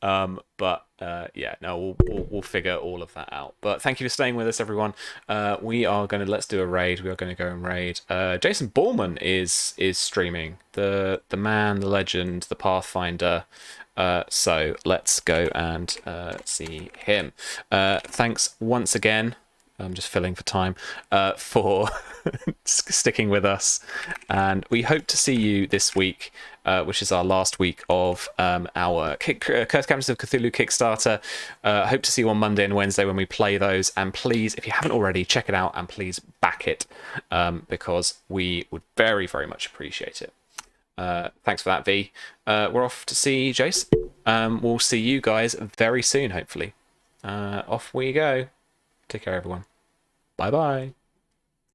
Speaker 1: Yeah, no, we'll figure all of that out. But thank you for staying with us, everyone. Let's do a raid. We are going to go and raid. Jason Borman is streaming, the man, the legend, the Pathfinder. So let's go and see him. Thanks once again. I'm just filling for time for sticking with us, and we hope to see you this week, which is our last week of our Curse Captains of Cthulhu Kickstarter. Hope to see you on Monday and Wednesday when we play those, and please, if you haven't already, check it out and please back it, because we would very, very much appreciate it. Thanks for that, V. We're off to see Jace. We'll see you guys very soon, hopefully. Off we go. Take care, everyone. Bye-bye.